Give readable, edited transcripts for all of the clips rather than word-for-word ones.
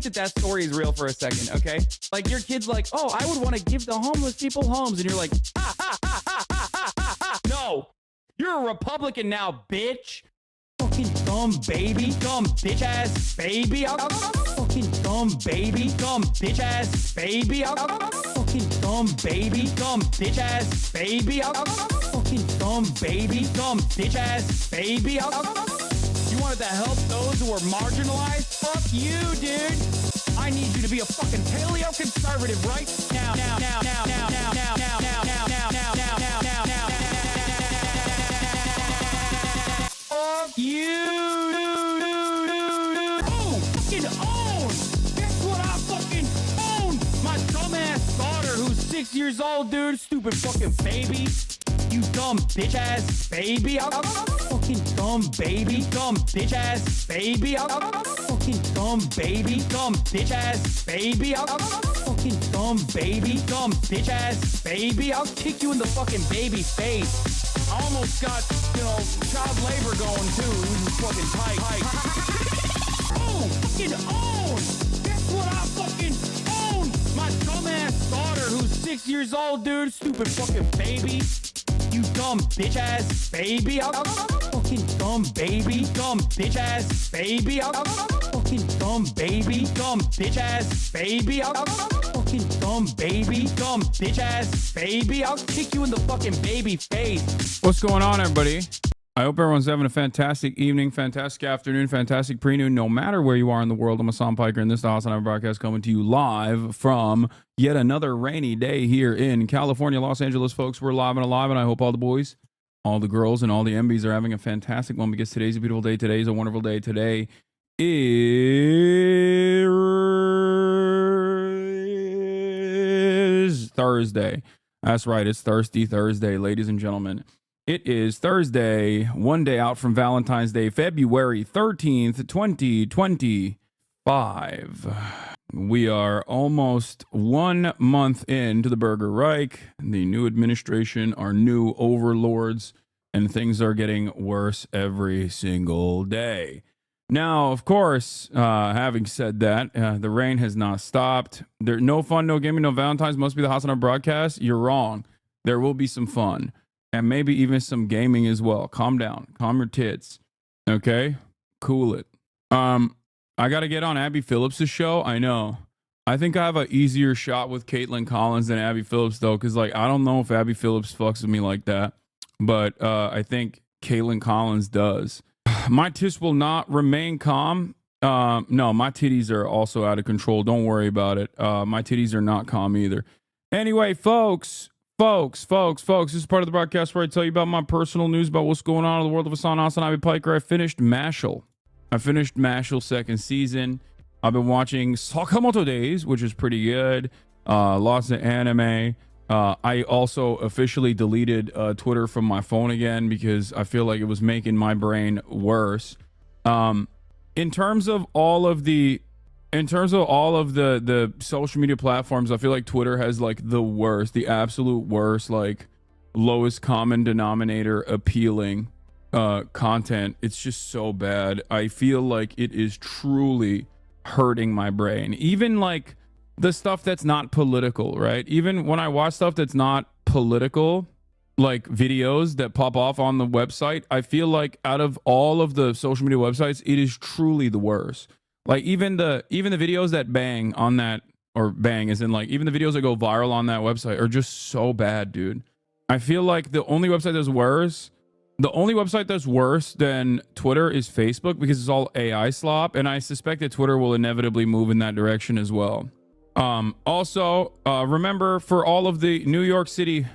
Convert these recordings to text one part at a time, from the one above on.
think that story is real for a second, okay? Like your kid's like, oh, I would want to give the homeless people homes. And you're like, no, you're a Republican now, bitch. Fucking dumb baby, dumb bitch ass baby. Fucking dumb baby, dumb bitch ass baby. Fucking dumb baby, dumb bitch ass baby. Fucking dumb baby, dumb bitch ass baby. You wanted to help those who are marginalized? Fuck you, dude. I need you to be a fucking paleo conservative right now. Fuck you. Oh, fucking own. Guess what I fucking own? My dumbass daughter who's 6 years old, dude. Stupid fucking baby. You dumb bitch ass baby. Fucking dumb baby, dumb bitch ass baby. Fucking dumb baby, dumb bitch ass baby. Fucking dumb baby, dumb bitch ass baby. I'll kick you in the fucking baby face. I almost got, child labor going too. This is fucking tight. Oh, fucking own. Guess what I fucking own? My dumbass daughter who's 6 years old, dude. Stupid fucking baby. You dumb bitch ass baby. Fucking dumb baby, dumb bitch ass baby. Fucking dumb baby, dumb bitch ass baby. Fucking dumb baby, dumb bitch ass baby. I'll kick you in the fucking baby face. What's going on, everybody? I hope everyone's having a fantastic evening, fantastic afternoon, fantastic pre-noon, no matter where you are in the world. I'm Hasan Piker, and this is the HasanAbi broadcast coming to you live from yet another rainy day here in California, Los Angeles, folks. We're live and alive, and I hope all the boys, all the girls, and all the MBs are having a fantastic one because today's a beautiful day. Today's a wonderful day. Today is Thursday. That's right. It's Thirsty Thursday, ladies and gentlemen. It is Thursday, one day out from Valentine's Day, February 13th, 2025. We are almost 1 month into the Burger Reich, the new administration, our new overlords, and things are getting worse every single day. Now, of course, having said that, the rain has not stopped. There's no fun, no gaming, no Valentine's. Must be the HasanAbi broadcast. You're wrong. There will be some fun. And maybe even some gaming as well. Calm down. Calm your tits. Okay? Cool it. I got to get on Abby Phillips' show. I know. I think I have an easier shot with Caitlin Collins than Abby Phillips, though. Because, I don't know if Abby Phillips fucks with me like that. But I think Caitlin Collins does. My tits will not remain calm. No, my titties are also out of control. Don't worry about it. My titties are not calm either. Anyway, folks, this is part of the broadcast where I tell you about my personal news about what's going on in the world of HasanAbi Piker. I finished Mashal second season. I've been watching Sakamoto Days, which is pretty good. Lots of anime. I also officially deleted Twitter from my phone again because I feel like it was making my brain worse. In terms of all of the social media platforms, I feel like Twitter has the absolute worst, lowest common denominator appealing content. It's just so bad. I feel like it is truly hurting my brain. Even the stuff that's not political, right? Even when I watch stuff that's not political, like videos that pop off on the website, I feel like out of all of the social media websites, it is truly the worst. Even the videos that bang on that, or bang as in even the videos that go viral on that website are just so bad, dude. I feel like the only website that's worse than Twitter is Facebook because it's all AI slop, and I suspect that Twitter will inevitably move in that direction as well. Also, remember, for all of the New York City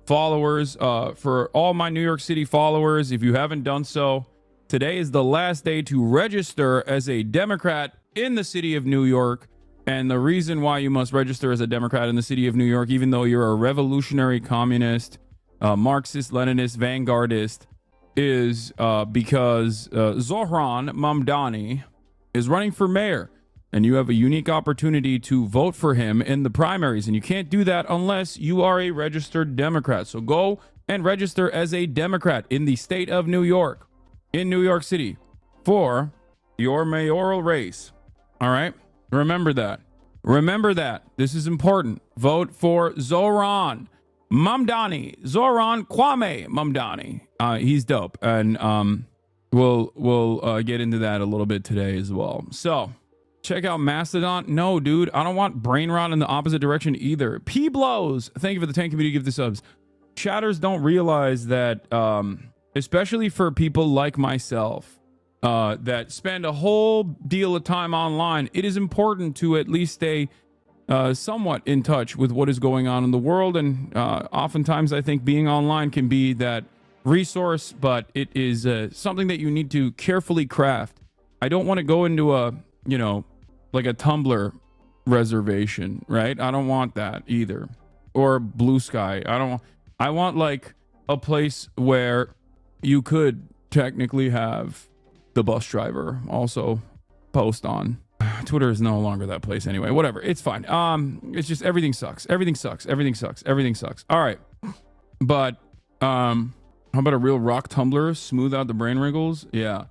followers, for all my New York City followers, if you haven't done so, today is the last day to register as a Democrat in the city of New York. And the reason why you must register as a Democrat in the city of New York, even though you're a revolutionary communist, Marxist, Leninist, vanguardist, is because Zohran Mamdani is running for mayor. And you have a unique opportunity to vote for him in the primaries. And you can't do that unless you are a registered Democrat. So go and register as a Democrat in the state of New York, in New York City, for your mayoral race. All right. Remember that. Remember that. This is important. Vote for Zoran Mamdani. Zoran Kwame Mamdani. He's dope. And we'll get into that a little bit today as well. So check out Mastodon. No, dude, I don't want brain rot in the opposite direction either. P blows. Thank you for the 10 community. Give the subs. Chatters don't realize that, especially for people like myself, that spend a whole deal of time online, it is important to at least stay somewhat in touch with what is going on in the world. And oftentimes I think being online can be that resource, but it is something that you need to carefully craft. I don't want to go into a, you know, like a Tumblr reservation, right? I don't want that either. Or Blue Sky. I want like a place where you could technically have the bus driver also post on. Twitter is no longer that place anyway. Whatever. It's fine. It's just everything sucks. Everything sucks. Everything sucks. Everything sucks. All right. But how about a real rock tumbler? Smooth out the brain wrinkles? Yeah.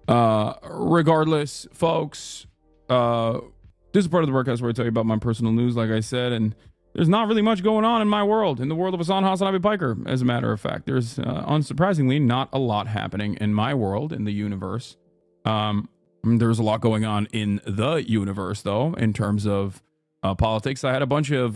Regardless, folks, this is part of the broadcast where I tell you about my personal news, like I said, and there's not really much going on in my world, in the world of HasanAbi Piker, as a matter of fact. There's, unsurprisingly, not a lot happening in my world, in the universe. There's a lot going on in the universe, though, in terms of politics. I had a bunch of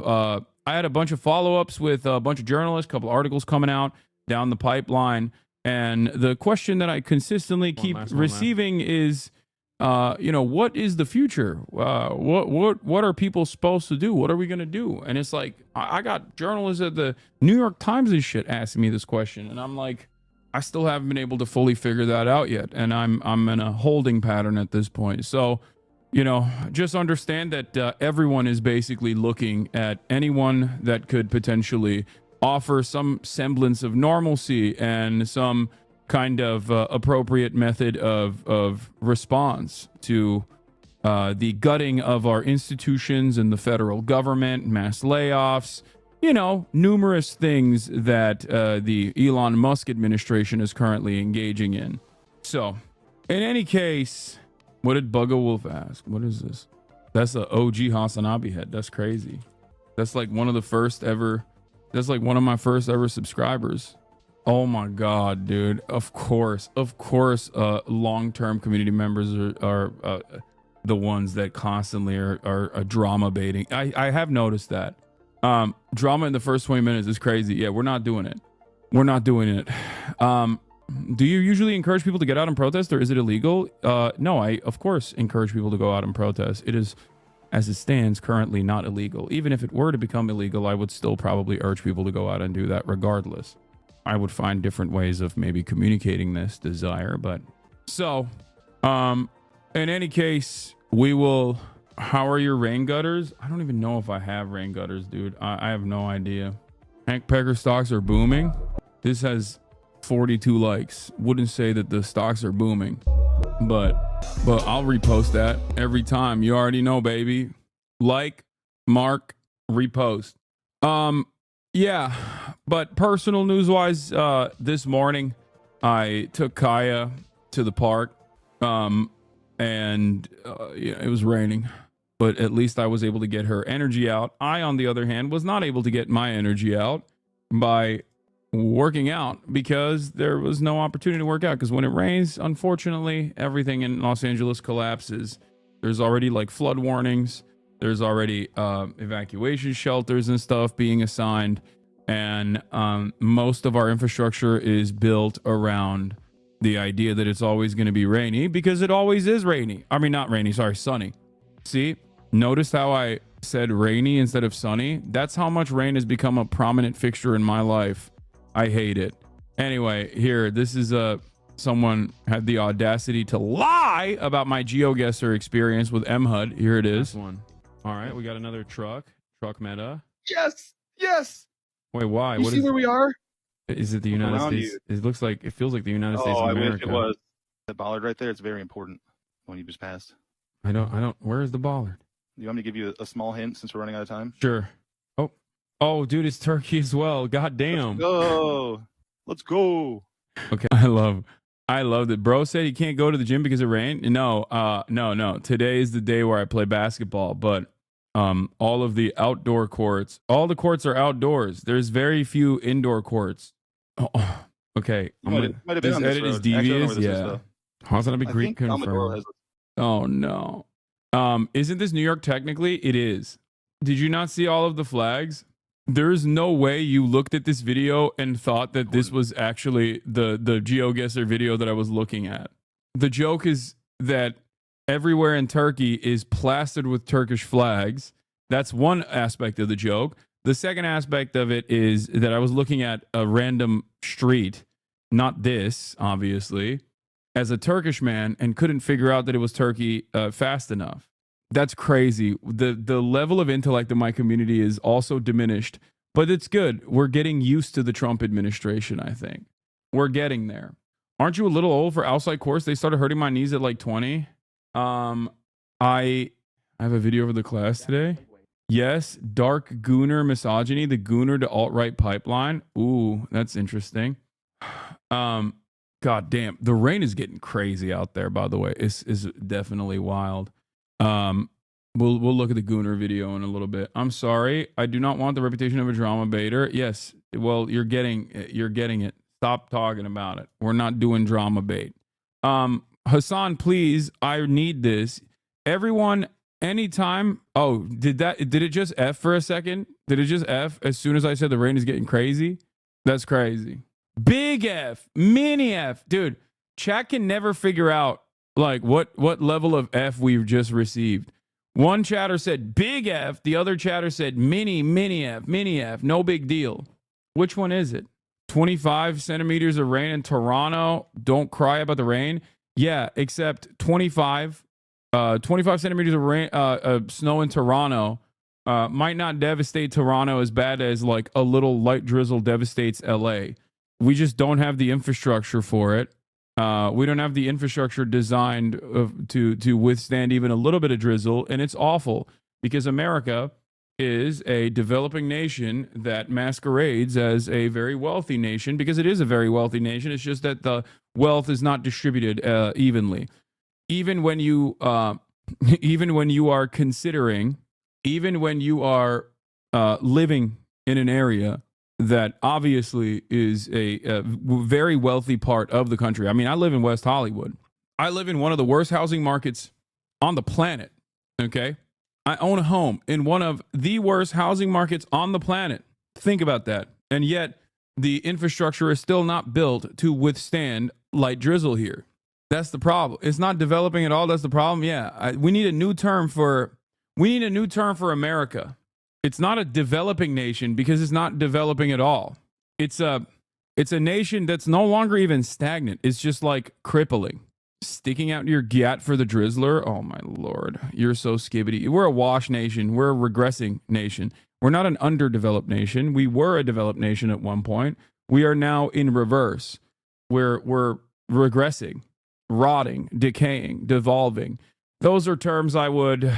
follow-ups with a bunch of journalists, a couple articles coming out down the pipeline, and the question that I consistently keep receiving is, what is the future? What are people supposed to do? What are we gonna do? And it's like, I got journalists at the New York Times and shit asking me this question, and I'm like, I still haven't been able to fully figure that out yet, and I'm in a holding pattern at this point. So, just understand that everyone is basically looking at anyone that could potentially offer some semblance of normalcy and some kind of appropriate method of response to the gutting of our institutions and the federal government, mass layoffs, numerous things that the Elon Musk administration is currently engaging in. So, in any case, what did Bugga Wolf ask? What is this? That's the OG HasanAbi head. That's crazy. That's like one of the first ever. That's like one of my first ever subscribers. Oh my God, dude. Of course, long-term community members are the ones that constantly are drama baiting. I have noticed that. Drama in the first 20 minutes is crazy. Yeah, we're not doing it. We're not doing it. Do you usually encourage people to get out and protest, or is it illegal? No, I, of course, encourage people to go out and protest. It is, as it stands, currently not illegal. Even if it were to become illegal, I would still probably urge people to go out and do that regardless. I would find different ways of maybe communicating this desire, but so, in any case, we will. How are your rain gutters? I don't even know if I have rain gutters, dude. I have no idea. Hank Pecker stocks are booming. This has 42 likes. Wouldn't say that the stocks are booming, but I'll repost that every time. You already know, baby. Like, mark, repost. Yeah, but personal news wise, this morning I took Kaya to the park, and it was raining, but at least I was able to get her energy out. I, on the other hand, was not able to get my energy out by working out because there was no opportunity to work out, because when it rains, unfortunately, everything in Los Angeles collapses. There's already like flood warnings. There's already evacuation shelters and stuff being assigned. And most of our infrastructure is built around the idea that it's always going to be rainy, because it always is rainy. I mean, not rainy, sorry, sunny. See, notice how I said rainy instead of sunny? That's how much rain has become a prominent fixture in my life. I hate it. Anyway, here, this is someone had the audacity to lie about my GeoGuessr experience with MHUD. Here it is. One. All right, we got another truck meta. Yes. Wait, why? You see where we are? Is it the United States? It looks like, it feels like the United States of America. I wish it was. The bollard right there, it's very important when you just passed. I don't, where is the bollard? You want me to give you a small hint since we're running out of time? Sure. Oh, dude, it's turkey as well. God damn. Let's go. Okay, I love I loved it. Bro said he can't go to the gym because of rain. No, no. Today is the day where I play basketball, but all of the outdoor courts, all the courts are outdoors. There's very few indoor courts. Oh, okay. Might have been This on this edit is road. Actually, I don't know devious. where this is, Yeah. though. HasanAbi I Greek think Commodore confirmed. has. Oh no. Isn't this New York technically? It is. Did you not see all of the flags? There's no way you looked at this video and thought that this was actually the GeoGuessr video that I was looking at. The joke is that everywhere in Turkey is plastered with Turkish flags. That's one aspect of the joke. The second aspect of it is that I was looking at a random street, not this, obviously, as a Turkish man and couldn't figure out that it was Turkey fast enough. That's crazy. The level of intellect in my community is also diminished, but it's good. We're getting used to the Trump administration, I think. We're getting there. Aren't you a little old for outside course? They started hurting my knees at like 20. I have a video over the class today. Yes, dark gooner misogyny, the gooner to alt-right pipeline. Ooh, that's interesting. God damn, the rain is getting crazy out there, by the way. It's definitely wild. We'll look at the Gooner video in a little bit. I'm sorry, I do not want the reputation of a drama baiter. Yes, well, you're getting it. Stop talking about it. We're not doing drama bait. Hasan, please, I need this. Everyone, anytime. Oh, did it just F for a second? Did it just F as soon as I said the rain is getting crazy? That's crazy. Big F, mini F, dude. Chat can never figure out like what level of F we've just received. One chatter said big F, the other chatter said mini F, no big deal. Which one is it? 25 centimeters of rain in Toronto. Don't cry about the rain. Yeah, except 25 centimeters of rain, snow in Toronto might not devastate Toronto as bad as like a little light drizzle devastates LA. We just don't have the infrastructure for it. We don't have the infrastructure designed to withstand even a little bit of drizzle, and it's awful because America is a developing nation that masquerades as a very wealthy nation because it is a very wealthy nation. It's just that the wealth is not distributed evenly. Even when you are living in an area that obviously is a very wealthy part of the country. I mean, I live in West Hollywood. I live in one of the worst housing markets on the planet, okay? I own a home in one of the worst housing markets on the planet. Think about that. And yet, the infrastructure is still not built to withstand light drizzle here. That's the problem. It's not developing at all. That's the problem. Yeah, we need a new term for America. It's not a developing nation because it's not developing at all. It's a nation that's no longer even stagnant. It's just like crippling. Sticking out your gat for the drizzler. Oh my Lord. You're so skibbity. We're a wash nation. We're a regressing nation. We're not an underdeveloped nation. We were a developed nation at one point. We are now in reverse. We're regressing, rotting, decaying, devolving. Those are terms I would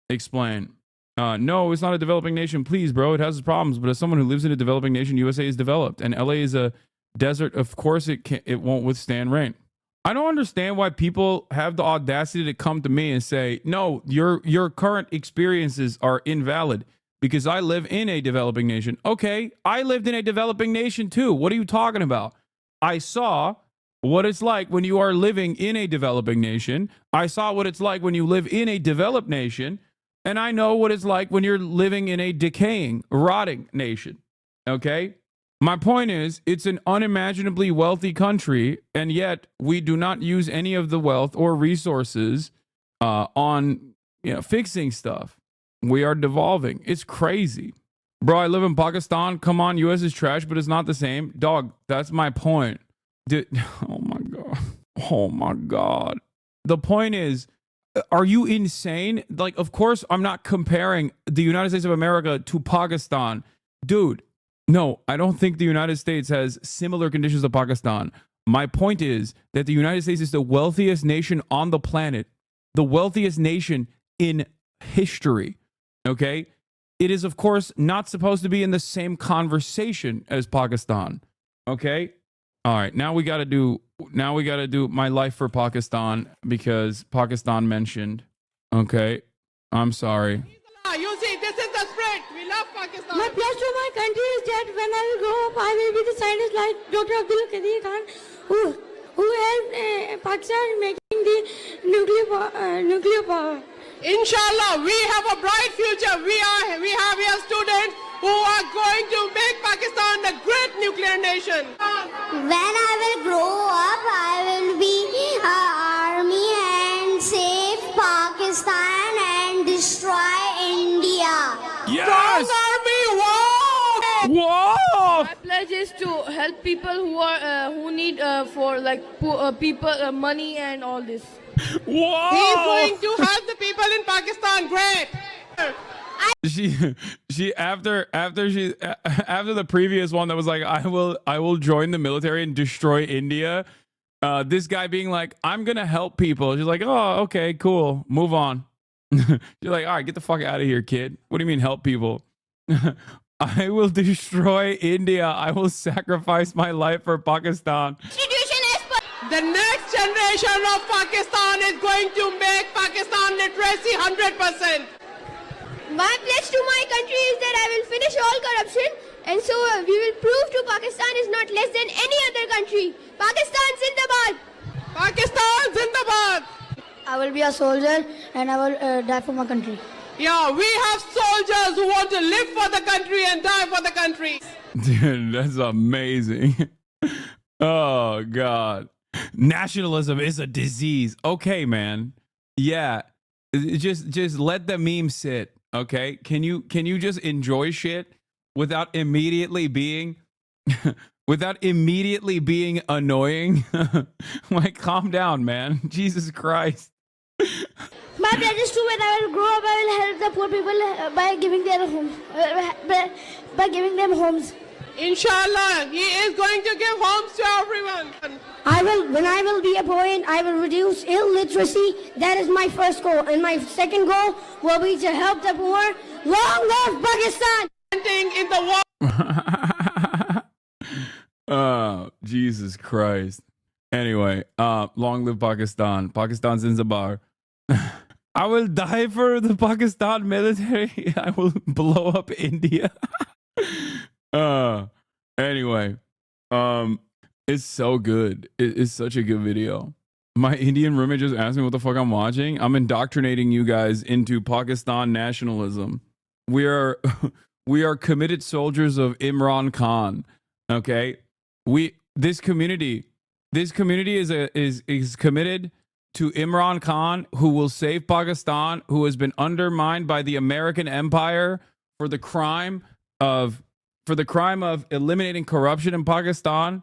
explain. No, it's not a developing nation. Please, bro, it has its problems. But as someone who lives in a developing nation, USA is developed, and LA is a desert. Of course, it won't withstand rain. I don't understand why people have the audacity to come to me and say, "No, your current experiences are invalid because I live in a developing nation." Okay, I lived in a developing nation too. What are you talking about? I saw what it's like when you are living in a developing nation. I saw what it's like when you live in a developed nation. And I know what it's like when you're living in a decaying, rotting nation. Okay? My point is, it's an unimaginably wealthy country, and yet we do not use any of the wealth or resources on fixing stuff. We are devolving. It's crazy. Bro, I live in Pakistan. Come on, US is trash, but it's not the same. Dog, that's my point. Oh my God. Oh my God. The point is, are you insane? Like, of course, I'm not comparing the United States of America to Pakistan. Dude, no, I don't think the United States has similar conditions to Pakistan. My point is that the United States is the wealthiest nation on the planet, the wealthiest nation in history. Okay? It is, of course, not supposed to be in the same conversation as Pakistan. Okay? All right, now we got to do now we got to do my life for Pakistan because Pakistan mentioned. Okay, I'm sorry. You see, this is the spirit. We love Pakistan. My pledge to my country is that when I will grow up, I will be the scientist like Dr. Abdul Qadir Khan, who helped Pakistan in making the nuclear power. Inshallah, we have a bright future. We have here students who are going to make Pakistan a great nuclear nation. When I will grow up, I will be army and save Pakistan and destroy India. Yes. Army, wow! Whoa! My pledge is to help people who need for like people money and all this. Whoa! He's going to help the people in Pakistan. Great. She after the previous one that was like I will join the military and destroy India. This guy being like, I'm gonna help people. She's like, oh, okay, cool, move on. You're like, all right, get the fuck out of here, kid. What do you mean help people? I will destroy India. I will sacrifice my life for Pakistan. The next generation of Pakistan is going to make Pakistan literacy 100%. My pledge to my country is that I will finish all corruption, and so we will prove to Pakistan is not less than any other country. Pakistan Zindabad! Pakistan Zindabad! I will be a soldier and I will die for my country. Yeah, we have soldiers who want to live for the country and die for the country. Dude, that's amazing. Oh God. Nationalism is a disease. Okay, man. Yeah. Just let the meme sit. Okay. Can you just enjoy shit without immediately being annoying? Like, calm down, man. Jesus Christ. My pledge is to when I will grow up, I will help the poor people by giving their homes, by giving them homes. Inshallah, he is going to give homes to everyone. When I will be a boy, I will reduce illiteracy. That is my first goal. And my second goal will be to help the poor. Long live Pakistan! In the war. Oh, Jesus Christ. Anyway, long live Pakistan. Pakistan's in Zabar. I will die for the Pakistan military. I will blow up India. Anyway, it's so good. It's such a good video. My Indian roommate just asked me what the fuck I'm watching. I'm indoctrinating you guys into Pakistan nationalism. We are committed soldiers of Imran Khan. Okay, this community is committed to Imran Khan, who will save Pakistan, who has been undermined by the American empire for the crime of eliminating corruption in Pakistan.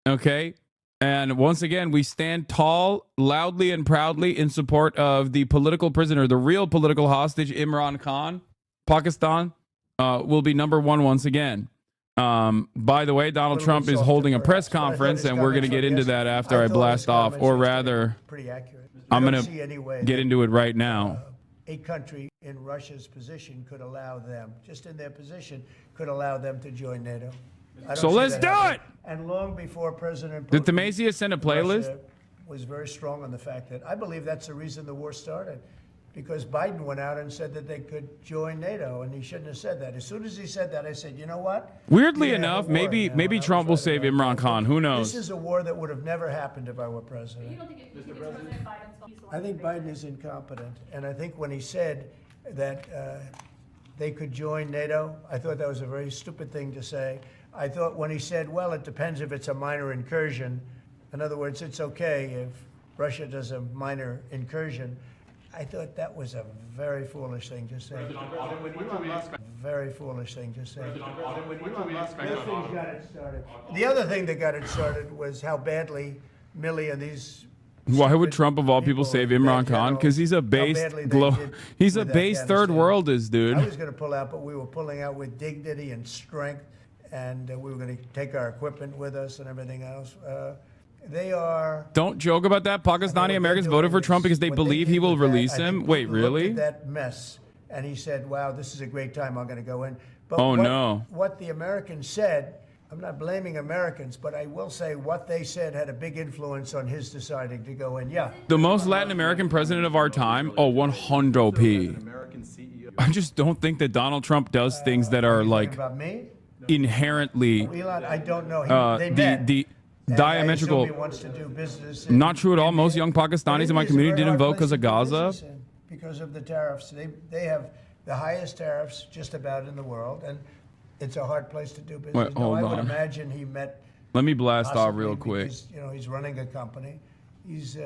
Okay. And once again, we stand tall, loudly and proudly in support of the political prisoner, the real political hostage, Imran Khan. Pakistan will be number one once again. By the way, Donald Trump is holding a press conference, and we're going to get into that after I blast off, or rather, I'm going to get into it right now. A country in Russia's position could allow them, just in their position, could allow them to join NATO. So let's do it! And long before President Putin, Did Tamasia send a playlist? Russia was very strong on the fact that I believe that's the reason the war started. Because Biden went out and said that they could join NATO, and he shouldn't have said that. As soon as he said that, I said, you know what? Weirdly enough, maybe Trump will save Imran Khan. Who knows? This is a war that would have never happened if I were president. I think Biden is incompetent, and I think when he said that they could join NATO, I thought that was a very stupid thing to say. I thought when he said, well, it depends if it's a minor incursion. In other words, it's okay if Russia does a minor incursion. I thought that was a very foolish thing to say. Very foolish thing to say. The other thing that got it started was how badly Milley and these. Why would Trump of all people save Imran Khan? Because he's a based he's a based third worldist, dude. I was going to pull out, but we were pulling out with dignity and strength, and we were going to take our equipment with us and everything else. They are. Don't joke about that. Pakistani Americans voted for Trump because they believe he will release him. Wait, really? That mess, and he said, "Wow, this is a great time. I'm going to go in." But oh no! What the Americans said, I'm not blaming Americans, but I will say what they said had a big influence on his deciding to go in. Yeah. The most Latin American president of our time? Oh, 100p. I just don't think that Donald Trump does things that are like About me? inherently Elon, I don't know. They the met. the And diametrical. I assume he wants to do business. Not true at all. Most young Pakistanis in my community didn't vote because of Gaza. Because of the tariffs. They have the highest tariffs just about in the world, and it's a hard place to do business. Wait, hold I would on. imagine he met. Let me blast off real possibly quick. because, he's running a company. He's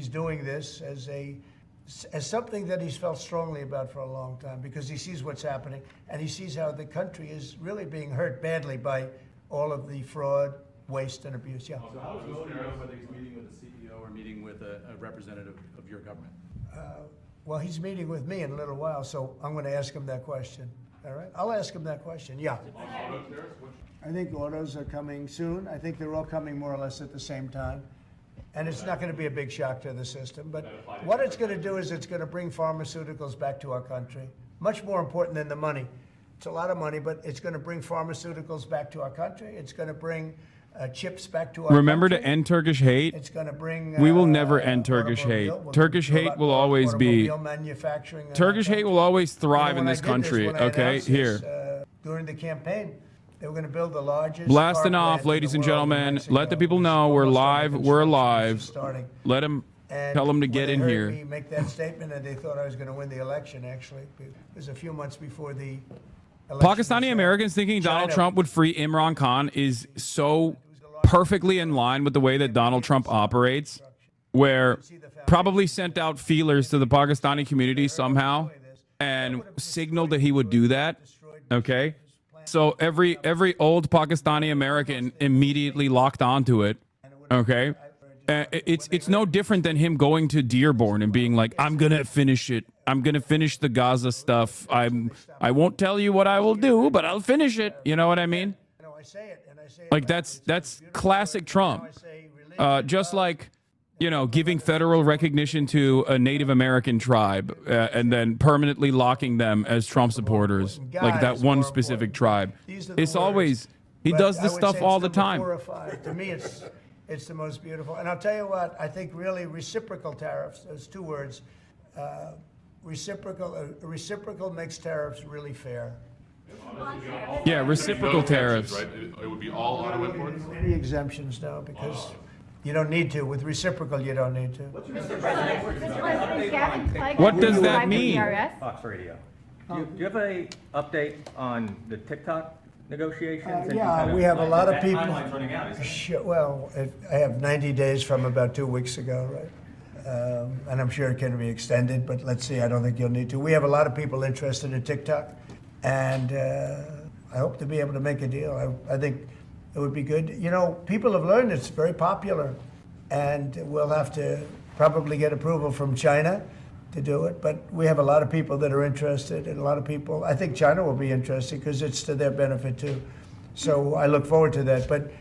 doing this as something that he's felt strongly about for a long time because he sees what's happening and he sees how the country is really being hurt badly by all of the fraud, waste, and abuse. Yeah. So how does Modi know whether he's meeting with the CEO or meeting with a representative of your government? Well, he's meeting with me in a little while, so I'm going to ask him that question. All right? I'll ask him that question. Yeah. I think autos are coming soon. I think they're all coming more or less at the same time. And it's not going to be a big shock to the system. But what it's going to do is it's going to bring pharmaceuticals back to our country. Much more important than the money. It's a lot of money, but it's going to bring pharmaceuticals back to our country. It's going to bring chips back to our Remember country. to end Turkish hate. It's going to bring. We will never end Turkish hate. automobile. We'll Turkish do a hate lot will more always be. automobile manufacturing in our Turkish hate country. will always thrive in When I this did country. when I Okay, announced this, here. During the campaign, they were going to build the largest. Blasting car off, plant in ladies the and world in gentlemen. Mexico. Let the people know It's we're almost live. under We're construction. live. It's starting. Let them And tell them to when get they in heard here. me make that statement, and they thought I was going to win the election. Actually, it was a few months before the election. Pakistani Americans thinking Donald China- Trump would free Imran Khan is so perfectly in line with the way that Donald Trump operates, where probably sent out feelers to the Pakistani community somehow and signaled that he would do that. Okay, so every old Pakistani American immediately locked onto it. Okay, it's no different than him going to Dearborn and being like, "I'm gonna finish it. I'm gonna finish the Gaza stuff. I won't tell you what I will do, but I'll finish it." You know what I mean? No, I say it, and I say it Like that's classic Trump. Just like, giving federal recognition to a Native American tribe and then permanently locking them as Trump supporters, like that one specific tribe. It's always, he does this stuff all the time. 4 or 5. To me, it's the most beautiful. And I'll tell you what, I think really reciprocal tariffs, those 2 words, reciprocal makes tariffs really fair. Yeah, reciprocal No tariffs. exemptions, right? It would be all auto imports? Any exemptions, no, because you don't need to. With reciprocal, you don't need to. What does that mean? Fox Radio. Do you have a update on the TikTok negotiations? Yeah, we have a lot of people. Timeline's running out, isn't it? Sure, well, I have 90 days from about 2 weeks ago, right? And I'm sure it can be extended, but let's see. I don't think you'll need to. We have a lot of people interested in TikTok, and I hope to be able to make a deal. I think it would be good. People have learned it's very popular, and we'll have to probably get approval from China to do it. But we have a lot of people that are interested, and a lot of people. I think China will be interested because it's to their benefit too. So I look forward to that. But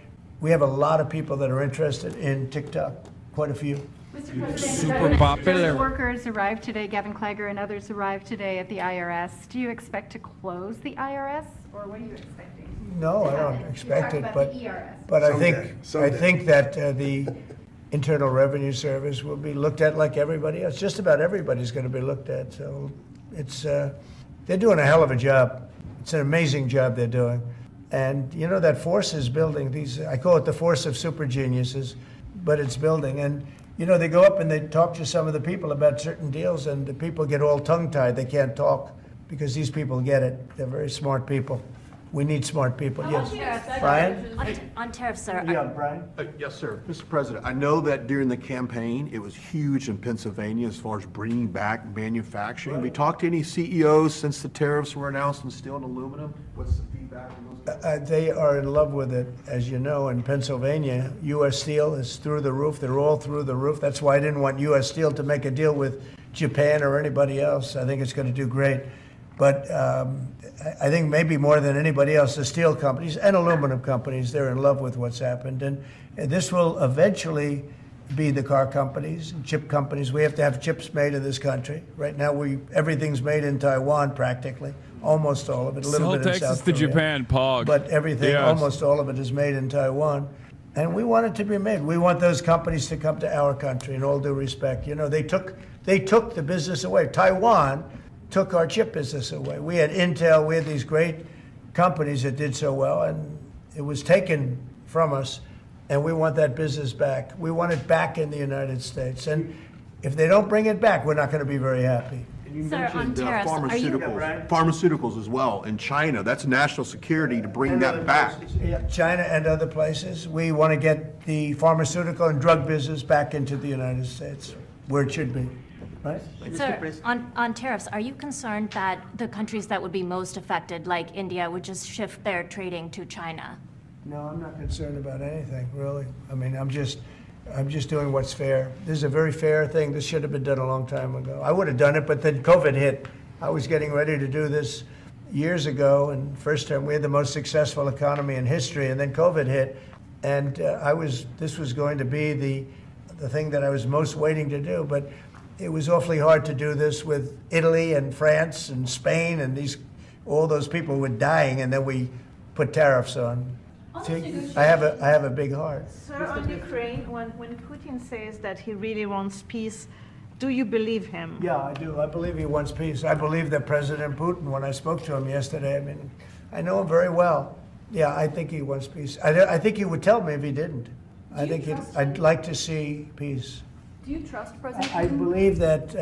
we have a lot of people that are interested in TikTok. Quite a few. Mr. President, Super popular. workers arrived today, Gavin Klager and others arrived today at the IRS. Do you expect to close the IRS, or what are you expecting? No, to I don't happen? expect You it, talked but about the ERS. but I Someday. think that the Internal Revenue Service will be looked at like everybody else. Just about everybody's going to be looked at. So it's they're doing a hell of a job. It's an amazing job they're doing, and that force is building. I call it the force of super geniuses, but it's building. And they go up and they talk to some of the people about certain deals, and the people get all tongue-tied. They can't talk because these people get it. They're very smart people. We need smart people. Yes, Brian. On tariffs, sir. Yeah, Brian. Yes, sir. Mr. President, I know that during the campaign, it was huge in Pennsylvania as far as bringing back manufacturing. Have we talked to any CEOs since the tariffs were announced on steel and aluminum? What's the feedback from those? They are in love with it. As you know, in Pennsylvania, U.S. Steel is through the roof. They're all through the roof. That's why I didn't want U.S. Steel to make a deal with Japan or anybody else. I think it's going to do great. But I think maybe more than anybody else, the steel companies and aluminum companies, they're in love with what's happened. And this will eventually be the car companies and chip companies. We have to have chips made in this country. Right now, everything's made in Taiwan practically, almost all of it. A little bit in Texas South to Korea. Japan, Pog. But everything, Yes. almost all of it is made in Taiwan. And we want it to be made. We want those companies to come to our country, in all due respect. You know, they took the business away. Taiwan took our chip business away. We had Intel, we had these great companies that did so well, and it was taken from us, and we want that business back. We want it back in the United States. And if they don't bring it back, we're not going to be very happy. And you Sir, on mentioned tariffs, are you- pharmaceuticals as well in China. That's national security to bring that back. Yeah, China and other places. We want to get the pharmaceutical and drug business back into the United States, where it should be, right? Sir, on tariffs, are you concerned that the countries that would be most affected, like India, would just shift their trading to China? No, I'm not concerned about anything, really. I mean, I'm just doing what's fair. This is a very fair thing. This should have been done a long time ago. I would have done it, but then COVID hit. I was getting ready to do this years ago, and first time we had the most successful economy in history, and then COVID hit, and this was going to be the thing that I was most waiting to do, but it was awfully hard to do this with Italy and France and Spain, and all those people were dying, and then we put tariffs on. See, I have a big heart. Sir, on Ukraine, when Putin says that he really wants peace, do you believe him? Yeah, I do. I believe he wants peace. I believe that President Putin, when I spoke to him yesterday, I mean, I know him very well. Yeah, I think he wants peace. I think he would tell me if he didn't. I'd like to see peace. Do you trust President I Putin? believe that,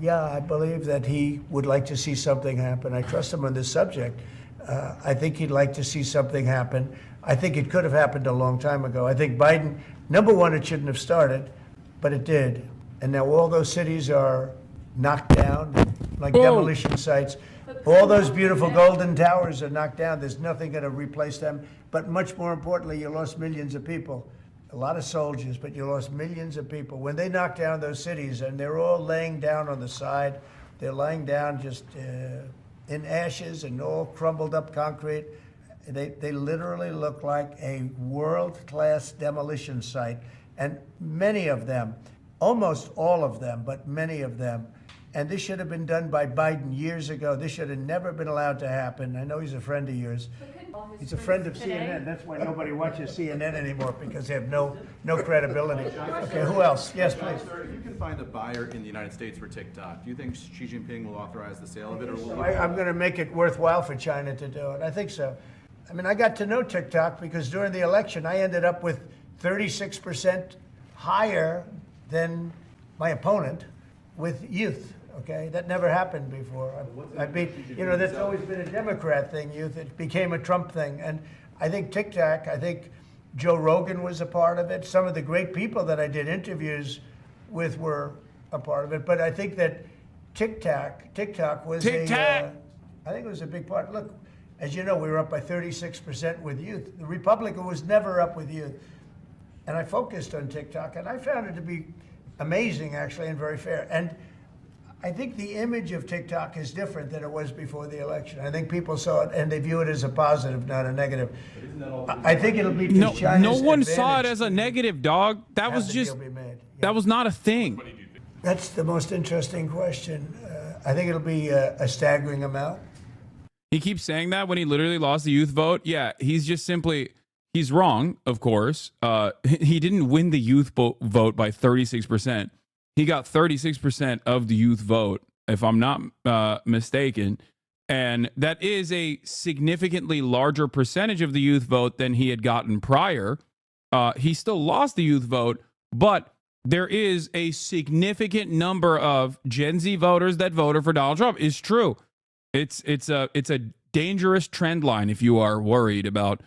I believe that he would like to see something happen. I trust him on this subject. I think he'd like to see something happen. I think it could have happened a long time ago. I think Biden, number one, it shouldn't have started, but it did. And now all those cities are knocked down, like demolition sites. All those beautiful golden towers are knocked down. There's nothing going to replace them. But much more importantly, you lost millions of people. A lot of soldiers, but you lost millions of people. When they knocked down those cities, and they're all laying down on the side, they're lying down just in ashes and all crumbled up concrete. They literally look like a world-class demolition site. And many of them, almost all of them, but many of them, and this should have been done by Biden years ago. This should have never been allowed to happen. I know he's a friend of yours. He's a friend of CNN. That's why nobody watches CNN anymore, because they have no credibility. Okay, who else? Yes, please. Sir, if you can find a buyer in the United States for TikTok, do you think Xi Jinping will authorize the sale of it, or will I'm going to make it worthwhile for China to do it. I think so. I mean, I got to know TikTok because during the election, I ended up with 36% higher than my opponent with youth. Okay, that never happened before. That's always been a Democrat thing, youth. It became a Trump thing. And I think TikTok, I think Joe Rogan was a part of it. Some of the great people that I did interviews with were a part of it. But I think that TikTok was I think it was a big part. Look, as you know, we were up by 36% with youth. The Republican was never up with youth. And I focused on TikTok, and I found it to be amazing, actually, and very fair. And I think the image of TikTok is different than it was before the election. I think people saw it, and they view it as a positive, not a negative. I think it'll be to China's no one advantage. saw it as a negative, dog. That was just, that was not a thing. That's the most interesting question. I think it'll be a staggering amount. He keeps saying that when he literally lost the youth vote. Yeah, he's just simply, he's wrong, of course. He didn't win the youth vote by 36%. He got 36% of the youth vote, if I'm not mistaken. And that is a significantly larger percentage of the youth vote than he had gotten prior. He still lost the youth vote, but there is a significant number of Gen Z voters that voted for Donald Trump. It's true. It's a dangerous trend line if you are worried about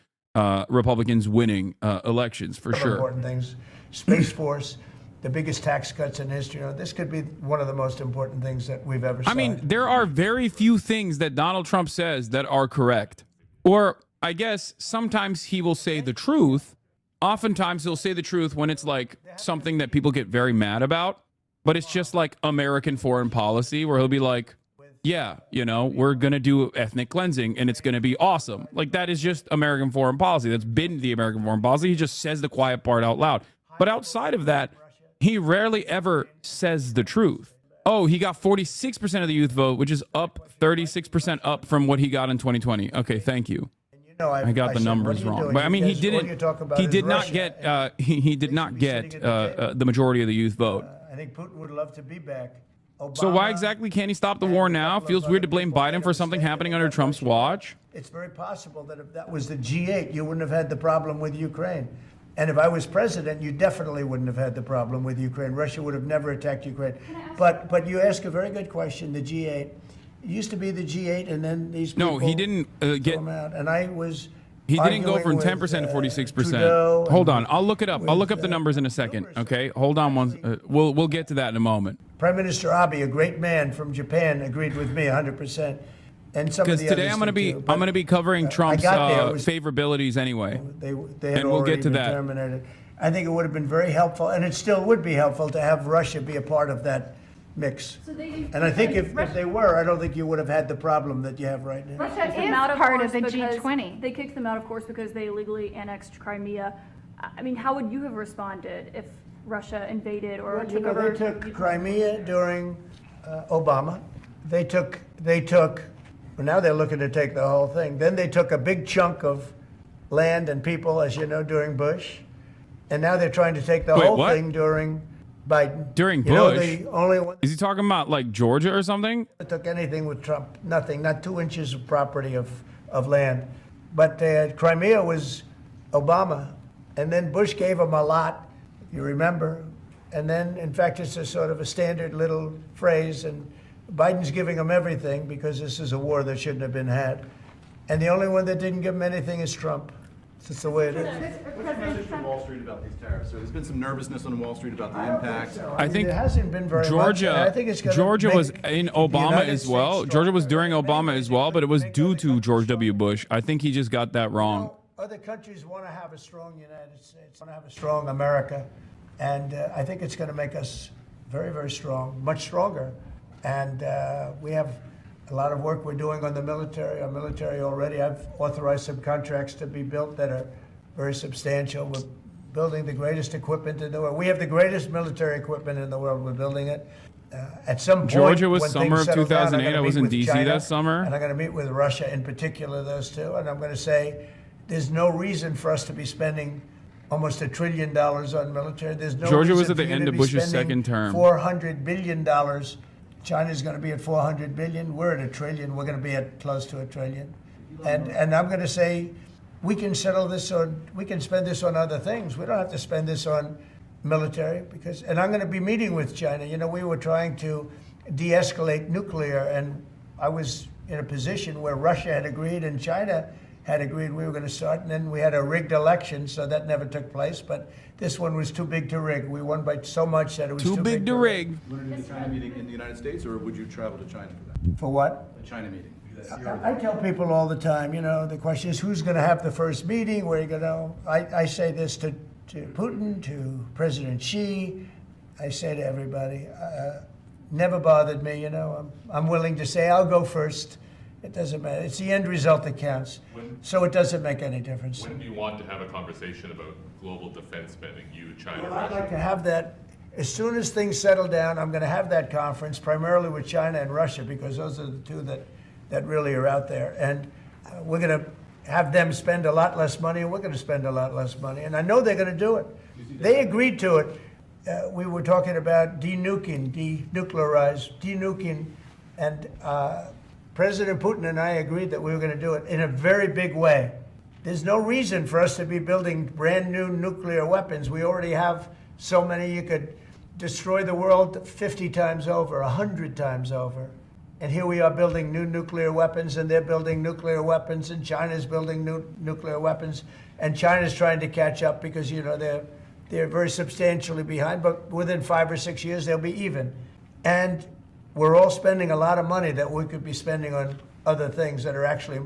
Republicans winning elections, for sure. Important things. Space Force, the biggest tax cuts in history. This could be one of the most important things that we've ever seen. I mean, there are very few things that Donald Trump says that are correct. Or I guess sometimes he will say the truth. Oftentimes he'll say the truth when it's like something that people get very mad about. But it's just like American foreign policy where he'll be like, yeah, we're going to do ethnic cleansing and it's going to be awesome. Like, that is just American foreign policy. That's been the American foreign policy. He just says the quiet part out loud. But outside of that, he rarely ever says the truth. Oh, he got 46% of the youth vote, which is up 36% up from what he got in 2020. Okay, thank you. I got the numbers wrong, but I mean, he didn't. He did not get. He did not get the majority of the youth vote. I think Putin would love to be back. So why exactly can't he stop the war now? Feels weird to blame Biden for something happening under Trump's watch. It's very possible that if that was the G8, you wouldn't have had the problem with Ukraine. And if I was president, you definitely wouldn't have had the problem with Ukraine. Russia would have never attacked Ukraine. But you ask a very good question. The G8, it used to be the G8, and then these people. No, he didn't get. Out, and I was. He didn't go from 10% to 46%. Hold on, I'll look it up. I'll look up the numbers in a second. Okay, hold on one. We'll get to that in a moment. Prime Minister Abe, a great man from Japan, agreed with me 100%. And some of the today others I'm going to be covering Trump's favorabilities anyway. They had and we'll get to that. Terminated. I think it would have been very helpful, and it still would be helpful to have Russia be a part of that mix. And I think if they were, I don't think you would have had the problem that you have right now. Russia is part of the G20. They kicked them out, of course, because they illegally annexed Crimea. I mean, how would you have responded if Russia invaded or took over? They took Crimea during Obama. They took. Well, now they're looking to take the whole thing. Then they took a big chunk of land and people, as you know, during Bush, and now they're trying to take the whole thing during Biden. During Bush? The only one. Is he talking about like Georgia or something? They took anything with Trump. Nothing. Not 2 inches of property of land. But Crimea was Obama, and then Bush gave him a lot. You remember? And then, in fact, it's a sort of a standard little phrase, and Biden's giving them everything because this is a war that shouldn't have been had. And the only one that didn't give them anything is Trump. It's just the way it is. What's the message from Wall Street about these tariffs? So there's been some nervousness on Wall Street about the impact. I think it hasn't been very Georgia. much. I think it's Georgia was in Obama as well. Georgia was during Obama as well, but it was due to George W. Bush. I think he just got that wrong. Other countries want to have a strong United States, want to have a strong America, and I think it's going to make us very, very strong, much stronger. And we have a lot of work we're doing on the military. Our military already, I've authorized some contracts to be built that are very substantial. We're building the greatest equipment in the world. We have the greatest military equipment in the world. We're building it. At some point, Georgia was when summer of 2008. I was in D.C. that summer. And I'm going to meet with Russia in particular, those two. And I'm going to say there's no reason for us to be spending almost $1 trillion on military. There's no Georgia reason was at the end of Bush's second term. $400 billion. China's going to be at 400 billion. We're at $1 trillion. We're going to be at close to $1 trillion. And I'm going to say we can settle this on, we can spend this on other things. We don't have to spend this on military because, and I'm going to be meeting with China. You know, we were trying to de-escalate nuclear, and I was in a position where Russia had agreed and China had agreed we were going to start, and then we had a rigged election, so that never took place. But this one was too big to rig. We won by so much that it was too big to rig. You want to do the China meeting in the United States, or would you travel to China for that? For what? The China meeting. I tell people all the time, you know, the question is who's going to have the first meeting, where are you going to, I say this to Putin, to President Xi, I say to everybody, never bothered me, you know, I'm willing to say I'll go first. It doesn't matter. It's the end result that counts. So it doesn't make any difference. When do you want to have a conversation about global defense spending, you, China, Well, Russia? I'd like to have that, as soon as things settle down, I'm going to have that conference, primarily with China and Russia, because those are the two that really are out there. And we're going to have them spend a lot less money, and we're going to spend a lot less money. And I know they're going to do it. They agreed to it. We were talking about denuclearizing, and President Putin and I agreed that we were going to do it in a very big way. There's no reason for us to be building brand new nuclear weapons. We already have so many you could destroy the world 50 times over, 100 times over. And here we are building new nuclear weapons, and they're building nuclear weapons, and China's building new nuclear weapons, and China's trying to catch up because, you know, they're very substantially behind, but within 5 or 6 years they'll be even. And we're all spending a lot of money that we could be spending on other things that are actually,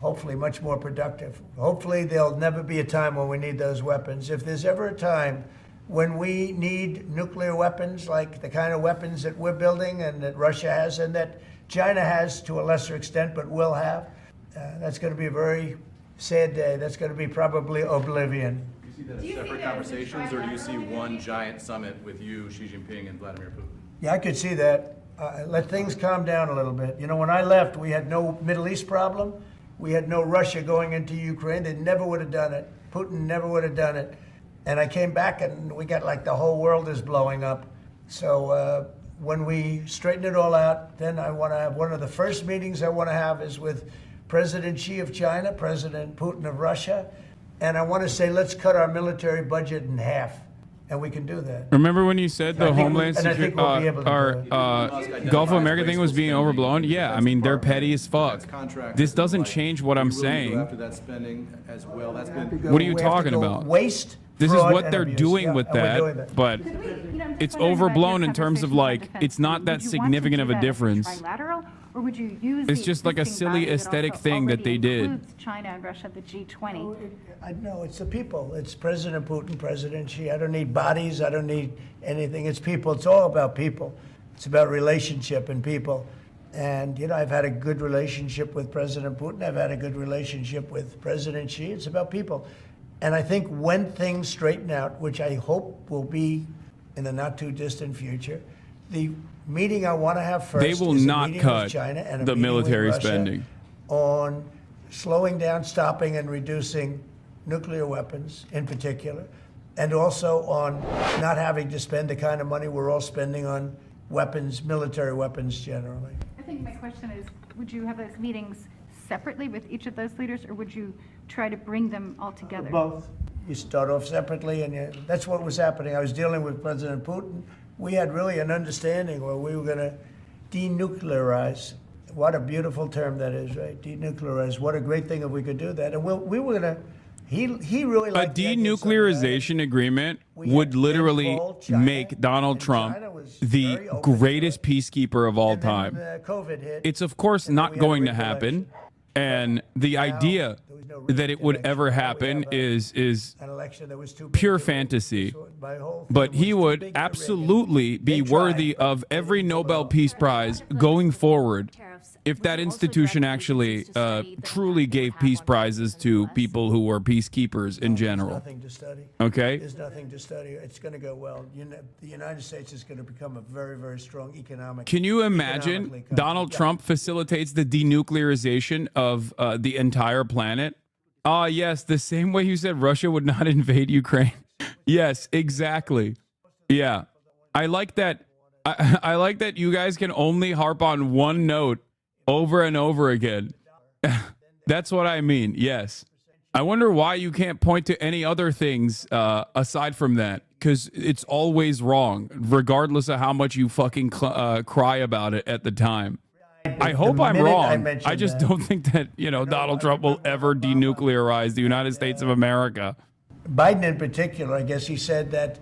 hopefully, much more productive. Hopefully, there'll never be a time when we need those weapons. If there's ever a time when we need nuclear weapons, like the kind of weapons that we're building and that Russia has and that China has to a lesser extent, but will have, that's going to be a very sad day. That's going to be probably oblivion. see that as separate conversations, or do you see one giant summit with you, Xi Jinping, and Vladimir Putin? Yeah, I could see that. Let things calm down a little bit. You know, when I left, we had no Middle East problem. We had no Russia going into Ukraine. They never would have done it. Putin never would have done it. And I came back and we got like the whole world is blowing up. So when we straighten it all out, then I want to have one of the first meetings I want to have is with President Xi of China, President Putin of Russia. And I want to say, let's cut our military budget in half. And we can do that. Remember when you said the Homeland Security, we'll Gulf of America thing was being overblown? Yeah, I mean, they're petty as fuck. This doesn't change what I'm saying. After that spending as well, that's been. What are you talking about? Waste. This is what they're doing with that, but it's overblown in terms of like, it's not that significant of a difference. Or would you use it's just like a silly aesthetic thing that they did. China and Russia, the G20. No, it's the people. It's President Putin, President Xi. I don't need bodies. I don't need anything. It's people. It's all about people. It's about relationship and people. And, you know, I've had a good relationship with President Putin. I've had a good relationship with President Xi. It's about people. And I think when things straighten out, which I hope will be in the not too distant future, the meeting I want to have first they will is not a meeting cut with China and a the meeting military with Russia spending on slowing down, stopping, and reducing nuclear weapons in particular, and also on not having to spend the kind of money we're all spending on weapons, military weapons generally. I think my question is, would you have those meetings separately with each of those leaders, or would you try to bring them all together? Both. You start off separately, and that's what was happening. I was dealing with President Putin. We had really an understanding where we were going to denuclearize. What a beautiful term that is, right? Denuclearize. What a great thing if we could do that. And we were going to. He really liked a denuclearization agreement would literally make Donald Trump the greatest peacekeeper of all time. COVID hit. It's of course not going to happen, and the idea that it would ever happen is pure fantasy. But he would absolutely be worthy of every Nobel Peace Prize going forward if that institution actually truly gave peace prizes to people who were peacekeepers in general. There's nothing to study. Okay? There's nothing to study. It's going to go well. The United States is going to become a very, very strong economic. Can you imagine Donald Trump facilitates the denuclearization of the entire planet? Ah, yes, the same way you said Russia would not invade Ukraine. Yes, exactly. Yeah. I like that. I like that you guys can only harp on one note over and over again. That's what I mean. Yes. I wonder why you can't point to any other things aside from that, because it's always wrong, regardless of how much you fucking cry about it at the time. I hope I'm wrong. I just don't think that, you know, Donald Trump will ever denuclearize the United States of America. Biden in particular, I guess he said that,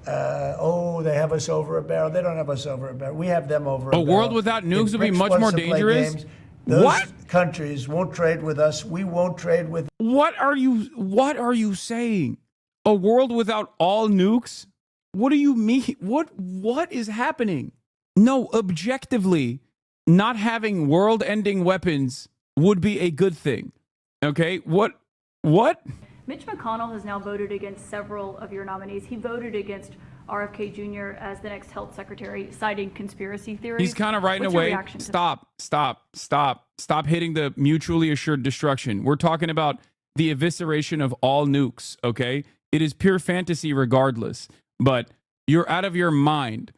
they have us over a barrel. They don't have us over a barrel. We have them over a barrel. A world without nukes would be much more dangerous? Those countries won't trade with us. We won't trade with. What are you saying? A world without all nukes? What do you mean? What is happening? No, objectively, not having world-ending weapons would be a good thing. Okay? What? Mitch McConnell has now voted against several of your nominees. He voted against RFK Jr. as the next health secretary, citing conspiracy theories. He's kind of right in a way. Stop hitting the mutually assured destruction. We're talking about the evisceration of all nukes, okay? It is pure fantasy regardless, but you're out of your mind.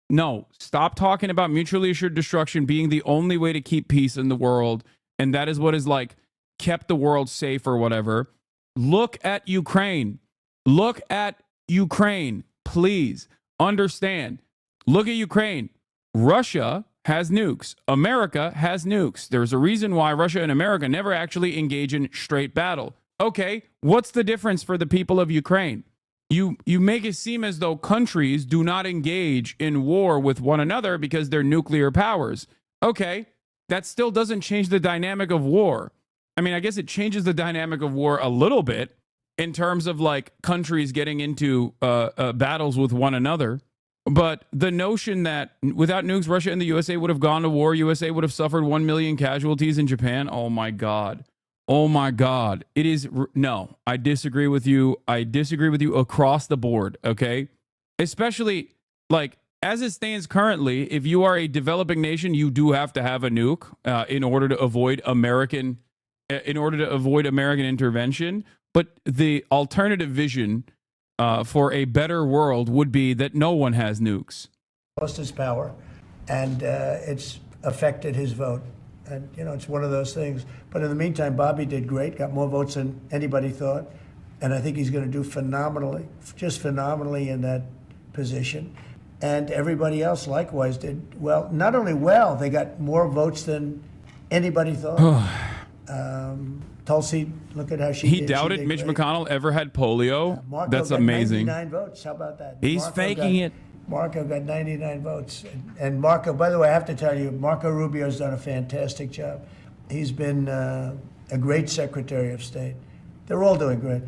No, stop talking about mutually assured destruction being the only way to keep peace in the world, and that is what is like kept the world safe or whatever. Look at Ukraine. Look at Ukraine. Please understand. Look at Ukraine. Russia has nukes. America has nukes. There's a reason why Russia and America never actually engage in straight battle. Okay, what's the difference for the people of Ukraine? You make it seem as though countries do not engage in war with one another because they're nuclear powers. Okay, that still doesn't change the dynamic of war. I mean, I guess it changes the dynamic of war a little bit in terms of like countries getting into battles with one another. But the notion that without nukes, Russia and the USA would have gone to war, USA would have suffered 1 million casualties in Japan. Oh my God. Oh my God. It is. No, I disagree with you. I disagree with you across the board. Okay. Especially like as it stands currently, if you are a developing nation, you do have to have a nuke in order to avoid American intervention. But the alternative vision for a better world would be that no one has nukes. Lost his power, and it's affected his vote. And, you know, it's one of those things. But in the meantime, Bobby did great, got more votes than anybody thought. And I think he's going to do phenomenally, just phenomenally in that position. And everybody else likewise did well. Not only well, they got more votes than anybody thought. Tulsi, look at how she He did. doubted Mitch McConnell ever had polio. Marco That's got amazing. 99 votes. How about that? He's faking it. Marco got 99 votes. And Marco, by the way, I have to tell you, Marco Rubio's done a fantastic job. He's been a great Secretary of State. They're all doing great.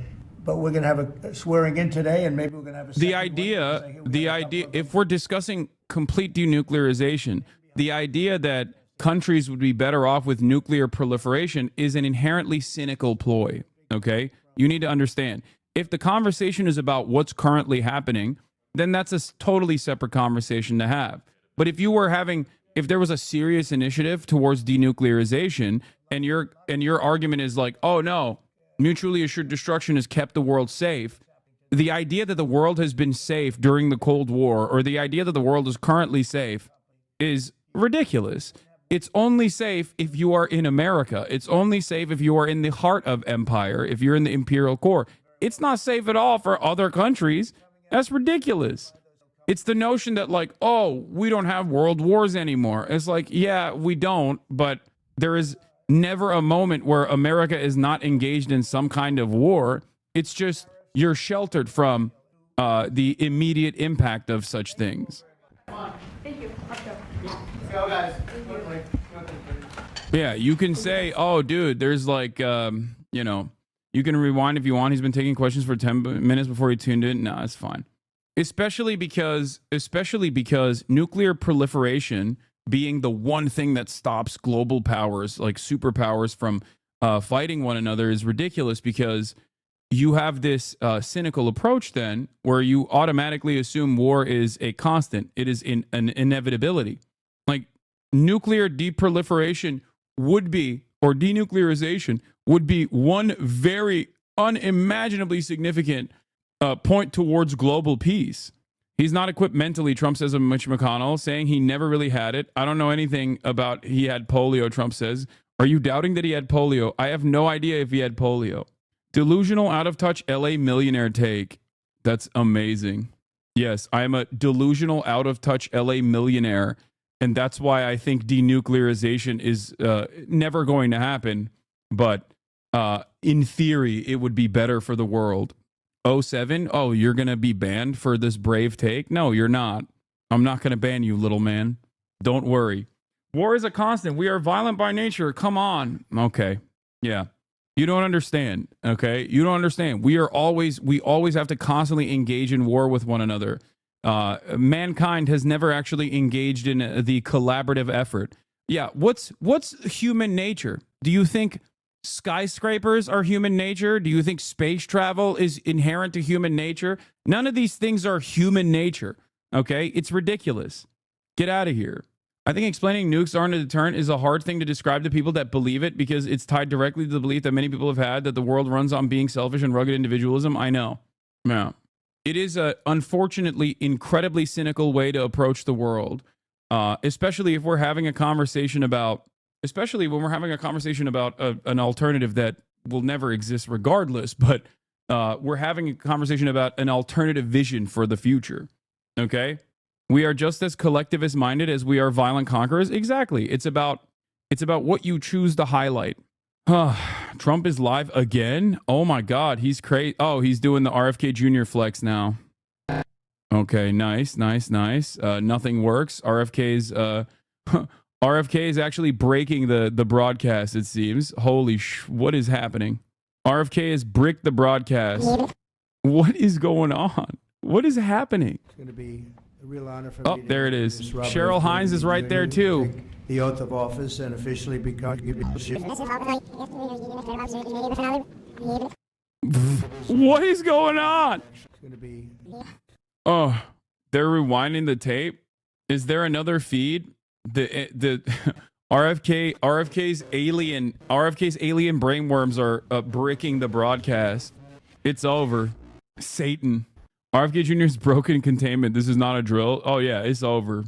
But we're going to have a swearing in today, and maybe we're going to have a The idea, if we're discussing complete denuclearization, the idea that countries would be better off with nuclear proliferation is an inherently cynical ploy, okay? You need to understand. If the conversation is about what's currently happening, then that's a totally separate conversation to have. But if there was a serious initiative towards denuclearization, and your argument is like, oh no, mutually assured destruction has kept the world safe, the idea that the world has been safe during the Cold War, or the idea that the world is currently safe, is ridiculous. It's only safe if you are in America. It's only safe if you are in the heart of empire, if you're in the imperial core. It's not safe at all for other countries. That's ridiculous. It's the notion that like, oh, we don't have world wars anymore. It's like, yeah, we don't, but there is never a moment where America is not engaged in some kind of war. It's just you're sheltered from the immediate impact of such things. Thank you. Let's go. Let's go, guys. Yeah, you can say, oh, dude, there's like, you know, you can rewind if you want. He's been taking questions for 10 minutes before he tuned in. No, it's fine. Especially because nuclear proliferation being the one thing that stops global powers, like superpowers, from fighting one another is ridiculous, because you have this cynical approach then where you automatically assume war is a constant. It is an inevitability. Like nuclear deproliferation would be, or denuclearization would be, one very unimaginably significant point towards global peace. He's not equipped mentally, Trump says of Mitch McConnell, saying he never really had it. I don't know anything about he had polio, Trump says. Are you doubting that he had polio? I have no idea if he had polio. Delusional, out-of-touch LA millionaire take. That's amazing. Yes, I am a delusional, out-of-touch LA millionaire, and that's why I think denuclearization is never going to happen. But in theory, it would be better for the world. 07? Oh, you're going to be banned for this brave take? No, you're not. I'm not going to ban you, little man. Don't worry. War is a constant. We are violent by nature. Come on. Okay. Yeah. You don't understand. Okay. You don't understand. We always have to constantly engage in war with one another. Mankind has never actually engaged in the collaborative effort. Yeah. What's human nature? Do you think skyscrapers are human nature? Do you think space travel is inherent to human nature? None of these things are human nature. Okay? It's ridiculous. Get out of here. I think explaining nukes aren't a deterrent is a hard thing to describe to people that believe it, because it's tied directly to the belief that many people have had that the world runs on being selfish and rugged individualism. I know. Yeah. It is a, unfortunately, incredibly cynical way to approach the world, especially if we're having a conversation about especially when we're having a conversation about an alternative that will never exist regardless, but we're having a conversation about an alternative vision for the future, okay? We are just as collectivist-minded as we are violent conquerors. Exactly. It's about what you choose to highlight. Trump is live again? Oh, my God. He's crazy. Oh, he's doing the RFK Jr. flex now. Okay, nice. Nothing works. RFK is actually breaking the broadcast, it seems. Holy what is happening? RFK has bricked the broadcast. What is going on? What is happening? It's going to be a real honor for me. Oh, there it is. Cheryl Hines is right there, too. the oath of office and officially become. What is going on? It's going to be. Oh, they're rewinding the tape. Is there another feed? The RFK's alien brainworms are breaking the broadcast. It's over. Satan. RFK Jr.'s broken containment. This is not a drill. Oh yeah, it's over.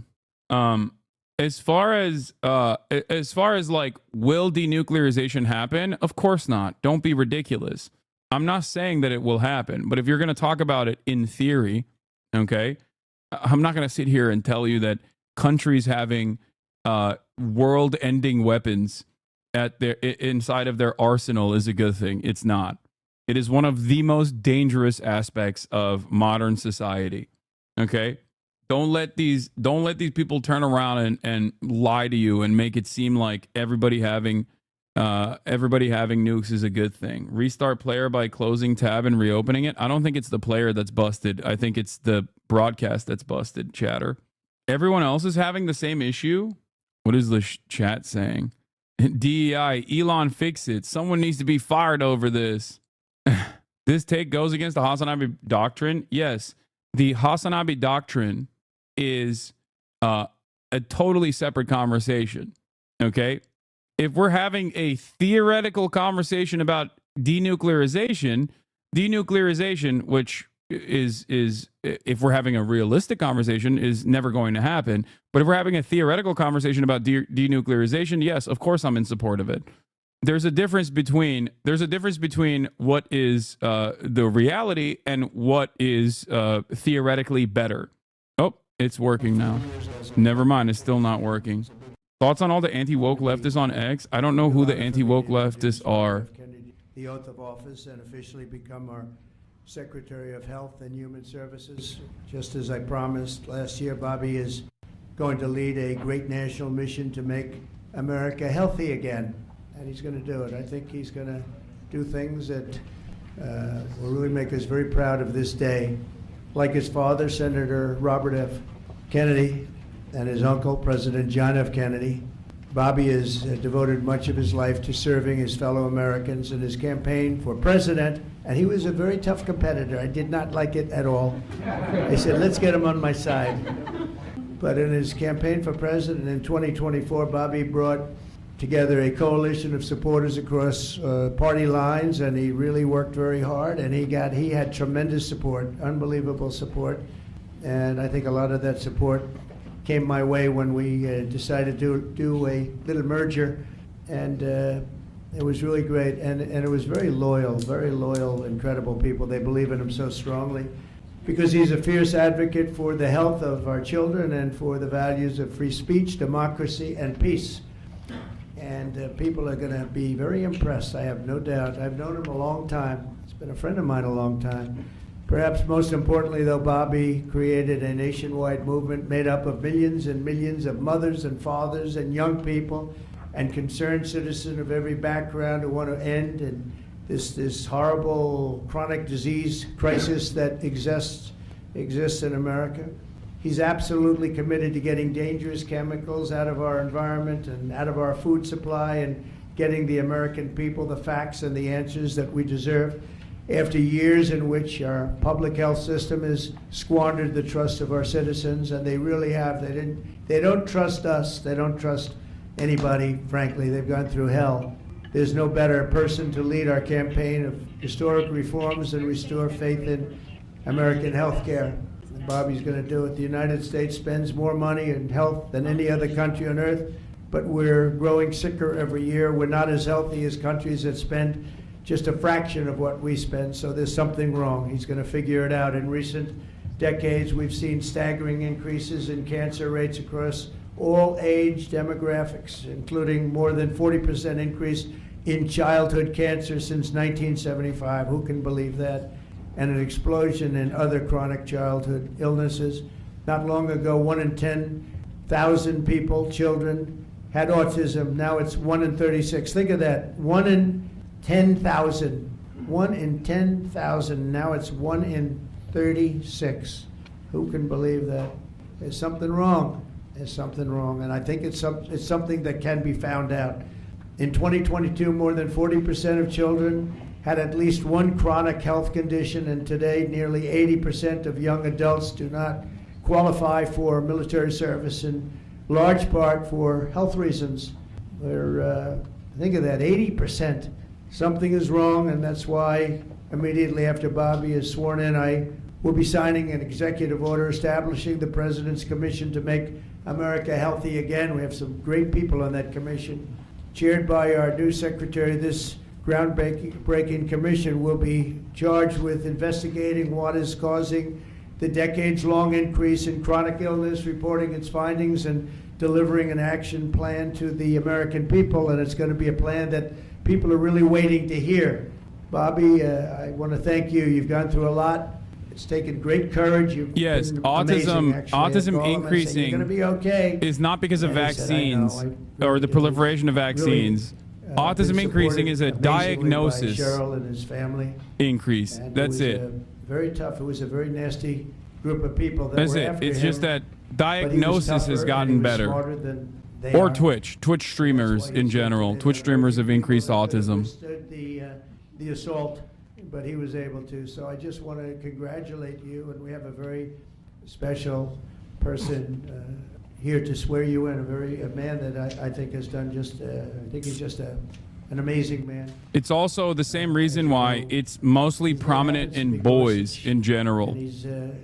As far as like, will denuclearization happen? Of course not. Don't be ridiculous. I'm not saying that it will happen, but if you're going to talk about it in theory, okay, I'm not going to sit here and tell you that countries having world-ending weapons at their inside of their arsenal is a good thing. It's not. It is one of the most dangerous aspects of modern society. Okay? Don't let these people turn around and lie to you and make it seem like everybody having nukes is a good thing. Restart player by closing tab and reopening it. I don't think it's the player that's busted. I think it's the broadcast that's busted, chatter. Everyone else is having the same issue. What is the chat saying? DEI, Elon, fix it. Someone needs to be fired over this. This take goes against the HasanAbi doctrine. Yes, the HasanAbi doctrine is a totally separate conversation. Okay? If we're having a theoretical conversation about denuclearization, which is if we're having a realistic conversation, is never going to happen. But if we're having a theoretical conversation about denuclearization, yes, of course I'm in support of it. There's a difference between what is the reality and what is theoretically better. Oh, it's working now. Never mind, it's still not working. Thoughts on all the anti-woke leftists on X? I don't know who the anti-woke leftists are. The oath of office and officially become our Secretary of Health and Human Services. Just as I promised last year, Bobby is going to lead a great national mission to make America healthy again. And he's going to do it. I think he's going to do things that will really make us very proud of this day. Like his father, Senator Robert F. Kennedy, and his uncle, President John F. Kennedy, Bobby has devoted much of his life to serving his fellow Americans in his campaign for president, and he was a very tough competitor. I did not like it at all. I said, let's get him on my side. But in his campaign for president in 2024, Bobby brought together a coalition of supporters across party lines, and he really worked very hard, and he had tremendous support, unbelievable support, and I think a lot of that support came my way when we decided to do a little merger, and it was really great, and it was very loyal, incredible people. They believe in him so strongly because he's a fierce advocate for the health of our children and for the values of free speech, democracy, and peace. And people are going to be very impressed, I have no doubt. I've known him a long time. He's been a friend of mine a long time. Perhaps most importantly, though, Bobby created a nationwide movement made up of millions and millions of mothers and fathers and young people and concerned citizens of every background who want to end and this horrible chronic disease crisis that exists in America. He's absolutely committed to getting dangerous chemicals out of our environment and out of our food supply and getting the American people the facts and the answers that we deserve. After years in which our public health system has squandered the trust of our citizens, and they really have. They don't trust us. They don't trust anybody, frankly. They've gone through hell. There's no better person to lead our campaign of historic reforms and restore faith in American health care. Bobby's going to do it. The United States spends more money in health than any other country on earth, but we're growing sicker every year. We're not as healthy as countries that spend just a fraction of what we spend, so there's something wrong. He's going to figure it out. In recent decades, we've seen staggering increases in cancer rates across all age demographics, including more than 40% increase in childhood cancer since 1975. Who can believe that? And an explosion in other chronic childhood illnesses. Not long ago, 1 in 10,000 people, children, had autism. Now it's 1 in 36. Think of that. 1 in 10,000. 1 in 10,000. Now it's 1 in 36. Who can believe that? There's something wrong. There's something wrong, and I think it's something that can be found out. In 2022, more than 40% of children had at least one chronic health condition, and today nearly 80% of young adults do not qualify for military service, in large part for health reasons. Think of that, 80%. Something is wrong, and that's why immediately after Bobby is sworn in, I will be signing an executive order establishing the President's Commission to Make America Healthy Again. We have some great people on that commission. Chaired by our new secretary, this groundbreaking commission will be charged with investigating what is causing the decades-long increase in chronic illness, reporting its findings, and delivering an action plan to the American people. And it's going to be a plan that people are really waiting to hear. Bobby, I want to thank you. You've gone through a lot. It's taken great courage. Yes, autism increasing you're gonna be okay. is not because of And he said, "I know, vaccines I or the proliferation of vaccines. Autism increasing is a diagnosis Cheryl and his family. increase. And That's it. it. Was very tough. It was a very nasty group of people that That's were it. after It's him, just that but he was diagnosis tougher has and gotten he was better. smarter than they Or are. Twitch streamers in general. Twitch streamers have increased autism. Withstood the assault, but he was able to. So I just want to congratulate you, and we have a very special person here to swear you in. A man that I think has done just. I think he's just an amazing man. It's also the same reason why it's mostly prominent in boys in general,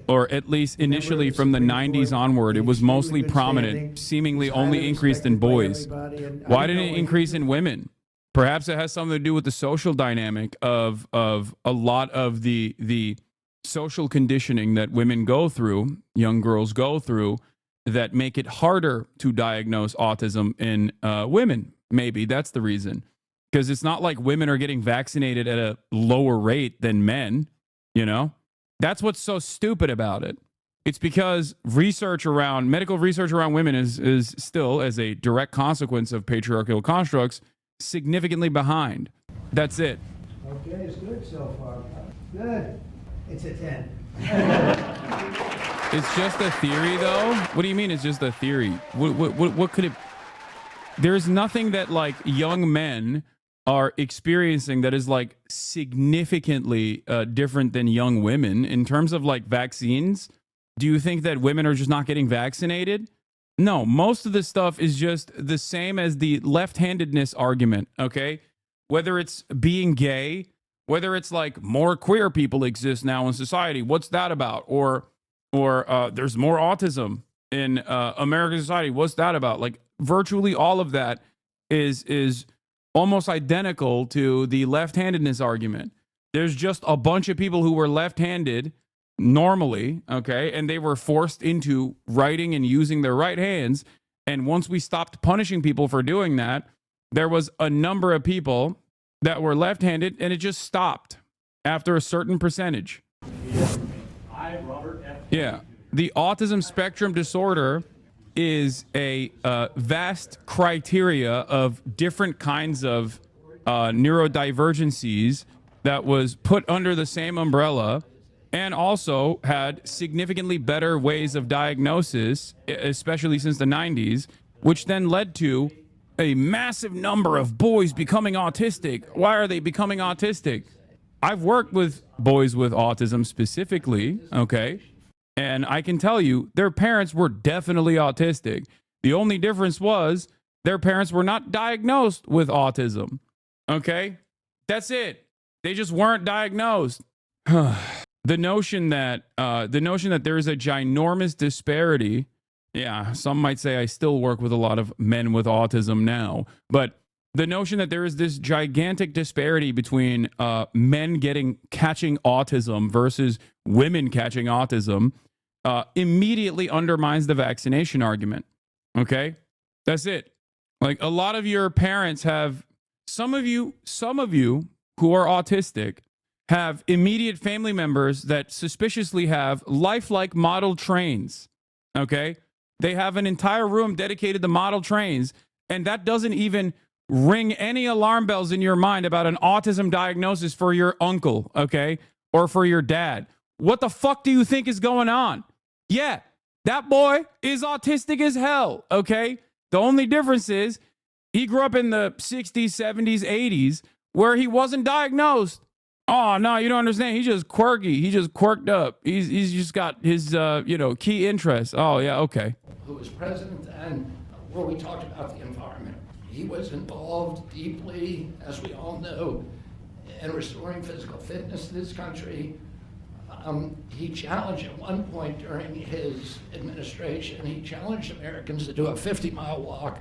or at least initially from the 90s onward, it was mostly prominent, seemingly only increased in boys. Why didn't it increase in women? Perhaps it has something to do with the social dynamic of a lot of the social conditioning that women go through, young girls go through, that make it harder to diagnose autism in women. Maybe that's the reason. Because it's not like women are getting vaccinated at a lower rate than men, you know? That's what's so stupid about it. It's because medical research around women is still, as a direct consequence of patriarchal constructs, significantly behind. That's it. Okay, it's good so far. Good. It's a 10. It's just a theory, though? What do you mean it's just a theory? What could it... There's nothing that, like, young men are experiencing that is, like, significantly different than young women in terms of, like, vaccines. Do you think that women are just not getting vaccinated? No, most of this stuff is just the same as the left-handedness argument, okay? Whether it's being gay, whether it's like more queer people exist now in society, what's that about? Or there's more autism in American society, what's that about? Like, virtually all of that is almost identical to the left-handedness argument. There's just a bunch of people who were left-handed normally, okay, and they were forced into writing and using their right hands. And once we stopped punishing people for doing that, there was a number of people that were left-handed, and it just stopped after a certain percentage. Yeah, the autism spectrum disorder is a vast criteria of different kinds of neurodivergencies that was put under the same umbrella, and also had significantly better ways of diagnosis, especially since the 90s, which then led to a massive number of boys becoming autistic. Why are they becoming autistic? I've worked with boys with autism specifically, okay? And I can tell you, their parents were definitely autistic. The only difference was their parents were not diagnosed with autism, okay? That's it. They just weren't diagnosed. The notion that there is a ginormous disparity. Yeah, some might say I still work with a lot of men with autism now, but the notion that there is this gigantic disparity between men catching autism versus women catching autism immediately undermines the vaccination argument. Okay, that's it. Like, a lot of your parents have, some of you who are autistic have immediate family members that suspiciously have lifelike model trains. Okay, they have an entire room dedicated to model trains, and that doesn't even ring any alarm bells in your mind about an autism diagnosis for your uncle, okay, or for your dad. What the fuck do you think is going on? Yeah, That boy is autistic as hell, okay? The only difference is he grew up in the 60s, 70s, 80s where he wasn't diagnosed. Oh, no, you don't understand. He's just quirky. He just quirked up. He's just got his, key interests. Oh, yeah, okay. Who was president then, where we talked about the environment. He was involved deeply, as we all know, in restoring physical fitness to this country. He challenged at one point during his administration, he challenged Americans to do a 50-mile walk,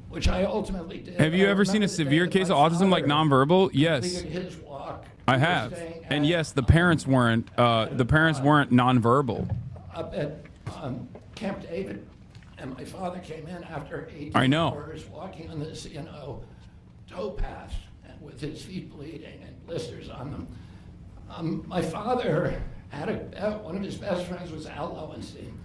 which I ultimately did. Have you ever seen a severe case of autism like nonverbal? Yes. His walk, I have. And yes, the parents weren't nonverbal. up at Camp David, and my father came in after 18 I know. hours walking on the C&O towpath and with his feet bleeding and blisters on them. My father had one of his best friends was Al Lowenstein.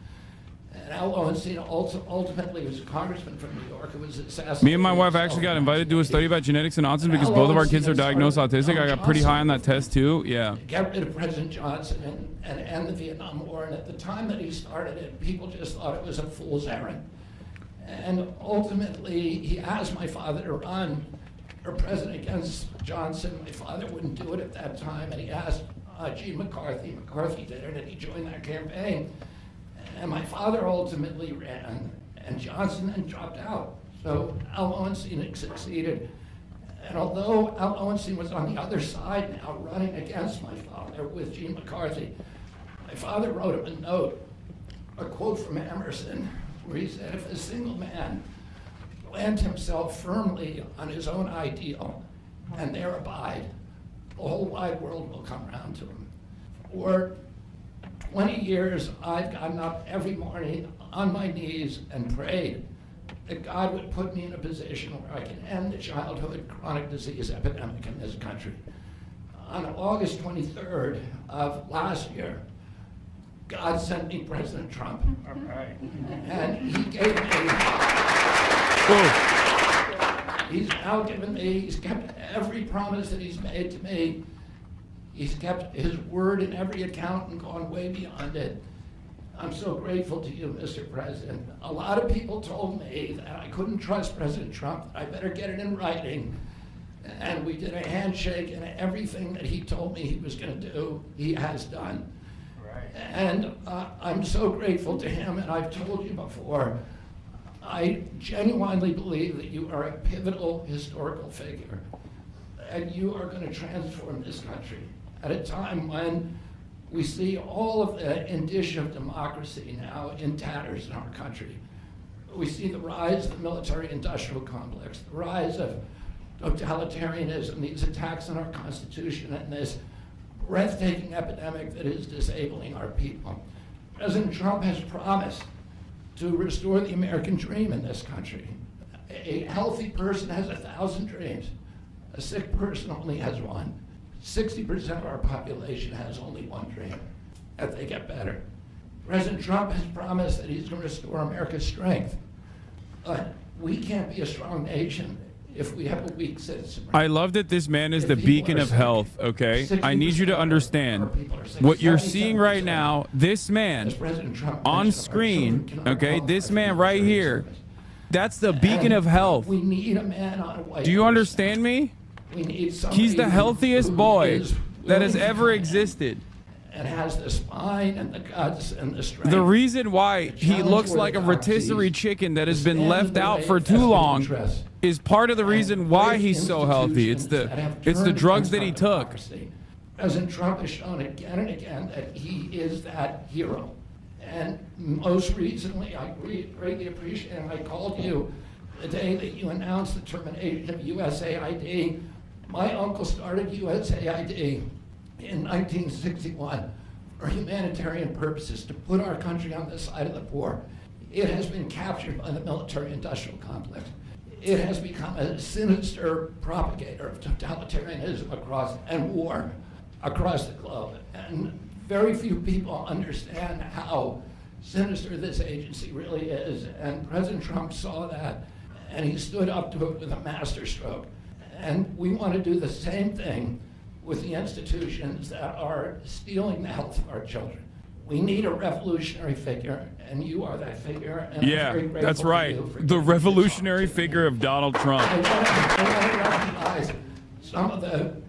And Al Lowenstein ultimately was a congressman from New York who was assassinated. Me and my wife actually got invited to do a study about genetics and autism because both of our kids are diagnosed autistic. I got pretty high on that test too. Yeah. Get rid of President Johnson and end the Vietnam War. And at the time that he started it, people just thought it was a fool's errand. And ultimately, he asked my father to run for president against Johnson. My father wouldn't do it at that time, and he asked Gene McCarthy. McCarthy did it, and he joined that campaign. And my father ultimately ran, and Johnson then dropped out. So Al Lowenstein succeeded. And although Al Lowenstein was on the other side now, running against my father with Gene McCarthy, my father wrote him a note, a quote from Emerson, where he said, if a single man plant himself firmly on his own ideal and there abide, the whole wide world will come around to him. For 20 years, I've gotten up every morning on my knees and prayed that God would put me in a position where I can end the childhood chronic disease epidemic in this country. On August 23rd of last year, God sent me President Trump. All right. And he gave me, he's now given me, he's kept every promise that he's made to me. He's kept his word in every account and gone way beyond it. I'm so grateful to you, Mr. President. A lot of people told me that I couldn't trust President Trump, that I better get it in writing. And we did a handshake, and everything that he told me he was going to do, he has done. Right. And I'm so grateful to him, and I've told you before, I genuinely believe that you are a pivotal historical figure, and you are going to transform this country at a time when we see all of the indicia of democracy now in tatters in our country. We see the rise of the military-industrial complex, the rise of totalitarianism, these attacks on our Constitution, and this breathtaking epidemic that is disabling our people. President Trump has promised to restore the American dream in this country. A healthy person has 1,000 dreams. A sick person only has one. 60% of our population has only one dream, that they get better. President Trump has promised that he's going to restore America's strength. But we can't be a strong nation if we have a weak citizenry. I love that this man is the beacon of health, okay? I need you to understand what you're seeing right now, this man on screen, okay? This man right here, that's the beacon of health. We need a man on a white Do you understand me? We need somebody He's the healthiest boy is that has willing to ever come in existed. and has the spine and the guts and the strength. The reason why he challenge looks like a orthodoxies, rotisserie chicken that has been stand in left the out way for of too vested long interests, is part of the reason why he's so healthy. It's institutions that have the turned drugs against that he our took. democracy. President Trump has shown again and again that he is that hero. And most recently, I greatly appreciate, and I called you the day that you announced the termination of USAID. My uncle started USAID in 1961 for humanitarian purposes, to put our country on the side of the poor. It has been captured by the military-industrial complex. It has become a sinister propagator of totalitarianism and war across the globe. And very few people understand how sinister this agency really is. And President Trump saw that, and he stood up to it with a masterstroke. And we want to do the same thing with the institutions that are stealing the health of our children. we need a revolutionary figure, and you are that figure. And I'm Yeah, very grateful that's for right. you for The giving revolutionary figure of Donald Trump. I want to recognize some of the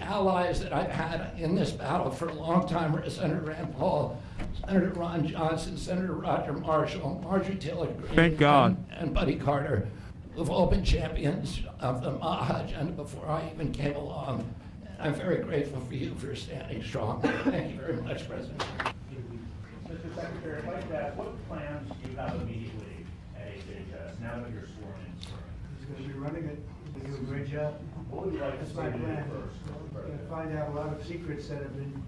allies that I've had in this battle for a long time are Senator Rand Paul, Senator Ron Johnson, Senator Roger Marshall, Marjorie Taylor Greene, Thank God. and Buddy Carter, who've all been champions of the MAHA agenda before I even came along. And I'm very grateful for you for standing strong. Thank you very much, President. Mr. Secretary, I'd like to ask, what plans do you have immediately at HHS now that you're sworn in? He's going to be running it. He's going to do a great job. What would you like to That's see my him do plan. first? He's going to find out a lot of secrets that have been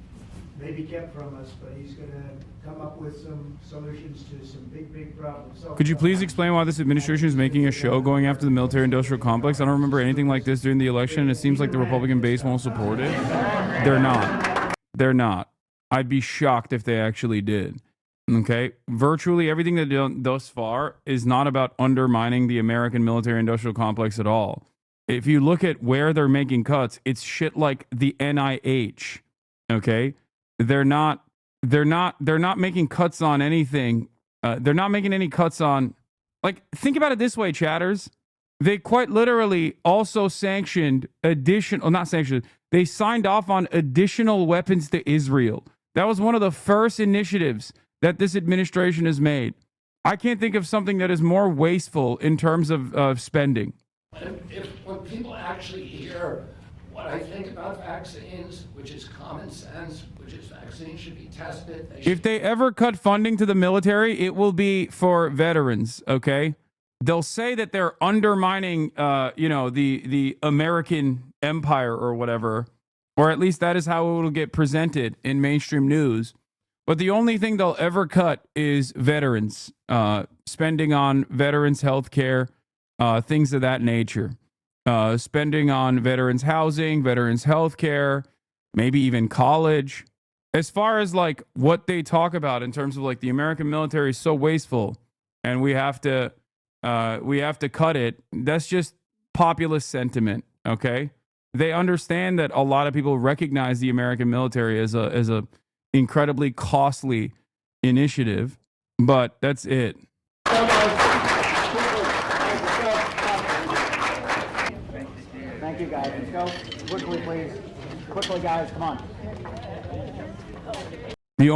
maybe kept from us, but he's going to come up with some solutions to some big problems. So, Could you please explain why this administration is making a show going after the military-industrial complex? I don't remember anything like this during the election, and it seems like the Republican base won't support it. They're not. They're not. I'd be shocked if they actually did. Okay? Virtually everything they've done thus far is not about undermining the American military-industrial complex at all. If you look at where they're making cuts, it's shit like the NIH. Okay? They're not making cuts on anything. They're not making any cuts on, like, think about it this way, chatters. They quite literally also sanctioned they signed off on additional weapons to Israel. That was one of the first initiatives that this administration has made. I can't think of something that is more wasteful in terms of spending. When people actually hear what I think about vaccines, which is common sense, which is vaccines should be tested. If they ever cut funding to the military, it will be for veterans, okay? They'll say that they're undermining, the American empire or whatever, or at least that is how it will get presented in mainstream news. But the only thing they'll ever cut is veterans, spending on veterans' health care, things of that nature. Spending on veterans' housing, veterans' health care, maybe even college. As far as like what they talk about in terms of like the American military is so wasteful and we have to cut it, that's just populist sentiment, okay? They understand that a lot of people recognize the American military as a incredibly costly initiative, but that's it. Thank you, guys. Let's go quickly, please. Quickly, guys. Come on. The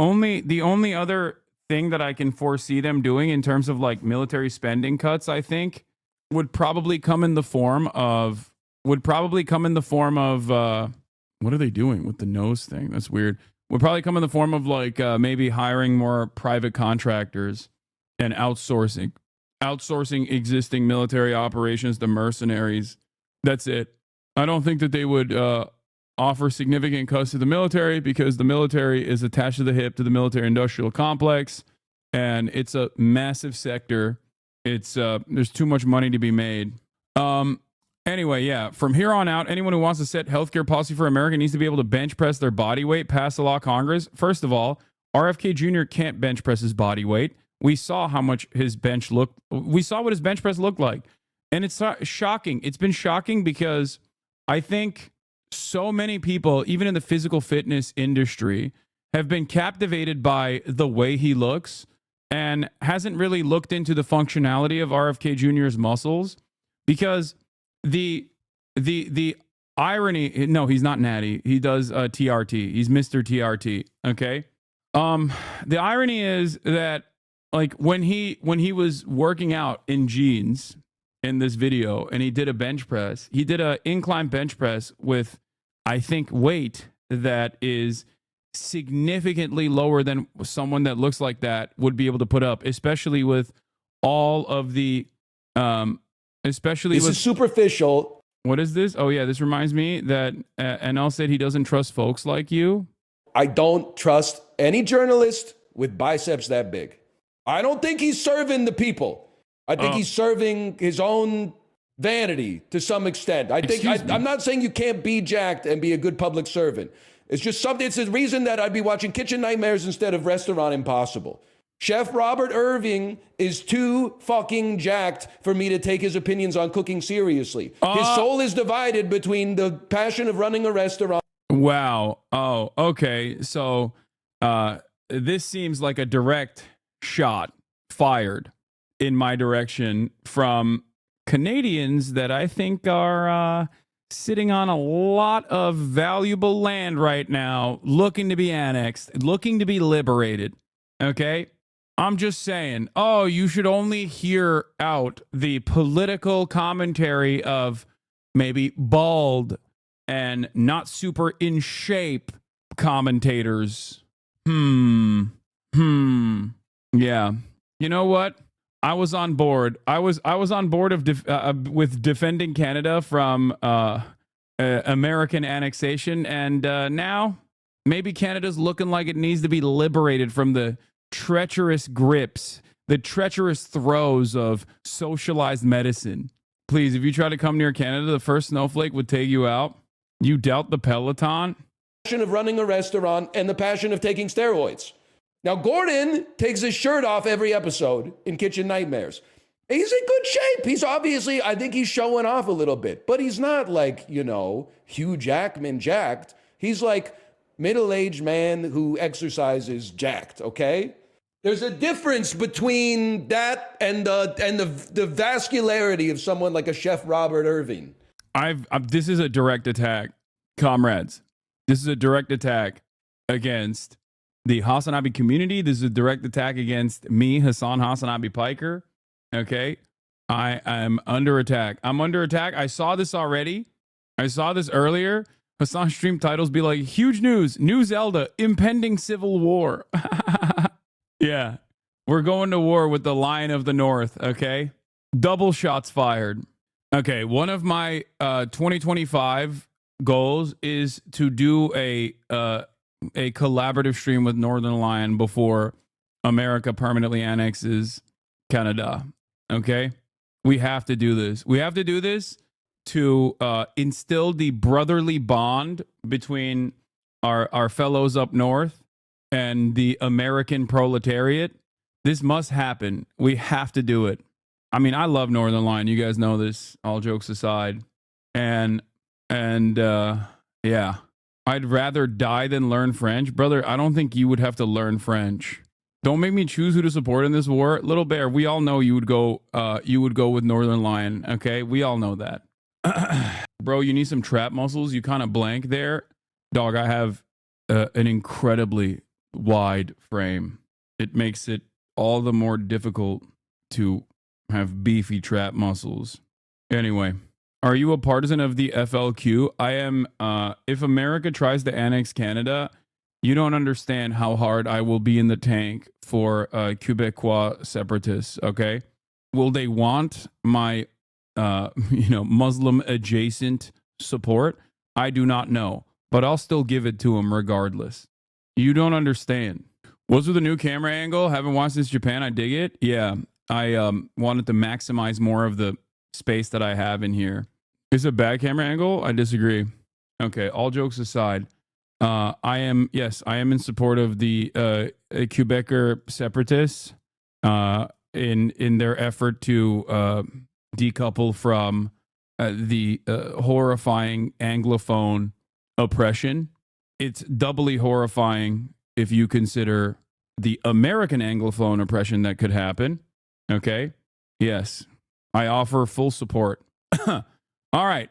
only other thing that I can foresee them doing in terms of like military spending cuts, I think, would probably come in the form of what are they doing with the nose thing? That's weird. Would probably come in the form of like maybe hiring more private contractors and outsourcing existing military operations to mercenaries. That's it. I don't think that they would offer significant cuts to the military because the military is attached to the hip to the military-industrial complex, and it's a massive sector. It's there's too much money to be made. Anyway, yeah, from here on out, anyone who wants to set healthcare policy for America needs to be able to bench press their body weight, pass the law Congress. First of all, RFK Jr. can't bench press his body weight. We saw how much his bench looked. We saw what his bench press looked like. And it's shocking. It's been shocking because I think so many people, even in the physical fitness industry, have been captivated by the way he looks and hasn't really looked into the functionality of RFK Jr.'s muscles because the irony, no, he's not Natty. He does TRT. He's Mr. TRT. Okay. The irony is that like when he was working out in jeans in this video and he did a bench press, he did a incline bench press with, I think, weight that is significantly lower than someone that looks like that would be able to put up, especially with all of the, This is superficial. What is this? Oh yeah, this reminds me that NL said he doesn't trust folks like you. I don't trust any journalist with biceps that big. I don't think he's serving the people. I think he's serving his own vanity to some extent. I'm not saying you can't be jacked and be a good public servant. It's just something. It's the reason that I'd be watching Kitchen Nightmares instead of Restaurant Impossible. Chef Robert Irving is too fucking jacked for me to take his opinions on cooking seriously. His soul is divided between the passion of running a restaurant. Wow. Oh, okay. So this seems like a direct shot fired in my direction from Canadians that I think are sitting on a lot of valuable land right now, looking to be annexed, looking to be liberated. Okay? I'm just saying, oh, you should only hear out the political commentary of maybe bald and not super in shape commentators. Yeah. You know what? I was on board. I was on board with defending Canada from American annexation, and now maybe Canada's looking like it needs to be liberated from the treacherous grips, the treacherous throes of socialized medicine. Please, if you try to come near Canada, the first snowflake would take you out. You doubt the Peloton? Passion of running a restaurant and the passion of taking steroids. Now, Gordon takes his shirt off every episode in Kitchen Nightmares. He's in good shape. He's obviously, I think he's showing off a little bit, but he's not like, you know, Hugh Jackman jacked. He's like middle-aged man who exercises jacked, okay? There's a difference between that and the vascularity of someone like a Chef Robert Irving. This is a direct attack, comrades. This is a direct attack against the HasanAbi community. This is a direct attack against me, HasanAbi Piker. Okay? I am under attack. I'm under attack. I saw this already. I saw this earlier. Hasan stream titles be like, huge news, new Zelda, impending civil war. Yeah. We're going to war with the Lion of the North, okay? Double shots fired. Okay, one of my 2025 goals is to do a collaborative stream with Northern Lion before America permanently annexes Canada. Okay? We have to do this. We have to do this to instill the brotherly bond between our fellows up north and the American proletariat. This must happen. We have to do it. I mean, I love Northern Lion. You guys know this, all jokes aside. And yeah, I'd rather die than learn French. Brother, I don't think you would have to learn French. Don't make me choose who to support in this war. Little Bear, we all know you would go with Northern Lion, okay? We all know that. Bro, you need some trap muscles. You kind of blank there. Dog, I have an incredibly wide frame. It makes it all the more difficult to have beefy trap muscles. Anyway, are you a partisan of the FLQ? I am. If America tries to annex Canada, you don't understand how hard I will be in the tank for Quebecois separatists, okay? Will they want my, Muslim adjacent support? I do not know, but I'll still give it to them regardless. You don't understand. What's with the new camera angle? Haven't watched this Japan. I dig it. Yeah, I wanted to maximize more of the space that I have in here. Is it a bad camera angle? I disagree. Okay, all jokes aside, I am in support of the Quebecer separatists in their effort to decouple from the horrifying Anglophone oppression. It's doubly horrifying if you consider the American Anglophone oppression that could happen. Okay? Yes. I offer full support. All right.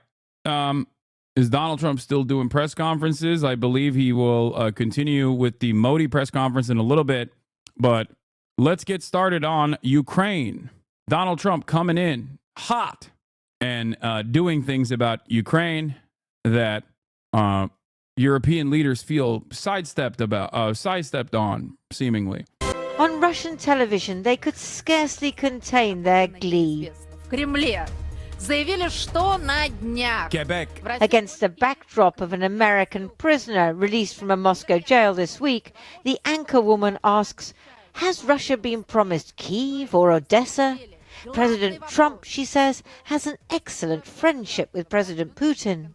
Is Donald Trump still doing press conferences? I believe he will continue with the Modi press conference in a little bit. But let's get started on Ukraine. Donald Trump coming in hot and doing things about Ukraine that European leaders feel sidestepped on, seemingly. On Russian television, they could scarcely contain their glee. Quebec. Against the backdrop of an American prisoner released from a Moscow jail this week, the anchorwoman asks, has Russia been promised Kyiv or Odessa? President Trump, she says, has an excellent friendship with President Putin.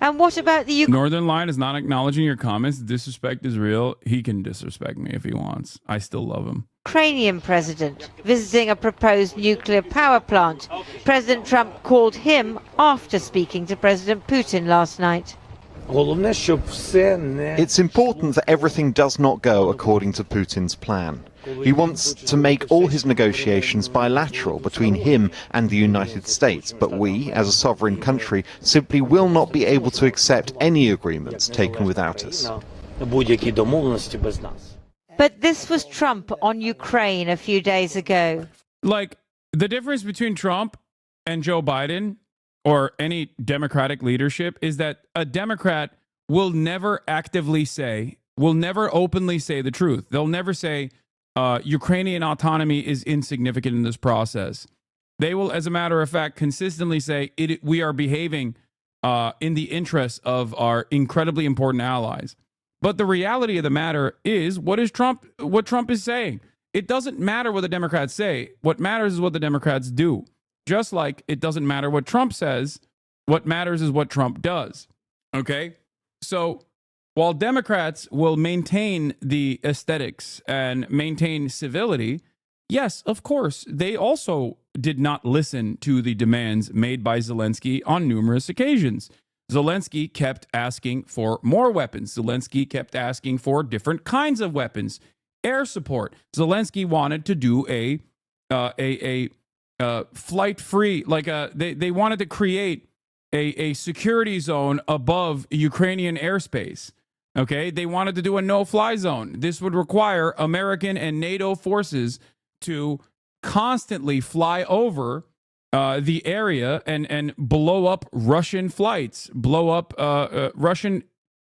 And what about the Northern Lion is not acknowledging your comments. Disrespect is real. He can disrespect me if he wants. I still love him. Ukrainian president visiting a proposed nuclear power plant? President Trump called him after speaking to President Putin last night. It's important that everything does not go according to Putin's plan. He wants to make all his negotiations bilateral between him and the United States, but we, as a sovereign country, simply will not be able to accept any agreements taken without us. But this was Trump on Ukraine a few days ago. Like, the difference between Trump and Joe Biden or any Democratic leadership is that a Democrat will never actively say, will never openly say the truth. They'll never say Ukrainian autonomy is insignificant in this process. They will, as a matter of fact, consistently say we are behaving in the interests of our incredibly important allies. But the reality of the matter is, what Trump is saying. It doesn't matter what the Democrats say. What matters is what the Democrats do. Just like it doesn't matter what Trump says. What matters is what Trump does. Okay? So while Democrats will maintain the aesthetics and maintain civility, yes, of course, they also did not listen to the demands made by Zelensky on numerous occasions. Zelensky kept asking for more weapons. Zelensky kept asking for different kinds of weapons. Air support. Zelensky wanted to do a flight-free, like they wanted to create a security zone above Ukrainian airspace. Okay, they wanted to do a no-fly zone. This would require American and NATO forces to constantly fly over the area and blow up Russian flights, blow up Russian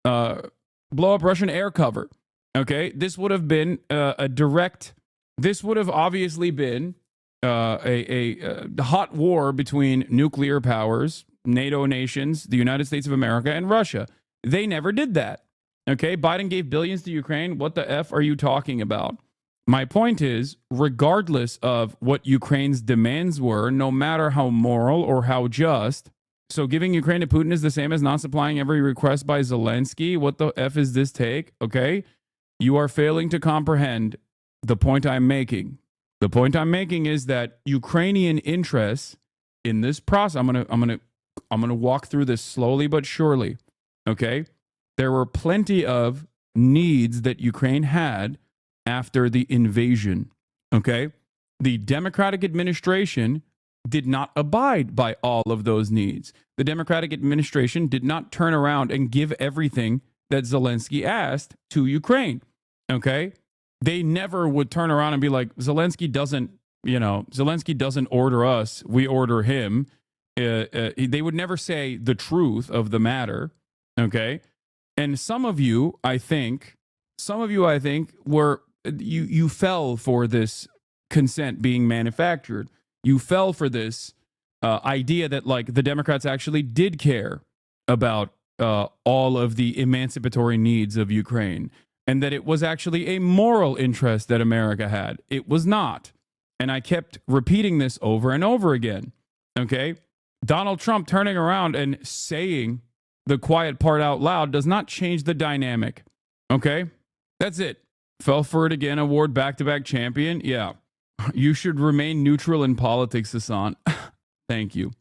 air cover. Okay, this would have been a direct. This would have obviously been a hot war between nuclear powers, NATO nations, the United States of America, and Russia. They never did that. Okay, Biden gave billions to Ukraine. What the F are you talking about? My point is, regardless of what Ukraine's demands were, no matter how moral or how just, so giving Ukraine to Putin is the same as not supplying every request by Zelensky. What the F is this take? Okay, you are failing to comprehend the point I'm making. The point I'm making is that Ukrainian interests in this process. I'm gonna walk through this slowly but surely. Okay, there were plenty of needs that Ukraine had after the invasion. Okay, the Democratic administration did not abide by all of those needs. The Democratic administration did not turn around and give everything that Zelensky asked to Ukraine. Okay, they never would turn around and be like, Zelensky doesn't order us, we order him. They would never say the truth of the matter. Okay, and some of you, I think, were you fell for this consent being manufactured. You fell for this idea that like the Democrats actually did care about all of the emancipatory needs of Ukraine, and that it was actually a moral interest that America had. It was not. And I kept repeating this over and over again. Okay? Donald Trump turning around and saying the quiet part out loud does not change the dynamic. Okay? That's it. Fell for it again, award back-to-back champion. Yeah. You should remain neutral in politics, Hasan. Thank you.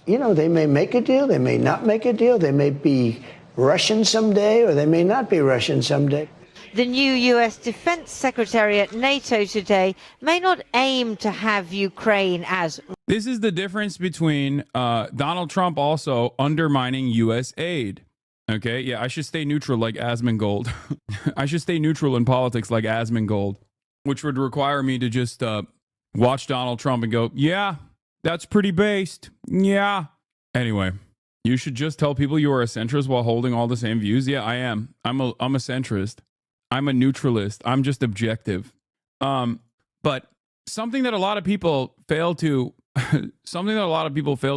You know, they may make a deal, they may not make a deal, they may be Russian someday, or they may not be Russian someday. The new US Defense Secretary at NATO today may not aim to have Ukraine as... This is the difference between Donald Trump also undermining U.S. aid. Okay, yeah, I should stay neutral like Asmongold. I should stay neutral in politics like Asmongold, which would require me to just watch Donald Trump and go, yeah, that's pretty based. Yeah. Anyway, you should just tell people you are a centrist while holding all the same views. Yeah, I am. I'm a centrist. I'm a neutralist. I'm just objective. But something that a lot of people fail to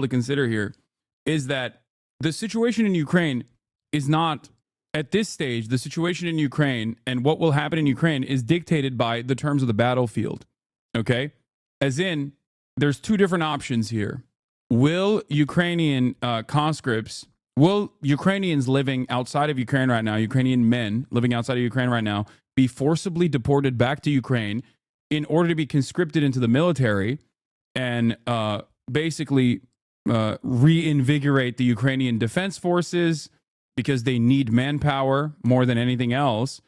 consider here is that the situation in Ukraine is not, at this stage, the situation in Ukraine and what will happen in Ukraine is dictated by the terms of the battlefield. Okay? As in, there's two different options here. Will Ukrainian will Ukrainians living outside of Ukraine right now, Ukrainian men living outside of Ukraine right now, be forcibly deported back to Ukraine in order to be conscripted into the military and basically reinvigorate the Ukrainian defense forces, because they need manpower more than anything else,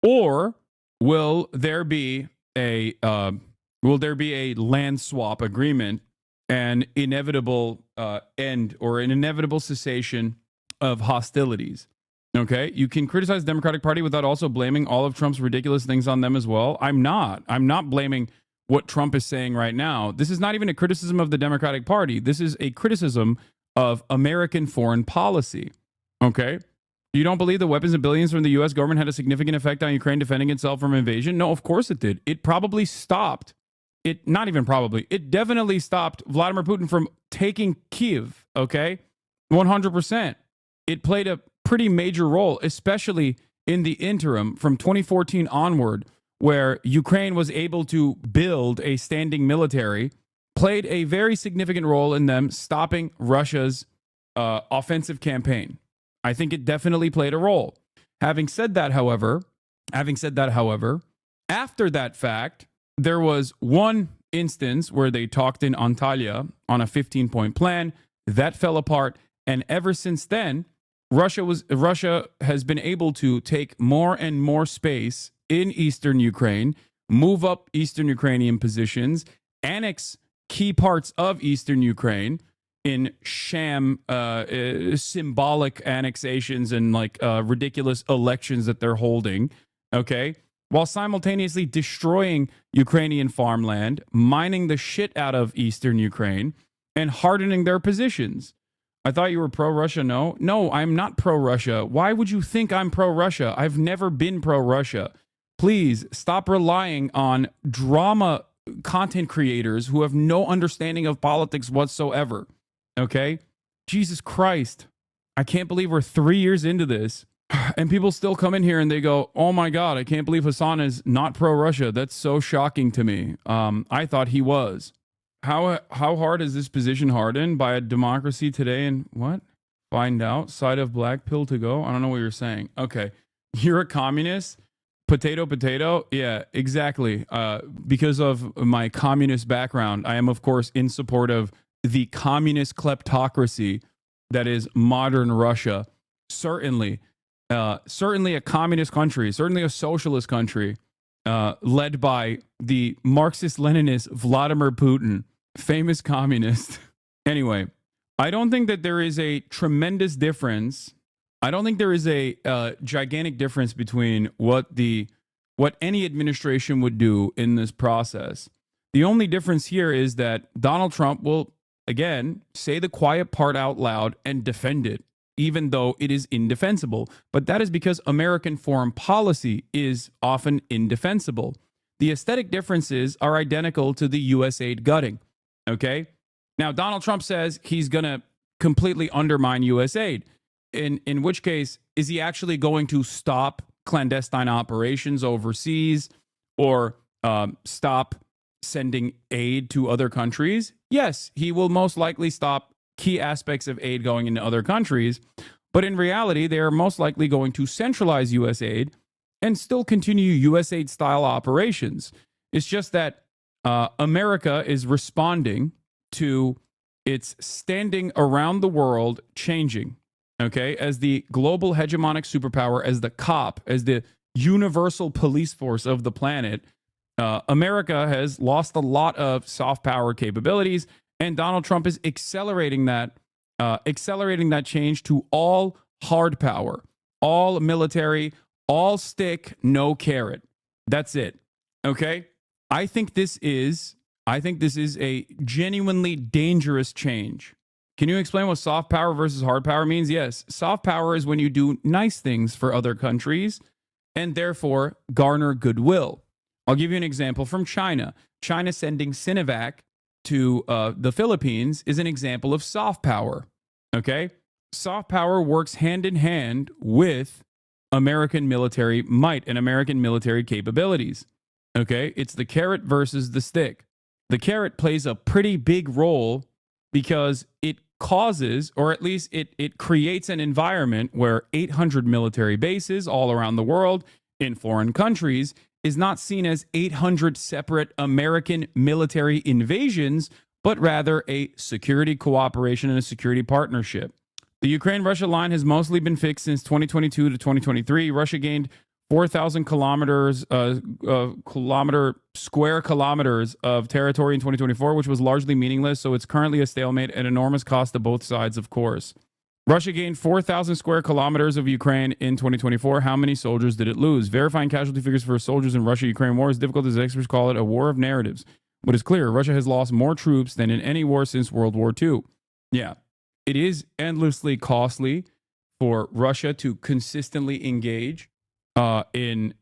or will there be a land swap agreement and inevitable end or an inevitable cessation of hostilities? Okay, you can criticize the Democratic Party without also blaming all of Trump's ridiculous things on them as well. I'm not blaming what Trump is saying right now. This is not even a criticism of the Democratic Party. This is a criticism of American foreign policy. Okay? You don't believe the weapons and billions from the U.S. government had a significant effect on Ukraine defending itself from invasion? No, of course it did. It probably stopped. Not even probably. It definitely stopped Vladimir Putin from taking Kyiv. Okay? 100%. It played a pretty major role, especially in the interim from 2014 onward, where Ukraine was able to build a standing military, played a very significant role in them stopping Russia's offensive campaign. I think it definitely played a role. Having said that, however, after that fact, there was one instance where they talked in Antalya on a 15-point plan that fell apart, and ever since then, Russia has been able to take more and more space in eastern Ukraine, move up eastern Ukrainian positions, annex key parts of eastern Ukraine in sham symbolic annexations and ridiculous elections that they're holding, okay? While simultaneously destroying Ukrainian farmland, mining the shit out of eastern Ukraine, and hardening their positions. I thought you were pro-Russia. No, I'm not pro-Russia. Why would you think I'm pro-Russia? I've never been pro-Russia. Please stop relying on drama content creators who have no understanding of politics whatsoever. Okay? Jesus Christ. I can't believe we're 3 years into this and people still come in here and they go, oh my God, I can't believe Hasan is not pro-Russia. That's so shocking to me. I thought he was. How hard is this position hardened by a democracy today? And what? Find out. Side of black pill to go? I don't know what you're saying. Okay. You're a communist? Potato? Yeah, exactly. Because of my communist background, I am, of course, in support of the communist kleptocracy that is modern Russia. Certainly a communist country, certainly a socialist country, led by the Marxist-Leninist Vladimir Putin, famous communist. Anyway, I don't think that there is a tremendous difference. I don't think there is a gigantic difference between what any administration would do in this process. The only difference here is that Donald Trump will, again, say the quiet part out loud and defend it, even though it is indefensible. But that is because American foreign policy is often indefensible. The aesthetic differences are identical to the U.S. aid gutting. Okay? Now, Donald Trump says he's going to completely undermine U.S. aid. In which case, is he actually going to stop clandestine operations overseas or stop sending aid to other countries? Yes, he will most likely stop key aspects of aid going into other countries. But in reality, they are most likely going to centralize U.S. aid and still continue U.S. aid style operations. It's just that America is responding to its standing around the world changing. Okay, as the global hegemonic superpower, as the cop, as the universal police force of the planet, America has lost a lot of soft power capabilities, and Donald Trump is accelerating that change to all hard power, all military, all stick, no carrot. That's it. Okay, I think this is a genuinely dangerous change. Can you explain what soft power versus hard power means? Yes, soft power is when you do nice things for other countries and therefore garner goodwill. I'll give you an example from China. China sending Sinovac to the Philippines is an example of soft power. Okay? Soft power works hand in hand with American military might and American military capabilities. Okay? It's the carrot versus the stick. The carrot plays a pretty big role because it causes, or at least it creates an environment where 800 military bases all around the world in foreign countries is not seen as 800 separate American military invasions, but rather a security cooperation and a security partnership. The Ukraine-Russia line has mostly been fixed since 2022 to 2023. Russia gained 4,000 square kilometers of territory in 2024, which was largely meaningless, so it's currently a stalemate at enormous cost to both sides, of course. Russia gained 4,000 square kilometers of Ukraine in 2024. How many soldiers did it lose? Verifying casualty figures for soldiers in Russia-Ukraine war is difficult, as experts call it a war of narratives. What is clear, Russia has lost more troops than in any war since World War II. Yeah, it is endlessly costly for Russia to consistently engage in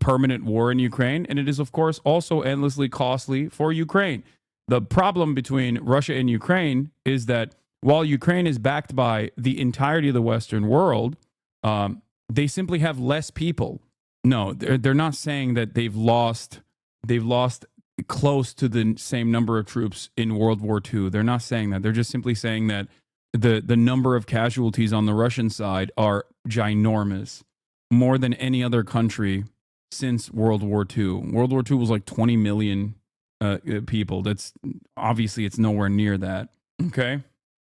permanent war in Ukraine, and it is, of course, also endlessly costly for Ukraine. The problem between Russia and Ukraine is that while Ukraine is backed by the entirety of the Western world, they simply have less people. No, they're not saying that they've lost close to the same number of troops in World War II. They're not saying that. They're just simply saying that the number of casualties on the Russian side are ginormous, more than any other country since World War II. World War II was like 20 million people. That's obviously it's nowhere near that. Okay.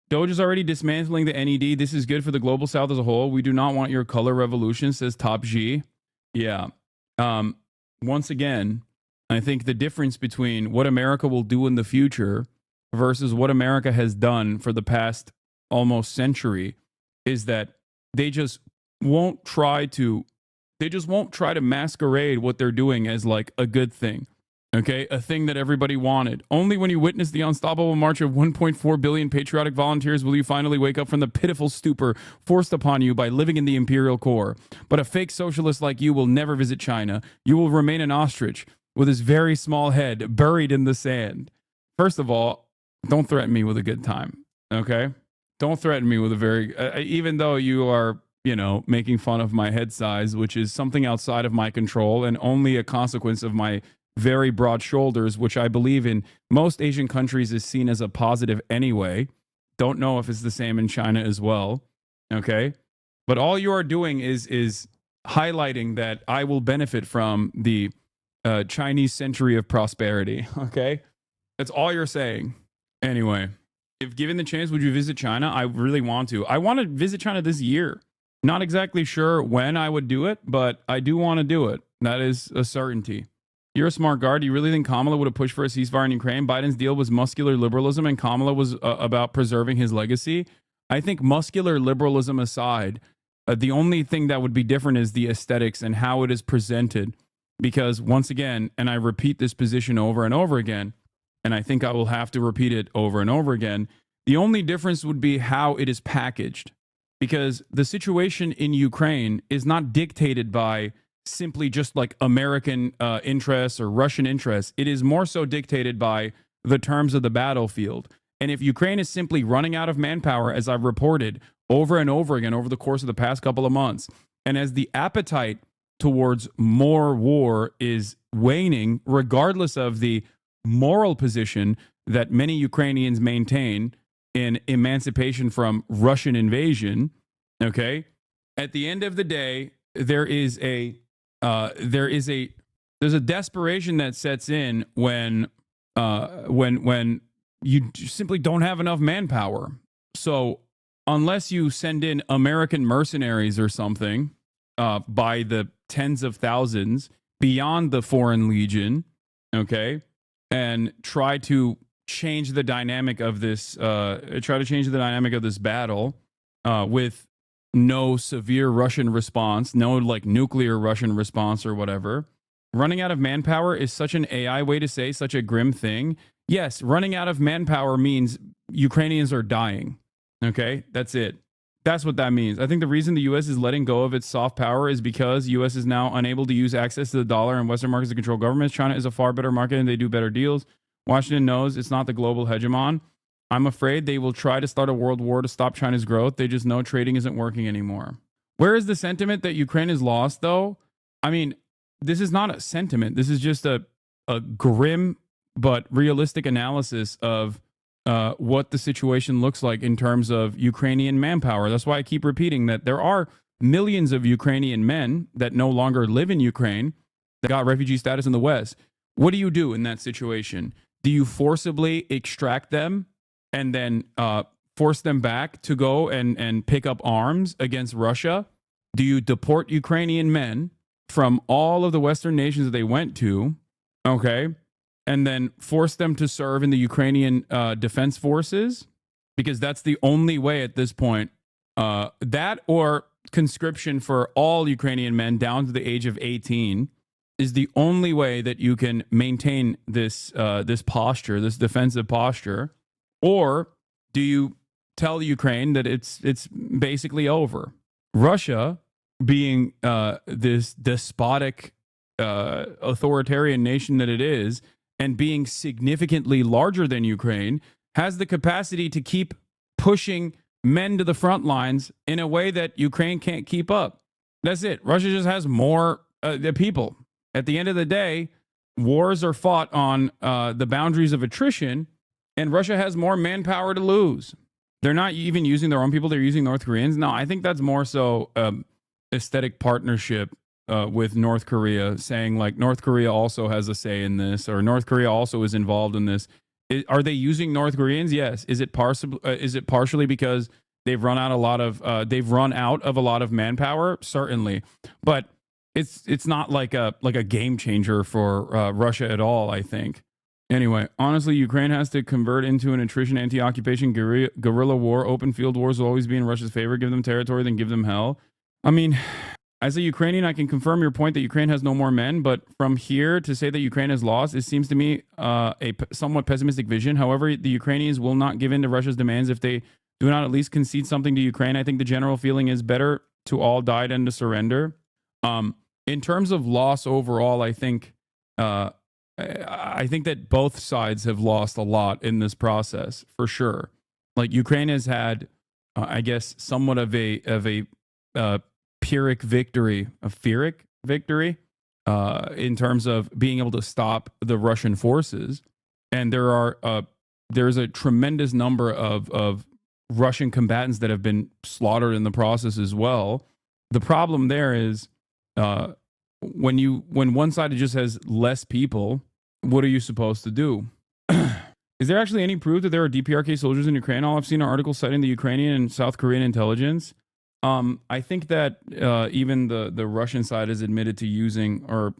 Doge is already dismantling the NED. This is good for the global south as a whole. We do not want your color revolution, says Top G. Yeah. Once again, I think the difference between what America will do in the future versus what America has done for the past almost century is that they just won't try to masquerade what they're doing as like a good thing. Okay, a thing that everybody wanted. Only when you witness the unstoppable march of 1.4 billion patriotic volunteers will you finally wake up from the pitiful stupor forced upon you by living in the imperial core. But a fake socialist like you will never visit China. You will remain an ostrich with his very small head buried in the sand. First of all, don't threaten me with a good time, okay? Don't threaten me with a very... even though you are, making fun of my head size, which is something outside of my control and only a consequence of my very broad shoulders, which I believe in most Asian countries is seen as a positive anyway. Don't know if it's the same in China as well, okay? But all you are doing is highlighting that I will benefit from the Chinese century of prosperity, okay? That's all you're saying. Anyway, if given the chance, would you visit China? I really want to. I want to visit China this year. Not exactly sure when I would do it, but I do want to do it. That is a certainty. You're a smart guard. Do you really think Kamala would have pushed for a ceasefire in Ukraine? Biden's deal was muscular liberalism, and Kamala was about preserving his legacy. I think muscular liberalism aside, the only thing that would be different is the aesthetics and how it is presented. Because once again, and I repeat this position over and over again, and I think I will have to repeat it over and over again, the only difference would be how it is packaged. Because the situation in Ukraine is not dictated by simply just like American interests or Russian interests. It is more so dictated by the terms of the battlefield. And if Ukraine is simply running out of manpower, as I've reported over and over again over the course of the past couple of months, and as the appetite towards more war is waning, regardless of the moral position that many Ukrainians maintain in emancipation from Russian invasion, okay, at the end of the day, there's a desperation that sets in when you simply don't have enough manpower. So unless you send in American mercenaries or something by the tens of thousands beyond the Foreign Legion, okay, and try to change the dynamic of this battle with no severe Russian response, no like nuclear Russian response or whatever. Running out of manpower is such an AI way to say such a grim thing. Yes, running out of manpower means Ukrainians are dying. Okay, that's it. That's what that means. I think the reason the U.S. is letting go of its soft power is because U.S. is now unable to use access to the dollar and Western markets to control governments. China is a far better market and they do better deals. Washington knows it's not the global hegemon. I'm afraid they will try to start a world war to stop China's growth. They just know trading isn't working anymore. Where is the sentiment that Ukraine is lost, though? I mean, this is not a sentiment. This is just a grim but realistic analysis of what the situation looks like in terms of Ukrainian manpower. That's why I keep repeating that there are millions of Ukrainian men that no longer live in Ukraine that got refugee status in the West. What do you do in that situation? Do you forcibly extract them and then force them back to go and pick up arms against Russia? Do you deport Ukrainian men from all of the Western nations that they went to, okay, and then force them to serve in the Ukrainian defense forces? Because that's the only way at this point. That or conscription for all Ukrainian men down to the age of 18 is the only way that you can maintain this posture, this defensive posture. Or do you tell Ukraine that it's basically over? Russia, being this despotic authoritarian nation that it is, and being significantly larger than Ukraine, has the capacity to keep pushing men to the front lines in a way that Ukraine can't keep up. That's it. Russia just has more people. At the end of the day, wars are fought on the boundaries of attrition, and Russia has more manpower to lose. They're not even using their own people. They're using North Koreans. No, I think that's more so aesthetic partnership with North Korea, saying like North Korea also has a say in this, or North Korea also is involved in this. Are they using North Koreans? Yes. Is it partially because they've run out a lot of a lot of manpower? Certainly, but it's not like a game changer for Russia at all, I think. Anyway, honestly, Ukraine has to convert into an attrition, anti-occupation, guerrilla war. Open field wars will always be in Russia's favor. Give them territory, then give them hell. I mean, as a Ukrainian, I can confirm your point that Ukraine has no more men, but from here to say that Ukraine has lost, it seems to me a somewhat pessimistic vision. However, the Ukrainians will not give in to Russia's demands if they do not at least concede something to Ukraine. I think the general feeling is better to all die than to surrender. In terms of loss overall, I think that both sides have lost a lot in this process, for sure. Like Ukraine has had, I guess, somewhat of a Pyrrhic victory, in terms of being able to stop the Russian forces. And there's a tremendous number of Russian combatants that have been slaughtered in the process as well. The problem there is when one side just has less people, what are you supposed to do? Is there actually any proof that there are DPRK soldiers in Ukraine? All I've seen are articles citing the Ukrainian and South Korean intelligence. I think that even the Russian side has admitted to using, or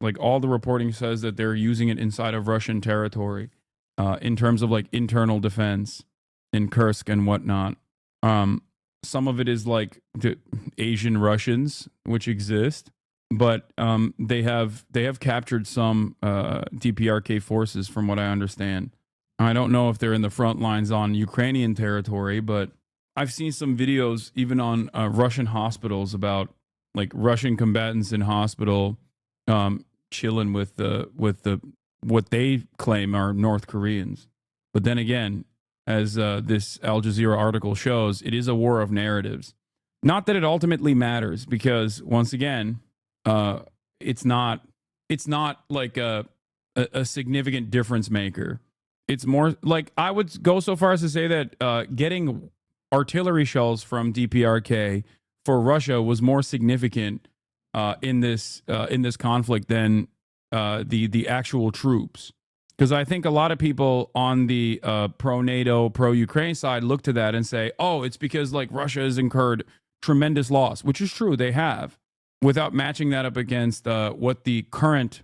like all the reporting says that they're using it inside of Russian territory in terms of like internal defense in Kursk and whatnot. Some of it is like the Asian Russians, which exist, but they have captured some DPRK forces, from what I understand. I don't know if they're in the front lines on Ukrainian territory, but I've seen some videos even on Russian hospitals about like Russian combatants in hospital chilling with the what they claim are North Koreans. But then again, as this Al Jazeera article shows, it is a war of narratives. Not that it ultimately matters, because once again, it's not like a significant difference maker. It's more like, I would go so far as to say that getting artillery shells from DPRK for Russia was more significant in this conflict than the actual troops. Because I think a lot of people on the pro-NATO, pro-Ukraine side look to that and say, oh, it's because like Russia has incurred tremendous loss, which is true, they have, without matching that up against what the current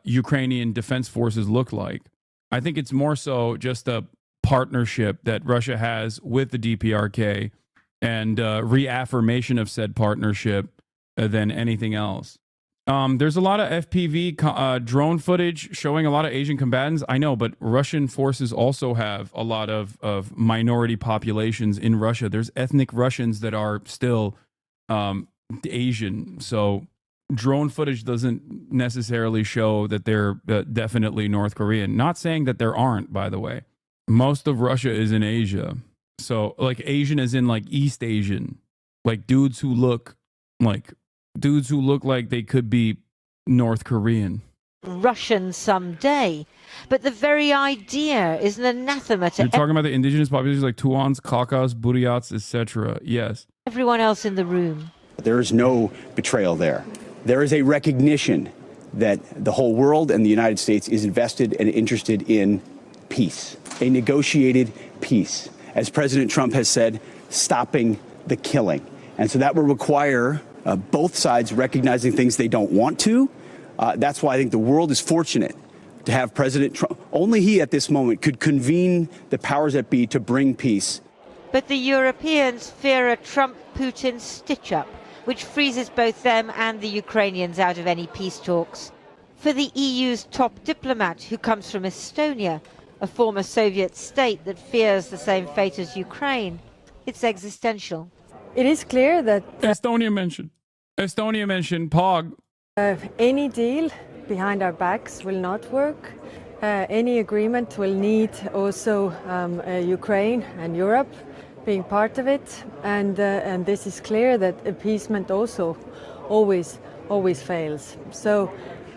Ukrainian defense forces look like. I think it's more so just a partnership that Russia has with the DPRK and reaffirmation of said partnership than anything else. There's a lot of FPV drone footage showing a lot of Asian combatants. I know, but Russian forces also have a lot of minority populations in Russia. There's ethnic Russians that are still Asian. So drone footage doesn't necessarily show that they're definitely North Korean. Not saying that there aren't, by the way. Most of Russia is in Asia. So like Asian is in like East Asian, like dudes who look like they could be North Korean. Russian someday. But the very idea is an anathema to You're talking about the indigenous populations like Tuans, Khakas, Buryats, etc. Yes. Everyone else in the room. There is no betrayal there. There is a recognition that the whole world and the United States is invested and interested in peace, a negotiated peace. as President Trump has said, stopping the killing. And so that will require both sides recognizing things they don't want to. That's why I think the world is fortunate to have President Trump. Only he at this moment could convene the powers that be to bring peace. But the Europeans fear a Trump-Putin stitch-up, which freezes both them and the Ukrainians out of any peace talks. For the EU's top diplomat, who comes from Estonia, a former Soviet state that fears the same fate as Ukraine, it's existential. It is clear that Estonia mentioned POG. Any deal behind our backs will not work. Any agreement will need also Ukraine and Europe being part of it, and this is clear that appeasement also always fails. So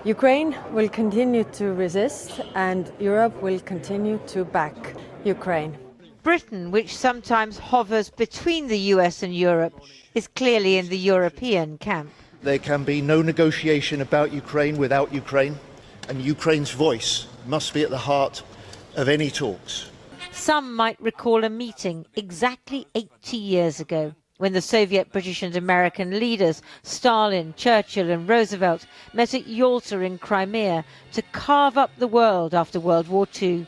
Ukraine will continue to resist, and Europe will continue to back Ukraine. Britain, which sometimes hovers between the US and Europe, is clearly in the European camp. There can be no negotiation about Ukraine without Ukraine, and Ukraine's voice must be at the heart of any talks. Some might recall a meeting exactly 80 years ago when the Soviet, British and American leaders, Stalin, Churchill and Roosevelt, met at Yalta in Crimea to carve up the world after World War II.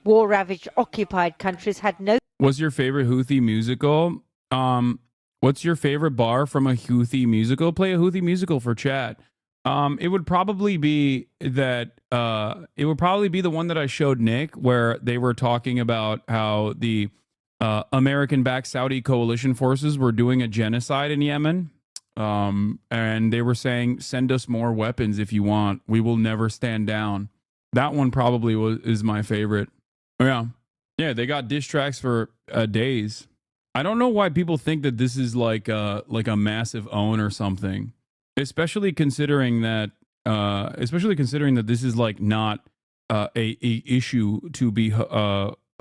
War-ravaged occupied countries had no... What's your favorite Houthi musical? What's your favorite bar from a Houthi musical? Play a Houthi musical for chat. It would probably be that. It would probably be the one that I showed Nick, where they were talking about how the American-backed Saudi coalition forces were doing a genocide in Yemen, and they were saying, "Send us more weapons if you want. We will never stand down." That one probably is my favorite. Yeah. They got diss tracks for days. I don't know why people think that this is like a massive own or something, especially considering that this is like not a issue to be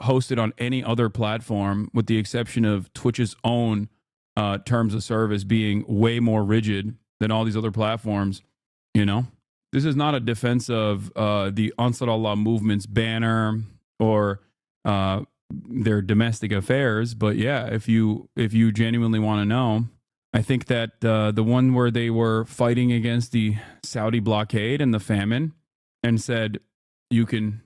hosted on any other platform, with the exception of Twitch's own terms of service being way more rigid than all these other platforms. You know, this is not a defense of the Ansar Allah movement's banner or their domestic affairs, but yeah, if you genuinely want to know, I think that the one where they were fighting against the Saudi blockade and the famine and said, you can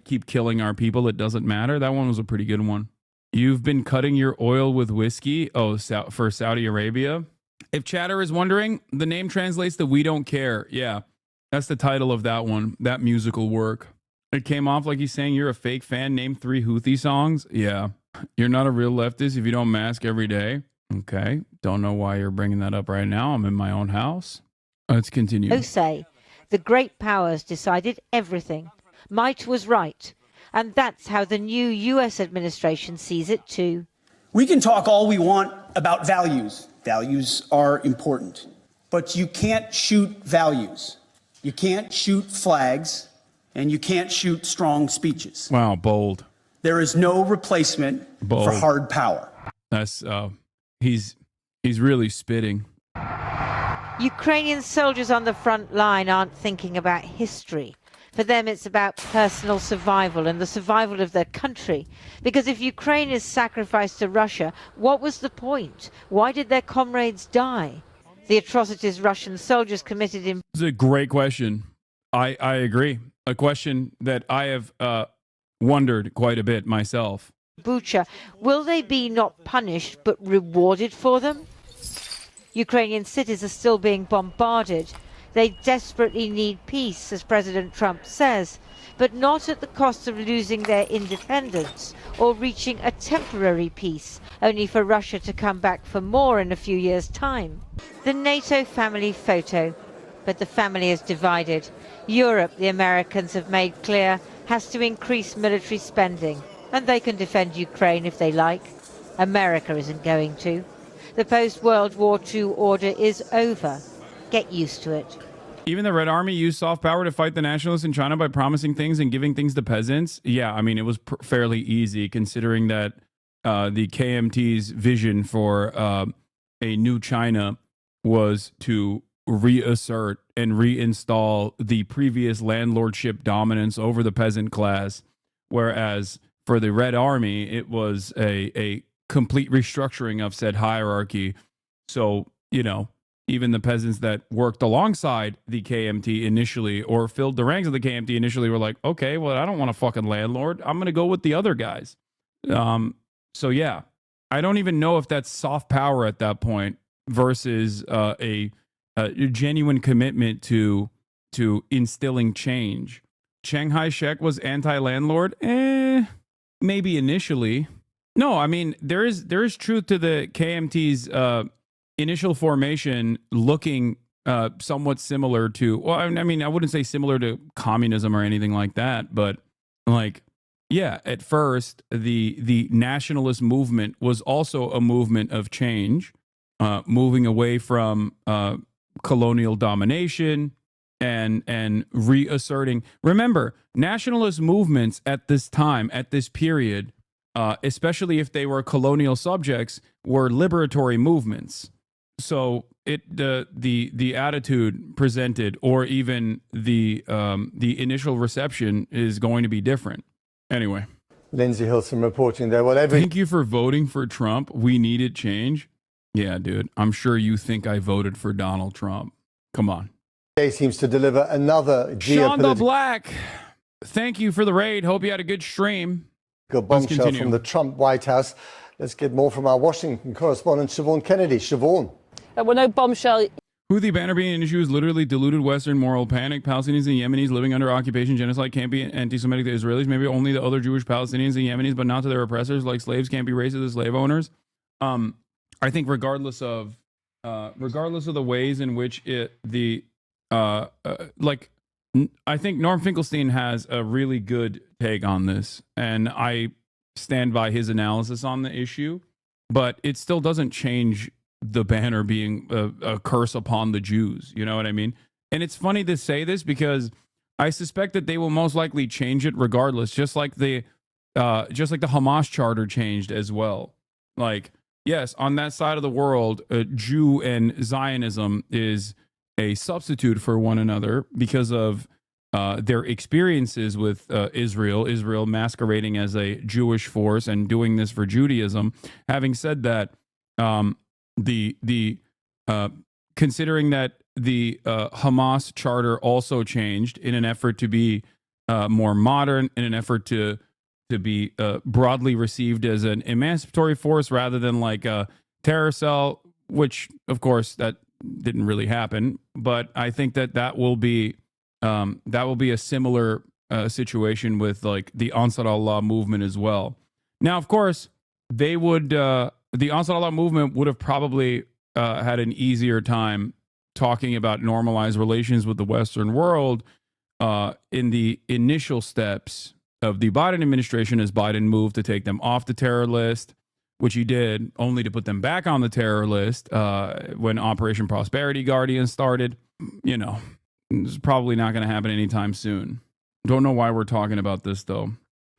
keep killing our people, it doesn't matter, that one was a pretty good one. You've been cutting your oil with whiskey for Saudi Arabia. If chatter is wondering, the name translates to "We Don't Care." Yeah, that's the title of that one, that musical work. It came off like he's saying you're a fake fan. Name 3 Houthi songs. Yeah. You're not a real leftist if you don't mask every day. Okay. Don't know why you're bringing that up right now. I'm in my own house. Let's continue. Say, the great powers decided everything. Might was right. And that's how the new US administration sees it too. We can talk all we want about values. Values are important. But you can't shoot values. You can't shoot flags. And you can't shoot strong speeches. Wow, bold. There is no replacement for hard power. That's he's really spitting. Ukrainian soldiers on the front line aren't thinking about history. For them, it's about personal survival and the survival of their country. Because if Ukraine is sacrificed to Russia, what was the point? Why did their comrades die? The atrocities Russian soldiers committed in... It's a great question. I agree. A question that I have wondered quite a bit myself. Bucha, will they be not punished but rewarded for them? Ukrainian cities are still being bombarded. They desperately need peace, as President Trump says, but not at the cost of losing their independence or reaching a temporary peace, only for Russia to come back for more in a few years' time. The NATO family photo. But the family is divided. Europe, the Americans have made clear, has to increase military spending. And they can defend Ukraine if they like. America isn't going to. The post-World War II order is over. Get used to it. Even the Red Army used soft power to fight the nationalists in China by promising things and giving things to peasants. Yeah, I mean, it was fairly easy considering that the KMT's vision for a new China was to reassert and reinstall the previous landlordship dominance over the peasant class, whereas for the Red Army, it was a complete restructuring of said hierarchy. So, you know, even the peasants that worked alongside the KMT initially or filled the ranks of the KMT initially were like, okay, well, I don't want a fucking landlord. I'm going to go with the other guys. So, yeah, I don't even know if that's soft power at that point versus a genuine commitment to instilling change. Chiang Kai-shek was anti-landlord? Maybe initially. No, I mean, there is truth to the KMT's initial formation looking somewhat similar to, well, I mean, I wouldn't say similar to communism or anything like that, but like, yeah, at first, the nationalist movement was also a movement of change, moving away from colonial domination and reasserting. Remember, nationalist movements at this time, at this period, especially if they were colonial subjects, were liberatory movements. So the attitude presented, or even the initial reception, is going to be different. Anyway, Lindsay Hilson reporting there. Well, thank you for voting for Trump. We needed change. Yeah, dude. I'm sure you think I voted for Donald Trump. Come on. Seems to deliver another Shonda Black, thank you for the raid. Hope you had a good stream. Bombshell from the Trump White House. Let's get more from our Washington correspondent, Siobhan Kennedy. Siobhan. Well, no bombshell. Houthi banner being an issue is literally diluted Western moral panic. Palestinians and Yemenis living under occupation, genocide can't be anti-Semitic to Israelis. Maybe only the other Jewish Palestinians and Yemenis, but not to their oppressors. Like slaves can't be racist to slave owners. I think regardless of the ways in which I think Norm Finkelstein has a really good take on this, and I stand by his analysis on the issue, but it still doesn't change the banner being a curse upon the Jews. You know what I mean? And it's funny to say this because I suspect that they will most likely change it regardless, just like the Hamas charter changed as well. Like, yes, on that side of the world, Jew and Zionism is a substitute for one another because of their experiences with Israel masquerading as a Jewish force and doing this for Judaism. Having said that, considering that the Hamas charter also changed in an effort to be more modern, in an effort to be broadly received as an emancipatory force rather than like a terror cell, which of course that didn't really happen. But I think that will be a similar situation with like the Ansar Allah movement as well. Now, of course, they would the Ansar Allah movement would have probably had an easier time talking about normalized relations with the Western world in the initial steps of the Biden administration as Biden moved to take them off the terror list, which he did, only to put them back on the terror list when Operation Prosperity Guardian started. You know, it's probably not going to happen anytime soon. Don't know why we're talking about this, though.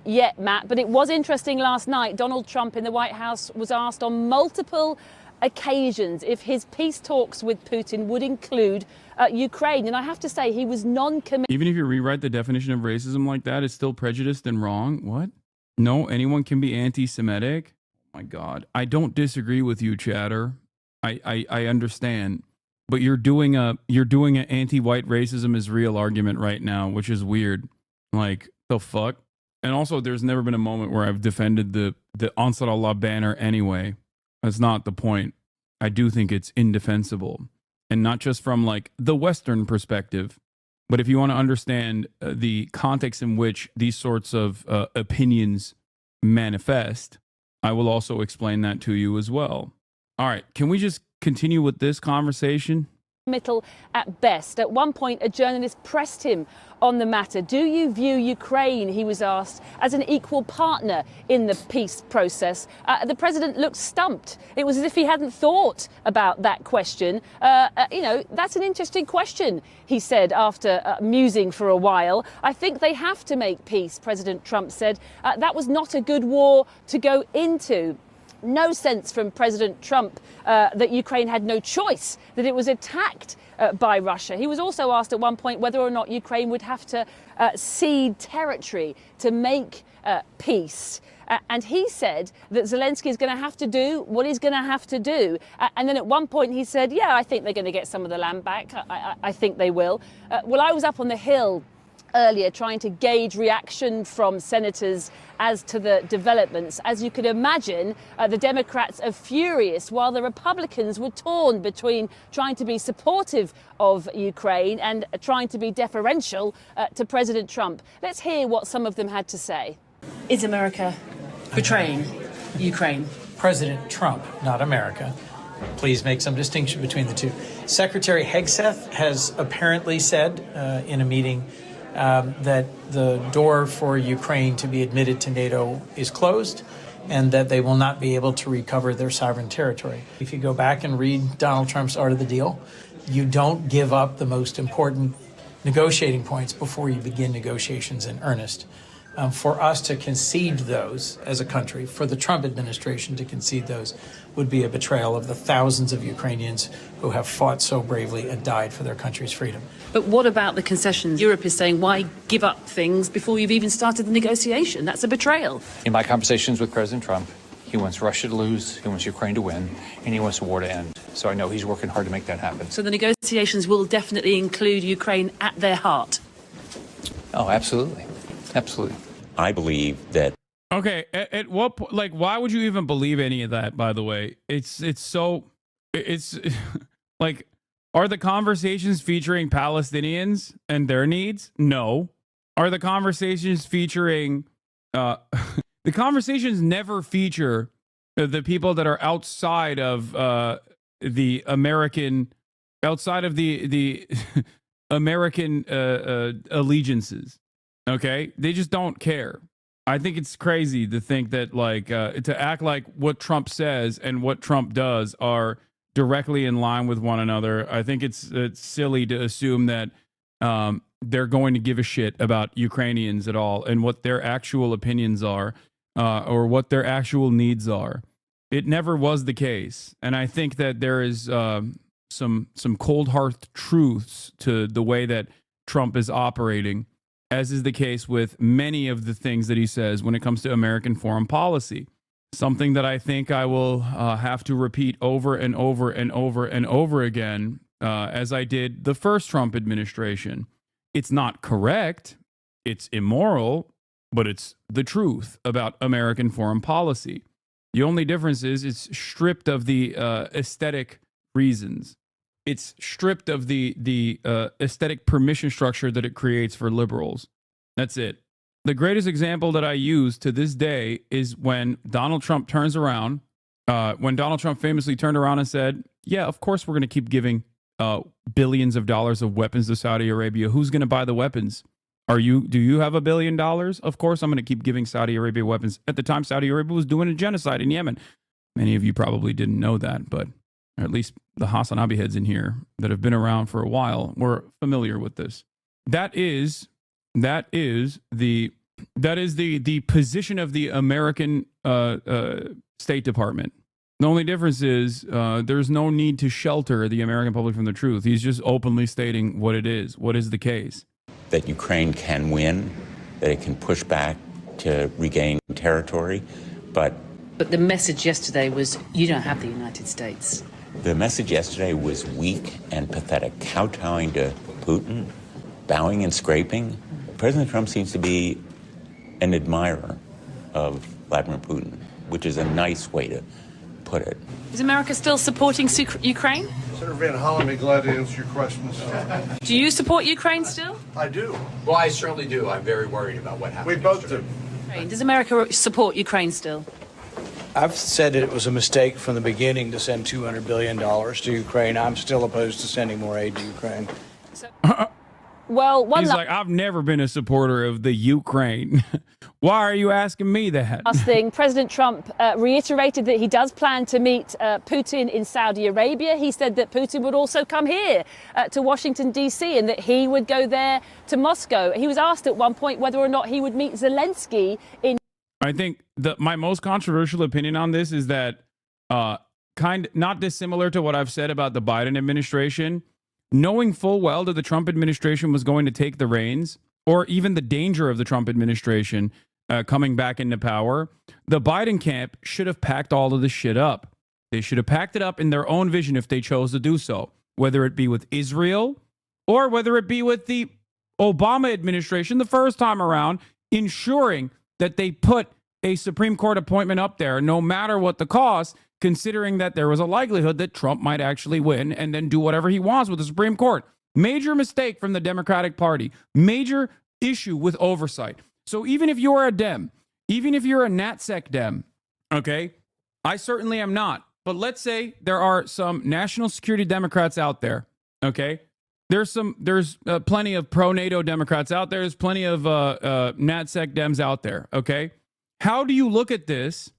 Yeah, Matt, but it was interesting last night. Donald Trump in the White House was asked on multiple occasions if his peace talks with Putin would include Ukraine. And I have to say, he was non-committal. Even if you rewrite the definition of racism like that, it's still prejudiced and wrong. What? No, anyone can be anti-Semitic? Oh my God. I don't disagree with you, Chatter. I understand. But you're doing an anti-white racism is real argument right now, which is weird. Like, the fuck? And also, there's never been a moment where I've defended the Ansar Allah banner anyway. That's not the point. I do think it's indefensible. And not just from like the Western perspective, but if you want to understand the context in which these sorts of opinions manifest, I will also explain that to you as well. All right, can we just continue with this conversation? At best. At one point, a journalist pressed him on the matter. Do you view Ukraine, he was asked, as an equal partner in the peace process? The president looked stumped. It was as if he hadn't thought about that question. That's an interesting question, he said after musing for a while. I think they have to make peace, President Trump said. That was not a good war to go into. no sense from President Trump that Ukraine had no choice, that it was attacked by Russia. He was also asked at one point whether or not Ukraine would have to cede territory to make peace. And he said that Zelensky is going to have to do what he's going to have to do. And then at one point he said, yeah, I think they're going to get some of the land back. I think they will. Well, I was up on the Hill earlier trying to gauge reaction from senators as to the developments. As you could imagine, the Democrats are furious, while the Republicans were torn between trying to be supportive of Ukraine and trying to be deferential to President Trump. Let's hear what some of them had to say. Is America betraying Ukraine? President Trump, not America. Please make some distinction between the two. Secretary Hegseth has apparently said in a meeting that the door for Ukraine to be admitted to NATO is closed and that they will not be able to recover their sovereign territory. If you go back and read Donald Trump's Art of the Deal, you don't give up the most important negotiating points before you begin negotiations in earnest. For us to concede those as a country, for the Trump administration to concede those, would be a betrayal of the thousands of Ukrainians who have fought so bravely and died for their country's freedom. But what about the concessions? Europe is saying, why give up things before you've even started the negotiation? That's a betrayal. In my conversations with President Trump, he wants Russia to lose, he wants Ukraine to win, and he wants the war to end. So I know he's working hard to make that happen. So the negotiations will definitely include Ukraine at their heart? Oh, absolutely. Absolutely. I believe that. Okay, at what point, like, why would you even believe any of that, by the way? It's like, are the conversations featuring Palestinians and their needs? No. Are the conversations featuring, the conversations never feature the people that are outside of the American, outside of the American allegiances. Okay, they just don't care. I think it's crazy to think that, like, to act like what Trump says and what Trump does are directly in line with one another. I think it's silly to assume that they're going to give a shit about Ukrainians at all and what their actual opinions are or what their actual needs are. It never was the case, and I think that there is some cold hard truths to the way that Trump is operating, as is the case with many of the things that he says when it comes to American foreign policy. Something that I think I will have to repeat over and over and over and over again, as I did the first Trump administration. It's not correct, it's immoral, but it's the truth about American foreign policy. The only difference is it's stripped of the aesthetic reasons. It's stripped of the aesthetic permission structure that it creates for liberals. That's it. The greatest example that I use to this day is when Donald Trump turns around, when Donald Trump famously turned around and said, yeah, of course we're going to keep giving billions of dollars of weapons to Saudi Arabia. Who's going to buy the weapons? Do you have $1 billion? Of course I'm going to keep giving Saudi Arabia weapons. At the time, Saudi Arabia was doing a genocide in Yemen. Many of you probably didn't know that, but or at least the HasanAbi heads in here that have been around for a while were familiar with this. That is the position of the American State Department. The only difference is there's no need to shelter the American public from the truth. He's just openly stating what it is. What is the case? That Ukraine can win, that it can push back to regain territory, but the message yesterday was, you don't have the United States. The message yesterday was weak and pathetic, kowtowing to Putin, bowing and scraping. President Trump seems to be an admirer of Vladimir Putin, which is a nice way to put it. Is America still supporting Ukraine? Senator Van Hollen, be glad to answer your questions. Do you support Ukraine still? I do. Well, I certainly do. I'm very worried about what happened. We both do. Does America support Ukraine still? I've said it was a mistake from the beginning to send $200 billion to Ukraine. I'm still opposed to sending more aid to Ukraine. Well, he's like, I've never been a supporter of the Ukraine. Why are you asking me that? Last thing, President Trump reiterated that he does plan to meet Putin in Saudi Arabia. He said that Putin would also come here to Washington, D.C., and that he would go there to Moscow. He was asked at one point whether or not he would meet Zelensky in... I think my most controversial opinion on this is that not dissimilar to what I've said about the Biden administration, knowing full well that the Trump administration was going to take the reins, or even the danger of the Trump administration coming back into power, the Biden camp should have packed all of this shit up. They should have packed it up in their own vision if they chose to do so, whether it be with Israel or whether it be with the Obama administration the first time around, ensuring that they put a Supreme Court appointment up there, no matter what the cost, considering that there was a likelihood that Trump might actually win and then do whatever he wants with the Supreme Court. Major mistake from the Democratic Party. Major issue with oversight. So even if you're a Dem, even if you're a NatSec Dem, okay, I certainly am not. But let's say there are some national security Democrats out there, okay? There's plenty of pro-NATO Democrats out there. There's plenty of NatSec Dems out there, okay? How do you look at this?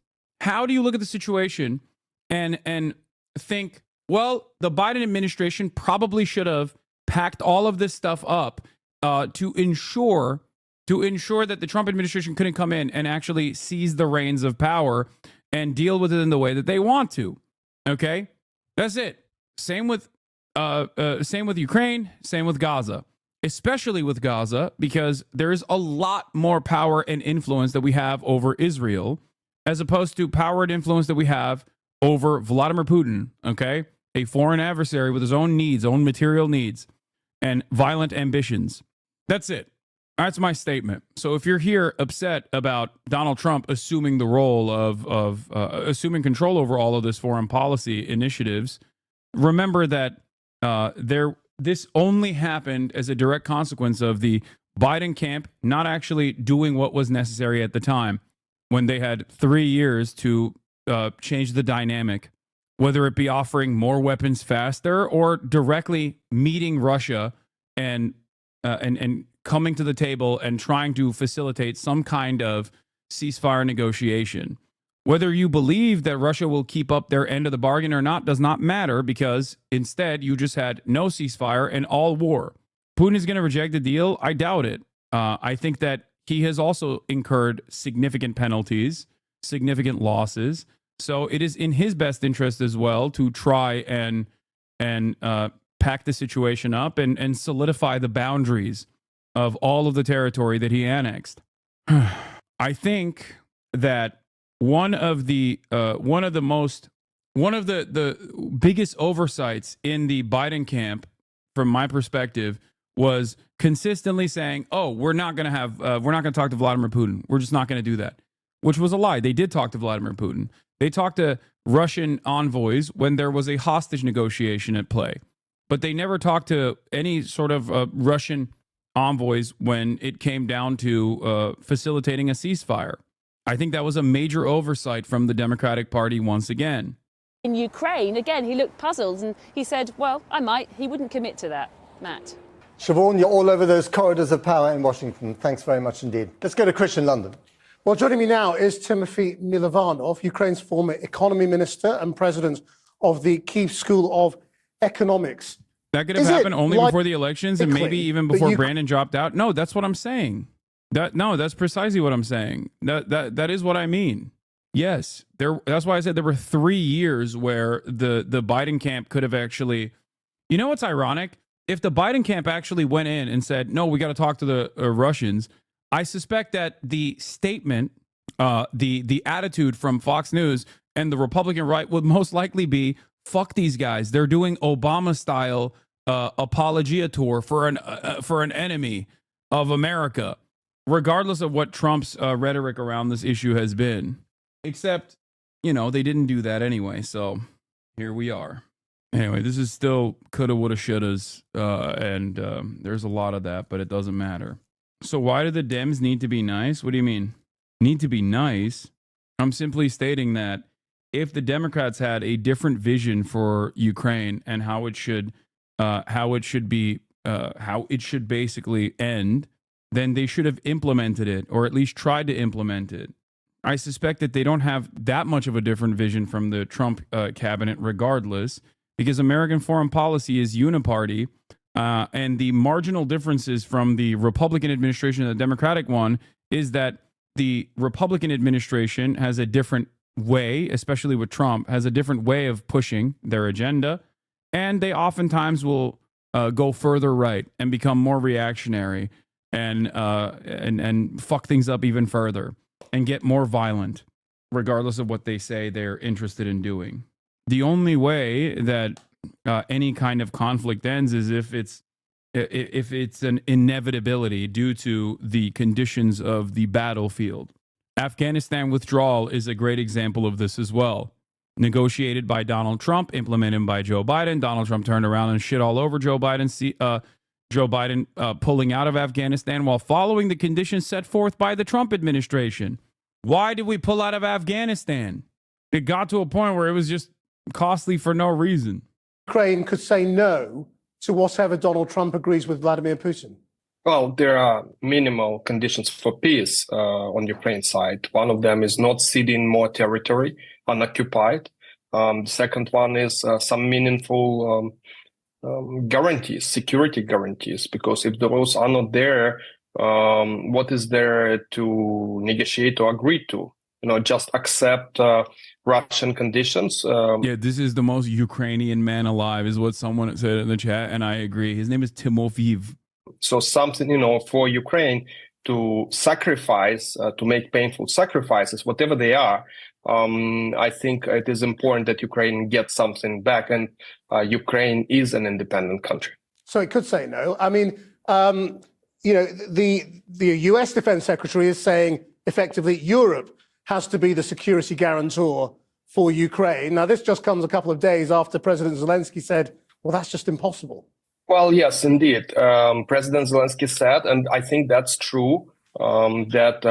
How do you look at the situation and think, well, the Biden administration probably should have packed all of this stuff up to ensure that the Trump administration couldn't come in and actually seize the reins of power and deal with it in the way that they want to. Okay, that's it. Same with Ukraine. Same with Gaza, especially with Gaza, because there is a lot more power and influence that we have over Israel, as opposed to power and influence that we have over Vladimir Putin. Okay, a foreign adversary with his own needs, own material needs, and violent ambitions. That's it. That's my statement. So if you're here upset about Donald Trump assuming the role of assuming control over all of this foreign policy initiatives, remember that this only happened as a direct consequence of the Biden camp not actually doing what was necessary at the time, when they had 3 years to change the dynamic, whether it be offering more weapons faster or directly meeting Russia and coming to the table and trying to facilitate some kind of ceasefire negotiation. Whether you believe that Russia will keep up their end of the bargain or not does not matter, because instead you just had no ceasefire and all war. Putin is going to reject the deal? I doubt it. I think that he has also incurred significant penalties, significant losses. So it is in his best interest as well to try and pack the situation up and solidify the boundaries of all of the territory that he annexed. I think that one of the biggest oversights in the Biden camp, from my perspective, was consistently saying, "Oh, we're not going to talk to Vladimir Putin. We're just not going to do that," which was a lie. They did talk to Vladimir Putin. They talked to Russian envoys when there was a hostage negotiation at play, but they never talked to any sort of Russian envoys when it came down to facilitating a ceasefire. I think that was a major oversight from the Democratic Party once again. In Ukraine, again, he looked puzzled and he said, well, I might. He wouldn't commit to that. Matt. Siobhan, you're all over those corridors of power in Washington. Thanks very much indeed. Let's go to Chris in London. Well, joining me now is Timothy Milovanov, Ukraine's former economy minister and president of the Kyiv School of Economics. That could have happened only before the elections and maybe even before Brandon dropped out. No, that's what I'm saying. That's precisely what I'm saying. That is what I mean. Yes, that's why I said there were 3 years where the Biden camp could have actually. You know what's ironic? If the Biden camp actually went in and said, "No, we got to talk to the Russians," I suspect that the statement, the attitude from Fox News and the Republican right would most likely be, "Fuck these guys. They're doing Obama-style apologia tour for an enemy of America," regardless of what Trump's rhetoric around this issue has been. Except, they didn't do that anyway. So here we are. Anyway, this is still coulda, woulda, shouldas, and there's a lot of that, but it doesn't matter. So why do the Dems need to be nice? What do you mean? Need to be nice? I'm simply stating that if the Democrats had a different vision for Ukraine and how it should basically end, then they should have implemented it, or at least tried to implement it. I suspect that they don't have that much of a different vision from the Trump cabinet regardless, because American foreign policy is uniparty, and the marginal differences from the Republican administration and the Democratic one is that the Republican administration has a different way, especially with Trump, has a different way of pushing their agenda. And they oftentimes will go further right and become more reactionary and fuck things up even further and get more violent, regardless of what they say they're interested in doing. The only way that any kind of conflict ends is if it's an inevitability due to the conditions of the battlefield. Afghanistan withdrawal is a great example of this as well. Negotiated by Donald Trump, implemented by Joe Biden. Donald Trump turned around and shit all over Joe Biden. Joe Biden pulling out of Afghanistan while following the conditions set forth by the Trump administration. Why did we pull out of Afghanistan? It got to a point where it was just costly for no reason. Ukraine could say no to whatever Donald Trump agrees with Vladimir Putin. Well, there are minimal conditions for peace on Ukraine's side. One of them is not ceding more territory unoccupied. The second one is some meaningful guarantees, security guarantees, because if those are not there, what is there to negotiate or agree to? Just accept Russian conditions. Yeah, this is the most Ukrainian man alive, is what someone said in the chat, and I agree. His name is Timofeev. So something, for Ukraine to sacrifice, to make painful sacrifices, whatever they are. I think it is important that Ukraine gets something back, and Ukraine is an independent country. So it could say no. I mean, the US Defense Secretary is saying effectively Europe has to be the security guarantor for Ukraine. Now, this just comes a couple of days after President Zelensky said, well, that's just impossible. Well, yes, indeed. President Zelensky said, and I think that's true, that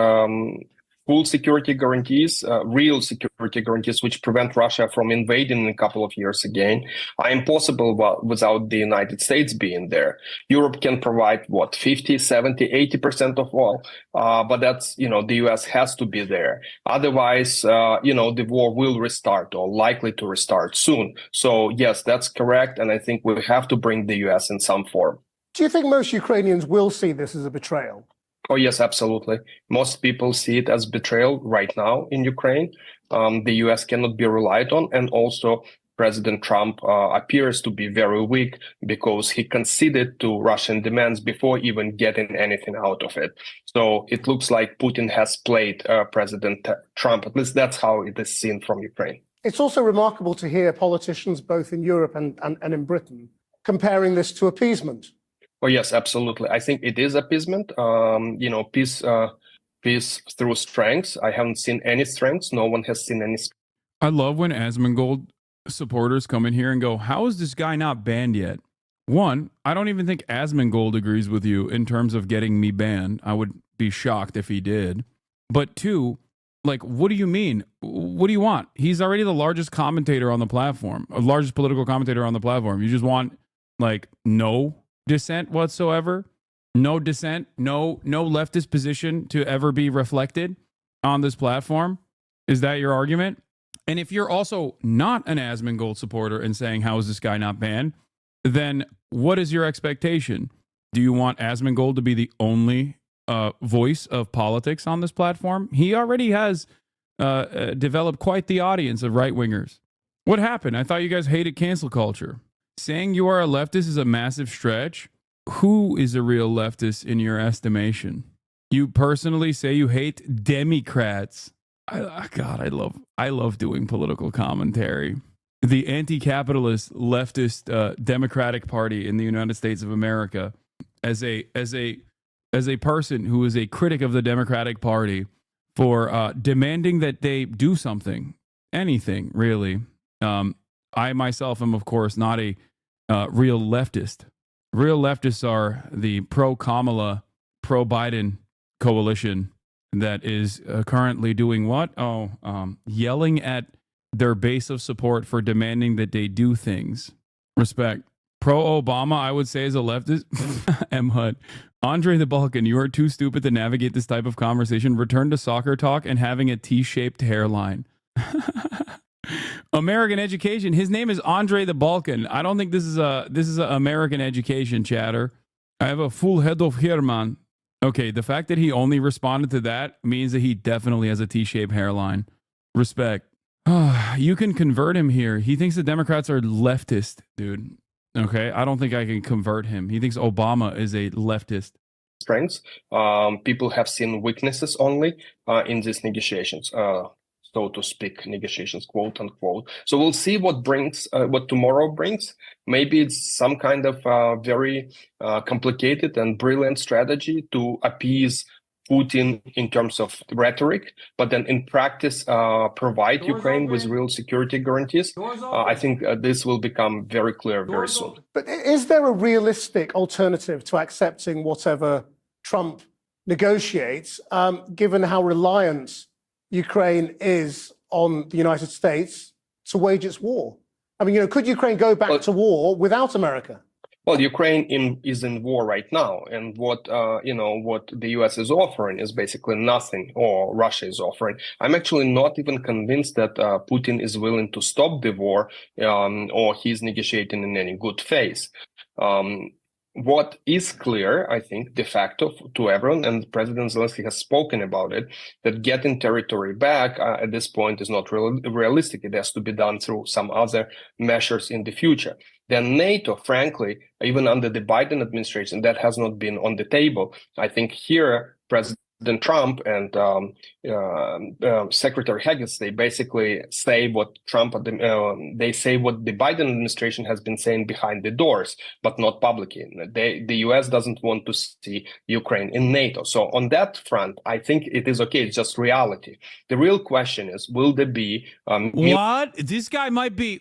full security guarantees, real security guarantees, which prevent Russia from invading in a couple of years again, are impossible without the United States being there. Europe can provide, 50, 70, 80% of all. But that's, the US has to be there. Otherwise, the war will restart or likely to restart soon. So, yes, that's correct. And I think we have to bring the US in some form. Do you think most Ukrainians will see this as a betrayal? Oh, yes, absolutely. Most people see it as betrayal right now in Ukraine. The U.S. cannot be relied on. And also, President Trump appears to be very weak because he conceded to Russian demands before even getting anything out of it. So it looks like Putin has played President Trump. At least that's how it is seen from Ukraine. It's also remarkable to hear politicians both in Europe and in Britain comparing this to appeasement. Oh, yes, absolutely. I think it is appeasement. Peace through strength. I haven't seen any strengths. No one has seen any strength. I love when Asmongold supporters come in here and go, how is this guy not banned yet? One, I don't even think Asmongold agrees with you in terms of getting me banned. I would be shocked if he did. But two, what do you mean? What do you want? He's already the largest commentator on the platform, largest political commentator on the platform. You just want, no dissent whatsoever, no dissent, no leftist position to ever be reflected on this platform. Is that your argument? And if you're also not an Asmongold supporter and saying, how is this guy not banned? Then what is your expectation? Do you want Asmongold to be the only voice of politics on this platform? He already has developed quite the audience of right-wingers. What happened? I thought you guys hated cancel culture. Saying you are a leftist is a massive stretch. Who is a real leftist in your estimation? You personally say you hate Democrats. I love doing political commentary. The anti-capitalist leftist Democratic Party in the United States of America, as a person who is a critic of the Democratic Party for demanding that they do something, anything really. I myself am, of course, not a real leftist. Real leftists are the pro-Kamala, pro-Biden coalition that is currently doing what? Yelling at their base of support for demanding that they do things. Respect. Pro-Obama, I would say, is a leftist. M. Hud. Andre the Balkan, you are too stupid to navigate this type of conversation. Return to soccer talk and having a T-shaped hairline. American education. His name is Andre the Balkan. I don't think this is a American education, chatter. I have a full head of hair, man. Okay, the fact that he only responded to that means that he definitely has a T-shaped hairline. Respect. You can convert him here. He thinks the Democrats are leftist, dude. Okay, I don't think I can convert him. He thinks Obama is a leftist. Strengths. People have seen weaknesses only in these negotiations, so to speak, negotiations, quote unquote. So we'll see what tomorrow brings. Maybe it's some kind of very complicated and brilliant strategy to appease Putin in terms of rhetoric, but then in practice provide Ukraine with real security guarantees. I think this will become very clear very soon. But is there a realistic alternative to accepting whatever Trump negotiates, given how reliant Ukraine is on the United States to wage its war? I mean, could Ukraine go back to war without America? Well, Ukraine is in war right now, and what the U.S. is offering is basically nothing, or Russia is offering. I'm actually not even convinced that Putin is willing to stop the war, or he's negotiating in any good faith. What is clear, I think, de facto to everyone, and President Zelensky has spoken about it, that getting territory back at this point is not realistic. It has to be done through some other measures in the future. Then NATO, frankly, even under the Biden administration, that has not been on the table. I think here, President Trump and Secretary Haggis, they basically say what they say what the Biden administration has been saying behind the doors, but not publicly. The U.S. doesn't want to see Ukraine in NATO. So on that front, I think it is okay. It's just reality. The real question is, will there be... What? This guy might be...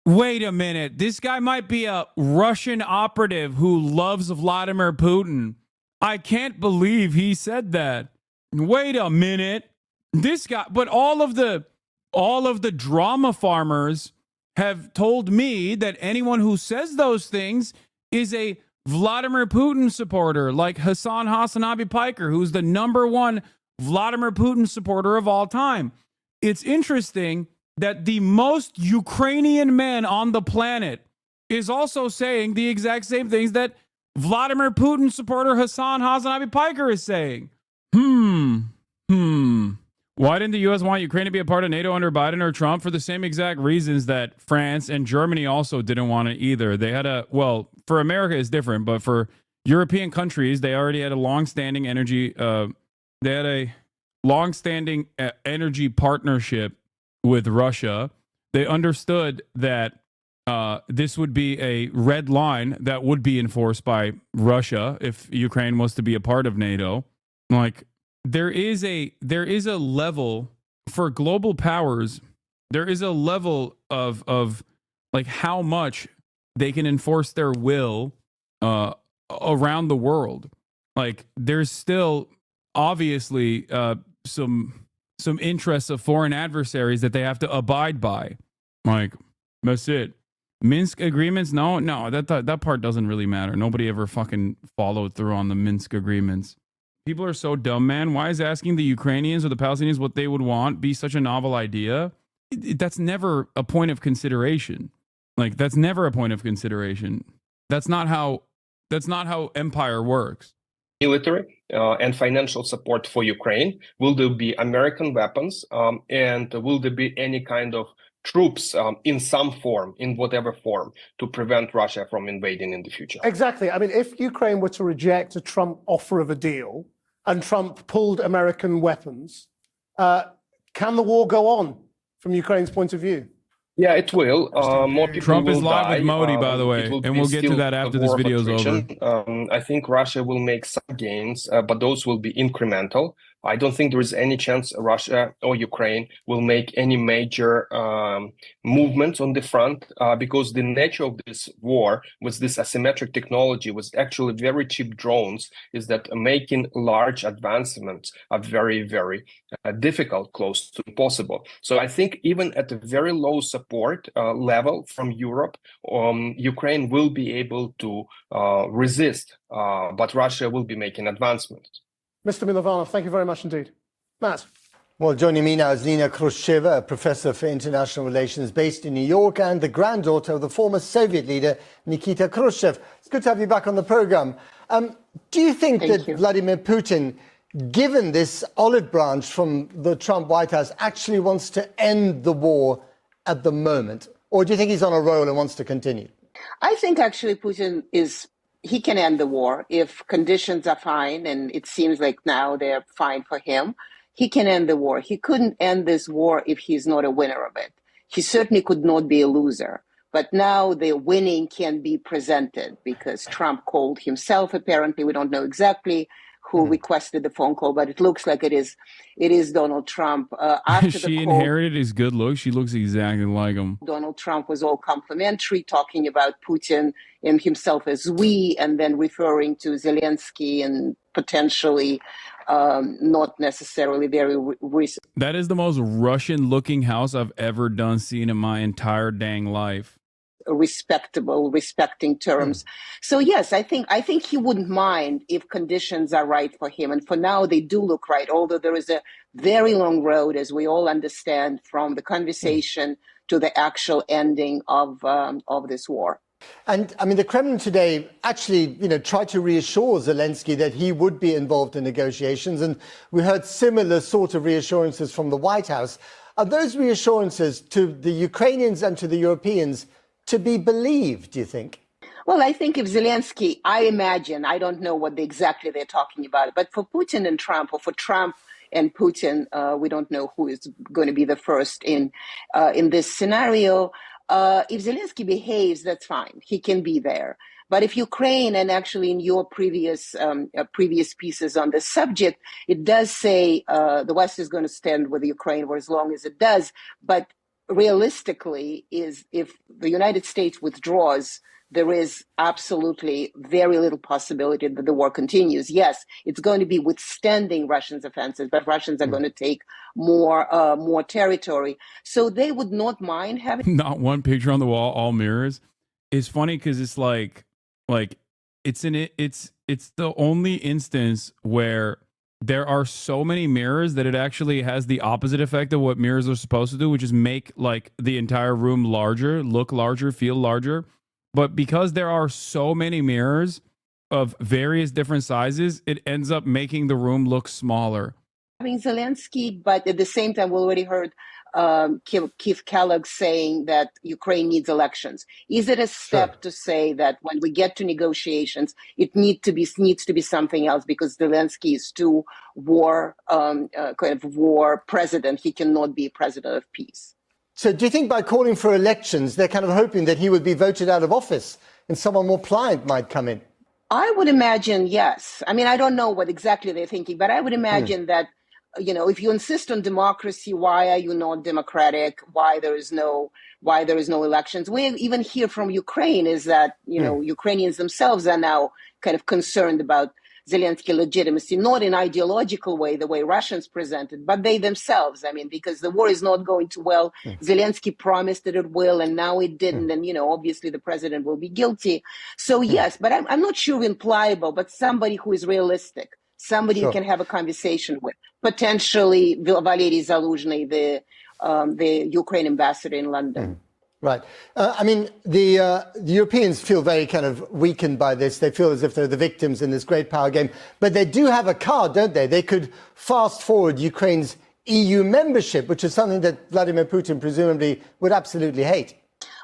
Wait a minute. This guy might be a Russian operative who loves Vladimir Putin. I can't believe he said that. Wait a minute. This guy, but all of the drama farmers have told me that anyone who says those things is a Vladimir Putin supporter, like HasanAbi Piker, who's the #1 Vladimir Putin supporter of all time. It's interesting that the most Ukrainian man on the planet is also saying the exact same things that Vladimir Putin supporter HasanAbi Piker is saying. Why didn't the U.S. want Ukraine to be a part of NATO under Biden or Trump? For the same exact reasons that France and Germany also didn't want it either. They had for America it's different, but for European countries, they already had a long-standing energy partnership with Russia. They understood that this would be a red line that would be enforced by Russia if Ukraine was to be a part of NATO. Like, there is a level for global powers. There is a level of like how much they can enforce their will around the world. Like, there's still obviously some interests of foreign adversaries that they have to abide by. Like, that's it. Minsk agreements? No, that part doesn't really matter. Nobody ever fucking followed through on the Minsk agreements. People are so dumb, man. Why is asking the Ukrainians or the Palestinians what they would want be such a novel idea? That's never a point of consideration. Like, that's never a point of consideration. That's not how empire works. Military and financial support for Ukraine? Will there be American weapons? And will there be any kind of troops in some form, in whatever form, to prevent Russia from invading in the future? Exactly. I mean, if Ukraine were to reject a Trump offer of a deal and Trump pulled American weapons, can the war go on from Ukraine's point of view? Yeah, it will. More people Trump will is live die. with Modi, by the way, and we'll get to that after this video is over. I think Russia will make some gains, but those will be incremental. I don't think there is any chance Russia or Ukraine will make any major movements on the front because the nature of this war with this asymmetric technology, with actually very cheap drones, is that making large advancements are very, very difficult, close to impossible. So I think even at a very low support level from Europe, Ukraine will be able to resist, but Russia will be making advancements. Mr. Milovanov, thank you very much indeed. Matt. Well, joining me now is Nina Khrushcheva, a professor for international relations based in New York and the granddaughter of the former Soviet leader, Nikita Khrushchev. It's good to have you back on the program. Do you think that Vladimir Putin, given this olive branch from the Trump White House, actually wants to end the war at the moment? Or do you think he's on a roll and wants to continue? I think actually Putin he can end the war if conditions are fine, and it seems like now they're fine for him. He can end the war. He couldn't end this war if he's not a winner of it. He certainly could not be a loser. But now the winning can be presented because Trump called himself, apparently. We don't know exactly who requested the phone call, but it looks like it is Donald Trump. After She inherited his good looks. She looks exactly like him. Donald Trump was all complimentary, talking about Putin and himself as we, and then referring to Zelensky and potentially not necessarily very recent. That is the most Russian-looking house I've ever seen in my entire dang life. Respecting terms. So yes, I think he wouldn't mind if conditions are right for him. And for now, they do look right, although there is a very long road, as we all understand, from the conversation to the actual ending of this war. And I mean, the Kremlin today actually, tried to reassure Zelensky that he would be involved in negotiations. And we heard similar sort of reassurances from the White House. Are those reassurances to the Ukrainians and to the Europeans to be believed, do you think? Well, I think if Zelensky, I imagine, I don't know what exactly they're talking about, but for Putin and Trump, or for Trump and Putin, we don't know who is going to be the first in this scenario. If Zelensky behaves, that's fine. He can be there. But if Ukraine, and actually in your previous pieces on the subject, it does say the West is going to stand with Ukraine for as long as it does. But realistically, is if the United States withdraws, there is absolutely very little possibility that the war continues. Yes, it's going to be withstanding Russians' offensives, but Russians are going to take more territory. So they would not mind having not one picture on the wall, all mirrors. It's funny because it's like it's the only instance where there are so many mirrors that it actually has the opposite effect of what mirrors are supposed to do, which is make like the entire room larger, look larger, feel larger. But because there are so many mirrors of various different sizes, it ends up making the room look smaller. Zelensky, but at the same time, we already heard Keith Kellogg saying that Ukraine needs elections. Is it a step to say that when we get to negotiations, it needs to be something else because Zelensky is too war president? He cannot be president of peace. So do you think by calling for elections, they're kind of hoping that he would be voted out of office and someone more pliant might come in? I would imagine, yes. I mean, I don't know what exactly they're thinking, but I would imagine that, if you insist on democracy, why are you not democratic? Why there is no elections? We even hear from Ukraine is that, Ukrainians themselves are now kind of concerned about Zelensky legitimacy, not in ideological way, the way Russians present it, but they themselves. I mean, because the war is not going too well. Zelensky promised that it will, and now it didn't. And, obviously the president will be guilty. So yes, but I'm not sure pliable, but somebody who is realistic, somebody you can have a conversation with, potentially Valery Zaluzhny, the Ukraine ambassador in London. Right. The Europeans feel very kind of weakened by this. They feel as if they're the victims in this great power game. But they do have a card, don't they? They could fast forward Ukraine's EU membership, which is something that Vladimir Putin presumably would absolutely hate.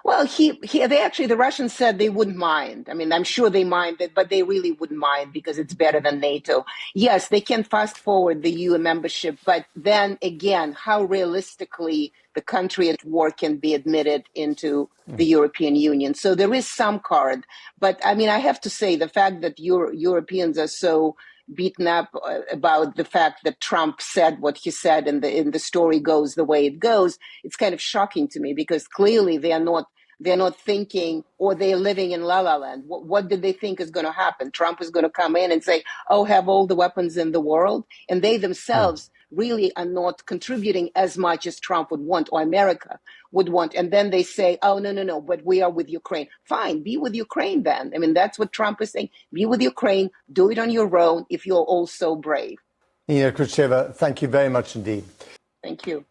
Well, the Russians said they wouldn't mind. I mean, I'm sure they minded, but they really wouldn't mind because it's better than NATO. Yes, they can fast forward the EU membership, but then again, how realistically the country at war can be admitted into the European Union. So there is some card. But I mean, I have to say the fact that Europeans are so beaten up about the fact that Trump said what he said and the story goes the way it goes, it's kind of shocking to me because clearly they're not thinking, or they're living in la la land. What did they think is going to happen? Trump is going to come in and say, have all the weapons in the world. And they themselves really are not contributing as much as Trump would want or America would want. And then they say, no, but we are with Ukraine. Fine, be with Ukraine then. I mean, that's what Trump is saying. Be with Ukraine. Do it on your own if you're all so brave. Nina Khrushcheva, thank you very much indeed. Thank you.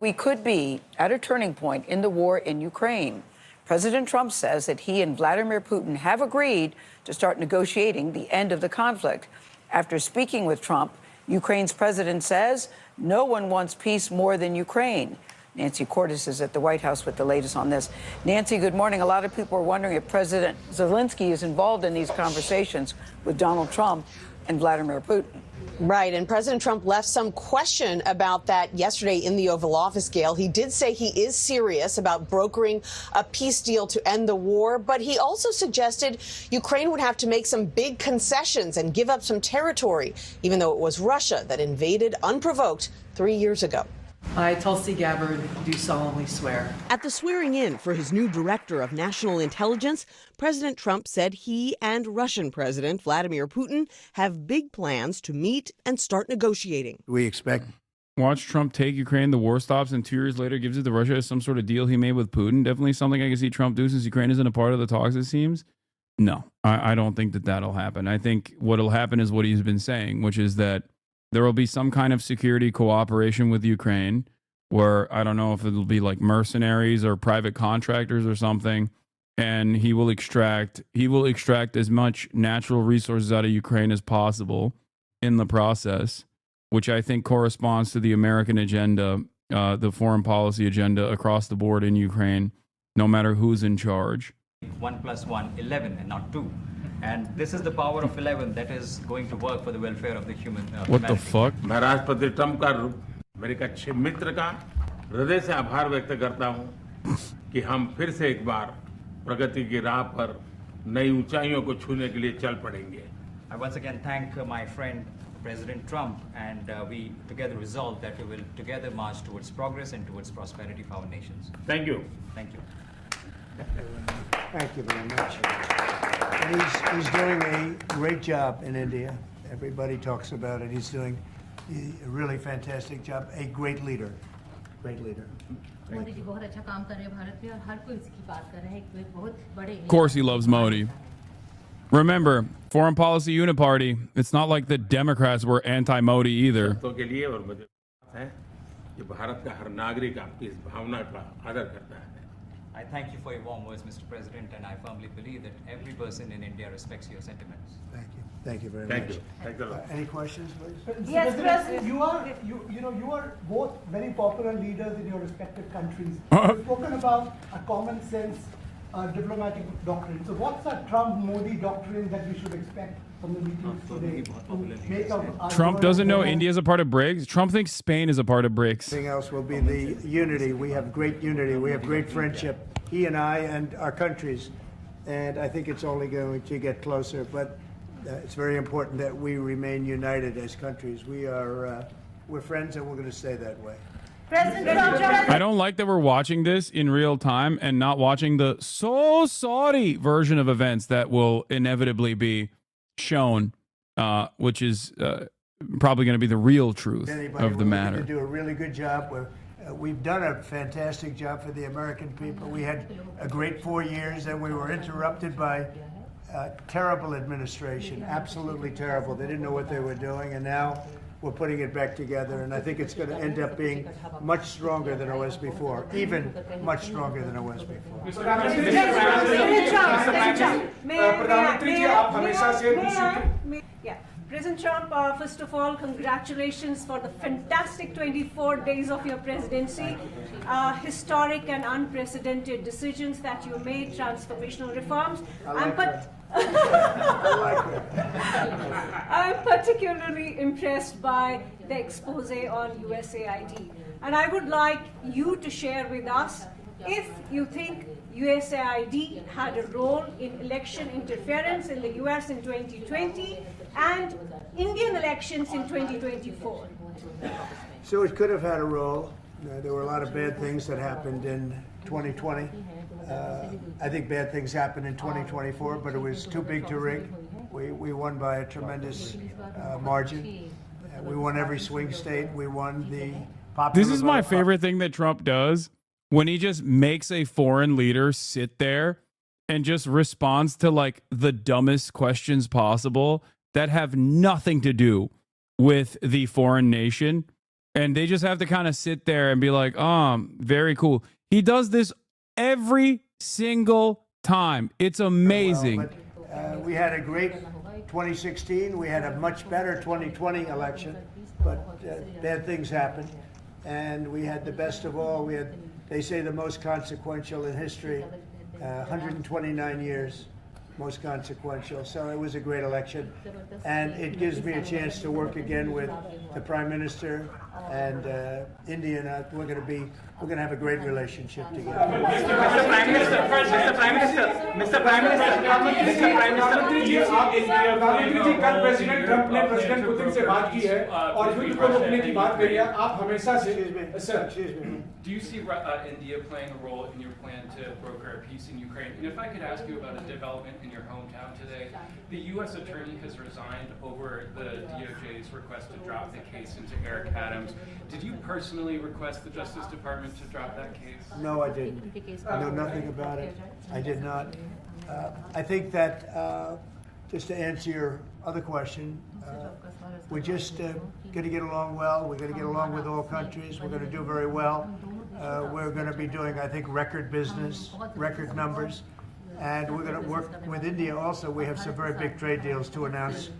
We could be at a turning point in the war in Ukraine. President Trump says that he and Vladimir Putin have agreed to start negotiating the end of the conflict. After speaking with Trump, Ukraine's president says no one wants peace more than Ukraine. Nancy Cordes is at the White House with the latest on this. Nancy, good morning. A lot of people are wondering if President Zelensky is involved in these conversations with Donald Trump and Vladimir Putin. Right, and President Trump left some question about that yesterday in the Oval Office, Gail. He did say he is serious about brokering a peace deal to end the war, but he also suggested Ukraine would have to make some big concessions and give up some territory, even though it was Russia that invaded unprovoked 3 years ago. I, Tulsi Gabbard, do solemnly swear. At the swearing in for his new director of national intelligence, President Trump said he and Russian President Vladimir Putin have big plans to meet and start negotiating. We expect. Watch Trump take Ukraine, the war stops, and 2 years later gives it to Russia as some sort of deal he made with Putin. Definitely something I can see Trump do since Ukraine isn't a part of the talks, it seems. No, I don't think that that'll happen. I think what'll happen is what he's been saying, which is that there will be some kind of security cooperation with Ukraine where I don't know if it'll be like mercenaries or private contractors or something. And he will extract as much natural resources out of Ukraine as possible in the process, which I think corresponds to the American agenda, the foreign policy agenda across the board in Ukraine, no matter who's in charge. 1 + 1, 11, and not 2. And this is the power of 11 that is going to work for the welfare of the human. What the fuck? मैं राष्ट्रपति Trump का मेरे एक अच्छे मित्र का हृदय से आभार व्यक्त करता हूं कि हम फिर से एक बार प्रगति की राह पर नई ऊंचाइयों को छूने के लिए चल पड़ेंगे. I once again thank my friend President Trump, and we together resolve that we will together march towards progress and towards prosperity for our nations. Thank you. Thank you. Thank you very much. And he's doing a great job in India. Everybody talks about it. He's doing a really fantastic job. A great leader. Great leader. Of course he loves Modi. Remember, foreign policy uniparty, it's not like the Democrats were anti-Modi either. I thank you for your warm words, Mr. President, and I firmly believe that every person in India respects your sentiments. Thank you. Thank you very Thank much. you. Thank you. Any questions, please? Yes, President. You are both very popular leaders in your respective countries. You've spoken about a common sense diplomatic doctrine. So what's a Trump-Modi doctrine that we should expect from the meetings today to make our Trump doesn't know India's a part of BRICS. Trump thinks Spain is a part of BRICS. Everything else will be the unity. We have great unity. We have great friendship, he and I and our countries. And I think it's only going to get closer. But it's very important that we remain united as countries. We're friends and we're going to stay that way. I don't like that we're watching this in real time and not watching the so sorry version of events that will inevitably be shown, which is probably going to be the real truth of the matter. We do a really good job. We've done a fantastic job for the American people. We had a great 4 years, and we were interrupted by terrible administration, absolutely terrible. They didn't know what they were doing, and now we're putting it back together, and I think it's going to end up being much stronger than it was before, even much stronger than it was before. President Trump, first of all, congratulations for the fantastic 24 days of your presidency. Historic and unprecedented decisions that you made, transformational reforms. I'm particularly impressed by the expose on USAID. And I would like you to share with us if you think USAID had a role in election interference in the US in 2020 and Indian elections in 2024. So it could have had a role. There were a lot of bad things that happened in 2020. I think bad things happened in 2024, but it was too big to rig. We won by a tremendous margin. We won every swing state. We won the popular This is my favorite thing that Trump does, when he just makes a foreign leader sit there and just responds to like the dumbest questions possible that have nothing to do with the foreign nation. And they just have to kind of sit there and be like, very cool. He does this every single time. It's amazing. We had a great 2016. We had a much better 2020 election, but bad things happened. And we had the best of all. We had, they say, the most consequential in history, 129 years, most consequential. So it was a great election. And it gives me a chance to work again with the Prime Minister and India. And we're going to have a great relationship together. Mr. Prime Minister, Mr. Prime Minister, कल president Trump ने president Putin से बात की है और युद्ध को रोकने की बात करी है. आप हमेशा से Do you see India playing a role in your plan to broker a peace in Ukraine? And if I could ask you about a development in your hometown today, the U.S. attorney has resigned over the DOJ's request to drop the case into Eric Adams. Did you personally request the Justice Department to drop that case? No, I didn't. I know nothing about it. I did not. I think that, just to answer your other question, we're just going to get along well. We're going to get along with all countries. We're going to do very well. We're going to be doing, I think, record business, record numbers. And we're going to work with India also. We have some very big trade deals to announce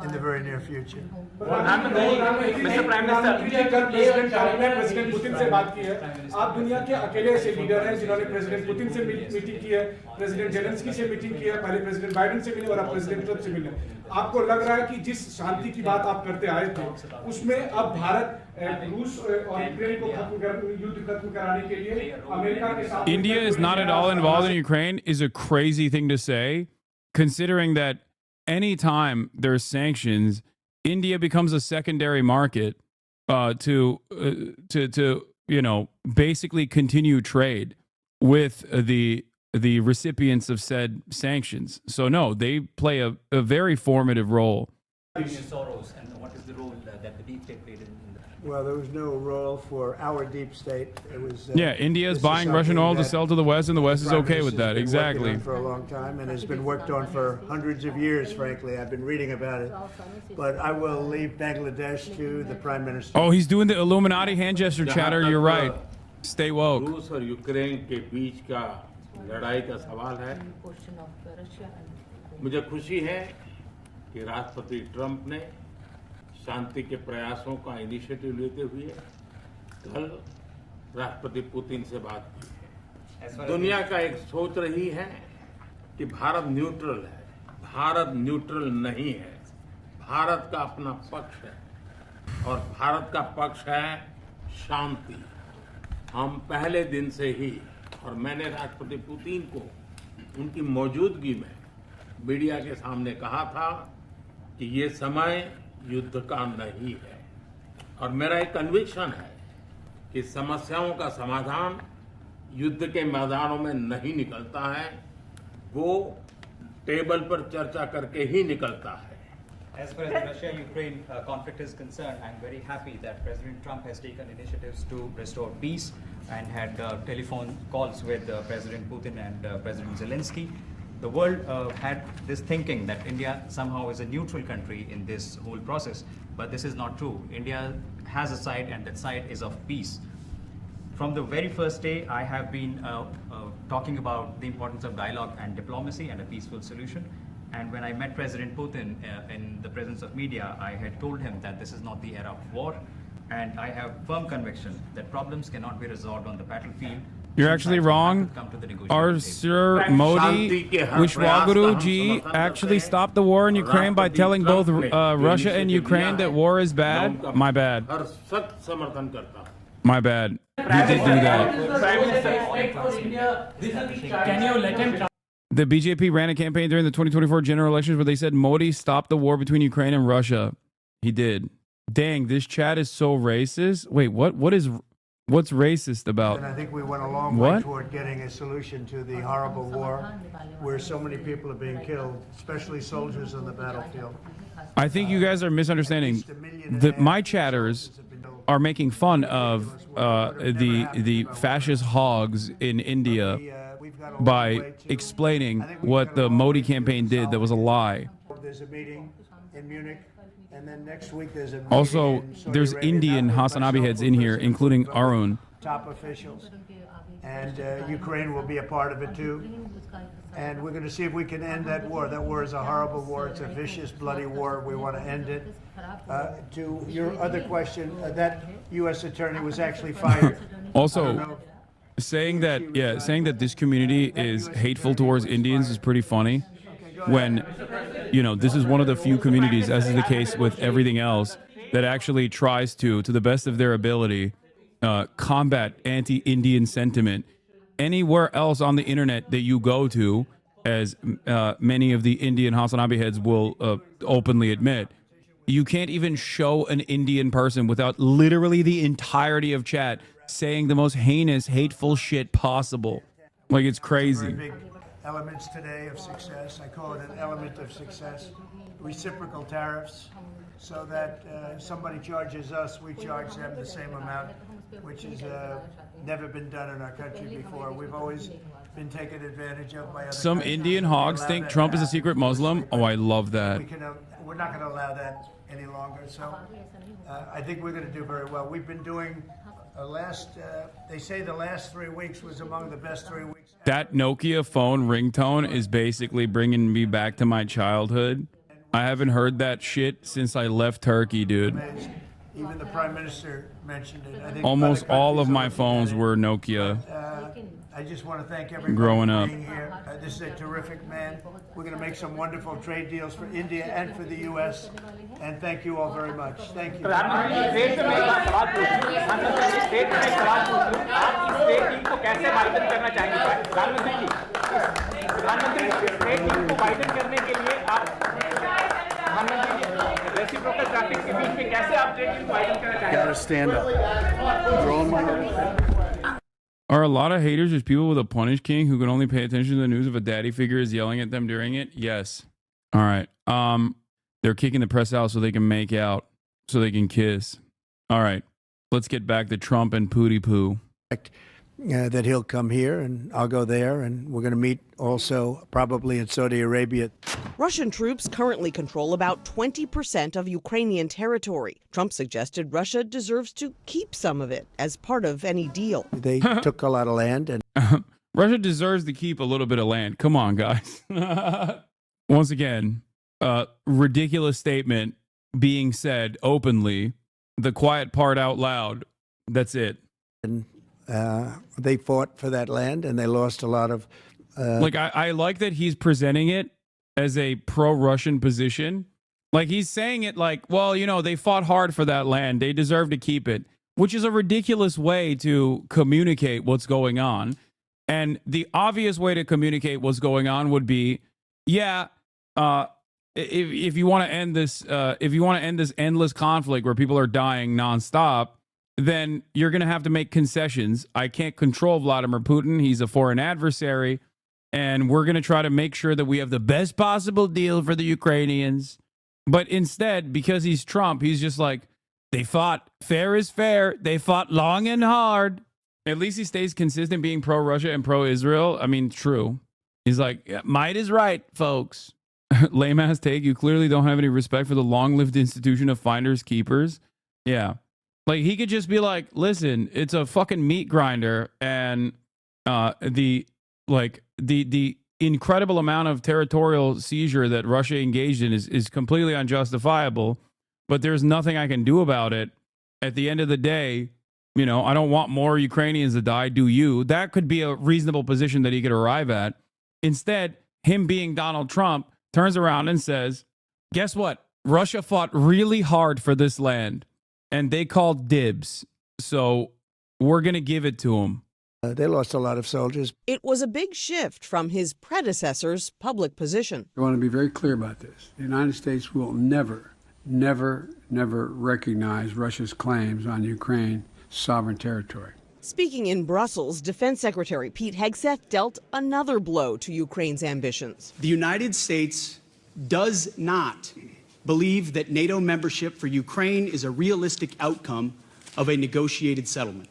in the very near future. Mr. Prime Minister, कल president Trump ने president Putin से बात की है. आप दुनिया के अकेले ऐसे लीडर हैं जिन्होंने प्रेसिडेंट पुतिन से मीटिंग की है, प्रेसिडेंट जेलेंस्की से मीटिंग की है, पहले प्रेसिडेंट बाइडेन से मिले और अब प्रेसिडेंट ट्रंप से मिले. आपको लग रहा है कि जिस शांति की बात आप करते आए थे, उसमें अब भारत रूस और यूक्रेन को युद्ध खत्म कराने के लिए अमेरिका के साथ. India is not at all involved in Ukraine is a crazy thing to say, considering that anytime there's sanctions, India becomes a secondary market to basically continue trade with the recipients of said sanctions. So no, they play a very formative role. Soros, and what is the role that the deep state played in Well, there was no role for our deep state. It was India is buying Russian oil to sell to the West, and the West is okay with that. Exactly. For a long time, and has been worked on for hundreds of years. Frankly, I've been reading about it, but I will leave Bangladesh to the Prime Minister. Oh, he's doing the Illuminati hand gesture chatter. You're right. Stay woke. रूस और Ukraine के बीच का लड़ाई का सवाल है. मुझे खुशी है कि राष्ट्रपति ट्रंप ने शांति के प्रयासों का इनिशिएटिव लेते हुए कल राष्ट्रपति पुतिन से बात की है. दुनिया का एक सोच रही है कि भारत न्यूट्रल है. भारत न्यूट्रल नहीं है. भारत का अपना पक्ष है और भारत का पक्ष है शांति. हम पहले दिन से ही, और मैंने राष्ट्रपति पुतिन को उनकी मौजूदगी में मीडिया के सामने कहा था कि ये समय युद्ध का नहीं है, और मेरा एक कन्विक्शन है कि समस्याओं का समाधान युद्ध के मैदानों में नहीं निकलता है, वो टेबल पर चर्चा करके ही निकलता है. As far as the Russia-Ukraine conflict is concerned, I'm very happy that President Trump has taken initiatives to restore peace and had telephone calls with President Putin and President Zelensky. The world had this thinking that India somehow is a neutral country in this whole process, but this is not true. India has a side, and that side is of peace. From the very first day, I have been talking about the importance of dialogue and diplomacy and a peaceful solution. And when I met President Putin in the presence of media, I had told him that this is not the era of war, and I have firm conviction that problems cannot be resolved on the battlefield. You're actually wrong. Our Sir Modi, Vishwaguru ji, actually stopped the war in Ukraine by telling both Russia and Ukraine that war is bad. My bad. My bad. He did do that. Can you let him? The BJP ran a campaign during the 2024 general elections where they said Modi stopped the war between Ukraine and Russia. He did. Dang, this chat is so racist. Wait, what's racist about? And I think we went a long way toward getting a solution to the horrible war where so many people are being killed, especially soldiers on the battlefield. I think you guys are misunderstanding. My chatters are making fun of the fascist hogs in India by explaining what the Modi campaign did that was a lie. There's a meeting in Munich, and then next week there's a meeting Also, there's Indian HasanAbi heads in here, including Arun. Top officials. and Ukraine will be a part of it too. And we're going to see if we can end that war. That war is a horrible war. It's a vicious, bloody war. We want to end it. To your other question, that U.S. attorney was actually fired. Also, saying that this community is hateful towards Indians is pretty funny. When, this is one of the few communities, as is the case with everything else, that actually tries to the best of their ability, combat anti-Indian sentiment. Anywhere else on the internet that you go to, as many of the Indian HasanAbi heads will openly admit, you can't even show an Indian person without literally the entirety of chat saying the most heinous, hateful shit possible. Like, it's crazy. Big elements today of success. I call it an element of success. Reciprocal tariffs, so that somebody charges us, we charge them the same amount, which has never been done in our country before. We've always been taken advantage of by other Some countries. Indian hogs think Trump is a secret Muslim. Oh, I love that. We're not going to allow that any longer. So I think we're going to do very well. We've been doing they say the last 3 weeks was among the best 3 weeks. That Nokia phone ringtone is basically bringing me back to my childhood. I haven't heard that shit since I left Turkey, dude. Even the Prime Minister mentioned it. I think Almost all of my phones were Nokia. I just want to thank everybody Growing for up. being here. This is a terrific man. We're going to make some wonderful trade deals for India and for the U.S. And thank you all very much. Thank you. Gotta stand up. Drawing my head. Are a lot of haters just people with a punish king who can only pay attention to the news if a daddy figure is yelling at them during it? Yes. All right. They're kicking the press out so they can make out, so they can kiss. All right. Let's get back to Trump and Pooty Poo. That he'll come here and I'll go there, and we're going to meet also probably in Saudi Arabia. Russian troops currently control about 20% of Ukrainian territory. Trump suggested Russia deserves to keep some of it as part of any deal. They took a lot of land, and Russia deserves to keep a little bit of land. Come on, guys. Once again, ridiculous statement being said openly, the quiet part out loud. That's it. And they fought for that land, and they lost a lot of. I like that he's presenting it as a pro-Russian position. Like, he's saying it like, well, they fought hard for that land. They deserve to keep it, which is a ridiculous way to communicate what's going on. And the obvious way to communicate what's going on would be, if you want to end this, endless conflict where people are dying nonstop, then you're going to have to make concessions. I can't control Vladimir Putin. He's a foreign adversary. And we're going to try to make sure that we have the best possible deal for the Ukrainians. But instead, because he's Trump, he's just like, they fought. Fair is fair. They fought long and hard. At least he stays consistent being pro-Russia and pro-Israel. I mean, true. He's like, might is right, folks. Lame ass take. You clearly don't have any respect for the long-lived institution of finders keepers. Yeah. Like, he could just be like, listen, it's a fucking meat grinder, and the incredible amount of territorial seizure that Russia engaged in is completely unjustifiable, but there's nothing I can do about it. At the end of the day, I don't want more Ukrainians to die, do you? That could be a reasonable position that he could arrive at. Instead, him being Donald Trump turns around and says, guess what? Russia fought really hard for this land, and they called dibs. So we're going to give it to them. They lost a lot of soldiers. It was a big shift from his predecessor's public position. I want to be very clear about this. The United States will never recognize Russia's claims on Ukraine's sovereign territory. Speaking in Brussels, Defense Secretary Pete Hegseth dealt another blow to Ukraine's ambitions. The United States does not believe that NATO membership for Ukraine is a realistic outcome of a negotiated settlement.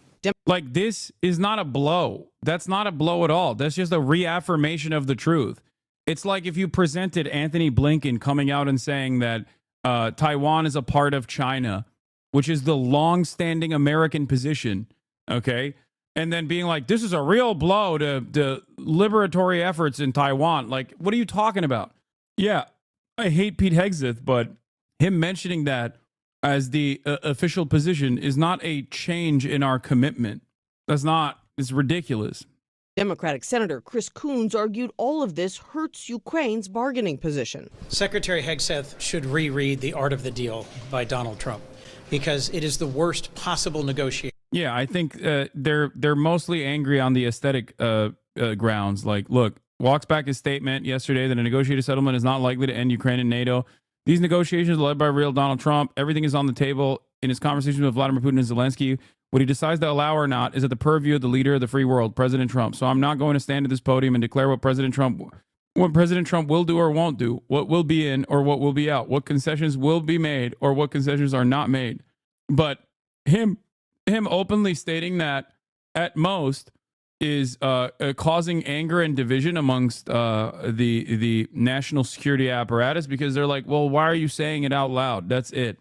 Like, this is not a blow. That's not a blow at all. That's just a reaffirmation of the truth. It's like if you presented Anthony Blinken coming out and saying that Taiwan is a part of China, which is the long-standing American position, okay? and then being like, this is a real blow to the liberatory efforts in Taiwan. Like, what are you talking about? Yeah, I hate Pete Hegseth, but him mentioning that as the official position is not a change in our commitment. It's ridiculous. Democratic Senator Chris Coons argued all of this hurts Ukraine's bargaining position. Secretary Hegseth should reread The Art of the Deal by Donald Trump because it is the worst possible negotiation. Yeah, I think they're mostly angry on the aesthetic grounds. Like, look, walks back his statement yesterday that a negotiated settlement is not likely to end Ukraine and NATO. These negotiations are led by real Donald Trump. Everything is on the table. In his conversations with Vladimir Putin and Zelensky, what he decides to allow or not is at the purview of the leader of the free world, President Trump. So I'm not going to stand at this podium and declare what President Trump will do or won't do, what will be in or what will be out, what concessions will be made or what concessions are not made. But him openly stating that at most is causing anger and division amongst the national security apparatus, because they're like, well, why are you saying it out loud? That's it.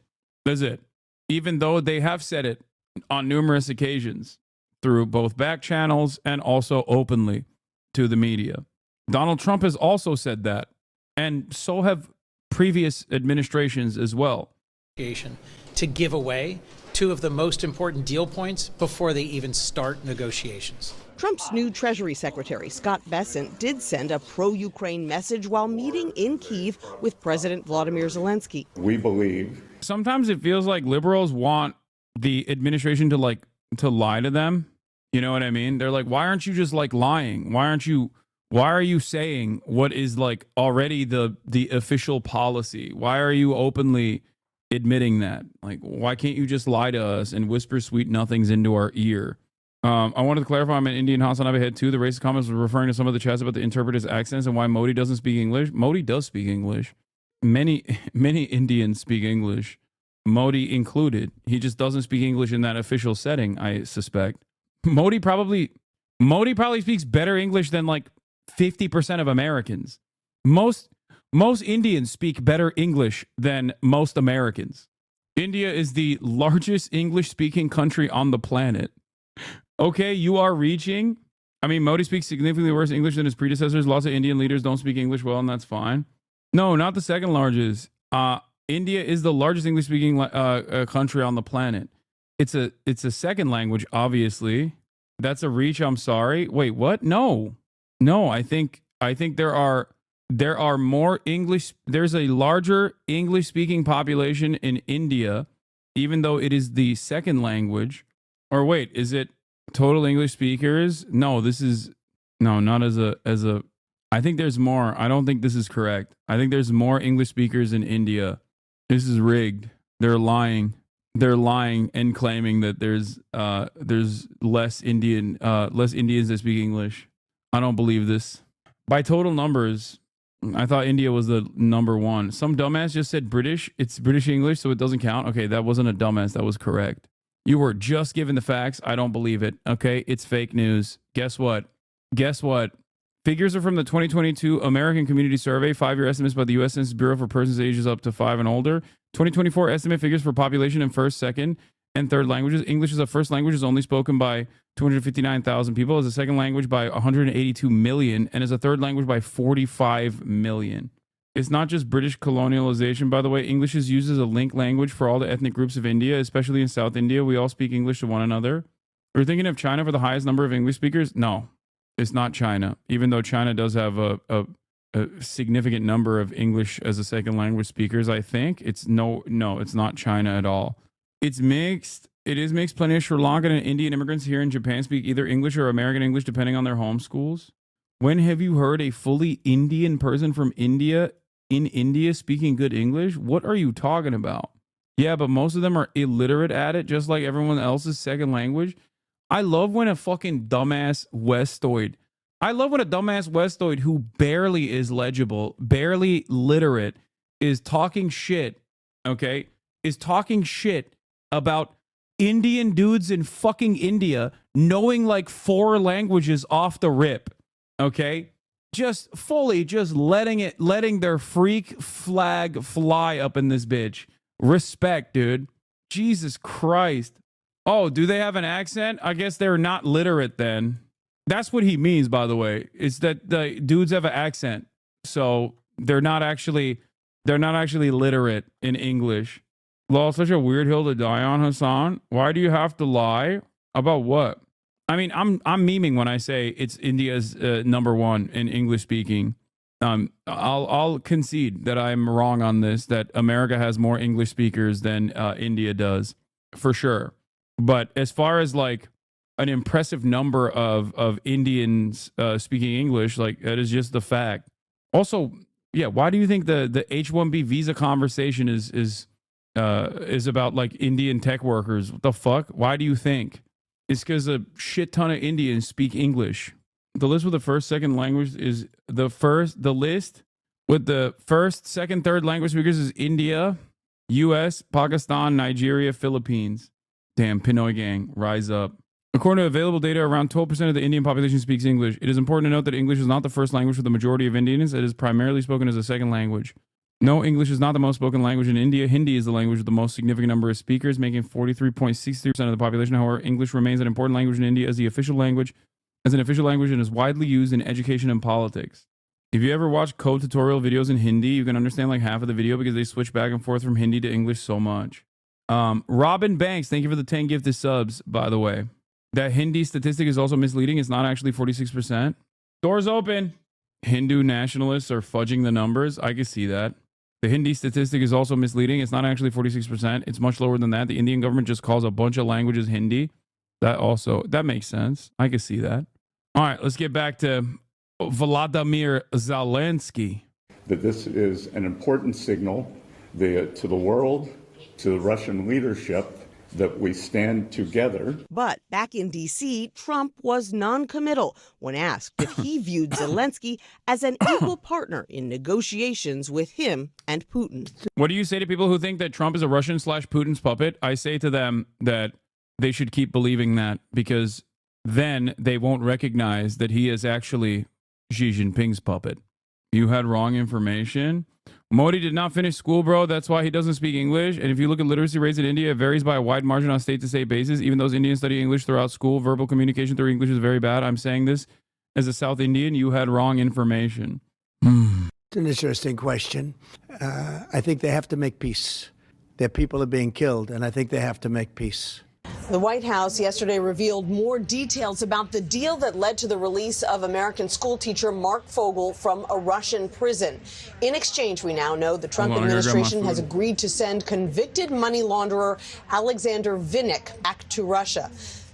Even though they have said it on numerous occasions through both back channels and also openly to the media. Donald Trump has also said that, and so have previous administrations as well. To give away two of the most important deal points before they even start negotiations. Trump's new Treasury Secretary, Scott Bessent, did send a pro-Ukraine message while meeting in Kyiv with President Vladimir Zelensky. We believe. Sometimes it feels like liberals want the administration to lie to them. You know what I mean? They're like, why aren't you just like lying? Why are you saying what is like already the official policy? Why are you openly admitting that? Like, why can't you just lie to us and whisper sweet nothings into our ear? I wanted to clarify, I'm an Indian HasanAbi head too. The racist comments were referring to some of the chats about the interpreters' accents and why Modi doesn't speak English. Modi does speak English. Many Indians speak English, Modi included. He just doesn't speak English in that official setting, I suspect. Modi probably speaks better English than like 50% of Americans. Most Indians speak better English than most Americans. India is the largest English-speaking country on the planet. Okay, you are reaching. I mean, Modi speaks significantly worse English than his predecessors. Lots of Indian leaders don't speak English well, and that's fine. No, not the second largest. India is the largest English-speaking country on the planet. It's a second language, obviously. That's a reach. I'm sorry. Wait, what? No. I think there are more English. There's a larger English-speaking population in India, even though it is the second language. Or wait, is it total English speakers? No, not as a. I think there's more. I don't think this is correct. I think there's more English speakers in India. This is rigged. They're lying. They're lying and claiming that there's less Indians that speak English. I don't believe this. By total numbers, I thought India was the number one. Some dumbass just said British. It's British English, so it doesn't count. Okay, that wasn't a dumbass. That was correct. You were just given the facts. I don't believe it. Okay, it's fake news. Guess what? Figures are from the 2022 American Community Survey, 5-year estimates by the U.S. Census Bureau for persons ages up to 5 and older. 2024 estimate figures for population in first, second, and third languages. English as a first language is only spoken by 259,000 people, as a second language by 182 million, and as a third language by 45 million. It's not just British colonialization, by the way. English is used as a link language for all the ethnic groups of India, especially in South India. We all speak English to one another. We're thinking of China for the highest number of English speakers? No, it's not China, even though China does have a significant number of English as a second language speakers, I think. It's not China at all. It's mixed. It is mixed. Plenty of Sri Lankan and Indian immigrants here in Japan speak either English or American English, depending on their home schools. When have you heard a fully Indian person from India in India speaking good English? What are you talking about? Yeah, but most of them are illiterate at it, just like everyone else's second language. I love when a fucking dumbass Westoid who barely is legible, barely literate, is talking shit, okay? Is talking shit about Indian dudes in fucking India knowing like 4 languages off the rip, okay? Just letting their freak flag fly up in this bitch. Respect, dude. Jesus Christ. Oh, do they have an accent? I guess they're not literate then. That's what he means, by the way. Is that the dudes have an accent. So they're not actually literate in English. Law is such a weird hill to die on, Hasan. Why do you have to lie? About what? I mean, I'm memeing when I say it's India's #1 in English speaking. I'll concede that I'm wrong on this, that America has more English speakers than India does, for sure. But as far as like an impressive number of Indians speaking English, like that is just the fact. Also, yeah, why do you think the H-1B visa conversation is about like Indian tech workers? What the fuck? Why do you think? It's because a shit ton of Indians speak English. The list with the first, second language is the list with the first, second, third language speakers is India, US, Pakistan, Nigeria, Philippines. Damn, Pinoy gang, rise up. According to available data, around 12% of the Indian population speaks English. It is important to note that English is not the first language for the majority of Indians. It is primarily spoken as a second language. No, English is not the most spoken language in India. Hindi is the language with the most significant number of speakers, making 43.63% of the population. However, English remains an important language in India as an official language and is widely used in education and politics. If you ever watch code tutorial videos in Hindi, you can understand like half of the video because they switch back and forth from Hindi to English so much. Robin Banks, thank you for the 10 gifted subs, by the way. That Hindi statistic is also misleading. It's not actually 46%. Doors open. Hindu nationalists are fudging the numbers. I can see that. The Hindi statistic is also misleading. It's not actually 46%. It's much lower than that. The Indian government just calls a bunch of languages Hindi. That makes sense. I can see that. All right, let's get back to Vladimir Zelensky. That this is an important signal to the world, to the Russian leadership, that we stand together. But back in D.C., Trump was non-committal when asked if he viewed Zelensky as an equal partner in negotiations with him and Putin. What do you say to people who think that Trump is a Russian/Putin's puppet? I say to them that they should keep believing that, because then they won't recognize that he is actually Xi Jinping's puppet. You had wrong information. Modi did not finish school, bro. That's why he doesn't speak English. And if you look at literacy rates in India, it varies by a wide margin on state-to-state basis. Even those Indians study English throughout school, verbal communication through English is very bad. I'm saying this as a South Indian. You had wrong information. It's an interesting question. I think they have to make peace. Their people are being killed, and I think they have to make peace. The White House yesterday revealed more details about the deal that led to the release of American schoolteacher Mark Fogel from a Russian prison. In exchange, we now know the Trump administration has agreed to send convicted money launderer Alexander Vinnik back to Russia.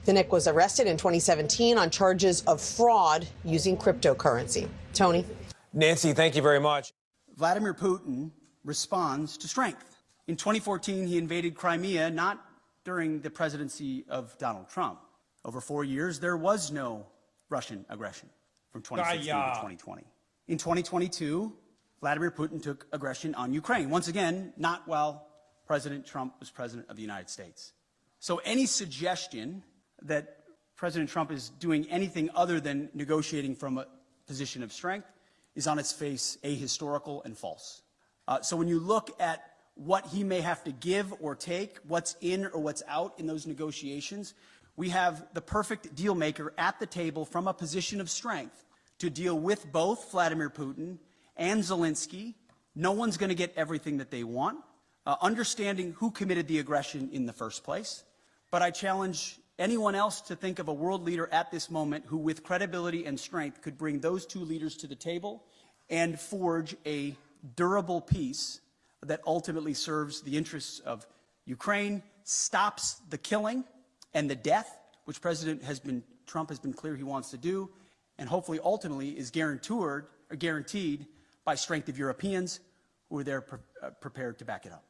Vinnik was arrested in 2017 on charges of fraud using cryptocurrency. Tony? Nancy, thank you very much. Vladimir Putin responds to strength. In 2014, he invaded Crimea, not during the presidency of Donald Trump. Over 4 years, there was no Russian aggression from 2016 to 2020. In 2022, Vladimir Putin took aggression on Ukraine. Once again, not while President Trump was president of the United States. So any suggestion that President Trump is doing anything other than negotiating from a position of strength is on its face ahistorical and false. So when you look at what he may have to give or take, what's in or what's out in those negotiations, we have the perfect deal maker at the table from a position of strength to deal with both Vladimir Putin and Zelensky. No one's going to get everything that they want, understanding who committed the aggression in the first place. But I challenge anyone else to think of a world leader at this moment who, with credibility and strength, could bring those two leaders to the table and forge a durable peace that ultimately serves the interests of Ukraine, stops the killing and the death, which Trump has been clear he wants to do, and hopefully ultimately is guaranteed by strength of Europeans who are there prepared to back it up.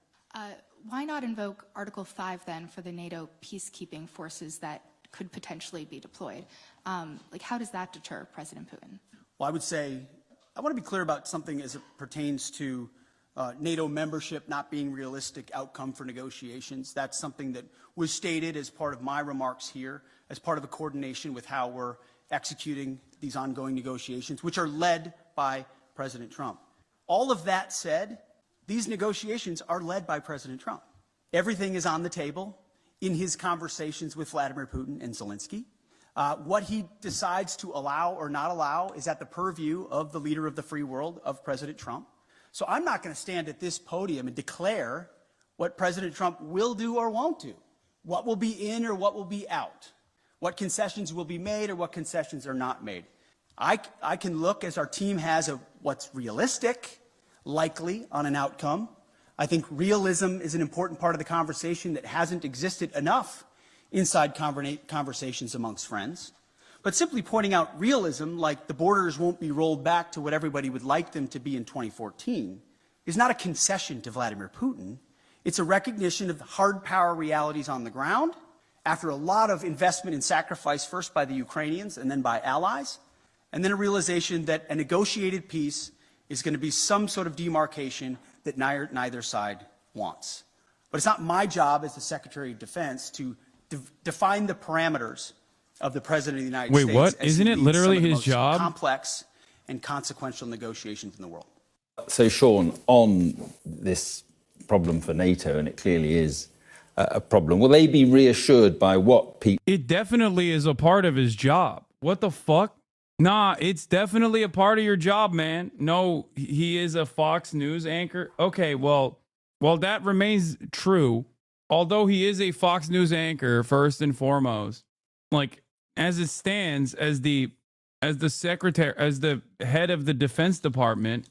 Why not invoke Article 5 then for the NATO peacekeeping forces that could potentially be deployed? How does that deter President Putin? Well, I would say, I want to be clear about something as it pertains to NATO membership not being realistic outcome for negotiations. That's something that was stated as part of my remarks here, as part of a coordination with how we're executing these ongoing negotiations, which are led by President Trump. All of that said, these negotiations are led by President Trump. Everything is on the table. in his conversations with Vladimir Putin and Zelensky. What he decides to allow or not allow is at the purview of the leader of the free world, of President Trump. So I'm not going to stand at this podium and declare what President Trump will do or won't do, what will be in or what will be out, what concessions will be made or what concessions are not made. I can look, as our team has, of what's realistic, likely on an outcome. I think realism is an important part of the conversation that hasn't existed enough inside conversations amongst friends. But simply pointing out realism, like the borders won't be rolled back to what everybody would like them to be in 2014, is not a concession to Vladimir Putin. It's a recognition of the hard power realities on the ground after a lot of investment and sacrifice, first by the Ukrainians and then by allies, and then a realization that a negotiated peace is going to be some sort of demarcation that neither side wants. But it's not my job as the Secretary of Defense to define the parameters of the President of the United States. Wait, what? As Isn't he it leads literally some of the his most job? complex and consequential negotiations in the world. So, Sean, on this problem for NATO, and it clearly is a problem, will they be reassured by what people... It definitely is a part of his job. What the fuck? Nah, it's definitely a part of your job, man. No, he is a Fox News anchor. Okay, well, that remains true. Although he is a Fox News anchor, first and foremost, like, as it stands, as the secretary, as the head of the Defense Department,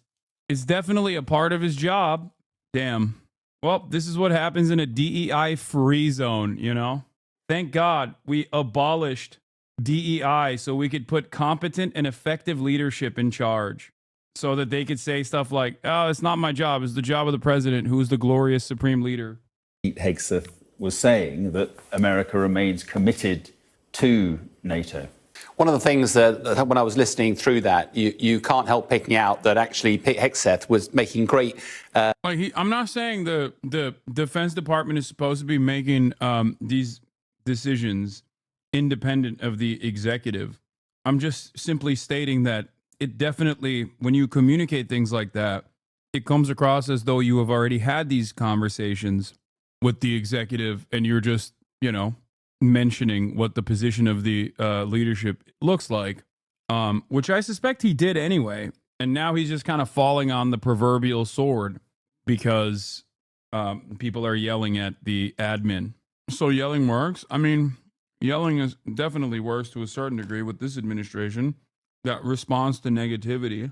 it's definitely a part of his job. Damn. Well, this is what happens in a DEI-free zone, you know? Thank God we abolished DEI so we could put competent and effective leadership in charge so that they could say stuff like, oh, it's not my job, it's the job of the president, who is the glorious supreme leader. Pete Hegseth was saying that America remains committed to NATO. One of the things that when I was listening through that, you can't help picking out that actually Pete Hegseth was making great... I'm not saying the Defense Department is supposed to be making these decisions independent of the executive. I'm just simply stating that it definitely, when you communicate things like that, it comes across as though you have already had these conversations with the executive and you're just, you know, mentioning what the position of the leadership looks like, which I suspect he did anyway. And now he's just kind of falling on the proverbial sword because people are yelling at the admin. So yelling works. I mean, yelling is definitely worse to a certain degree with this administration that responds to negativity.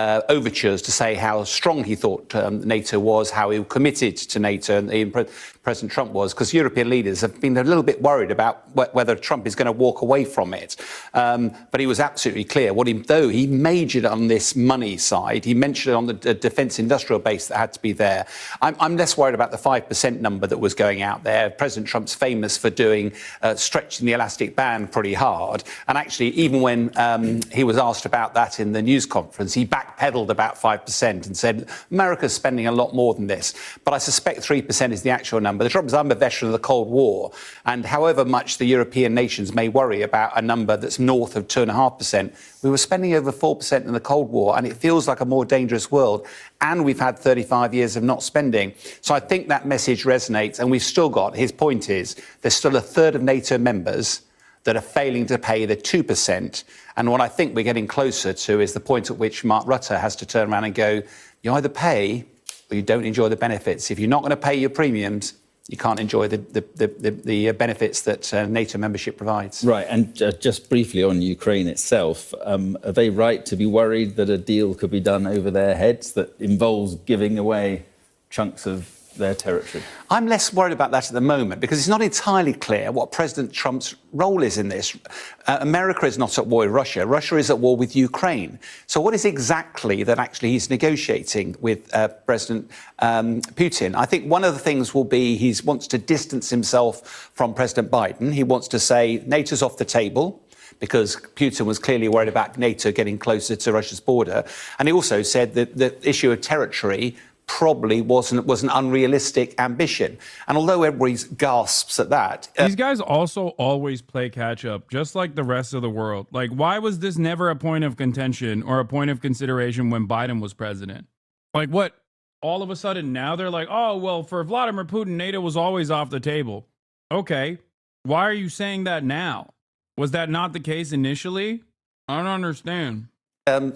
Overtures to say how strong he thought NATO was, how he committed to NATO, and President Trump was, because European leaders have been a little bit worried about whether Trump is going to walk away from it. But he was absolutely clear. Though he majored on this money side, he mentioned on the defence industrial base that had to be there. I'm less worried about the 5% number that was going out there. President Trump's famous for doing stretching the elastic band pretty hard. And actually, even when he was asked about that in the news conference, he backpedaled about 5% and said, America's spending a lot more than this. But I suspect 3% is the actual number. The trouble is, I'm a veteran of the Cold War, and however much the European nations may worry about a number that's north of 2.5%, we were spending over 4% in the Cold War, and it feels like a more dangerous world. And we've had 35 years of not spending. So I think that message resonates, and we've still got, his point is, there's still a third of NATO members that are failing to pay the 2%. And what I think we're getting closer to is the point at which Mark Rutte has to turn around and go, you either pay or you don't enjoy the benefits. If you're not going to pay your premiums, you can't enjoy the benefits that NATO membership provides. Right, and just briefly on Ukraine itself, are they right to be worried that a deal could be done over their heads that involves giving away chunks of their territory? I'm less worried about that at the moment because it's not entirely clear what President Trump's role is in this. America is not at war with Russia. Russia is at war with Ukraine. So what is exactly that actually he's negotiating with President Putin? I think one of the things will be he wants to distance himself from President Biden. He wants to say NATO's off the table, because Putin was clearly worried about NATO getting closer to Russia's border. And he also said that the issue of territory probably was an unrealistic ambition. And although everybody gasps at that... These guys also always play catch up, just like the rest of the world. Like, why was this never a point of contention or a point of consideration when Biden was president? Like, what? All of a sudden now they're like, oh, well, for Vladimir Putin, NATO was always off the table. Okay, why are you saying that now? Was that not the case initially? I don't understand.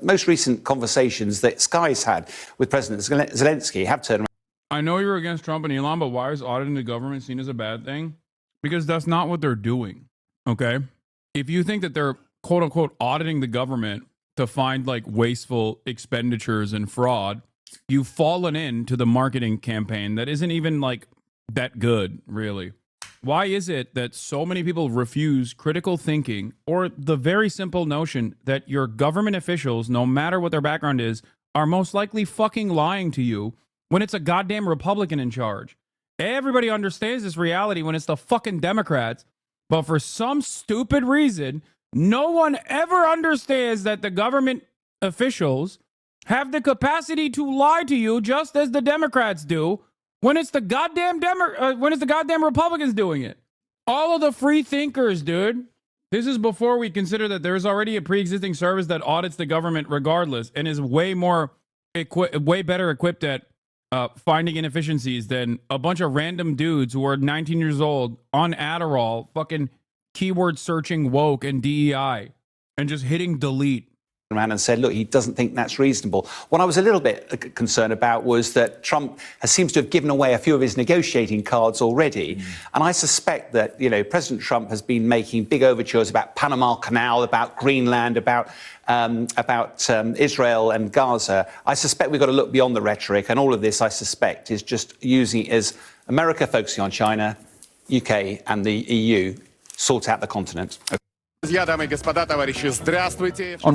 Most recent conversations that Sky's had with President Zelensky have turned around. I know you're against Trump and Elon, but why is auditing the government seen as a bad thing? Because that's not what they're doing, okay? If you think that they're, quote unquote, auditing the government to find like wasteful expenditures and fraud, you've fallen into the marketing campaign that isn't even like that good, really. Why is it that so many people refuse critical thinking or the very simple notion that your government officials, no matter what their background is, are most likely fucking lying to you when it's a goddamn Republican in charge? Everybody understands this reality when it's the fucking Democrats, but for some stupid reason, no one ever understands that the government officials have the capacity to lie to you just as the Democrats do when it's the goddamn Republicans doing it. All of the free thinkers, dude. This is before we consider that there's already a pre-existing service that audits the government regardless and is way better equipped at finding inefficiencies than a bunch of random dudes who are 19 years old on Adderall, fucking keyword searching woke and DEI and just hitting delete. Around and said, look, he doesn't think that's reasonable. What I was a little bit concerned about was that Trump seems to have given away a few of his negotiating cards already. And I suspect that, President Trump has been making big overtures about Panama Canal, about Greenland, about Israel and Gaza. I suspect we've got to look beyond the rhetoric. And all of this, I suspect, is just using it as America focusing on China, UK and the EU sort out the continent. On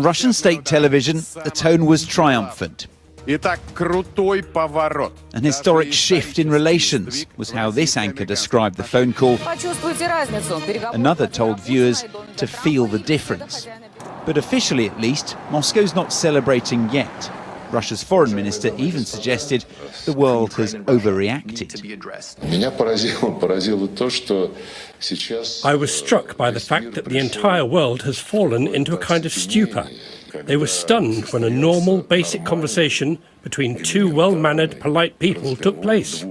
Russian state television, the tone was triumphant. An historic shift in relations was how this anchor described the phone call. Another told viewers to feel the difference. But officially, at least, Moscow's not celebrating yet. Russia's foreign minister even suggested the world has overreacted. I was struck by the fact that the entire world has fallen into a kind of stupor. They were stunned when a normal, basic conversation between two well-mannered, polite people took place.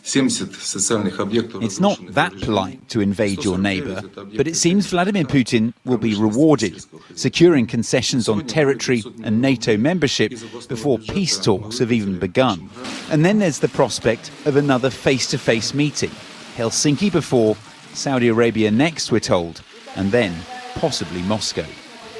It's not that polite to invade your neighbour, but it seems Vladimir Putin will be rewarded, securing concessions on territory and NATO membership before peace talks have even begun. And then there's the prospect of another face-to-face meeting. Helsinki before, Saudi Arabia next, we're told, and then possibly Moscow.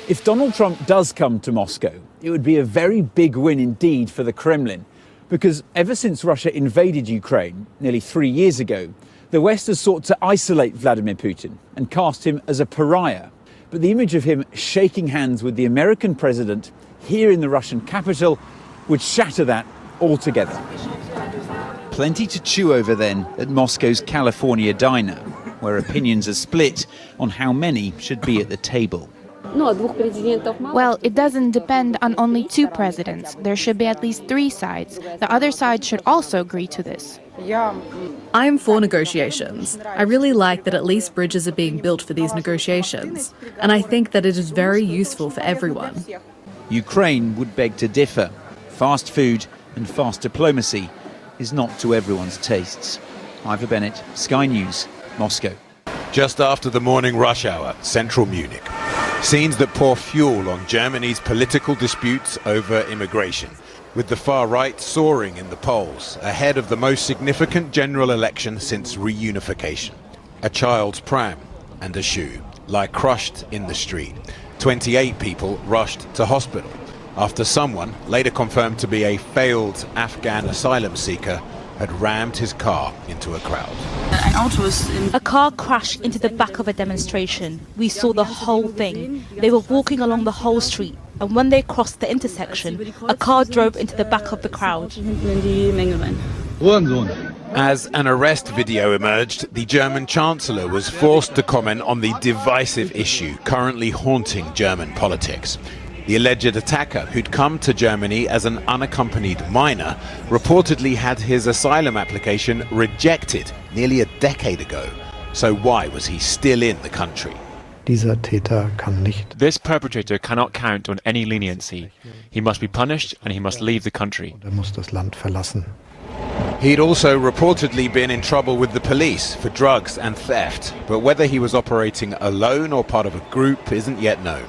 If Donald Trump does come to Moscow, it would be a very big win indeed for the Kremlin. Because ever since Russia invaded Ukraine nearly 3 years ago, the West has sought to isolate Vladimir Putin and cast him as a pariah. But the image of him shaking hands with the American president here in the Russian capital would shatter that altogether. Plenty to chew over then at Moscow's California diner, where opinions are split on how many should be at the table. Well, it doesn't depend on only two presidents. There should be at least three sides. The other side should also agree to this. I am for negotiations. I really like that at least bridges are being built for these negotiations. And I think that it is very useful for everyone. Ukraine would beg to differ. Fast food and fast diplomacy is not to everyone's tastes. Ivor Bennett, Sky News, Moscow. Just after the morning rush hour, central Munich. Scenes that pour fuel on Germany's political disputes over immigration, with the far right soaring in the polls ahead of the most significant general election since reunification. A child's pram and a shoe lie crushed in the street. 28 people rushed to hospital after someone, later confirmed to be a failed Afghan asylum seeker, had rammed his car into a crowd. A car crashed into the back of a demonstration. We saw the whole thing. They were walking along the whole street, and when they crossed the intersection, a car drove into the back of the crowd. As an arrest video emerged, the German Chancellor was forced to comment on the divisive issue currently haunting German politics. The alleged attacker, who'd come to Germany as an unaccompanied minor, reportedly had his asylum application rejected nearly a decade ago. So why was he still in the country? This perpetrator cannot count on any leniency. He must be punished and he must leave the country. He'd also reportedly been in trouble with the police for drugs and theft, but whether he was operating alone or part of a group isn't yet known.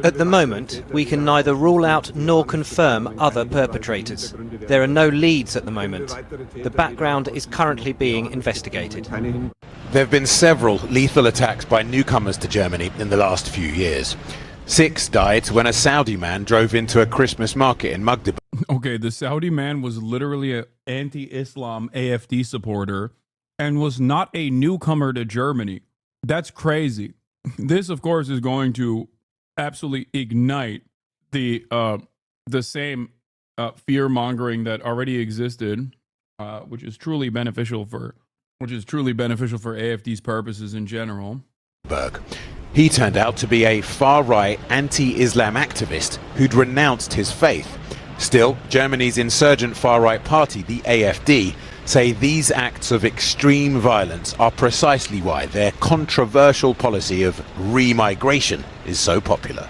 At the moment, we can neither rule out nor confirm other perpetrators. There are no leads at the moment. The background is currently being investigated. There have been several lethal attacks by newcomers to Germany in the last few years. 6 died when a Saudi man drove into a Christmas market in Magdeburg. Okay, the Saudi man was literally an anti-Islam AfD supporter and was not a newcomer to Germany. That's crazy. This, of course, is going to absolutely ignite the same fear mongering that already existed, which is truly beneficial for AfD's purposes in general. He turned out to be a far-right anti-Islam activist who'd renounced his faith. Still, Germany's insurgent far-right party, the AfD, say these acts of extreme violence are precisely why their controversial policy of re-migration is so popular.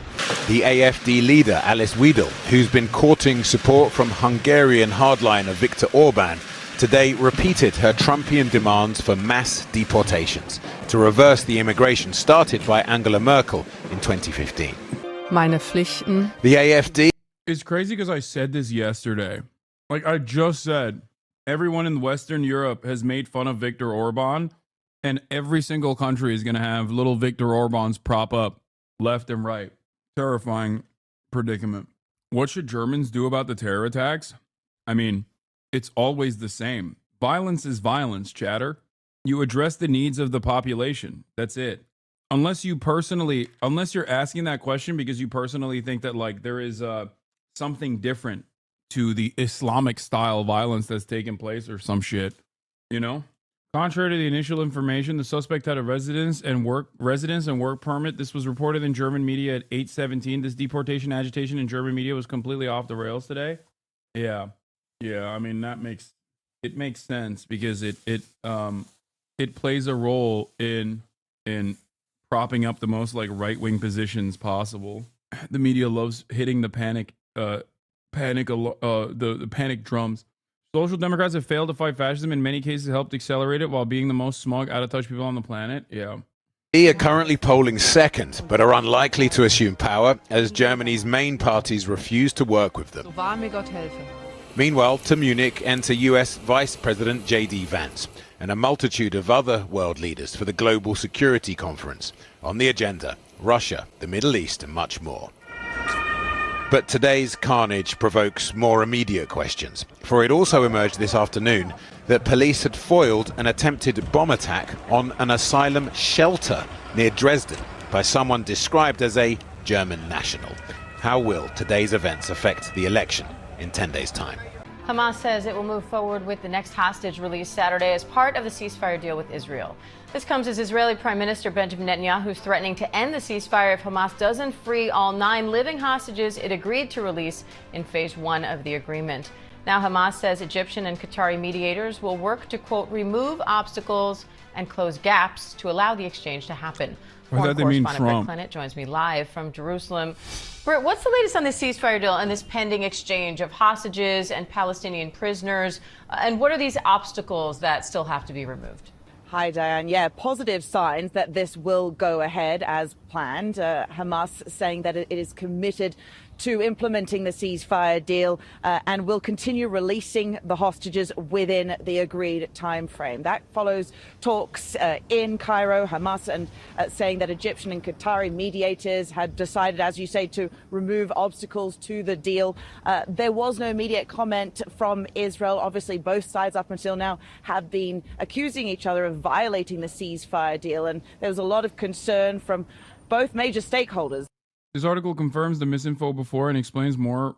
The AfD leader, Alice Weidel, who's been courting support from Hungarian hardliner Viktor Orban, today repeated her Trumpian demands for mass deportations to reverse the immigration started by Angela Merkel in 2015. Meine Pflichten. The AfD... It's crazy because I said this yesterday. Like I just said, everyone in Western Europe has made fun of Viktor Orban, and every single country is going to have little Viktor Orbans prop up left and right. Terrifying predicament. What should Germans do about the terror attacks? I mean, it's always the same. Violence is violence, chatter. You address the needs of the population. That's it. Unless you're asking that question because you personally think that like there is something different to the Islamic style violence that's taken place or some shit, you know? Contrary to the initial information, the suspect had a residence and work permit. This was reported in German media at 8:17. This deportation agitation in German media was completely off the rails today. Yeah. I mean that makes sense because it plays a role in propping up the most like right-wing positions possible. The media loves hitting the panic drums. Social Democrats have failed to fight fascism. In many cases, helped accelerate it while being the most smug, out-of-touch people on the planet. Yeah. They are currently polling second, but are unlikely to assume power as Germany's main parties refuse to work with them. So wahr mir Gott helfe. Meanwhile, to Munich enter US Vice President J.D. Vance and a multitude of other world leaders for the Global Security Conference. On the agenda, Russia, the Middle East, and much more. But today's carnage provokes more immediate questions, for it also emerged this afternoon that police had foiled an attempted bomb attack on an asylum shelter near Dresden by someone described as a German national. How will today's events affect the election in 10 days' time? Hamas says it will move forward with the next hostage release Saturday as part of the ceasefire deal with Israel. This comes as Israeli Prime Minister Benjamin Netanyahu is threatening to end the ceasefire if Hamas doesn't free all 9 living hostages it agreed to release in phase 1 of the agreement. Now Hamas says Egyptian and Qatari mediators will work to, quote, remove obstacles and close gaps to allow the exchange to happen. Foreign correspondent Britt Clennett joins me live from Jerusalem. Britt, what's the latest on this ceasefire deal and this pending exchange of hostages and Palestinian prisoners? And what are these obstacles that still have to be removed? Hi, Diane. Yeah, positive signs that this will go ahead as planned. Hamas saying that it is committed to implementing the ceasefire deal and will continue releasing the hostages within the agreed time frame. That follows talks in Cairo, Hamas and saying that Egyptian and Qatari mediators had decided, as you say, to remove obstacles to the deal. There was no immediate comment from Israel. Obviously, both sides up until now have been accusing each other of violating the ceasefire deal, and there was a lot of concern from both major stakeholders. This article confirms the misinfo before and explains more.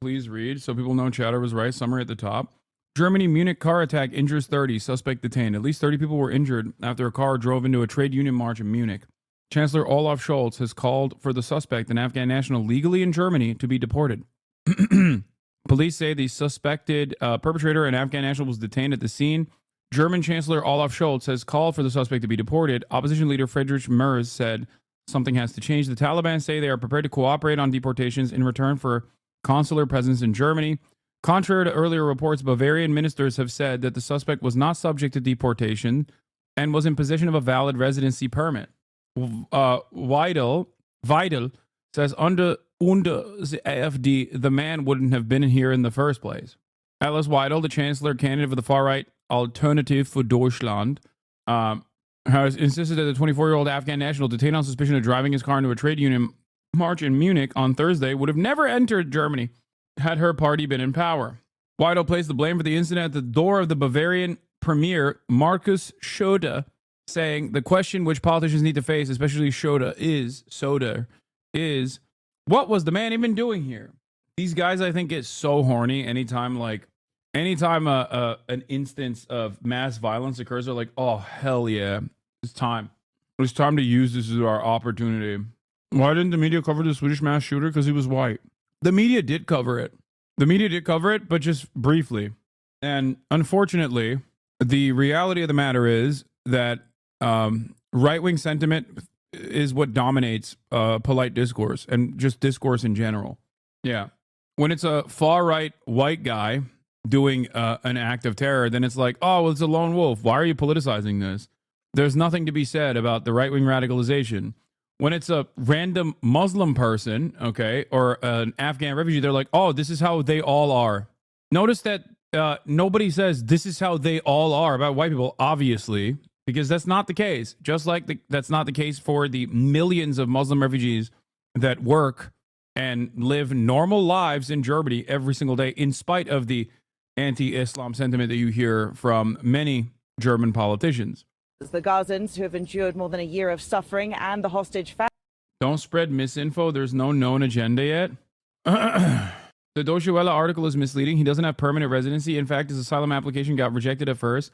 Please read so people know Chatter was right. Summary at the top. Germany Munich car attack injures 30. Suspect detained. At least 30 people were injured after a car drove into a trade union march in Munich. Chancellor Olaf Scholz has called for the suspect, an Afghan national legally in Germany, to be deported. Police say the suspected perpetrator, an Afghan national, was detained at the scene. German Chancellor Olaf Scholz has called for the suspect to be deported. Opposition leader Friedrich Merz said something has to change. The Taliban say they are prepared to cooperate on deportations in return for consular presence in Germany. Contrary to earlier reports, Bavarian ministers have said that the suspect was not subject to deportation and was in possession of a valid residency permit. Weidel says under the AfD, the man wouldn't have been here in the first place. Alice Weidel, the chancellor candidate for the far-right Alternative für Deutschland, has insisted that the 24-year-old Afghan national detained on suspicion of driving his car into a trade union march in Munich on Thursday would have never entered Germany had her party been in power. Weidel placed the blame for the incident at the door of the Bavarian premier, Markus Söder, saying the question which politicians need to face, especially Söder, is what was the man even doing here? These guys, I think, get so horny anytime an instance of mass violence occurs. They're like, oh, hell yeah, it's time. It's time to use this as our opportunity. Why didn't the media cover the Swedish mass shooter? Because he was white. The media did cover it. But just briefly. And unfortunately, the reality of the matter is that right-wing sentiment is what dominates polite discourse and just discourse in general. Yeah. When it's a far-right white guy doing an act of terror, then it's like, oh, well, it's a lone wolf. Why are you politicizing this? There's nothing to be said about the right-wing radicalization. When it's a random Muslim person, okay, or an Afghan refugee, they're like, oh, this is how they all are. Notice that nobody says this is how they all are about white people, obviously, because that's not the case. Just like that's not the case for the millions of Muslim refugees that work and live normal lives in Germany every single day, in spite of the anti-Islam sentiment that you hear from many German politicians. The Gazans, who have endured more than a year of suffering, and the hostage family. Don't spread misinfo. There's no known agenda yet. The Deutsche Welle article is misleading. He doesn't have permanent residency. In fact, his asylum application got rejected at first.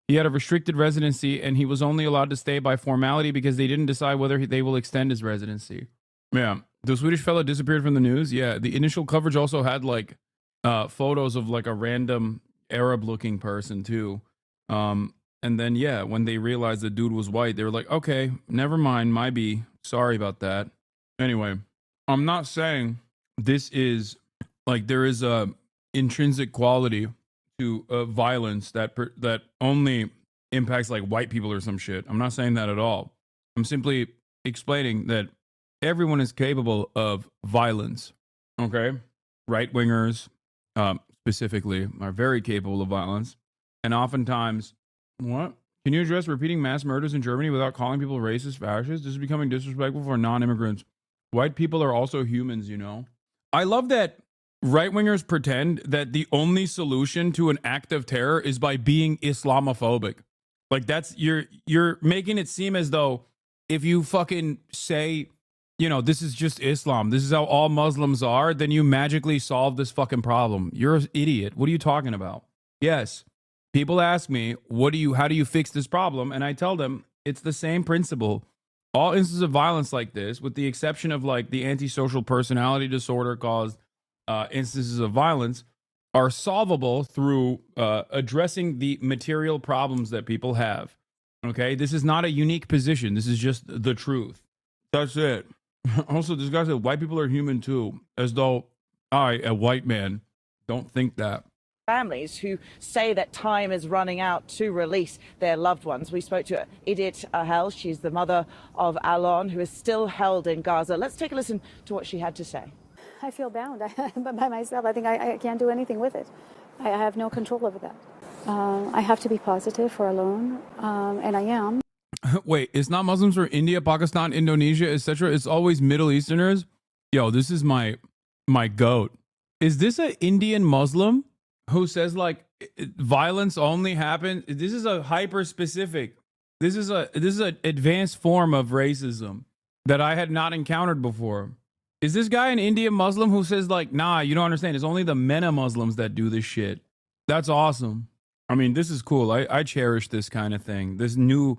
He had a restricted residency, and he was only allowed to stay by formality because they didn't decide whether they will extend his residency. Yeah. The Swedish fellow disappeared from the news. Yeah. The initial coverage also had like photos of like a random Arab-looking person too. And then, yeah, when they realized the dude was white, they were like, okay, never mind, my B. Sorry about that. Anyway, I'm not saying this is, like, there is a intrinsic quality to violence that only impacts, like, white people or some shit. I'm not saying that at all. I'm simply explaining that everyone is capable of violence, okay? Right-wingers, specifically, are very capable of violence. And oftentimes... What? Can you address repeating mass murders in Germany without calling people racist, fascist? This is becoming disrespectful for non-immigrants. White people are also humans, you know? I love that right-wingers pretend that the only solution to an act of terror is by being Islamophobic. Like, that's, you're making it seem as though if you fucking say, you know, this is just Islam, this is how all Muslims are, then you magically solve this fucking problem. You're an idiot. What are you talking about? Yes. People ask me, how do you fix this problem? And I tell them it's the same principle. All instances of violence like this, with the exception of like the antisocial personality disorder caused instances of violence, are solvable through addressing the material problems that people have. Okay, this is not a unique position. This is just the truth. That's it. Also, this guy said white people are human too, as though I, a white man, don't think that. Families who say that time is running out to release their loved ones. We spoke to Edith Ahel. She's the mother of Alon, who is still held in Gaza. Let's take a listen to what she had to say. I feel bound by myself. I think I can't do anything with it. I have no control over that. I have to be positive for Alon, and I am. Wait, it's not Muslims from India, Pakistan, Indonesia, etc. It's always Middle Easterners. Yo, this is my goat. Is this an Indian Muslim who says like violence only happens? This is a hyper specific. This is an advanced form of racism that I had not encountered before. Is this guy an Indian Muslim who says like, nah, you don't understand. It's only the MENA Muslims that do this shit. That's awesome. I mean, this is cool. I cherish this kind of thing. This new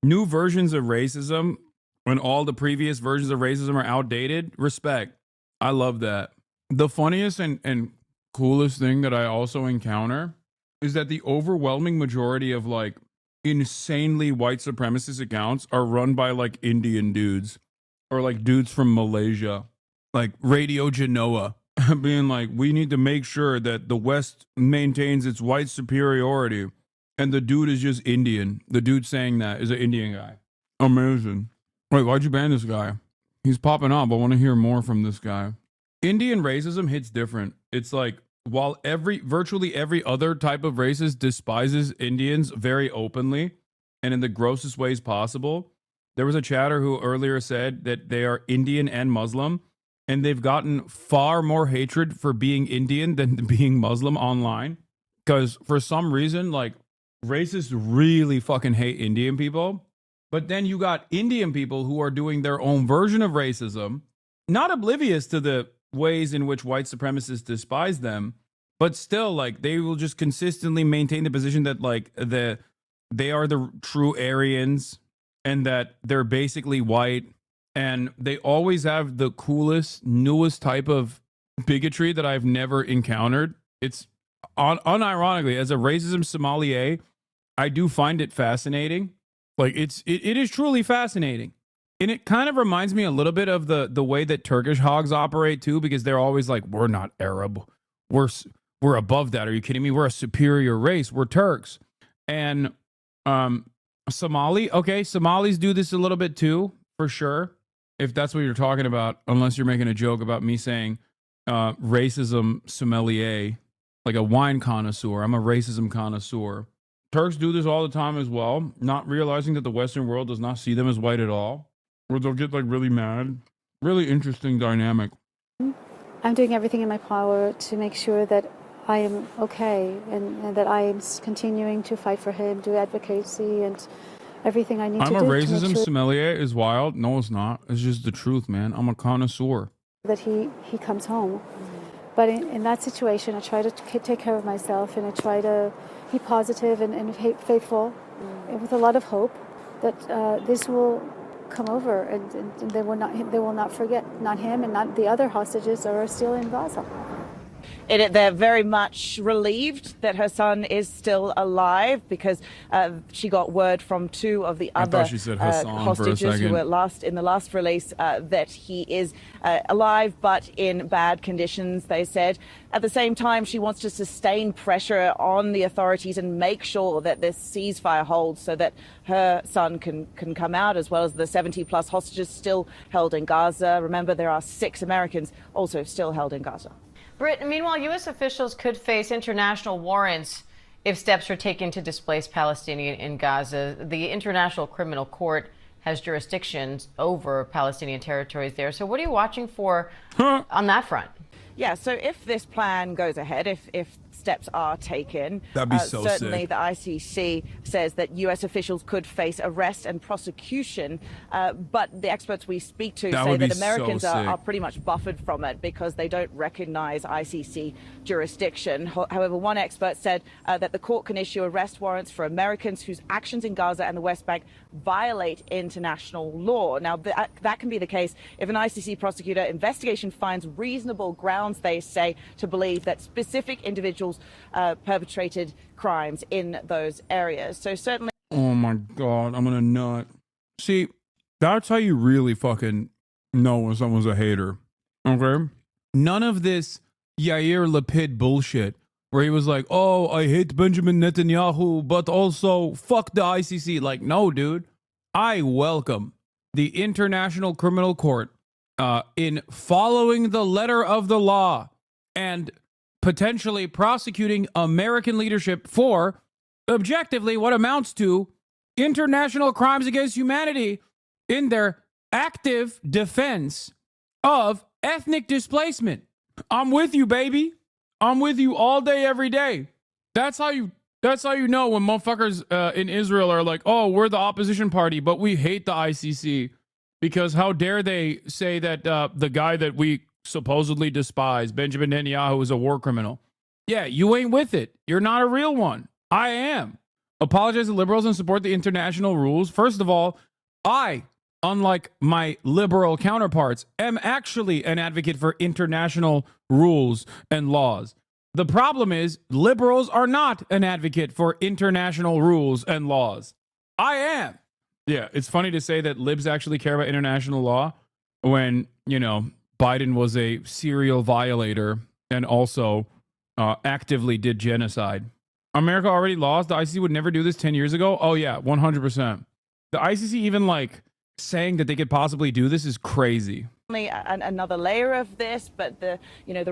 versions of racism when all the previous versions of racism are outdated. Respect. I love that. The funniest and coolest thing that I also encounter is that the overwhelming majority of like insanely white supremacist accounts are run by like Indian dudes or like dudes from Malaysia, like Radio Genoa. being like, we need to make sure that the West maintains its white superiority. And the dude is just Indian. The dude saying that is an Indian guy. Amazing. Wait, why'd you ban this guy? He's popping up. I want to hear more from this guy. Indian racism hits different. It's like, while virtually every other type of racist despises Indians very openly and in the grossest ways possible, there was a chatter who earlier said that they are Indian and Muslim, and they've gotten far more hatred for being Indian than being Muslim online. Because for some reason, like, racists really fucking hate Indian people. But then you got Indian people who are doing their own version of racism, not oblivious to the ways in which white supremacists despise them, but still, like, they will just consistently maintain the position that, like, they are the true Aryans and that they're basically white, and they always have the coolest, newest type of bigotry that I've never encountered. It's unironically, as a racism sommelier, I do find it fascinating. Like, it is truly fascinating. And it kind of reminds me a little bit of the way that Turkish hogs operate too, because they're always like, we're not Arab. We're above that. Are you kidding me? We're a superior race. We're Turks. And Somalis do this a little bit too, for sure. If that's what you're talking about, unless you're making a joke about me saying racism sommelier, like a wine connoisseur. I'm a racism connoisseur. Turks do this all the time as well, not realizing that the Western world does not see them as white at all. Or they'll get like really mad. Really interesting dynamic. I'm doing everything in my power to make sure that I am okay and that I am continuing to fight for him, do advocacy and everything I need to do. I'm a racism sommelier is wild. No, it's not. It's just the truth, man. I'm a connoisseur. That he comes home. But in that situation, I try to take care of myself and I try to be positive and faithful and with a lot of hope that this will come over and they will not forget, not him and not the other hostages that are still in Gaza. They're very much relieved that her son is still alive because she got word from two of the other hostages who were in the last release that he is alive but in bad conditions, they said. At the same time, she wants to sustain pressure on the authorities and make sure that this ceasefire holds so that her son can come out, as well as the 70-plus hostages still held in Gaza. Remember, there are 6 Americans also still held in Gaza. Britt, meanwhile, U.S. officials could face international warrants if steps are taken to displace Palestinians in Gaza. The International Criminal Court has jurisdictions over Palestinian territories there. So what are you watching for on that front? Yeah, so if this plan goes ahead, if steps are taken, that'd be so certainly sick. The ICC says that U.S. officials could face arrest and prosecution, but the experts we speak to say that Americans are pretty much buffered from it because they don't recognize ICC jurisdiction. However, one expert said that the court can issue arrest warrants for Americans whose actions in Gaza and the West Bank violate international law. Now, that can be the case if an ICC prosecutor investigation finds reasonable grounds, they say, to believe that specific individuals perpetrated crimes in those areas. So certainly... Oh my God, I'm gonna nut. See, that's how you really fucking know when someone's a hater, okay? None of this Yair Lapid bullshit where he was like, oh, I hate Benjamin Netanyahu, but also fuck the ICC. Like, no, dude. I welcome the International Criminal Court in following the letter of the law and potentially prosecuting American leadership for objectively what amounts to international crimes against humanity in their active defense of ethnic displacement. I'm with you, baby. I'm with you all day, every day. That's how you know when motherfuckers in Israel are like, oh, we're the opposition party, but we hate the ICC. Because how dare they say that the guy that we supposedly despise, Benjamin Netanyahu, is a war criminal. Yeah, you ain't with it. You're not a real one. I am. Apologize to liberals and support the international rules. First of all, I, unlike my liberal counterparts, am actually an advocate for international rules and laws. The problem is liberals are not an advocate for international rules and laws. I am. Yeah, it's funny to say that libs actually care about international law when, you know, Biden was a serial violator and also actively did genocide. America already lost. The ICC would never do this 10 years ago. Oh yeah, 100%. The ICC even like saying that they could possibly do this is crazy. Another layer of this, but the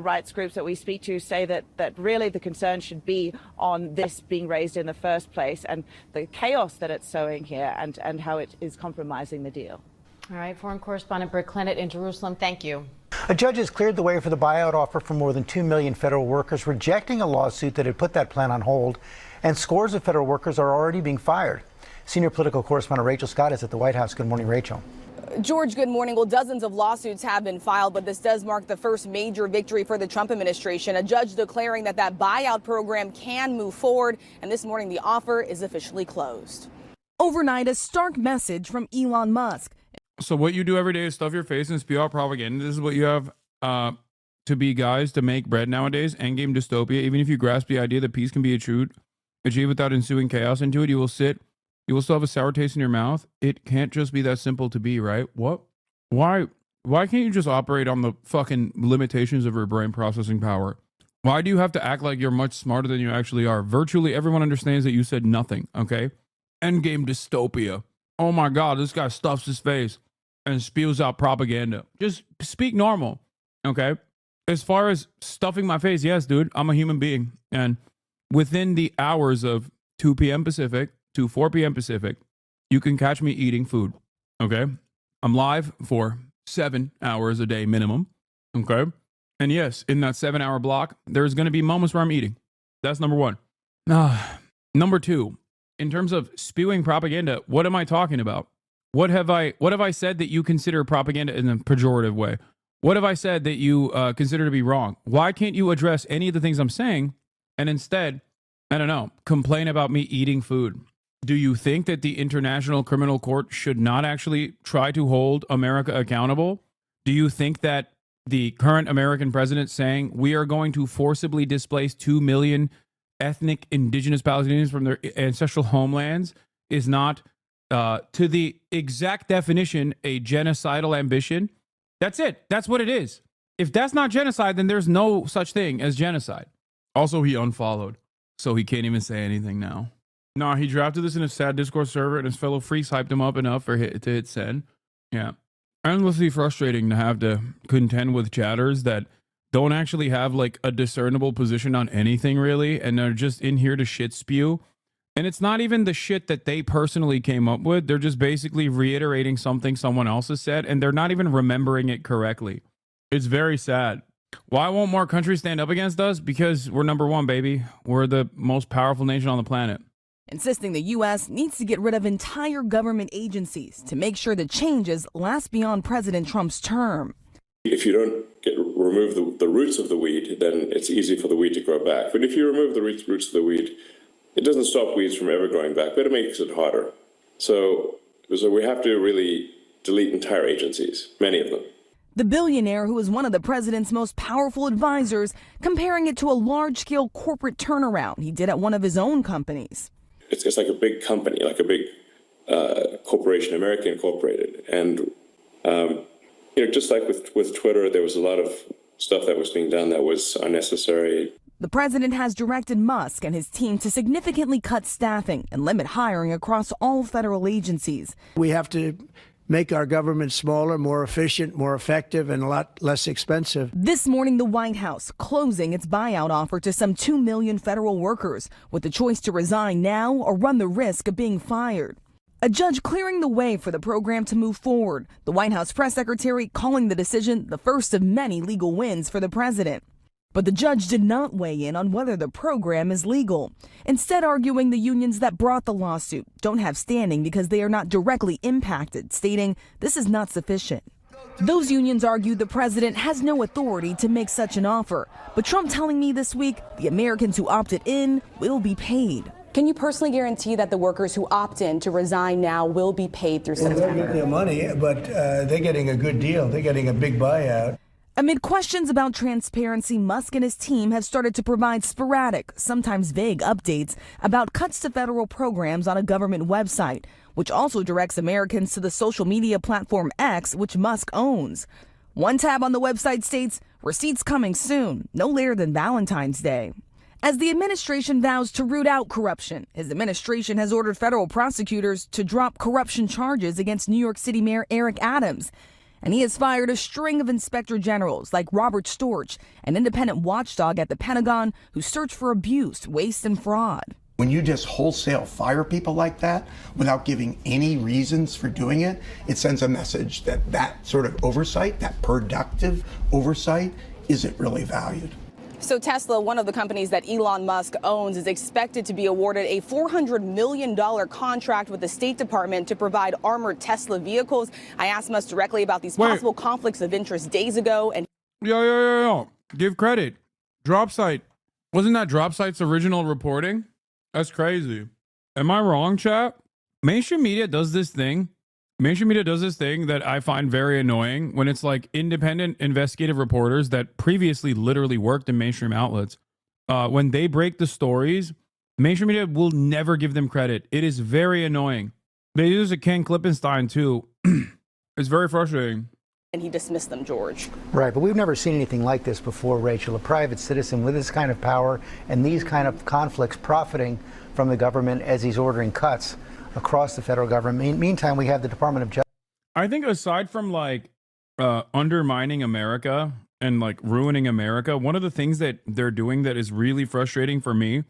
rights groups that we speak to say that really the concern should be on this being raised in the first place and the chaos that it's sowing here and how it is compromising the deal. All right, foreign correspondent Britt Clennett in Jerusalem, thank you. A judge has cleared the way for the buyout offer for more than 2 million federal workers, rejecting a lawsuit that had put that plan on hold, and scores of federal workers are already being fired. Senior political correspondent Rachel Scott is at the White House. Good morning, Rachel. George, good morning. Well, dozens of lawsuits have been filed, but this does mark the first major victory for the Trump administration. A judge declaring that buyout program can move forward. And this morning, the offer is officially closed. Overnight, a stark message from Elon Musk. So what you do every day is stuff your face and spew out propaganda. This is what you have to be, guys, to make bread nowadays. Endgame dystopia. Even if you grasp the idea that peace can be achieved without ensuing chaos into it, you will still have a sour taste in your mouth. It can't just be that simple to be, right? What? Why can't you just operate on the fucking limitations of your brain processing power? Why do you have to act like you're much smarter than you actually are? Virtually everyone understands that you said nothing, okay? Endgame dystopia. Oh my God, this guy stuffs his face and spews out propaganda. Just speak normal, okay? As far as stuffing my face, yes, dude, I'm a human being. And within the hours of 2 p.m. Pacific to 4 p.m. Pacific, you can catch me eating food, okay? I'm live for 7 hours a day minimum, okay? And yes, in that 7-hour block, there's going to be moments where I'm eating. That's number one. Number two, in terms of spewing propaganda, what am I talking about? What have I said that you consider propaganda in a pejorative way? What have I said that you consider to be wrong? Why can't you address any of the things I'm saying and instead, I don't know, complain about me eating food? Do you think that the International Criminal Court should not actually try to hold America accountable? Do you think that the current American president saying we are going to forcibly displace 2 million ethnic indigenous Palestinians from their ancestral homelands is not, to the exact definition, a genocidal ambition? That's it. That's what it is. If that's not genocide, then there's no such thing as genocide. Also, he unfollowed, so he can't even say anything now. No, he drafted this in a sad Discord server, and his fellow freaks hyped him up enough to hit send. Yeah. Endlessly frustrating to have to contend with chatters that don't actually have like a discernible position on anything really, and they're just in here to shit spew. And it's not even the shit that they personally came up with. They're just basically reiterating something someone else has said, and they're not even remembering it correctly. It's very sad. Why won't more countries stand up against us? Because we're number one, baby. We're the most powerful nation on the planet. Insisting the U.S. needs to get rid of entire government agencies to make sure the changes last beyond President Trump's term. If you don't remove the roots of the weed, then it's easy for the weed to grow back. But if you remove the roots of the weed, it doesn't stop weeds from ever growing back, but it makes it harder. So we have to really delete entire agencies, many of them. The billionaire, who is one of the president's most powerful advisors, comparing it to a large-scale corporate turnaround he did at one of his own companies. It's like a big company, like a big corporation, American Incorporated. And, just like with Twitter, there was a lot of stuff that was being done that was unnecessary. The president has directed Musk and his team to significantly cut staffing and limit hiring across all federal agencies. We have to make our government smaller, more efficient, more effective, and a lot less expensive. This morning, the White House closing its buyout offer to some 2 million federal workers, with the choice to resign now or run the risk of being fired. A judge clearing the way for the program to move forward. The White House press secretary calling the decision the first of many legal wins for the president. But the judge did not weigh in on whether the program is legal, instead arguing the unions that brought the lawsuit don't have standing because they are not directly impacted, stating this is not sufficient. Those unions argue the president has no authority to make such an offer, but Trump telling me this week the Americans who opted in will be paid. Can you personally guarantee that the workers who opt in to resign now will be paid through September? They'll get their money, but they're getting a good deal. They're getting a big buyout. Amid questions about transparency, Musk and his team have started to provide sporadic, sometimes vague updates about cuts to federal programs on a government website, which also directs Americans to the social media platform X, which Musk owns. One tab on the website states, receipts coming soon, no later than Valentine's Day. As the administration vows to root out corruption, his administration has ordered federal prosecutors to drop corruption charges against New York City Mayor Eric Adams. And he has fired a string of inspector generals like Robert Storch, an independent watchdog at the Pentagon who searched for abuse, waste, and fraud. When you just wholesale fire people like that without giving any reasons for doing it, it sends a message that that sort of oversight, that productive oversight, isn't really valued. So Tesla, one of the companies that Elon Musk owns, is expected to be awarded a $400 million contract with the State Department to provide armored Tesla vehicles. I asked Musk directly about these possible conflicts of interest days ago. And Yo. Give credit. Dropsite. Wasn't that Dropsite's original reporting? That's crazy. Am I wrong, chat? Mainstream media does this thing. Mainstream media does this thing that I find very annoying when it's like independent investigative reporters that previously literally worked in mainstream outlets. When they break the stories, mainstream media will never give them credit. It is very annoying. They use a Ken Klippenstein too. It's very frustrating. And he dismissed them, George. Right, but we've never seen anything like this before, Rachel. A private citizen with this kind of power and these kind of conflicts profiting from the government as he's ordering cuts across the federal government. Meantime, we have the Department of Justice. I think aside from like undermining America and like ruining America, one of the things that they're doing that is really frustrating for me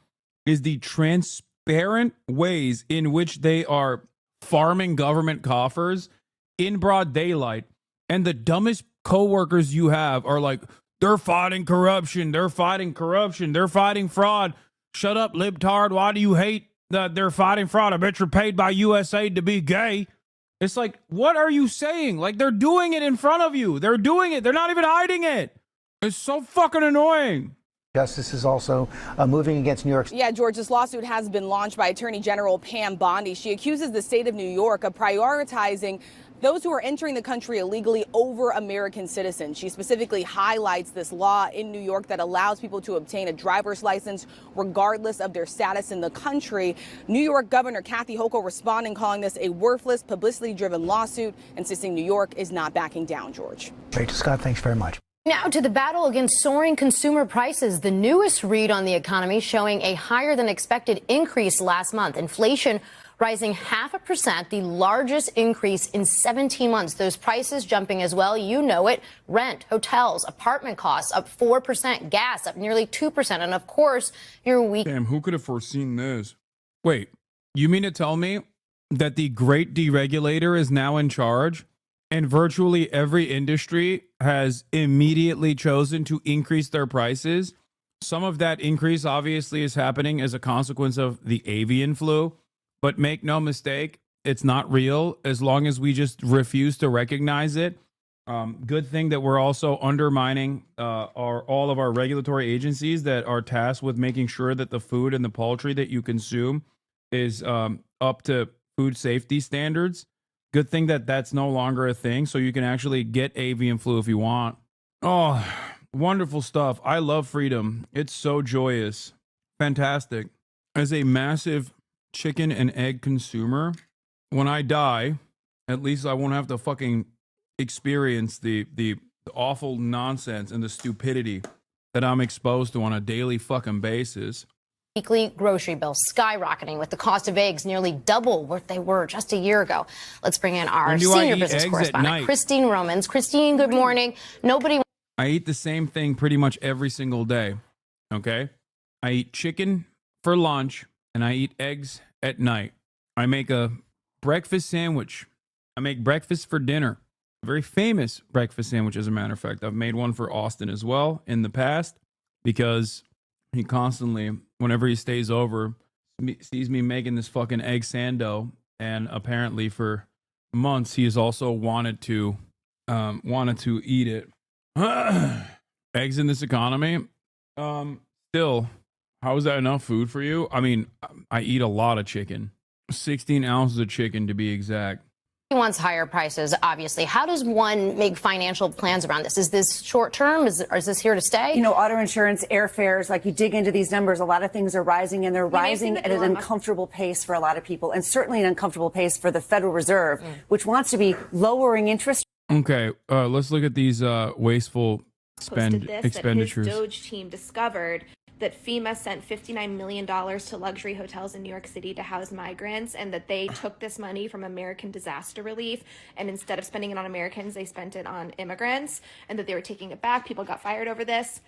is the transparent ways in which they are farming government coffers in broad daylight. And the dumbest coworkers you have are like, they're fighting corruption. They're fighting corruption. They're fighting fraud. Shut up, libtard. Why do you hate that they're fighting fraud? I bet you're paid by USAID to be gay. It's like, what are you saying? Like, they're doing it in front of you. They're doing it. They're not even hiding it. It's so fucking annoying. Justice is also moving against New York. Yeah, George, this lawsuit has been launched by Attorney General Pam Bondi. She accuses the state of New York of prioritizing those who are entering the country illegally over American citizens. She specifically highlights this law in New York that allows people to obtain a driver's license regardless of their status in the country. New York Governor Kathy Hochul responding, calling this a worthless, publicity-driven lawsuit, insisting New York is not backing down, George. Rachel Scott, thanks very much. Now to the battle against soaring consumer prices. The newest read on the economy showing a higher than expected increase last month. Inflation rising 0.5%, the largest increase in 17 months. Those prices jumping as well. You know it. Rent, hotels, apartment costs up 4%, gas up nearly 2%. And of course, your week. Damn, who could have foreseen this? Wait, you mean to tell me that the great deregulator is now in charge and virtually every industry has immediately chosen to increase their prices? Some of that increase obviously is happening as a consequence of the avian flu. But make no mistake, it's not real as long as we just refuse to recognize it. Good thing that we're also undermining all of our regulatory agencies that are tasked with making sure that the food and the poultry that you consume is up to food safety standards. Good thing that that's no longer a thing, so you can actually get avian flu if you want. Oh, wonderful stuff. I love freedom. It's so joyous. Fantastic. As a massive chicken and egg consumer, when I die, at least I won't have to fucking experience the awful nonsense and the stupidity that I'm exposed to on a daily fucking basis. Weekly grocery bills skyrocketing with the cost of eggs nearly double what they were just a year ago. Let's bring in our senior business correspondent, Christine Romans. Christine, good morning. I eat the same thing pretty much every single day, okay? I eat chicken for lunch and I eat eggs at night. I make a breakfast sandwich. I make breakfast for dinner. A very famous breakfast sandwich, as a matter of fact. I've made one for Austin as well in the past because he constantly, whenever he stays over, sees me making this fucking egg sando. And apparently for months, he has also wanted to eat it. Eggs in this economy? Still, how is that enough food for you? I mean, I eat a lot of chicken. 16 ounces of chicken to be exact. He wants higher prices, obviously. How does one make financial plans around this? Is this short term? Is this here to stay? You know, auto insurance, airfares, like you dig into these numbers, a lot of things are rising, and they're rising at an uncomfortable pace for a lot of people, and certainly an uncomfortable pace for the Federal Reserve, which wants to be lowering interest Okay, let's look at these wasteful expenditures. That his Doge team discovered that FEMA sent $59 million to luxury hotels in New York City to house migrants, and that they took this money from American disaster relief, and instead of spending it on Americans, they spent it on immigrants, and that they were taking it back. People got fired over this.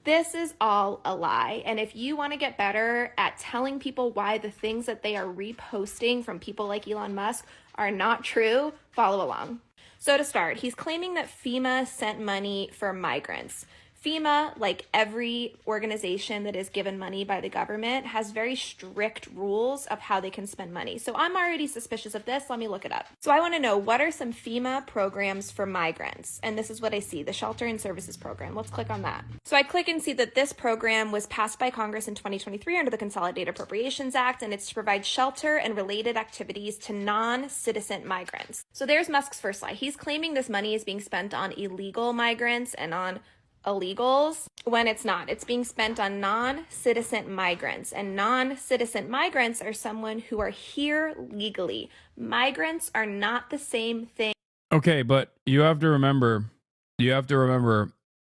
This is all a lie. And if you want to get better at telling people why the things that they are reposting from people like Elon Musk are not true, follow along. So to start, he's claiming that FEMA sent money for migrants. FEMA, like every organization that is given money by the government, has very strict rules of how they can spend money. So I'm already suspicious of this. Let me look it up. So I want to know, what are some FEMA programs for migrants? And this is what I see, the Shelter and Services Program. Let's click on that. So I click and see that this program was passed by Congress in 2023 under the Consolidated Appropriations Act, and it's to provide shelter and related activities to non-citizen migrants. So there's Musk's first lie. He's claiming this money is being spent on illegal migrants and on illegals, when it's not. It's being spent on non-citizen migrants, and non-citizen migrants are someone who are here legally. Migrants are not the same thing. Okay, but you have to remember,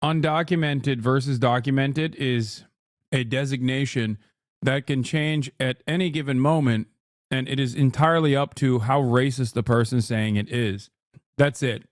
undocumented versus documented is a designation that can change at any given moment, and it is entirely up to how racist the person saying it is. That's it.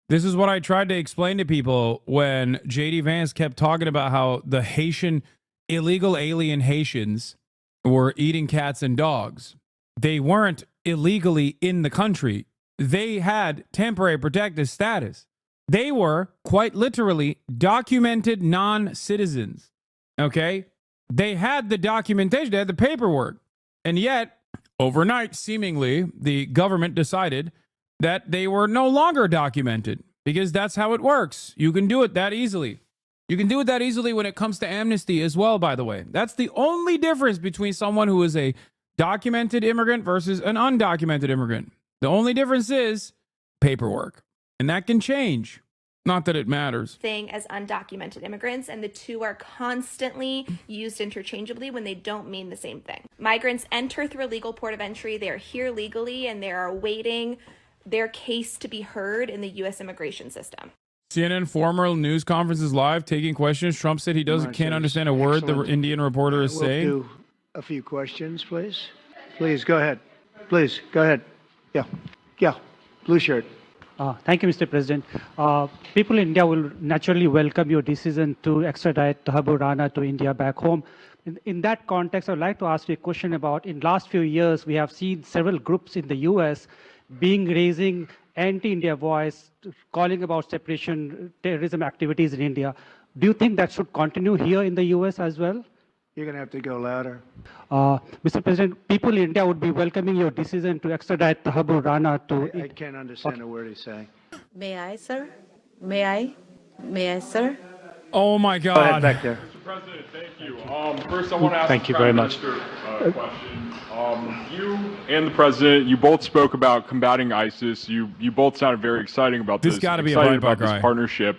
This is what I tried to explain to people when J.D. Vance kept talking about how the illegal alien Haitians were eating cats and dogs. They weren't illegally in the country. They had temporary protected status. They were, quite literally, documented non-citizens. Okay? They had the documentation, they had the paperwork. And yet, overnight, seemingly, the government decided that they were no longer documented, because that's how it works. You can do it that easily. You can do it that easily when it comes to amnesty as well, by the way. That's the only difference between someone who is a documented immigrant versus an undocumented immigrant. The only difference is paperwork, and that can change. Not that it matters. Thing as undocumented immigrants, and the two are constantly used interchangeably when they don't mean the same thing. Migrants enter through a legal port of entry. They are here legally, and they are awaiting their case to be heard in the U.S. immigration system. CNN formal news conference is live, taking questions. Trump said he can't understand a word the Indian reporter is saying. We'll do a few questions, please. Please, go ahead. Please, go ahead. Yeah, blue shirt. Thank you, Mr. President. People in India will naturally welcome your decision to extradite Thakur Rana to India back home. In that context, I'd like to ask you a question about, in last few years, we have seen several groups in the U.S. raising anti-India voice, calling about separation terrorism activities in India. Do you think that should continue here in the U.S. as well? You're going to have to go louder. Mr. President, people in India would be welcoming your decision to extradite Thakur Rana to... I can't understand a word he's saying. May I, sir? May I, sir? Oh, my God. Go ahead back there. Mr. President, thank you. First, I want to ask Thank you very much. a question. You and the president, you both spoke about combating ISIS. You both sounded very exciting about this. This got to be a Breitbart guy. This partnership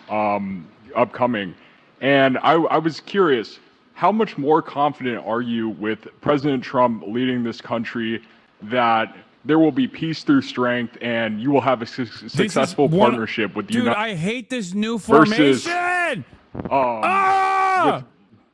upcoming. And I was curious, how much more confident are you with President Trump leading this country that there will be peace through strength and you will have a successful partnership with the United States? Dude, I hate this new formation!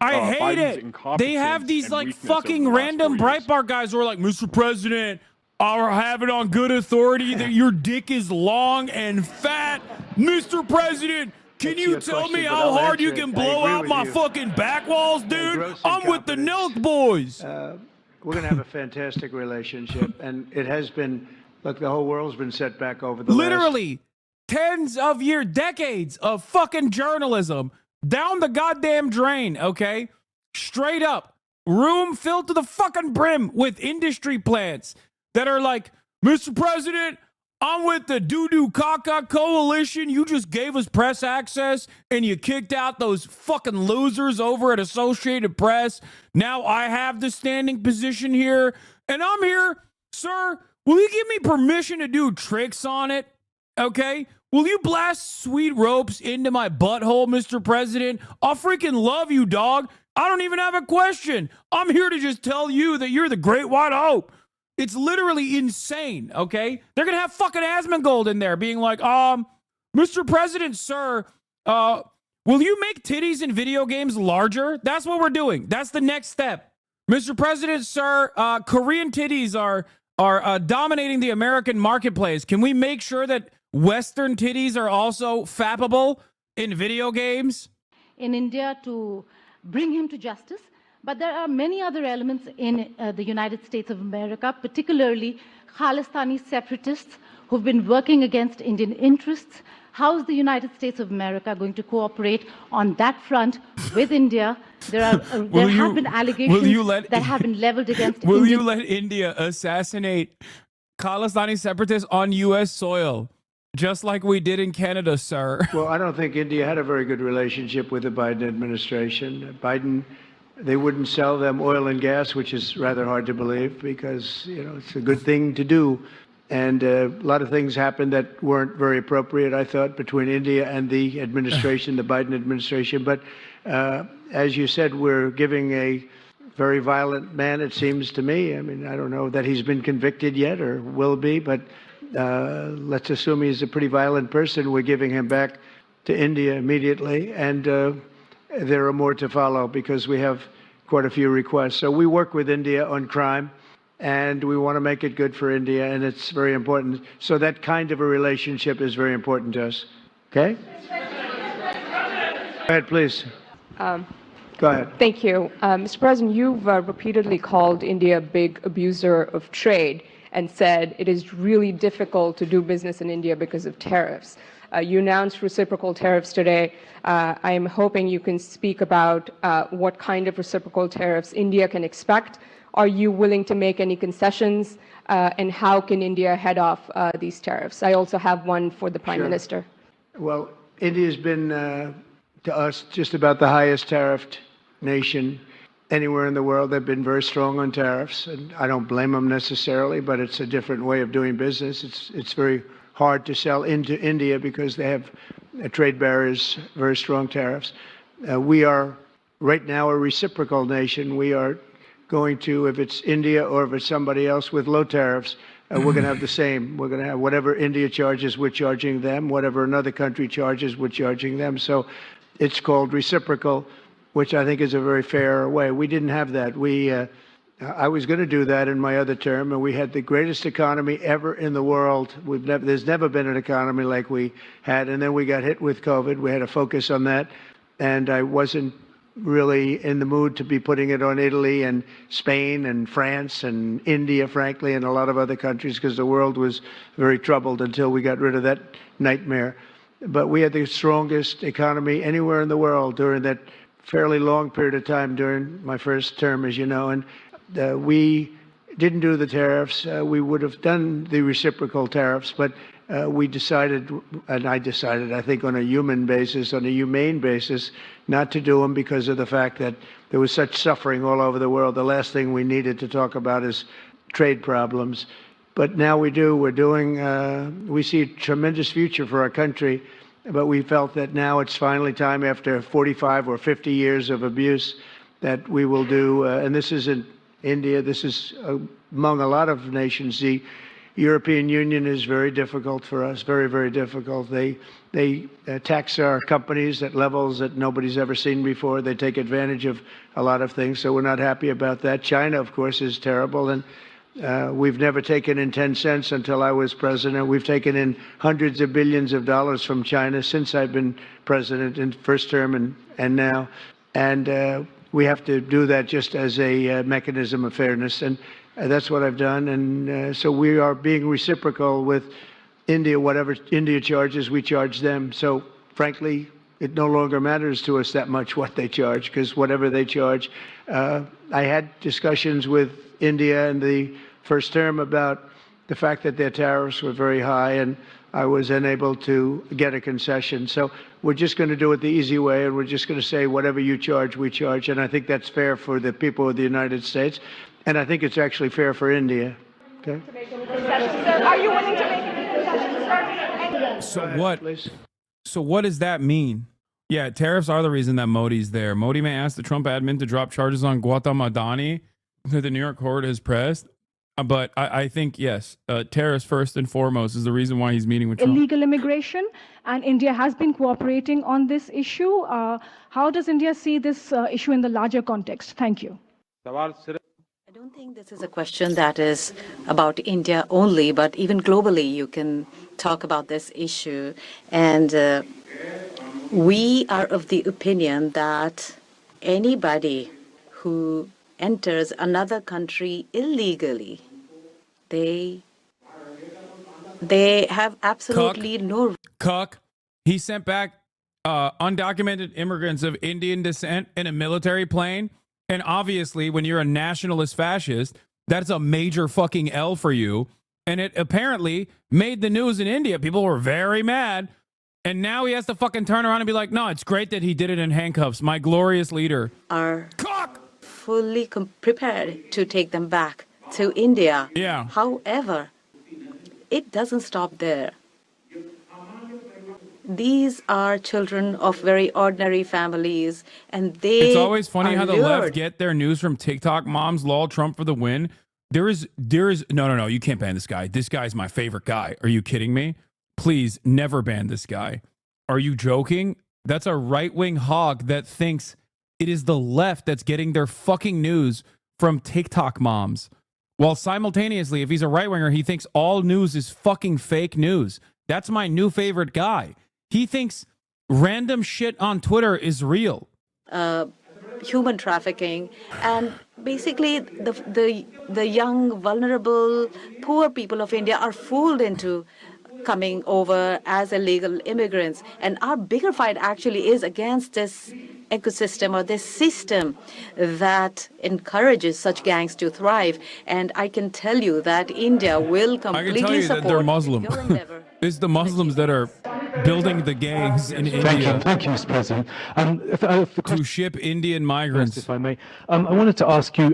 I hate it. They have these like fucking random Breitbart guys who are like, Mr. President, I'll have it on good authority that your dick is long and fat. Mr. President, can you tell me how hard you can blow out my fucking back walls, dude? I'm with the Nelk boys. We're going to have a fantastic relationship, and it has been, look, the whole world's been set back over the literally tens of years, decades of fucking journalism down the goddamn drain, okay? Straight up. Room filled to the fucking brim with industry plants that are like, Mr. President, I'm with the doo-doo caca coalition. You just gave us press access and you kicked out those fucking losers over at Associated Press. Now I have the standing position here and I'm here. Sir, will you give me permission to do tricks on it? Okay? Will you blast sweet ropes into my butthole, Mr. President? I'll freaking love you, dog. I don't even have a question. I'm here to just tell you that you're the great white hope. It's literally insane, okay? They're going to have fucking Asmongold in there being like, Mr. President, sir, will you make titties in video games larger? That's what we're doing. That's the next step. Mr. President, sir, Korean titties are dominating the American marketplace. Can we make sure that Western titties are also fappable in video games? In India to bring him to justice, but there are many other elements in the United States of America, particularly Khalistani separatists who've been working against Indian interests. How is the United States of America going to cooperate on that front with India? There have been allegations that have been leveled against India. Will you let India assassinate Khalistani separatists on U.S. soil, just like we did in Canada, sir? Well, I don't think India had a very good relationship with the Biden administration. Biden, they wouldn't sell them oil and gas, which is rather hard to believe because, it's a good thing to do. And a lot of things happened that weren't very appropriate, I thought, between India and the administration, the Biden administration. But as you said, we're giving a very violent man, it seems to me. I mean, I don't know that he's been convicted yet or will be, but let's assume he's a pretty violent person. We're giving him back to India immediately. And there are more to follow because we have quite a few requests. So we work with India on crime. And we want to make it good for India, and it's very important. So that kind of a relationship is very important to us. Okay? Go ahead, please. Go ahead. Thank you. Mr. President, you've repeatedly called India a big abuser of trade and said it is really difficult to do business in India because of tariffs. You announced reciprocal tariffs today. I am hoping you can speak about what kind of reciprocal tariffs India can expect. Are you willing to make any concessions? And how can India head off these tariffs? I also have one for the Prime Minister. Well, India's been, to us, just about the highest tariffed nation anywhere in the world. They've been very strong on tariffs, and I don't blame them necessarily, but it's a different way of doing business. It's very hard to sell into India because they have trade barriers, very strong tariffs. We are right now a reciprocal nation. We are going to, if it's India or if it's somebody else with low tariffs, we're going to have the same. We're going to have whatever India charges, we're charging them. Whatever another country charges, we're charging them. So it's called reciprocal, which I think is a very fair way. We didn't have that. I was going to do that in my other term, and we had the greatest economy ever in the world. There's never been an economy like we had, and then we got hit with COVID. We had to focus on that, and I wasn't really in the mood to be putting it on Italy and Spain and France and India, frankly, and a lot of other countries because the world was very troubled until we got rid of that nightmare. But we had the strongest economy anywhere in the world during that fairly long period of time during my first term, as you know, and we didn't do the tariffs. We would have done the reciprocal tariffs, but we decided, and I decided, I think on a human basis, on a humane basis, not to do them because of the fact that there was such suffering all over the world. The last thing we needed to talk about is trade problems. But now we do. We're doing, we see a tremendous future for our country, but we felt that now it's finally time after 45 or 50 years of abuse that we will do, and this isn't India, this is among a lot of nations. The European Union is very difficult for us, very, very difficult. They tax our companies at levels that nobody's ever seen before. They take advantage of a lot of things, so we're not happy about that. China, of course, is terrible, and we've never taken in 10 cents until I was president. We've taken in hundreds of billions of dollars from China since I've been president in first term and now. And we have to do that just as a mechanism of fairness. And that's what I've done. And so we are being reciprocal with India. Whatever India charges, we charge them. So frankly, it no longer matters to us that much what they charge, because whatever they charge. I had discussions with India in the first term about the fact that their tariffs were very high, and I was unable to get a concession. So we're just going to do it the easy way, and we're just going to say whatever you charge, we charge. And I think that's fair for the people of the United States. And I think it's actually fair for India. Okay? Are you willing to make any concessions, sir? So what does that mean? Yeah, tariffs are the reason that Modi's there. Modi may ask the Trump admin to drop charges on Gautam Adani that the New York court has pressed. But I think, yes, tariffs first and foremost is the reason why he's meeting with Trump. Illegal immigration, and India has been cooperating on this issue. How does India see this issue in the larger context? Thank you. I don't think this is a question that is about India only, but even globally you can talk about this issue. And we are of the opinion that anybody who enters another country illegally, they have absolutely no... He sent back undocumented immigrants of Indian descent in a military plane. And obviously, when you're a nationalist fascist, that's a major fucking L for you. And it apparently made the news in India. People were very mad. And now he has to fucking turn around and be like, no, it's great that he did it in handcuffs. My glorious leader. Are fully prepared to take them back to India. Yeah. However, it doesn't stop there. These are children of very ordinary families, and It's always funny how the left get their news from TikTok moms. Lol, Trump for the win. There is no, you can't ban this guy. This guy's my favorite guy. Are you kidding me? Please never ban this guy. Are you joking? That's a right-wing hog that thinks it is the left that's getting their fucking news from TikTok moms. While simultaneously, if he's a right-winger, he thinks all news is fucking fake news. That's my new favorite guy. He thinks random shit on Twitter is real. Human trafficking, and basically the young, vulnerable, poor people of India are fooled into coming over as illegal immigrants. And our bigger fight actually is against this ecosystem or this system that encourages such gangs to thrive. And I can tell you that India will completely I can tell you support that they're Muslim. your endeavor. It's the Muslims that are building the gangs in India. Thank you, Mr. President. To ship Indian migrants. If I may, I wanted to ask you: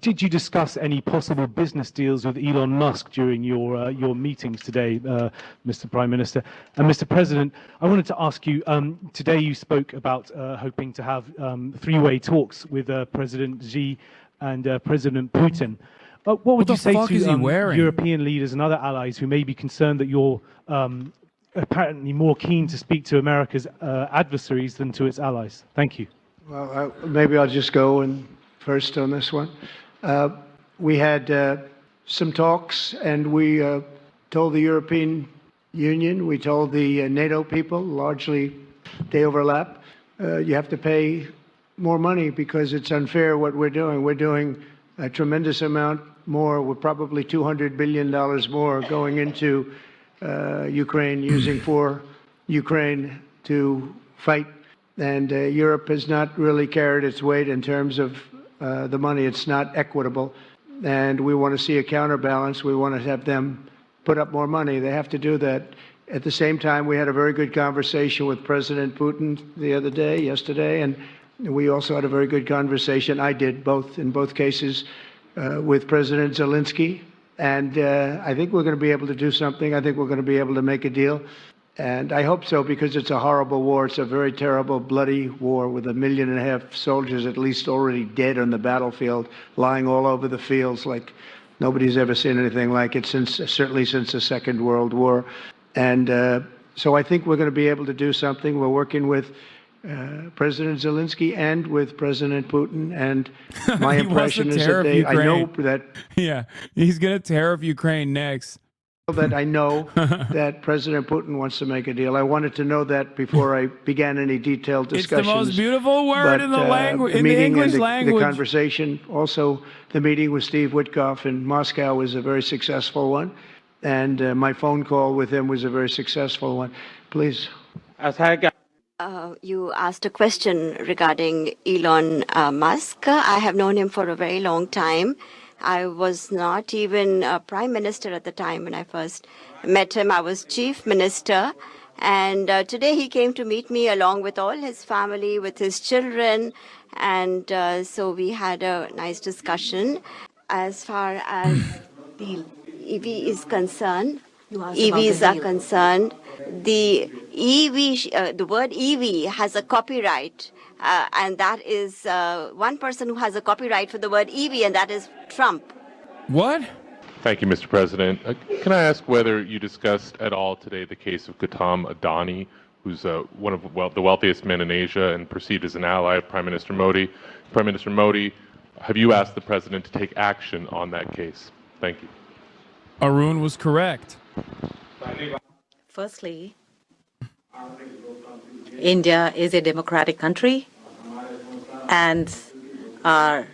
did you discuss any possible business deals with Elon Musk during your meetings today, Mr. Prime Minister? And Mr. President, I wanted to ask you: today you spoke about hoping to have three-way talks with President Xi and President Putin. What would you say to European leaders and other allies who may be concerned that you're apparently more keen to speak to America's adversaries than to its allies? Thank you. Well, maybe I'll just go first on this one. We had some talks, and we told the European Union, we told the NATO people, largely they overlap, you have to pay more money because it's unfair what we're doing. We're doing a tremendous amount more. We're probably $200 billion more going into Ukraine, using for Ukraine to fight. And Europe has not really carried its weight in terms of the money. It's not equitable. And we want to see a counterbalance. We want to have them put up more money. They have to do that. At the same time, we had a very good conversation with President Putin yesterday, and we also had a very good conversation. I did in both cases with President Zelensky. And I think we're going to be able to do something. I think we're going to be able to make a deal. And I hope so, because it's a horrible war. It's a very terrible, bloody war with 1.5 million soldiers at least already dead on the battlefield, lying all over the fields like nobody's ever seen anything like it, certainly since the Second World War. And so I think we're going to be able to do something. We're working with President Zelensky and with President Putin, and my impression is that I know that... Yeah, he's going to tear up Ukraine next. That I know that President Putin wants to make a deal. I wanted to know that before I began any detailed discussions. It's the most beautiful word in the language, in the English language. The conversation, also the meeting with Steve Witkoff in Moscow was a very successful one, and my phone call with him was a very successful one. Please. You asked a question regarding Elon Musk. I have known him for a very long time. I was not even a prime minister at the time when I first met him. I was chief minister. And today he came to meet me along with all his family, with his children. And so we had a nice discussion. As far as the EV is concerned, EVs are concerned, the EV, the word EV has a copyright. And that is one person who has a copyright for the word EV, and that is Trump. What? Thank you, Mr. President. Can I ask whether you discussed at all today the case of Gautam Adani, who's one of the wealthiest men in Asia and perceived as an ally of Prime Minister Modi? Prime Minister Modi, have you asked the president to take action on that case? Thank you. Arun was correct. Firstly, India is a democratic country, and our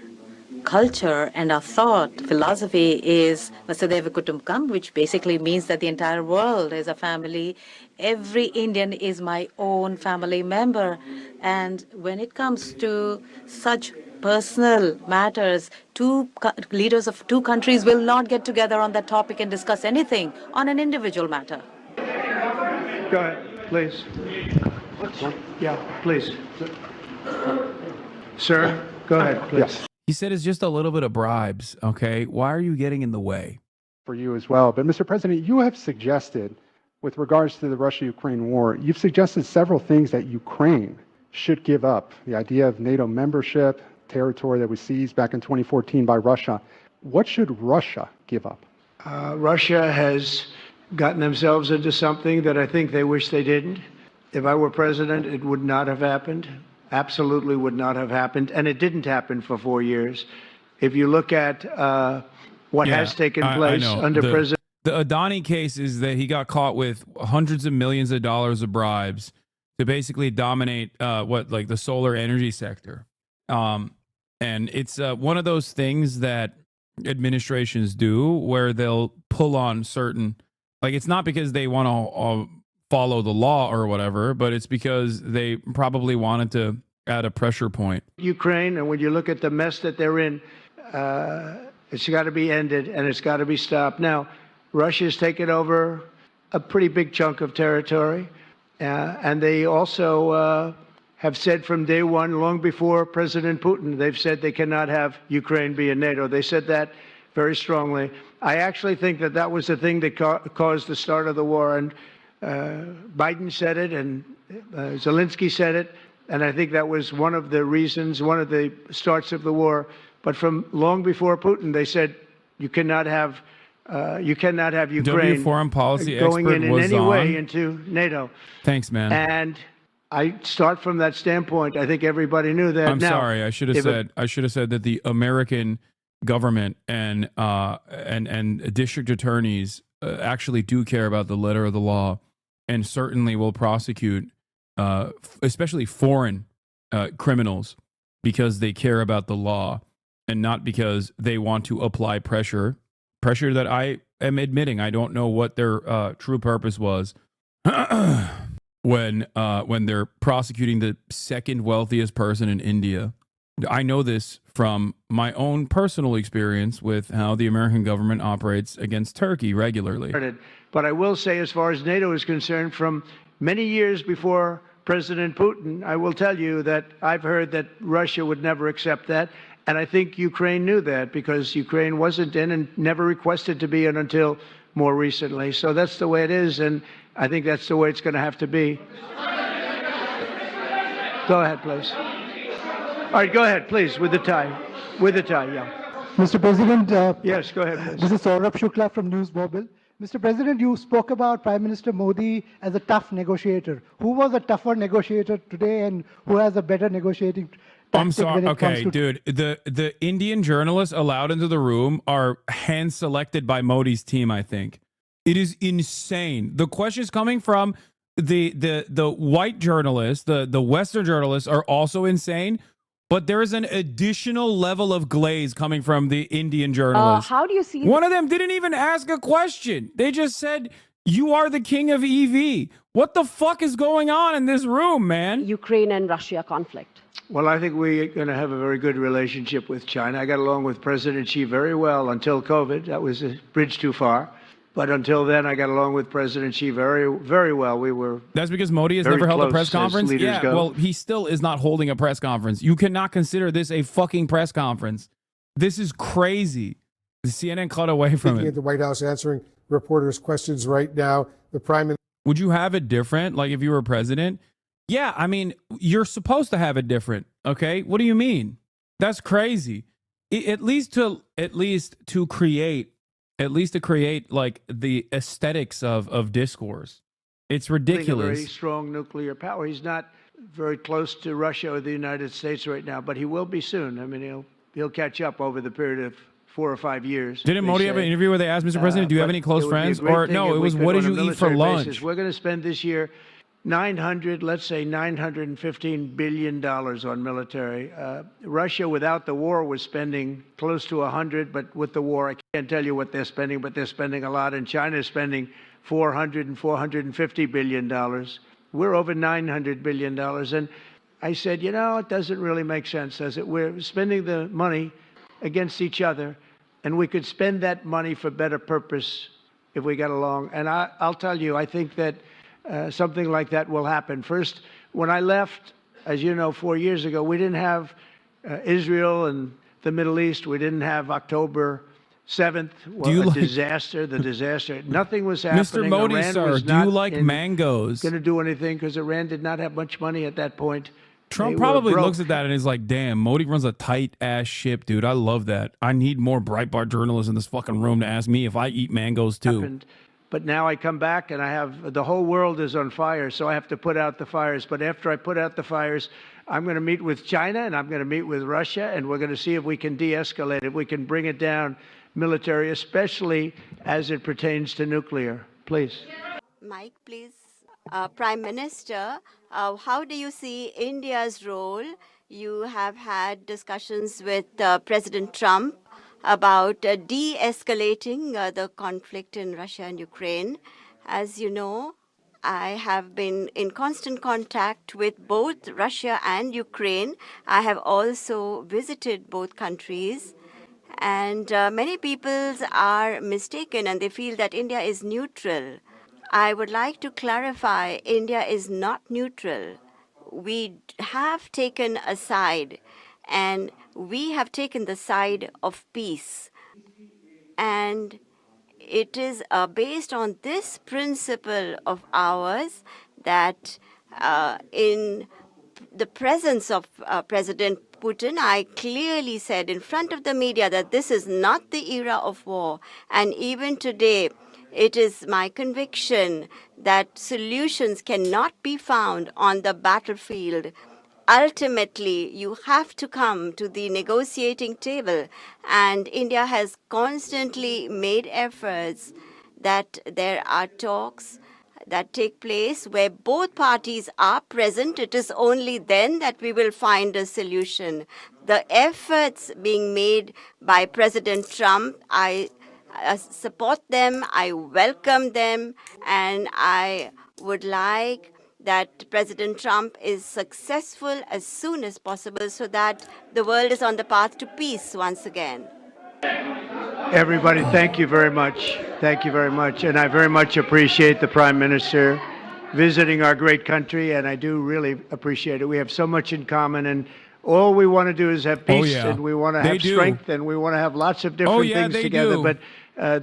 culture and our thought philosophy is Vasudhaiva Kutumbakam, which basically means that the entire world is a family. Every Indian is my own family member. And when it comes to such personal matters, leaders of two countries will not get together on that topic and discuss anything on an individual matter. Go ahead, please. Yeah, please. Sir, go ahead, please. He said it's just a little bit of bribes, okay? Why are you getting in the way? For you as well. But Mr. President, you have suggested, with regards to the Russia-Ukraine war, you've suggested several things that Ukraine should give up. The idea of NATO membership, territory that was seized back in 2014 by Russia. What should Russia give up? Russia has gotten themselves into something that I think they wish they didn't. If I were president, it would not have happened. Absolutely would not have happened. And it didn't happen for 4 years. If you look at what has taken place under President... The Adani case is that he got caught with hundreds of millions of dollars of bribes to basically dominate the solar energy sector. And it's one of those things that administrations do where they'll pull on certain... Like, it's not because they want to follow the law or whatever, but it's because they probably wanted to add a pressure point. Ukraine, and when you look at the mess that they're in, it's got to be ended and it's got to be stopped. Now, Russia's taken over a pretty big chunk of territory, and they also have said from day one, long before President Putin, they've said they cannot have Ukraine be in NATO. They said that very strongly. I actually think that that was the thing that caused the start of the war, and Biden said it, and Zelensky said it, and I think that was one of the reasons, one of the starts of the war. But from long before Putin, they said you cannot have Ukraine foreign policy going expert in any way into NATO. Thanks, man. And I start from that standpoint. I think everybody knew that. I'm sorry. I should have said that the American government and district attorneys actually do care about the letter of the law, and certainly will prosecute, especially foreign criminals, because they care about the law and not because they want to apply pressure that I am admitting I don't know what their true purpose was when they're prosecuting the second wealthiest person in India. I know this from my own personal experience with how the American government operates against Turkey regularly. But I will say, as far as NATO is concerned, from many years before President Putin, I will tell you that I've heard that Russia would never accept that. And I think Ukraine knew that, because Ukraine wasn't in and never requested to be in until more recently. So that's the way it is, and I think that's the way it's going to have to be. Go ahead, please. All right, go ahead, please, with the tie. With the tie, yeah. Mr. President. Yes, go ahead, please. This is Saurabh Shukla from News Mobile. Mr. President, you spoke about Prime Minister Modi as a tough negotiator. Who was a tougher negotiator today, and who has a better negotiating I'm sorry. Okay, dude. The Indian journalists allowed into the room are hand selected by Modi's team, I think. It is insane. The question is coming from the white journalists, the Western journalists are also insane, but there is an additional level of glaze coming from the Indian journalists. How do you see one of them didn't even ask a question. They just said, "You are the king of EV." What the fuck is going on in this room, man? Ukraine and Russia conflict. Well, I think we're going to have a very good relationship with China. I got along with President Xi very well until COVID. That was a bridge too far. But until then, I got along with President Xi very, very well. We were. That's because Modi has never held a press conference? Yeah, well, he still is not holding a press conference. You cannot consider this a fucking press conference. This is crazy. The CNN cut away from it. At the White House answering reporters' questions right now. The Prime Minister. Would you have it different, like if you were president? Yeah, I mean, you're supposed to have it different, okay? What do you mean? That's crazy. At least to create at least to create like the aesthetics of discourse. It's A very ridiculous. strong nuclear power. He's not very close to Russia or the United States right now, but he will be soon. I mean, he'll catch up over the period of 4 or 5 years. Didn't they Modi have an say. interview where they asked Mr. President, do you have But any close it would be a friends? great Or thing no, if it we was could, what on did a you eat for military lunch? basis. We're going to spend this year 900, let's say $915 billion on military. Russia, without the war, was spending close to 100, but with the war, I can't tell you what they're spending, but they're spending a lot. And China is spending 400 and $450 billion. We're over $900 billion. And I said, you know, it doesn't really make sense, does it? We're spending the money against each other, and we could spend that money for better purpose if we got along. And I'll tell you, I think that something like that will happen. First, when I left, as you know, 4 years ago, we didn't have Israel and the Middle East. We didn't have October 7th, disaster, the disaster. Nothing was happening. Mr. Modi, Iran sir, was do you not like mangoes? going to do anything because Iran did not have much money at that point. Trump They were probably broke. looks at that and is like, damn, Modi runs a tight ass ship, dude. I love that. I need more Breitbart journalists in this fucking room to ask me if I eat mangoes too. Happened. But now I come back and I have the whole world is on fire, so I have to put out the fires. But after I put out the fires, I'm going to meet with China and I'm going to meet with Russia, and we're going to see if we can de-escalate it. We can bring it down military, especially as it pertains to nuclear. Please. Mike, please. Prime Minister, how do you see India's role? You have had discussions with President Trump about de-escalating the conflict in Russia and Ukraine. As you know, I have been in constant contact with both Russia and Ukraine. I have also visited both countries. And many people are mistaken and they feel that India is neutral. I would like to clarify, India is not neutral. We have taken a side, and we have taken the side of peace. And it is based on this principle of ours that in the presence of President Putin, I clearly said in front of the media that this is not the era of war. And even today, it is my conviction that solutions cannot be found on the battlefield. Ultimately, you have to come to the negotiating table. And India has constantly made efforts that there are talks that take place where both parties are present. It is only then that we will find a solution. The efforts being made by President Trump, I support them, I welcome them, and I would like that President Trump is successful as soon as possible so that the world is on the path to peace once again. Everybody, thank you very much. Thank you very much. And I very much appreciate the Prime Minister visiting our great country, and I do really appreciate it. We have so much in common, and all we want to do is have peace, and we want to have strength, and we want to have lots of different things together. But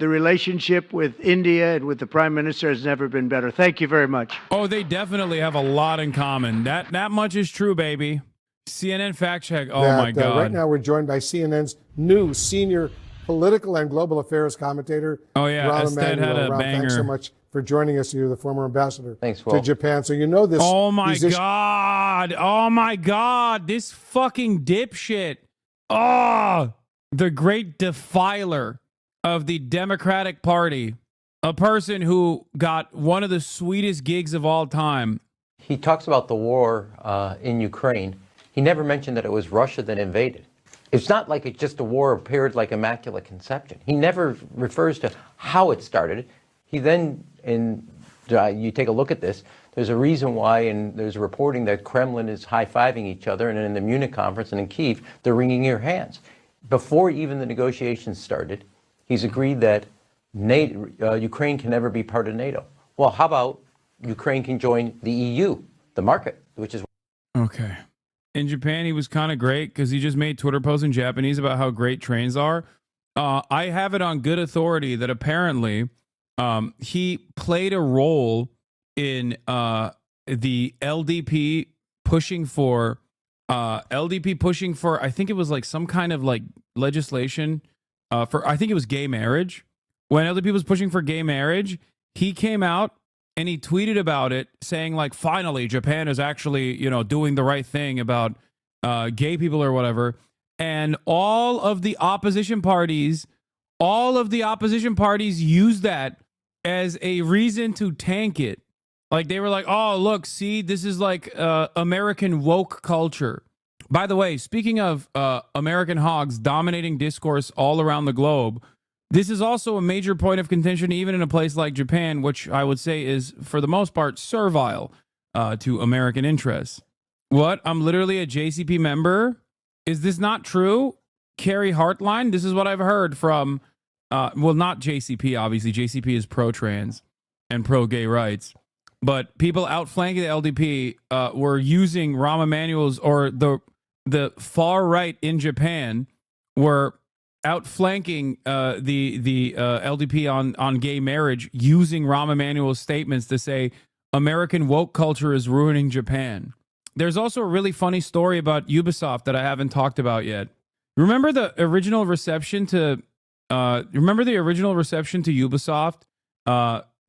the relationship with India and with the Prime Minister has never been better. Thank you very much. Oh, they definitely have a lot in common. That much is true, baby. CNN fact check. Oh my God. Right now we're joined by CNN's new senior political and global affairs commentator. Oh yeah, Rahm Ested had a Emanuel. Rahm, banger. thanks so much for joining us. You're the former ambassador to Japan. So you know this. Oh my these issues- God. Oh my God. This fucking dipshit. Oh, the great defiler of the Democratic Party. A person who got one of the sweetest gigs of all time. He talks about the war in Ukraine. He never mentioned that it was Russia that invaded. It's not like it's just a war appeared like Immaculate Conception. He never refers to how it started. He then, you take a look at this, there's a reason why, and there's reporting that Kremlin is high-fiving each other, and in the Munich conference and in Kyiv, they're wringing their hands. Before even the negotiations started, he's agreed that Ukraine can never be part of NATO. Well, how about Ukraine can join the EU, the market, which is... Okay. In Japan, he was kind of great because he just made Twitter posts in Japanese about how great trains are. I have it on good authority that apparently he played a role in the LDP pushing for, I think it was like some kind of like legislation for, I think it was gay marriage. when LDP was pushing for gay marriage, he came out and he tweeted about it, saying like, finally, Japan is actually, doing the right thing about gay people or whatever. And all of the opposition parties used that as a reason to tank it. Like they were like, oh, look, see, this is like American woke culture. By the way, speaking of American hogs dominating discourse all around the globe, this is also a major point of contention, even in a place like Japan, which I would say is, for the most part, servile to American interests. What? I'm literally a JCP member? Is this not true? Carrie Hartline? This is what I've heard from, not JCP, obviously. JCP is pro-trans and pro-gay rights. But people outflanking the LDP were using Rahm Emanuel's, or the far right in Japan were outflanking the LDP on gay marriage, using Rahm Emanuel's statements to say American woke culture is ruining Japan. There's also a really funny story about Ubisoft that I haven't talked about yet. Remember the original reception to Ubisoft,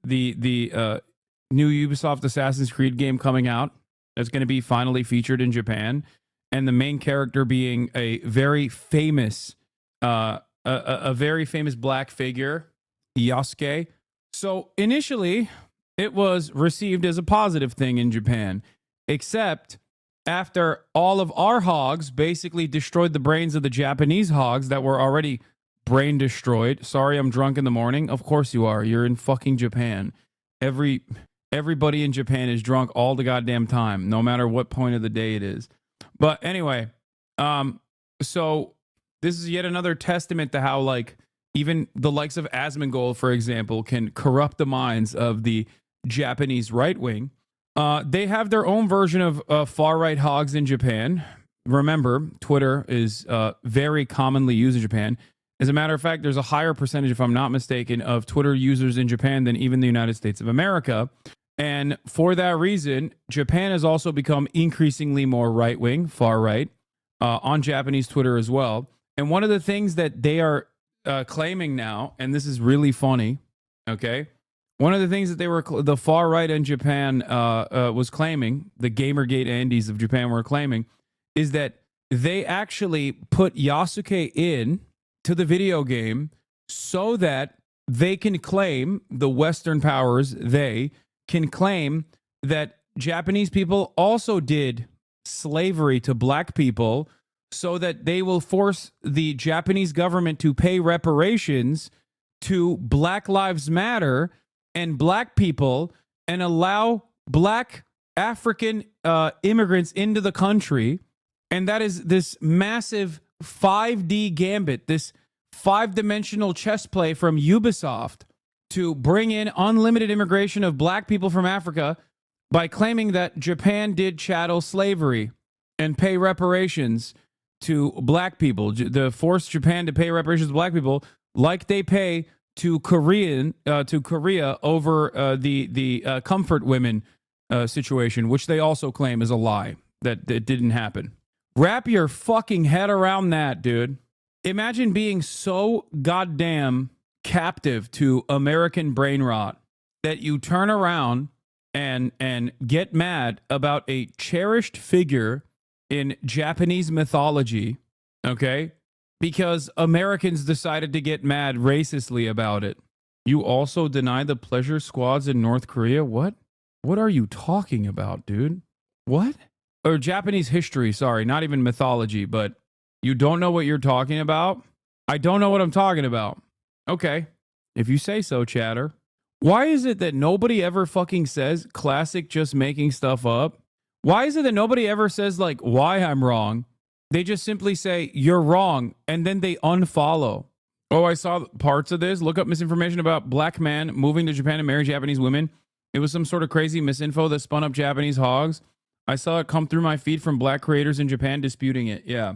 the new Ubisoft Assassin's Creed game coming out that's going to be finally featured in Japan, and the main character being a very famous black figure, Yasuke. So initially, it was received as a positive thing in Japan, except after all of our hogs basically destroyed the brains of the Japanese hogs that were already brain destroyed. Sorry, I'm drunk in the morning. Of course you are. You're in fucking Japan. Everybody in Japan is drunk all the goddamn time, no matter what point of the day it is. But anyway, so this is yet another testament to how, like, even the likes of Asmongold, for example, can corrupt the minds of the Japanese right wing. They have their own version of far-right hogs in Japan. Remember, Twitter is very commonly used in Japan. As a matter of fact, there's a higher percentage, if I'm not mistaken, of Twitter users in Japan than even the United States of America. And for that reason, Japan has also become increasingly more right-wing, far-right, on Japanese Twitter as well. And one of the things that they are claiming now, and this is really funny, okay? One of the things that the far right in Japan was claiming, the Gamergate Andes of Japan were claiming, is that they actually put Yasuke in to the video game so that they can claim, the Western powers, they can claim that Japanese people also did slavery to black people, so that they will force the Japanese government to pay reparations to Black Lives Matter and black people, and allow black African immigrants into the country. And that is this massive 5D gambit, this 5-dimensional chess play from Ubisoft to bring in unlimited immigration of black people from Africa by claiming that Japan did chattel slavery and pay reparations to black people, to force Japan to pay reparations to black people like they pay to Korea over the comfort women situation, which they also claim is a lie, that it didn't happen. Wrap your fucking head around that, dude. Imagine being so goddamn captive to American brain rot that you turn around and get mad about a cherished figure in Japanese mythology, okay? Because Americans decided to get mad racistly about it. You also deny the pleasure squads in North Korea? What? What are you talking about, dude? What? Or Japanese history, sorry, not even mythology, but you don't know what you're talking about? I don't know what I'm talking about. Okay, if you say so, chatter. Why is it that nobody ever fucking says classic just making stuff up? Why is it that nobody ever says, like, why I'm wrong? They just simply say, you're wrong, and then they unfollow. Oh, I saw parts of this. Look up misinformation about black man moving to Japan to marry Japanese women. It was some sort of crazy misinfo that spun up Japanese hogs. I saw it come through my feed from black creators in Japan disputing it. Yeah.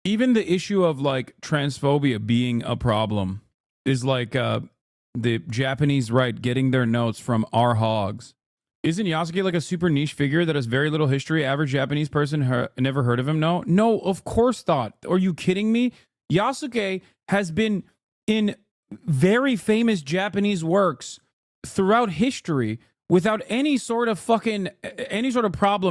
Even the issue of, like, transphobia being a problem is like the Japanese right getting their notes from our hogs. Isn't Yasuke like a super niche figure that has very little history? Average Japanese person never heard of him? No, of course not. Are you kidding me? Yasuke has been in very famous Japanese works throughout history without any sort of problem,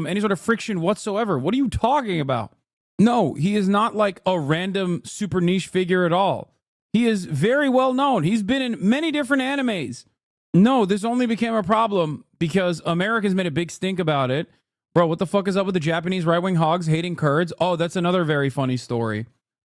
any sort of friction whatsoever. What are you talking about? No, he is not like a random super niche figure at all. He is very well known. He's been in many different animes. No, this only became a problem because Americans made a big stink about it. Bro, what the fuck is up with the Japanese right-wing hogs hating Kurds? Oh, that's another very funny story.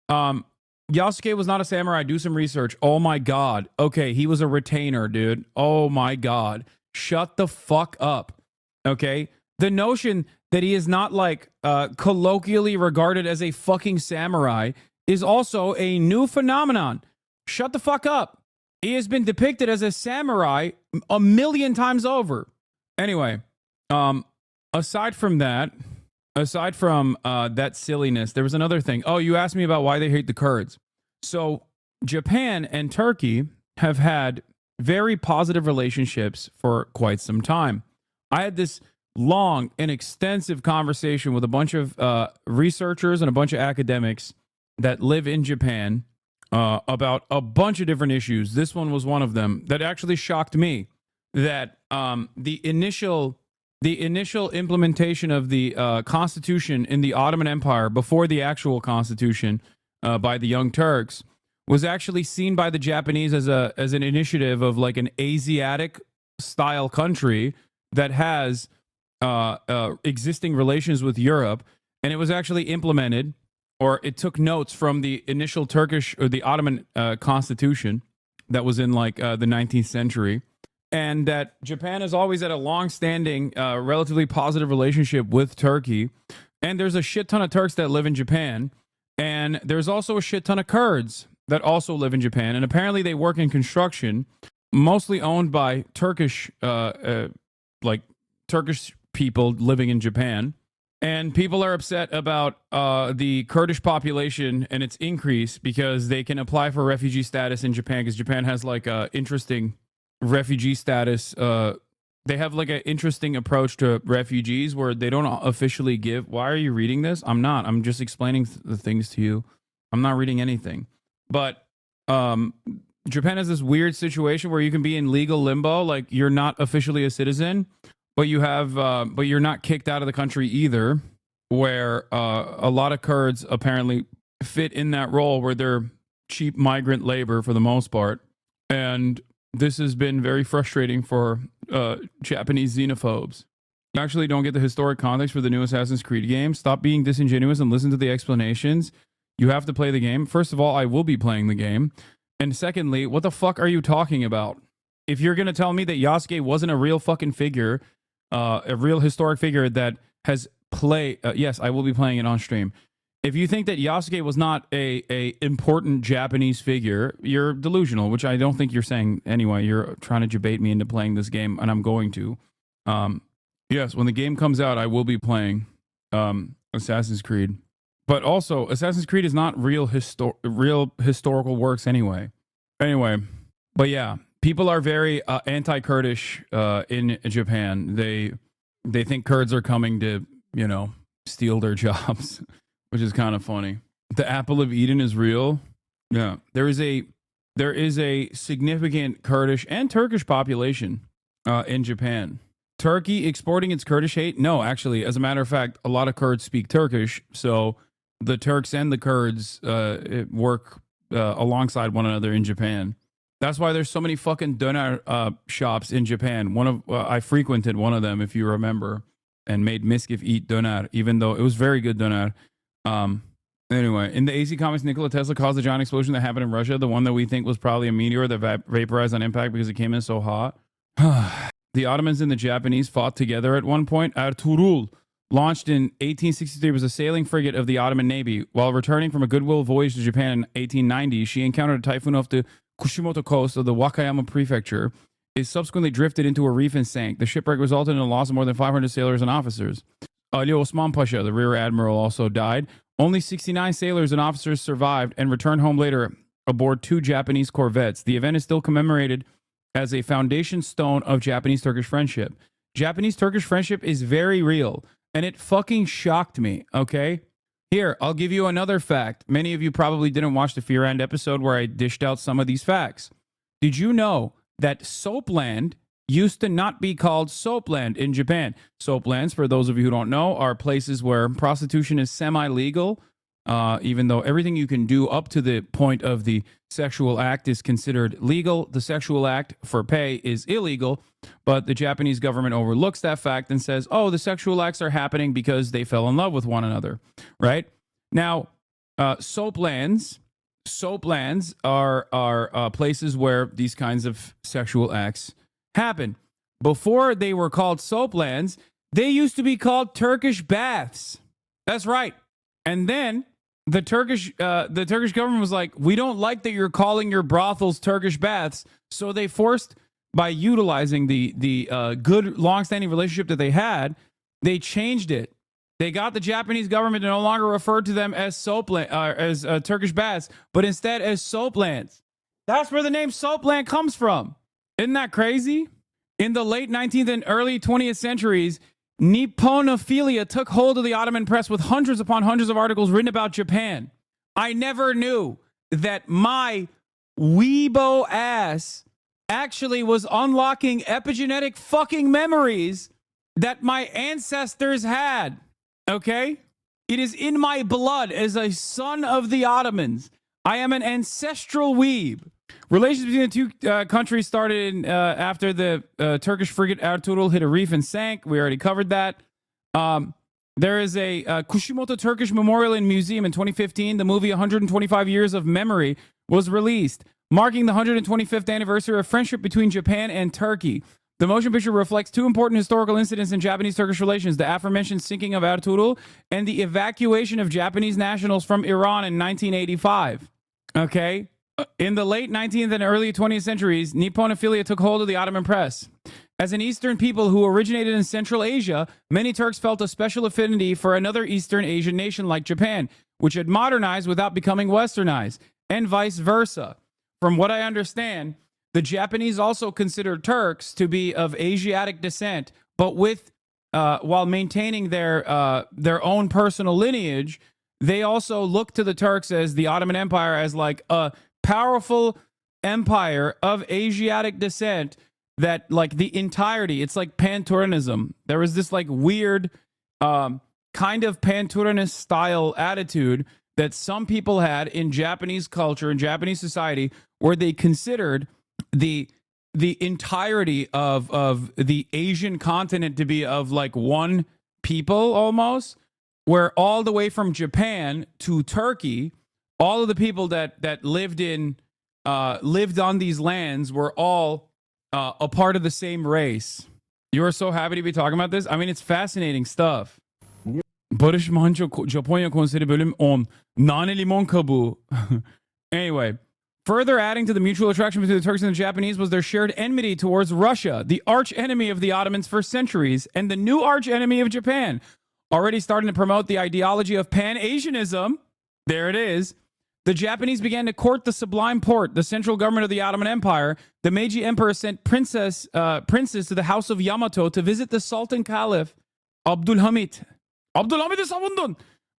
Yasuke was not a samurai. Do some research. Oh my God. Okay, he was a retainer, dude. Oh my God. Shut the fuck up. Okay? The notion that he is not like colloquially regarded as a fucking samurai is also a new phenomenon. Shut the fuck up. He has been depicted as a samurai a million times over. Anyway, aside from that silliness, there was another thing. Oh, you asked me about why they hate the Kurds. So Japan and Turkey have had very positive relationships for quite some time. I had this long and extensive conversation with a bunch of researchers and a bunch of academics that live in Japan about a bunch of different issues. This one was one of them that actually shocked me, that the initial implementation of the constitution in the Ottoman Empire before the actual constitution by the Young Turks was actually seen by the Japanese as an initiative of like an Asiatic style country that has existing relations with Europe, and it was actually implemented, or it took notes from the initial Turkish or the Ottoman constitution that was in like the 19th century. And that Japan has always had a long-standing, relatively positive relationship with Turkey. And there's a shit ton of Turks that live in Japan. And there's also a shit ton of Kurds that also live in Japan. And apparently they work in construction, mostly owned by Turkish people living in Japan. And people are upset about the Kurdish population and its increase because they can apply for refugee status in Japan, because Japan has like a interesting refugee status. They have like an interesting approach to refugees where they don't officially give. Why are you reading this? I'm not. I'm just explaining the things to you. I'm not reading anything. But Japan has this weird situation where you can be in legal limbo, like you're not officially a citizen, but you have, but you're not kicked out of the country either. Where a lot of Kurds apparently fit in that role, where they're cheap migrant labor for the most part, and this has been very frustrating for Japanese xenophobes. You actually don't get the historic context for the new Assassin's Creed game. Stop being disingenuous and listen to the explanations. You have to play the game. First of all, I will be playing the game. And secondly, what the fuck are you talking about? If you're going to tell me that Yasuke wasn't a real fucking figure, a real historic figure that has played... yes, I will be playing it on stream. If you think that Yasuke was not a important Japanese figure, you're delusional, which I don't think you're saying anyway. You're trying to debate me into playing this game, and I'm going to. Yes, when the game comes out, I will be playing Assassin's Creed. But also, Assassin's Creed is not real historical works anyway. Anyway, but yeah, people are very anti-Kurdish in Japan. They think Kurds are coming to, steal their jobs. Which is kind of funny. The apple of Eden is real. Yeah, there is a significant Kurdish and Turkish population in Japan. Turkey exporting its Kurdish hate? No, actually, as a matter of fact, a lot of Kurds speak Turkish, so the Turks and the Kurds work alongside one another in Japan. That's why there's so many fucking doner shops in Japan. I frequented one of them, if you remember, and made Miskif eat doner, even though it was very good doner. Anyway, in the AC Comics, Nikola Tesla caused the giant explosion that happened in Russia, the one that we think was probably a meteor that vaporized on impact because it came in so hot. The Ottomans and the Japanese fought together at one point. Ertuğrul, launched in 1863, was a sailing frigate of the Ottoman Navy. While returning from a goodwill voyage to Japan in 1890, she encountered a typhoon off the Kushimoto coast of the Wakayama prefecture. It subsequently drifted into a reef and sank. The shipwreck resulted in a loss of more than 500 sailors and officers. Ali Osman Pasha, the rear admiral, also died. Only 69 sailors and officers survived and returned home later aboard 2 Japanese corvettes. The event is still commemorated as a foundation stone of Japanese-Turkish friendship. Japanese-Turkish friendship is very real, and it fucking shocked me, okay? Here, I'll give you another fact. Many of you probably didn't watch the Fear End episode where I dished out some of these facts. Did you know that Soapland used to not be called Soapland in Japan? Soaplands, for those of you who don't know, are places where prostitution is semi-legal, even though everything you can do up to the point of the sexual act is considered legal. The sexual act for pay is illegal, but the Japanese government overlooks that fact and says, oh, the sexual acts are happening because they fell in love with one another, right? Now, soaplands are places where these kinds of sexual acts happen. Before they were called soaplands, they used to be called Turkish baths. That's right. And then the Turkish government was like, we don't like that you're calling your brothels Turkish baths. So they forced, by utilizing the good long-standing relationship that they had, they changed it. They got the Japanese government to no longer refer to them as Turkish baths, but instead as soaplands. That's where the name soapland comes from. Isn't that crazy? In the late 19th and early 20th centuries, Nipponophilia took hold of the Ottoman press with hundreds upon hundreds of articles written about Japan. I never knew that my weebo ass actually was unlocking epigenetic fucking memories that my ancestors had. Okay? It is in my blood as a son of the Ottomans. I am an ancestral weeb. Relations between the two countries started after the Turkish frigate Ertuğrul hit a reef and sank. We already covered that. There is a Kushimoto Turkish Memorial and Museum in 2015. The movie 125 Years of Memory was released, marking the 125th anniversary of friendship between Japan and Turkey. The motion picture reflects two important historical incidents in Japanese-Turkish relations, the aforementioned sinking of Ertuğrul and the evacuation of Japanese nationals from Iran in 1985. Okay? In the late 19th and early 20th centuries, Nipponophilia took hold of the Ottoman press. As an Eastern people who originated in Central Asia, many Turks felt a special affinity for another Eastern Asian nation like Japan, which had modernized without becoming westernized, and vice versa. From what I understand, the Japanese also considered Turks to be of Asiatic descent, but while maintaining their own personal lineage, they also looked to the Turks as the Ottoman Empire as like a powerful empire of Asiatic descent that like the entirety, it's like Pan-Turanism. There was this like weird kind of Pan-Turanist style attitude that some people had in Japanese culture, in Japanese society, where they considered the entirety of the Asian continent to be of like one people almost, where all the way from Japan to Turkey, all of the people that lived on these lands were all a part of the same race. You are so happy to be talking about this. I mean, it's fascinating stuff. Barış Manço Japonya Konseri bölüm 10. Nane limon kabuğu. Anyway, further adding to the mutual attraction between the Turks and the Japanese was their shared enmity towards Russia, the arch enemy of the Ottomans for centuries, and the new arch enemy of Japan. Already starting to promote the ideology of Pan-Asianism, there it is, the Japanese began to court the Sublime Porte, the central government of the Ottoman Empire. The Meiji Emperor sent princes to the House of Yamato to visit the Sultan Caliph Abdülhamit. Abdülhamid'i savundun!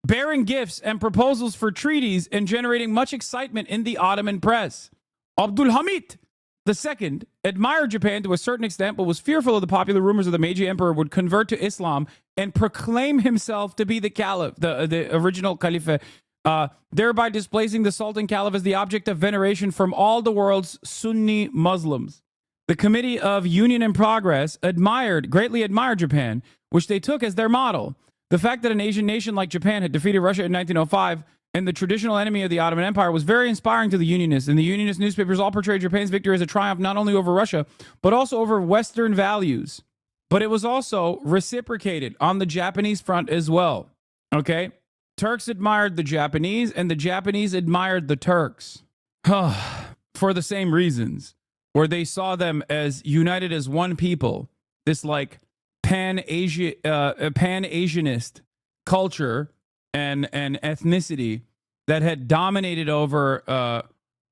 Bearing gifts and proposals for treaties and generating much excitement in the Ottoman press. Abdülhamit II admired Japan to a certain extent, but was fearful of the popular rumors of the Meiji Emperor would convert to Islam and proclaim himself to be the Caliph, the original Caliph, thereby displacing the Sultan Caliph as the object of veneration from all the world's Sunni Muslims. The Committee of Union and Progress greatly admired Japan, which they took as their model. The fact that an Asian nation like Japan had defeated Russia in 1905 and the traditional enemy of the Ottoman Empire was very inspiring to the Unionists, and the Unionist newspapers all portrayed Japan's victory as a triumph not only over Russia, but also over Western values. But it was also reciprocated on the Japanese front as well. Okay? Turks admired the Japanese, and the Japanese admired the Turks. For the same reasons, where they saw them as united as one people. This like Pan-Asianist culture and ethnicity that had dominated over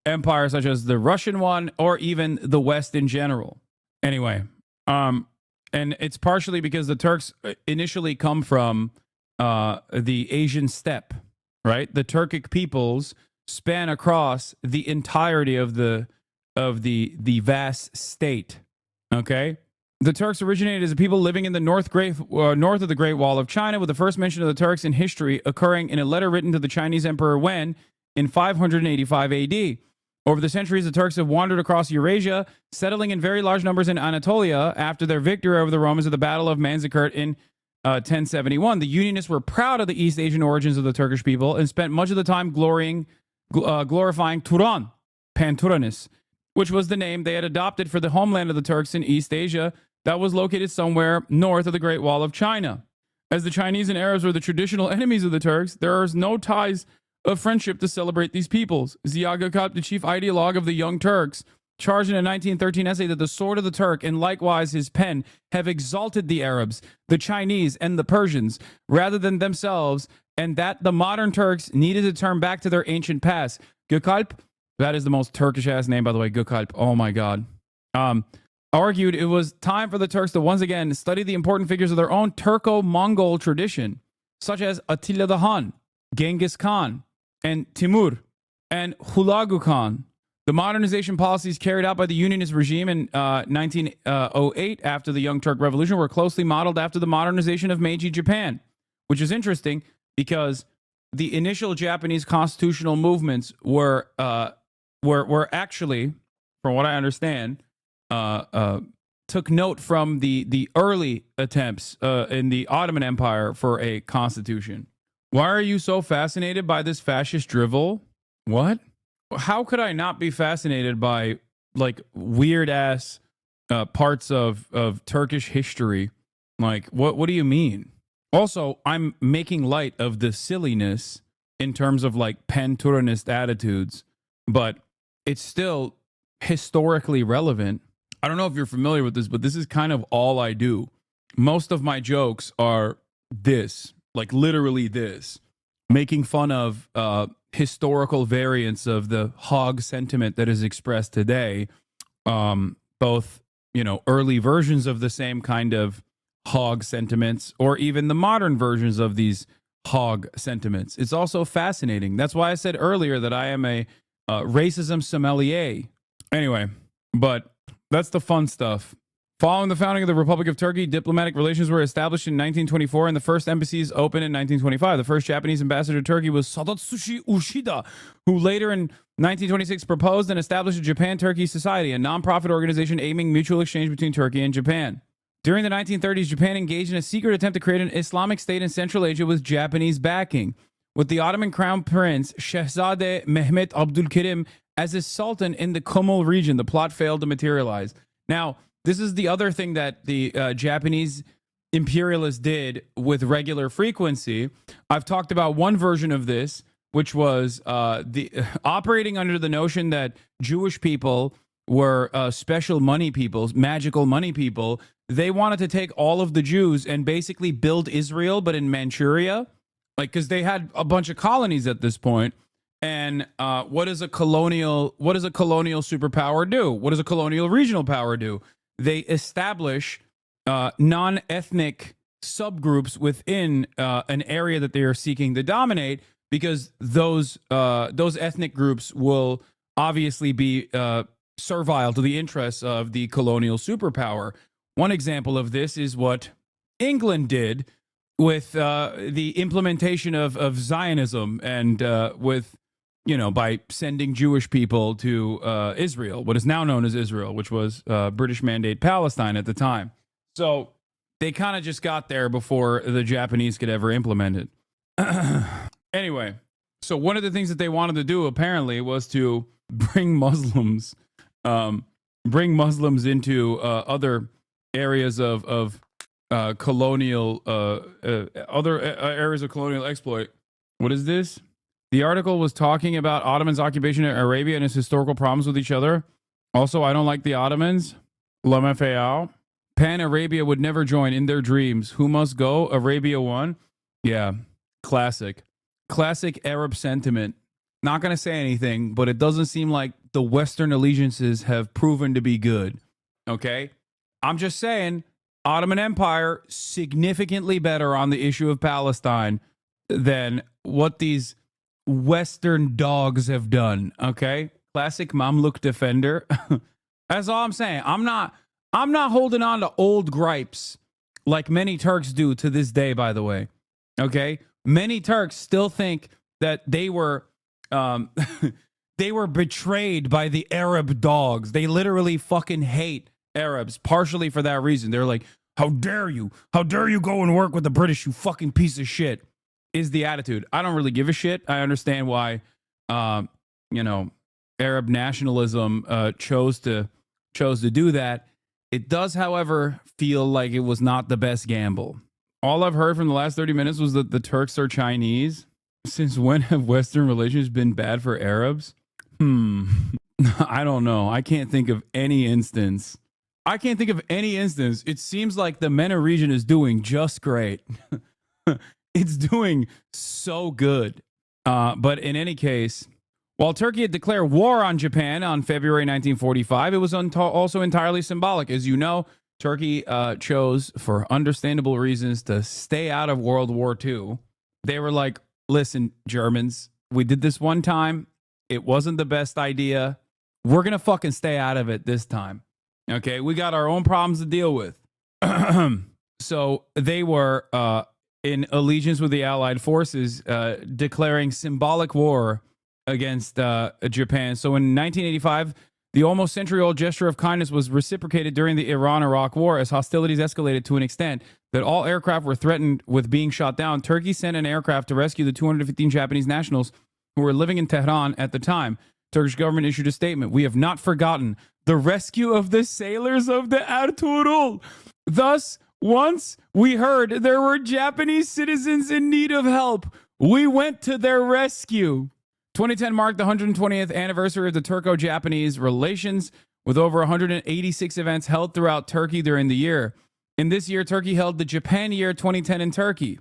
empires such as the Russian one or even the West in general. Anyway, and it's partially because the Turks initially come from the Asian steppe, right? The Turkic peoples span across the entirety of the of the vast state. Okay? The Turks originated as a people living in the north of the Great Wall of China, with the first mention of the Turks in history occurring in a letter written to the Chinese Emperor Wen in 585 AD. Over the centuries, the Turks have wandered across Eurasia, settling in very large numbers in Anatolia after their victory over the Romans at the Battle of Manzikert in 1071. The Unionists were proud of the East Asian origins of the Turkish people and spent much of the time glorifying Turan, Pan-Turanis, which was the name they had adopted for the homeland of the Turks in East Asia that was located somewhere north of the Great Wall of China. As the Chinese and Arabs were the traditional enemies of the Turks, there is no ties of friendship to celebrate these peoples. Ziya Gökalp, the chief ideologue of the Young Turks, charged in a 1913 essay that the sword of the Turk and likewise his pen have exalted the Arabs, the Chinese, and the Persians rather than themselves, and that the modern Turks needed to turn back to their ancient past. Gökalp, that is the most Turkish-ass name, by the way, Gökalp. Oh, my God. Argued it was time for the Turks to once again study the important figures of their own Turco-Mongol tradition, such as Attila the Hun, Genghis Khan, and Timur, and Hulagu Khan. The modernization policies carried out by the Unionist regime in 1908 after the Young Turk Revolution were closely modeled after the modernization of Meiji Japan, which is interesting because the initial Japanese constitutional movements were actually, from what I understand, took note from the early attempts in the Ottoman Empire for a constitution. Why are you so fascinated by this fascist drivel? What? How could I not be fascinated by like weird ass parts of Turkish history? Like, what do you mean? Also, I'm making light of the silliness in terms of like Pan-Turanist attitudes, but it's still historically relevant. I don't know if you're familiar with this, but this is kind of all I do. Most of my jokes are this, like literally this, making fun of historical variants of the hog sentiment that is expressed today. Both, early versions of the same kind of hog sentiments, or even the modern versions of these hog sentiments. It's also fascinating. That's why I said earlier that I am a racism sommelier. Anyway, but that's the fun stuff. Following the founding of the Republic of Turkey, diplomatic relations were established in 1924 and the first embassies opened in 1925. The first Japanese ambassador to Turkey was Sadatsushi Ushida, who later in 1926 proposed and established a Japan-Turkey Society, a non-profit organization aiming mutual exchange between Turkey and Japan. During the 1930s, Japan engaged in a secret attempt to create an Islamic state in Central Asia with Japanese backing, with the Ottoman Crown Prince Shehzade Mehmet Abdülkerim as a sultan in the Kumul region. The plot failed to materialize. Now, this is the other thing that the Japanese imperialists did with regular frequency. I've talked about one version of this, which was operating under the notion that Jewish people were special money peoples, magical money people. They wanted to take all of the Jews and basically build Israel, but in Manchuria, because they had a bunch of colonies at this point. And what does a colonial superpower do? What does a colonial regional power do? They establish non-ethnic subgroups within an area that they are seeking to dominate, because those ethnic groups will obviously be servile to the interests of the colonial superpower. One example of this is what England did with the implementation of Zionism and with, by sending Jewish people to Israel, what is now known as Israel, which was British Mandate Palestine at the time. So they kind of just got there before the Japanese could ever implement it. Anyway, so one of the things that they wanted to do apparently was to bring Muslims into other areas of colonial, other areas of colonial exploit. What is this? The article was talking about Ottomans' occupation of Arabia and its historical problems with each other. Also, I don't like the Ottomans. Lamafeao. Pan-Arabia would never join in their dreams. Who must go? Arabia won? Yeah, classic. Classic Arab sentiment. Not going to say anything, but it doesn't seem like the Western allegiances have proven to be good. Okay? I'm just saying, Ottoman Empire, significantly better on the issue of Palestine than what these Western dogs have done. Okay? Classic Mamluk defender. That's all I'm saying. I'm not holding on to old gripes like many Turks do to this day, by the way. Okay? Many Turks still think that they were they were betrayed by the Arab dogs. They literally fucking hate Arabs, partially for that reason. They're like, how dare you? How dare you go and work with the British, you fucking piece of shit, is the attitude. I don't really give a shit. I understand why, you know, Arab nationalism chose to do that. It does, however, feel like it was not the best gamble. All I've heard from the last 30 minutes was that the Turks are Chinese. Since when have Western relations been bad for Arabs? I don't know. I can't think of any instance. It seems like the MENA region is doing just great. It's doing so good. But in any case, while Turkey had declared war on Japan on February 1945, it was also entirely symbolic. As you know, Turkey chose, for understandable reasons, to stay out of World War II. They were like, listen, Germans, we did this one time. It wasn't the best idea. We're going to fucking stay out of it this time. Okay, we got our own problems to deal with. So they were in allegiance with the Allied forces, declaring symbolic war against Japan. So in 1985, the almost century-old gesture of kindness was reciprocated during the Iran-Iraq War as hostilities escalated to an extent that all aircraft were threatened with being shot down. Turkey sent an aircraft to rescue the 215 Japanese nationals who were living in Tehran at the time. Turkish government issued a statement. We have not forgotten the rescue of the sailors of the Ertuğrul. Thus, once we heard there were Japanese citizens in need of help, we went to their rescue. 2010 marked the 120th anniversary of the Turco-Japanese relations, with over 186 events held throughout Turkey during the year. In this year, Turkey held the Japan Year 2010 in Turkey.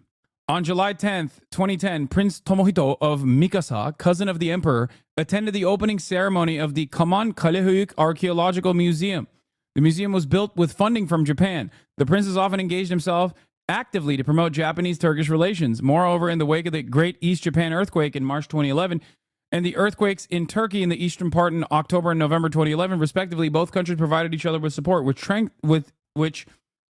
On July 10th, 2010, Prince Tomohito of Mikasa, cousin of the emperor, attended the opening ceremony of the Kaman Kalehuyuk Archaeological Museum. The museum was built with funding from Japan. The prince has often engaged himself actively to promote Japanese-Turkish relations. Moreover, in the wake of the Great East Japan earthquake in March 2011 and the earthquakes in Turkey in the eastern part in October and November 2011, respectively, both countries provided each other with support, which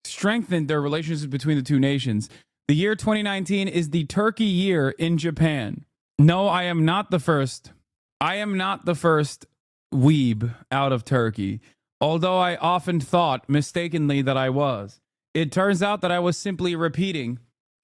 strengthened their relationships between the two nations. The year 2019 is the Turkey year in Japan. No, I am not the first. I am not the first weeb out of Turkey, although I often thought mistakenly that I was. It turns out that I was simply repeating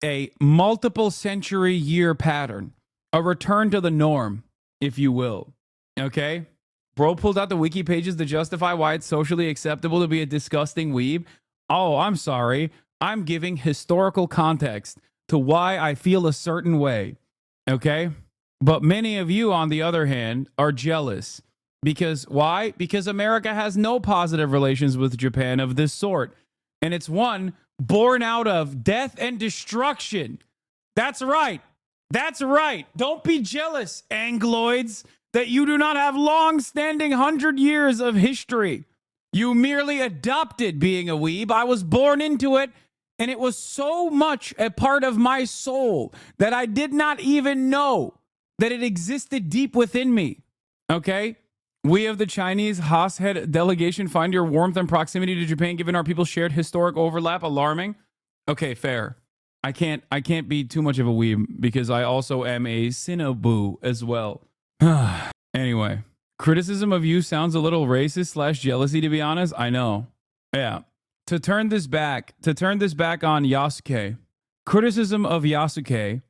a multiple century year pattern, a return to the norm, if you will. Okay? Bro pulled out the wiki pages to justify why it's socially acceptable to be a disgusting weeb. Oh, I'm sorry. I'm giving historical context to why I feel a certain way. Okay? But many of you, on the other hand, are jealous. Because why? Because America has no positive relations with Japan of this sort. And it's one born out of death and destruction. That's right. That's right. Don't be jealous, Angloids, that you do not have long-standing 100 years of history. You merely adopted being a weeb. I was born into it, and it was so much a part of my soul that I did not even know that it existed deep within me. Okay? We of the Chinese Haas-head delegation find your warmth and proximity to Japan, given our people's shared historic overlap, alarming. Okay, fair. I can't be too much of a weeb because I also am a Sinobu as well. Anyway, criticism of you sounds a little racist / jealousy, to be honest. I know. Yeah. To turn this back on Yasuke, criticism of Yasuke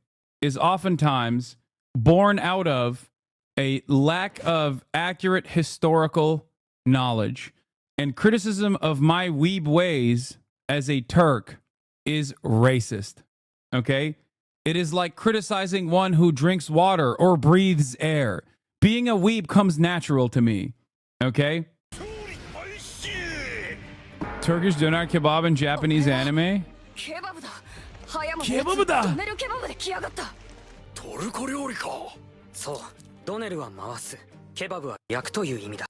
is oftentimes born out of a lack of accurate historical knowledge. And criticism of my weeb ways as a Turk is racist. Okay? It is like criticizing one who drinks water or breathes air. Being a weeb comes natural to me. Okay? Turkish doner kebab and Japanese anime? Kebab-da!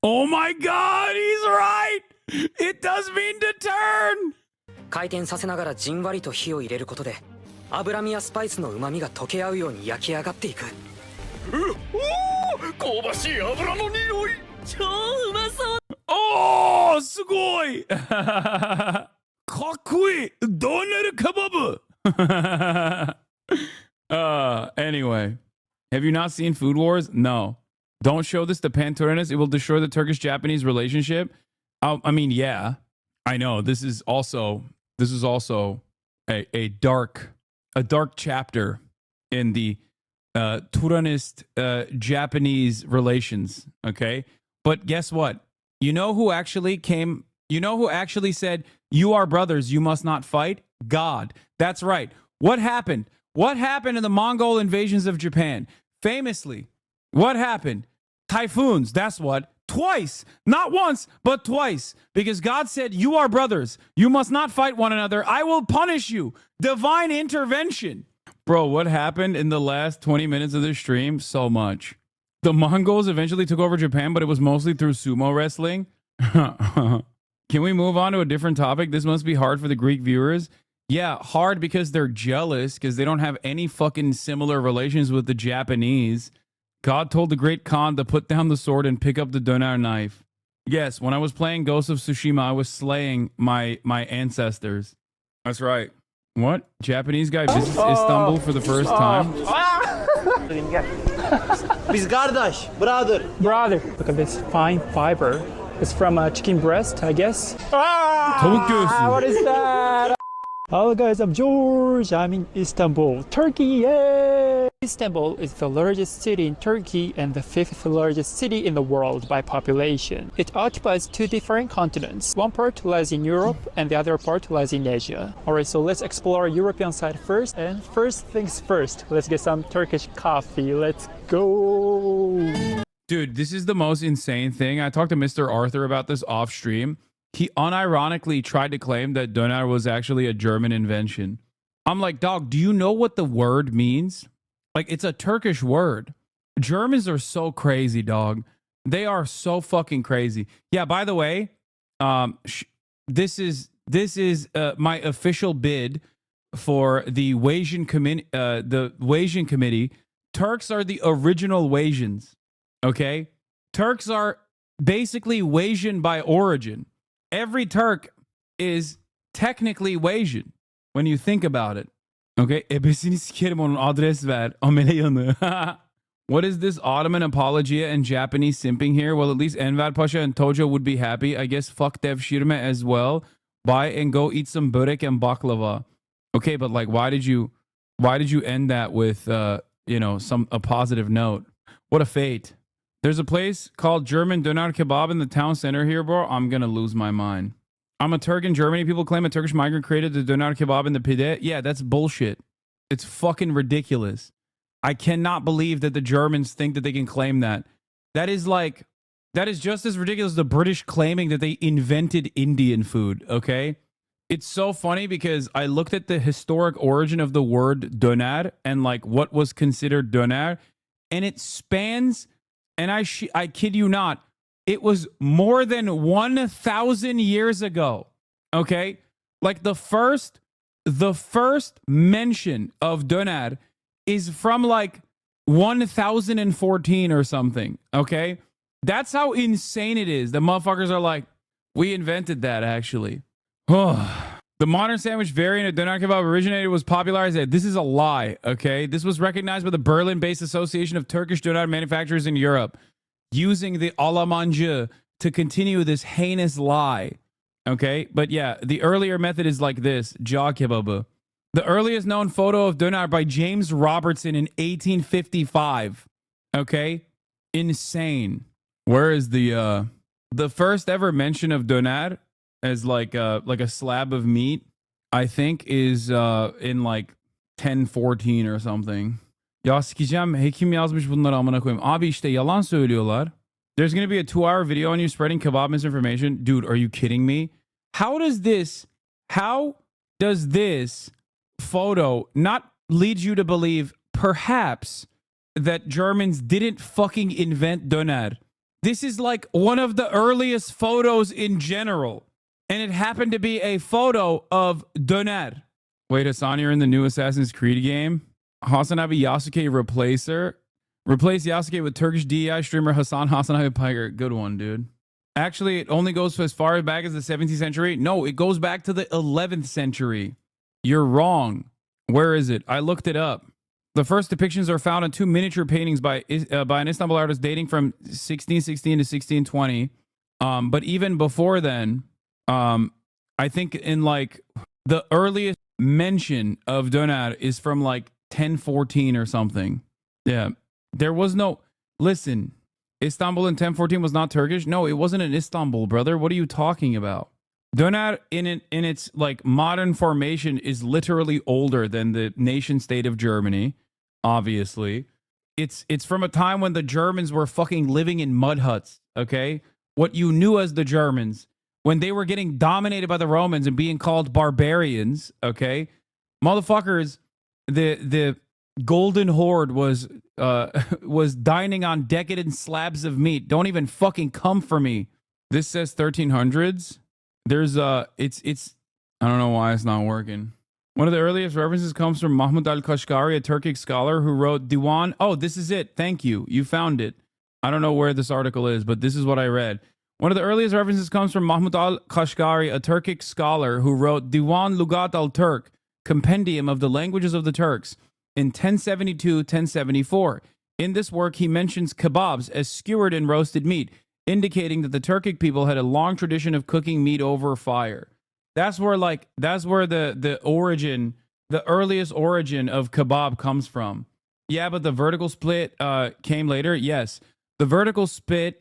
Oh my god, he's right! It does mean to turn! 回転させながらじんわりと火を入れることで脂身やスパイスの旨味が溶け合うように焼き上がっていく。香ばしい油の匂い。Oh, すごいかっこいいドナルカバブAnyway, have you not seen Food Wars? No. Don't show this to Panturanis. It will destroy the Turkish-Japanese relationship. I mean, yeah, I know. This is also a dark chapter in the Turanist Japanese relations. Okay, but guess what? You know who actually came? You know who actually said, "You are brothers. You must not fight"? God. That's right. What happened? What happened in the Mongol invasions of Japan? Famously, what happened? Typhoons. That's what. Twice. Not once, but twice. Because God said, "You are brothers. You must not fight one another. I will punish you." Divine intervention. Bro, what happened in the last 20 minutes of this stream? So much. The Mongols eventually took over Japan, but it was mostly through sumo wrestling. Can we move on to a different topic? This must be hard for the Greek viewers. Yeah, hard because they're jealous because they don't have any fucking similar relations with the Japanese. God told the great Khan to put down the sword and pick up the donar knife. Yes, when I was playing Ghost of Tsushima, I was slaying my ancestors. That's right. What? Japanese guy visits Istanbul for the first time? Brother. Look at this fine fiber. It's from a chicken breast, I guess. What is that? Hello guys, I'm George. I'm in Istanbul, Turkey. Yay! Istanbul is the largest city in Turkey and the 5th largest city in the world by population. It occupies 2 different continents. One part lies in Europe and the other part lies in Asia. Alright, so let's explore European side first. And first things first, let's get some Turkish coffee. Let's go! Dude, this is the most insane thing. I talked to Mr. Arthur about this off stream. He unironically tried to claim that donar was actually a German invention. I'm like, dog, do you know what the word means? Like, it's a Turkish word. Germans are so crazy, dog. They are so fucking crazy. Yeah, by the way, this is my official bid for the Wasian committee. Turks are the original Wasians. Okay? Turks are basically Wasian by origin. Every Turk is technically Wasian when you think about it. Okay? Ebesini sikerim onun adres ver. Amele What is this Ottoman apologia and Japanese simping here? Well, at least Enver Pasha and Tojo would be happy. I guess fuck Dev Shirme as well. Buy and go eat some börek and baklava. Okay, but like, why did you end that with a positive note? What a fate. There's a place called German Donar Kebab in the town center here, bro. I'm going to lose my mind. I'm a Turk in Germany. People claim a Turkish migrant created the Donar Kebab in the pide. Yeah, that's bullshit. It's fucking ridiculous. I cannot believe that the Germans think that they can claim that. That is just as ridiculous as the British claiming that they invented Indian food, okay? It's so funny because I looked at the historic origin of the word donar and like what was considered donar, and it spans... And I kid you not, it was more than 1,000 years ago. Okay? Like the first mention of donar is from like 1014 or something. Okay? That's how insane it is. The motherfuckers are like, we invented that actually. The modern sandwich variant of donar kebab was popularized. This is a lie, okay? This was recognized by the Berlin-based Association of Turkish donar manufacturers in Europe, using the Almancı to continue this heinous lie, okay? But yeah, the earlier method is like this, jaw kebabı. The earliest known photo of donar by James Robertson in 1855, okay? Insane. Where is the first ever mention of donar as like a slab of meat, I think is in like 1014 or something. Ya sikeceğim, hekim yazmış bunları amına koyayım. Abi işte yalan söylüyorlar. There's going to be a 2-hour video on you spreading kebab misinformation. Dude, are you kidding me? How does this photo not lead you to believe perhaps that Germans didn't fucking invent donar? This is like one of the earliest photos in general. And it happened to be a photo of donar. Wait, Hasan, you're in the new Assassin's Creed game? HasanAbi Yasuke replacer? Replace Yasuke with Turkish DEI streamer HasanAbi Piker. Good one, dude. Actually, it only goes as far back as the 17th century. No, it goes back to the 11th century. You're wrong. Where is it? I looked it up. The first depictions are found in 2 miniature paintings by an Istanbul artist dating from 1616 to 1620. But even before then, I think in like the earliest mention of döner is from like 1014 or something. Yeah, there was no. Listen, Istanbul in 1014 was not Turkish. No, it wasn't in Istanbul, brother. What are you talking about? Döner in its like modern formation is literally older than the nation state of Germany. Obviously, it's from a time when the Germans were fucking living in mud huts. Okay, what you knew as the Germans when they were getting dominated by the Romans and being called barbarians. Okay, motherfuckers, the Golden Horde was dining on decadent slabs of meat. Don't even fucking come for me. This says 1300s. There's it's I don't know why it's not working. One of the earliest references comes from Mahmud al-Kashgari, a Turkic scholar who wrote Diwan. Oh, this is it. Thank you. You found it. I don't know where this article is, but this is what I read. One of the earliest references comes from Mahmud al-Kashgari, a Turkic scholar who wrote Diwan Lugat al-Turk, Compendium of the Languages of the Turks, in 1072-1074. In this work, he mentions kebabs as skewered and roasted meat, indicating that the Turkic people had a long tradition of cooking meat over fire. That's where the origin, the earliest origin of kebab comes from. Yeah, but the vertical split came later. Yes, the vertical split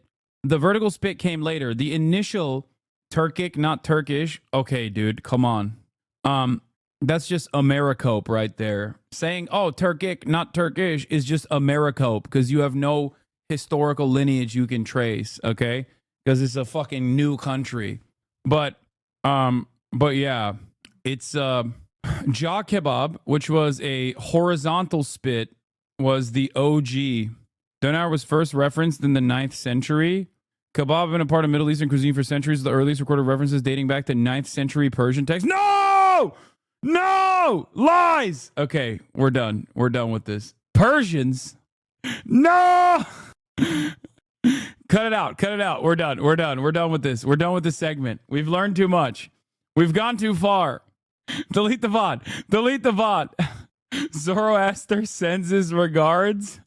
came later. The initial Turkic, not Turkish. Okay, dude, come on. That's just Americope right there. Saying, oh, Turkic, not Turkish is just Americope because you have no historical lineage you can trace, okay? Because it's a fucking new country. But yeah, it's jaw kebab, which was a horizontal spit, was the OG. Doner was first referenced in the 9th century. Kebab have been a part of Middle Eastern cuisine for centuries. The earliest recorded references dating back to 9th century Persian text. No! Lies! Okay, we're done. We're done with this. Persians? No! Cut it out. We're done with this. We're done with this segment. We've learned too much. We've gone too far. Delete the VOD. Zoroaster sends his regards.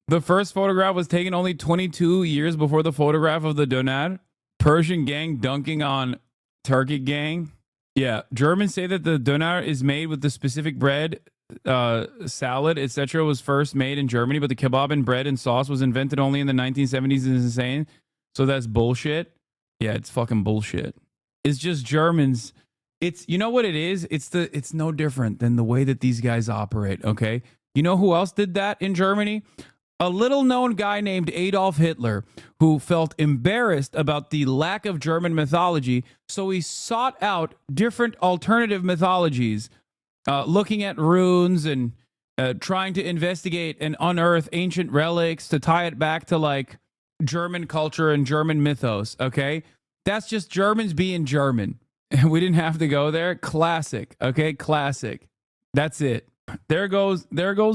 The first photograph was taken only 22 years before the photograph of the doner. Persian gang dunking on Turkic gang. Yeah, Germans say that the doner is made with the specific bread, salad, etc. was first made in Germany, but the kebab and bread and sauce was invented only in the 1970s. Is insane. So that's bullshit. Yeah, it's fucking bullshit. It's just Germans. It's, you know what it is? It's no different than the way that these guys operate, okay? You know who else did that in Germany? A little known guy named Adolf Hitler, who felt embarrassed about the lack of German mythology, so he sought out different alternative mythologies, looking at runes and trying to investigate and unearth ancient relics to tie it back to like German culture and German mythos, okay? That's just Germans being German. And we didn't have to go there. Classic, okay? Classic. That's it. There goes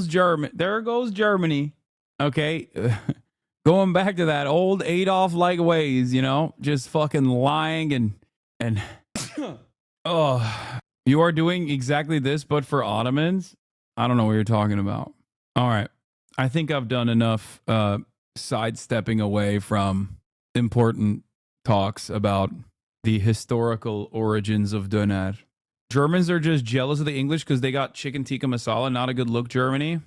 Germany. Okay, going back to that old Adolf-like ways, you know, just fucking lying and oh, you are doing exactly this, but for Ottomans? I don't know what you're talking about. All right, I think I've done enough sidestepping away from important talks about the historical origins of doner. Germans are just jealous of the English because they got chicken tikka masala, not a good look, Germany.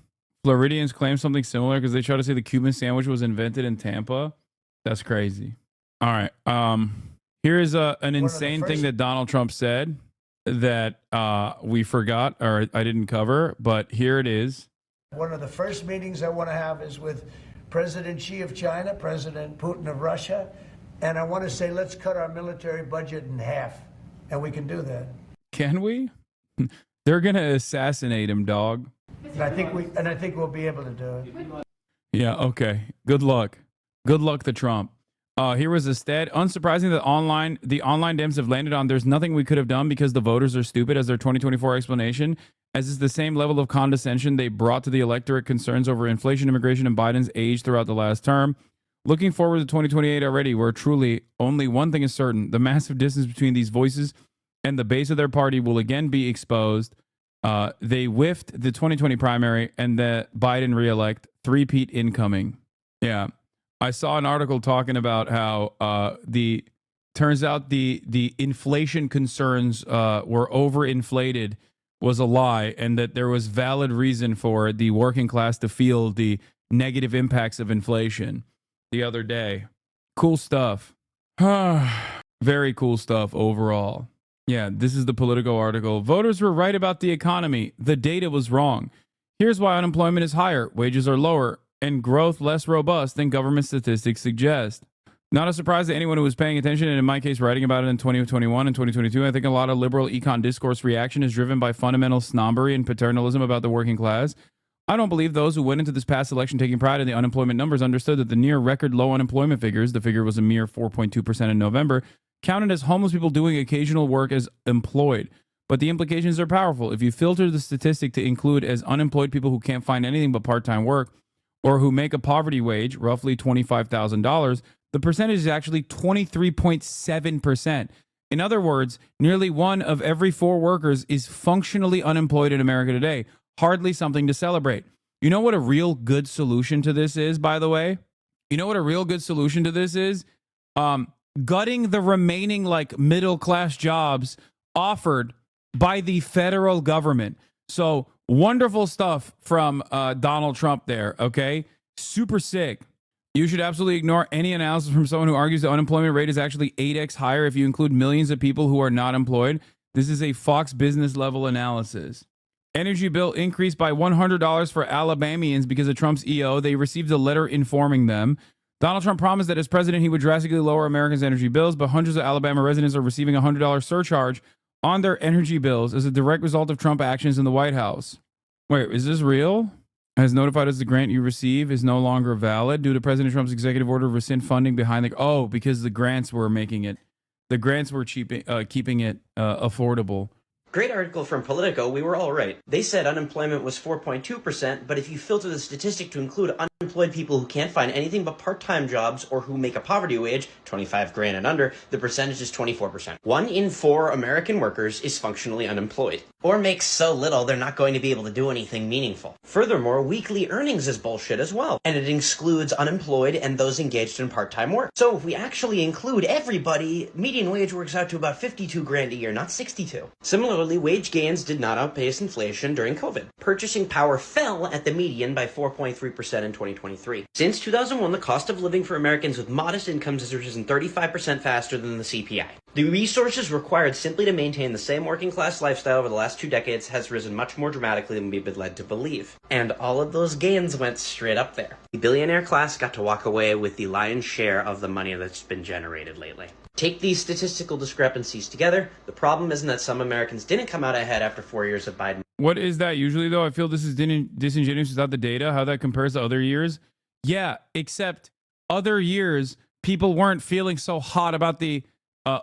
Floridians claim something similar because they try to say the Cuban sandwich was invented in Tampa. That's crazy. All right. Here's an insane thing that Donald Trump said that we forgot or I didn't cover, but here it is. One of the first meetings I want to have is with President Xi of China, President Putin of Russia, and I want to say let's cut our military budget in half, and we can do that. Can we? They're going to assassinate him, dog. And I think we'll be able to do it. Yeah, okay. Good luck. Good luck to Trump. Here was a stat. Unsurprising that the online Dems have landed on there's nothing we could have done because the voters are stupid as their 2024 explanation. as is the same level of condescension they brought to the electorate concerns over inflation, immigration, and Biden's age throughout the last term. Looking forward to 2028 already, where truly only one thing is certain: the massive distance between these voices and the base of their party will again be exposed. They whiffed the 2020 primary and the Biden reelect, three-peat incoming. Yeah. I saw an article talking about how turns out the inflation concerns were overinflated was a lie, and that there was valid reason for the working class to feel the negative impacts of inflation the other day. Cool stuff. Very cool stuff overall. Yeah, this is the Politico article. Voters were right about the economy. The data was wrong. Here's why unemployment is higher, wages are lower, and growth less robust than government statistics suggest. Not a surprise to anyone who was paying attention, and in my case, writing about it in 2021 and 2022. I think a lot of liberal econ discourse reaction is driven by fundamental snobbery and paternalism about the working class. I don't believe those who went into this past election taking pride in the unemployment numbers understood that the near record low unemployment figures, the figure was a mere 4.2% in November, counted as homeless people doing occasional work as employed. But the implications are powerful. If you filter the statistic to include as unemployed people who can't find anything but part-time work, or who make a poverty wage, roughly $25,000, the percentage is actually 23.7%. In other words, nearly 1 of every 4 workers is functionally unemployed in America today. Hardly something to celebrate. You know what a real good solution to this is, by the way? You know what a real good solution to this is? Gutting the remaining middle-class jobs offered by the federal government. So wonderful stuff from Donald Trump there, okay? Super sick. You should absolutely ignore any analysis from someone who argues the unemployment rate is actually 8x higher if you include millions of people who are not employed. This is a Fox Business level analysis. Energy bill increased by $100 for Alabamians because of Trump's EO. They received a letter informing them. Donald Trump promised that as president, he would drastically lower Americans' energy bills, but hundreds of Alabama residents are receiving a $100 surcharge on their energy bills as a direct result of Trump actions in the White House. Wait, is this real? Has notified us the grant you receive is no longer valid due to President Trump's executive order to rescind funding behind because the grants were making it. The grants were keeping it affordable. Great article from Politico. We were all right. They said unemployment was 4.2%, but if you filter the statistic to include unemployed people who can't find anything but part-time jobs or who make a poverty wage, 25 grand and under, the percentage is 24%. 1 in 4 American workers is functionally unemployed, or makes so little they're not going to be able to do anything meaningful. Furthermore, weekly earnings is bullshit as well, and it excludes unemployed and those engaged in part-time work. So if we actually include everybody, median wage works out to about 52 grand a year, not 62. Similarly, wage gains did not outpace inflation during COVID. Purchasing power fell at the median by 4.3% in 2023. Since 2001, the cost of living for Americans with modest incomes has risen 35% faster than the CPI. The resources required simply to maintain the same working class lifestyle over the last 2 decades has risen much more dramatically than we've been led to believe. And all of those gains went straight up there. The billionaire class got to walk away with the lion's share of the money that's been generated lately. Take these statistical discrepancies together. The problem isn't that some Americans didn't come out ahead after 4 years of Biden. What is that usually, though? I feel this is disingenuous without the data, how that compares to other years. Yeah, except other years, people weren't feeling so hot about the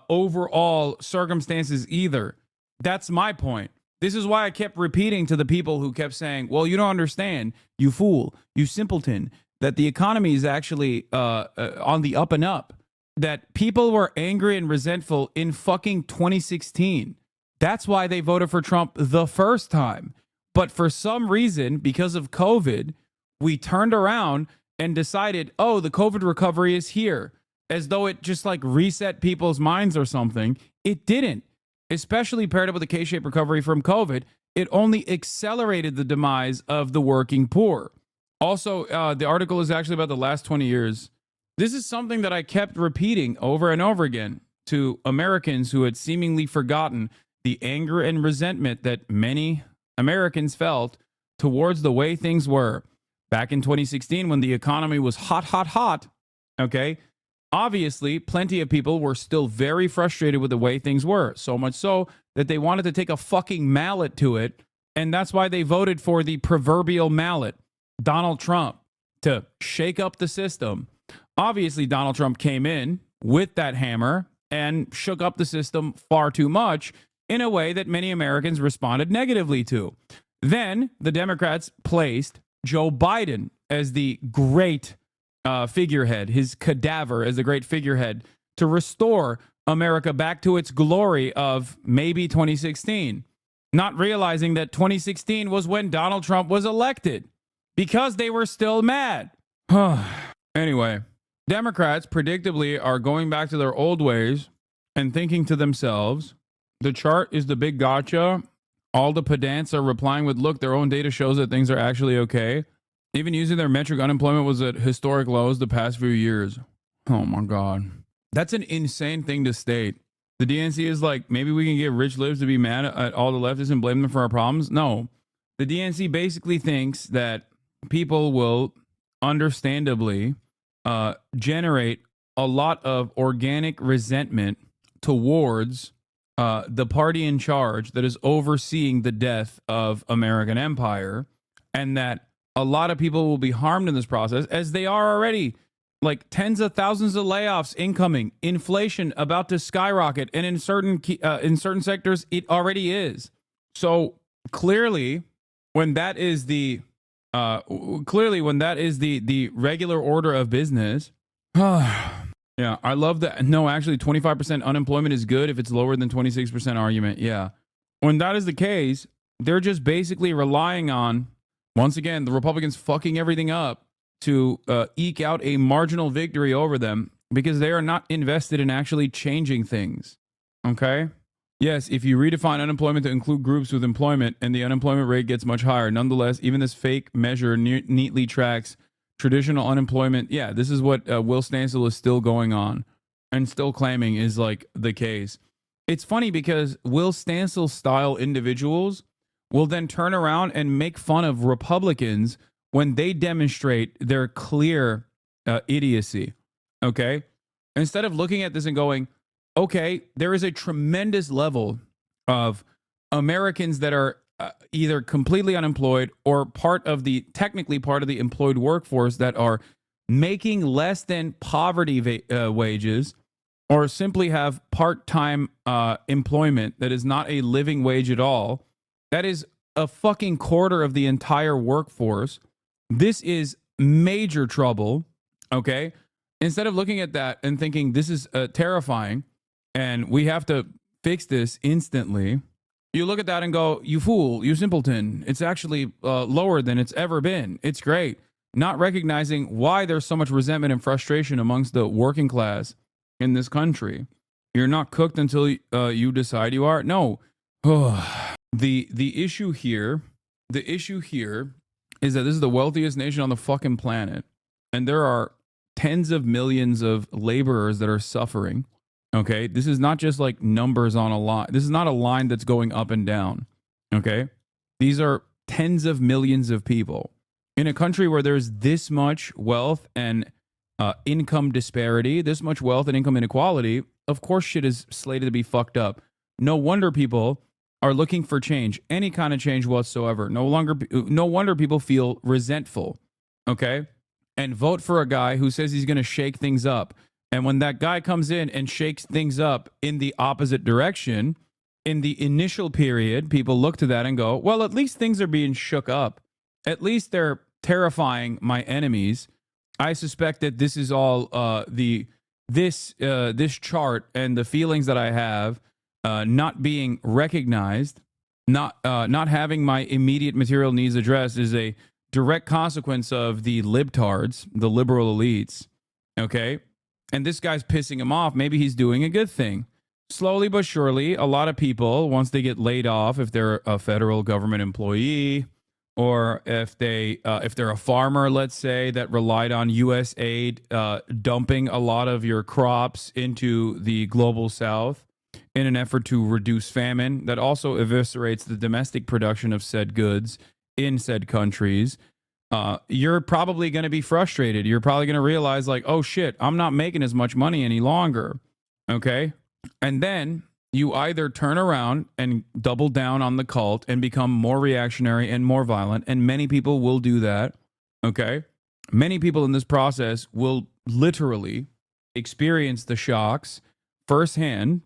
overall circumstances either. That's my point. This is why I kept repeating to the people who kept saying, well, you don't understand, you fool, you simpleton, that the economy is actually on the up and up. That people were angry and resentful in fucking 2016. That's why they voted for Trump the first time. But for some reason, because of COVID, we turned around and decided, oh, the COVID recovery is here. As though it just reset people's minds or something. It didn't. Especially paired up with the K-shaped recovery from COVID, it only accelerated the demise of the working poor. Also, the article is actually about the last 20 years. This is something that I kept repeating over and over again to Americans who had seemingly forgotten the anger and resentment that many Americans felt towards the way things were. Back in 2016, when the economy was hot, okay, obviously, plenty of people were still very frustrated with the way things were, so much so that they wanted to take a fucking mallet to it, and that's why they voted for the proverbial mallet, Donald Trump, to shake up the system. Obviously, Donald Trump came in with that hammer and shook up the system far too much in a way that many Americans responded negatively to. Then the Democrats placed Joe Biden as the great figurehead, his cadaver as the great figurehead to restore America back to its glory of maybe 2016, not realizing that 2016 was when Donald Trump was elected because they were still mad. Anyway, Democrats predictably are going back to their old ways and thinking to themselves, the chart is the big gotcha. All the pedants are replying with, look, their own data shows that things are actually okay. Even using their metric, unemployment was at historic lows the past few years. Oh my God. That's an insane thing to state. The DNC is like, maybe we can get rich libs to be mad at all the leftists and blame them for our problems. No. The DNC basically thinks that people will understandably generate a lot of organic resentment towards the party in charge that is overseeing the death of American empire, and that a lot of people will be harmed in this process, as they are already. Like tens of thousands of layoffs incoming, inflation about to skyrocket, and in certain sectors it already is. So clearly, when that is the regular order of business, yeah, I love that. No, actually, 25% unemployment is good if it's lower than 26% argument. Yeah, when that is the case, they're just basically relying on, once again, the Republicans fucking everything up to eke out a marginal victory over them, because they are not invested in actually changing things. Okay? Yes, if you redefine unemployment to include groups with employment and the unemployment rate gets much higher, nonetheless, even this fake measure neatly tracks traditional unemployment. Yeah, this is what Will Stancil is still going on and still claiming is like the case. It's funny because Will Stancil style individuals will then turn around and make fun of Republicans when they demonstrate their clear idiocy, okay? Instead of looking at this and going, okay, there is a tremendous level of Americans that are either completely unemployed or technically part of the employed workforce that are making less than poverty wages, or simply have part-time employment that is not a living wage at all. That is a fucking quarter of the entire workforce. This is major trouble, okay? Instead of looking at that and thinking this is terrifying and we have to fix this instantly, you look at that and go, you fool, you simpleton. It's actually lower than it's ever been. It's great. Not recognizing why there's so much resentment and frustration amongst the working class in this country. You're not cooked until you decide you are. No. The issue here is that this is the wealthiest nation on the fucking planet, and there are tens of millions of laborers that are suffering. Okay, this is not just like numbers on a line. This is not a line that's going up and down. Okay, these are tens of millions of people in a country where there's this much wealth and income disparity, this much wealth and income inequality. Of course, shit is slated to be fucked up. No wonder people are looking for change, any kind of change whatsoever. No wonder people feel resentful, okay? And vote for a guy who says he's going to shake things up. And when that guy comes in and shakes things up in the opposite direction, in the initial period, people look to that and go, well, at least things are being shook up. At least they're terrifying my enemies. I suspect that this is all this chart and the feelings that I have not being recognized, not having my immediate material needs addressed is a direct consequence of the libtards, the liberal elites, okay? And this guy's pissing him off. Maybe he's doing a good thing. Slowly but surely, a lot of people, once they get laid off, if they're a federal government employee, or if they're a farmer, let's say, that relied on U.S. aid dumping a lot of your crops into the global south in an effort to reduce famine, that also eviscerates the domestic production of said goods in said countries, you're probably going to be frustrated. You're probably going to realize, like, oh shit, I'm not making as much money any longer. Okay? And then you either turn around and double down on the cult and become more reactionary and more violent, and many people will do that. Okay? Many people in this process will literally experience the shocks firsthand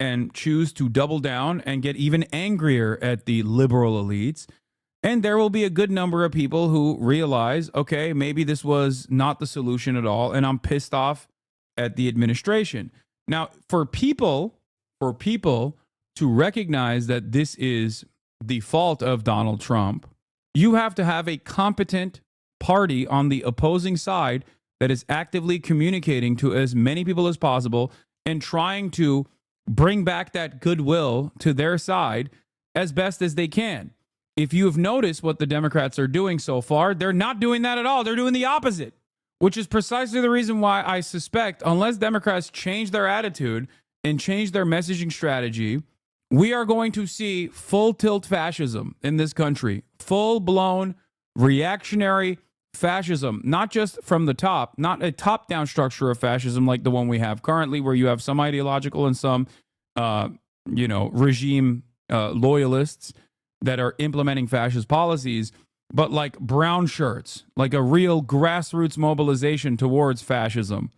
and choose to double down and get even angrier at the liberal elites. And there will be a good number of people who realize, okay, maybe this was not the solution at all, and I'm pissed off at the administration. Now, for people to recognize that this is the fault of Donald Trump, you have to have a competent party on the opposing side that is actively communicating to as many people as possible and trying to bring back that goodwill to their side as best as they can. If you have noticed what the Democrats are doing so far, they're not doing that at all. They're doing the opposite, which is precisely the reason why I suspect, unless Democrats change their attitude and change their messaging strategy, we are going to see full tilt fascism in this country, full blown reactionary fascism, not just from the top, not a top down structure of fascism like the one we have currently, where you have some ideological and some, regime loyalists that are implementing fascist policies, but like brown shirts, like a real grassroots mobilization towards fascism,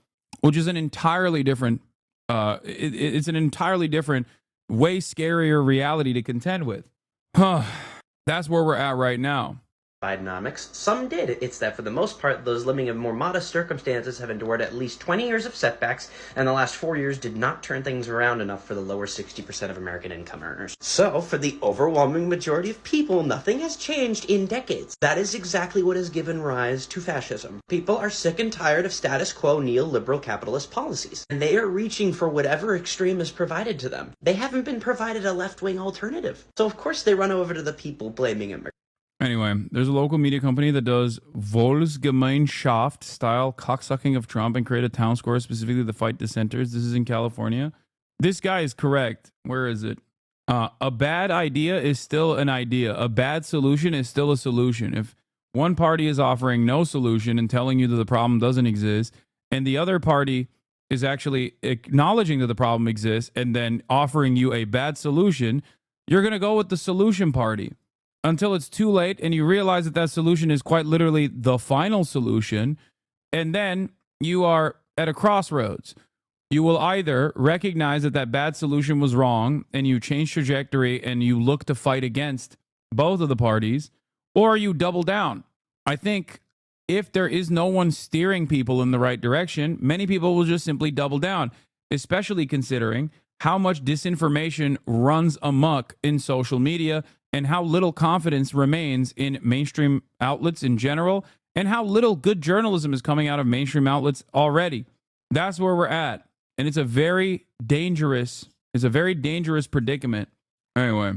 which is an entirely different, it's an entirely different, way scarier reality to contend with. That's where we're at right now. Bidenomics. Some did. It's that for the most part, those living in more modest circumstances have endured at least 20 years of setbacks, and the last 4 years did not turn things around enough for the lower 60% of American income earners. So, for the overwhelming majority of people, nothing has changed in decades. That is exactly what has given rise to fascism. People are sick and tired of status quo neoliberal capitalist policies, and they are reaching for whatever extreme is provided to them. They haven't been provided a left-wing alternative. So, of course, they run over to the people blaming America. Anyway, there's a local media company that does Volksgemeinschaft style cocksucking of Trump and create a town square specifically to fight dissenters. This is in California. This guy is correct. Where is it? A bad idea is still an idea. A bad solution is still a solution. If one party is offering no solution and telling you that the problem doesn't exist, and the other party is actually acknowledging that the problem exists and then offering you a bad solution, you're going to go with the solution party. Until it's too late and you realize that that solution is quite literally the final solution, and then you are at a crossroads. You will either recognize that that bad solution was wrong and you change trajectory and you look to fight against both of the parties, or you double down. I think if there is no one steering people in the right direction, many people will just simply double down, especially considering how much disinformation runs amok in social media and how little confidence remains in mainstream outlets in general, and how little good journalism is coming out of mainstream outlets already. That's where we're at. And it's a very dangerous predicament. Anyway,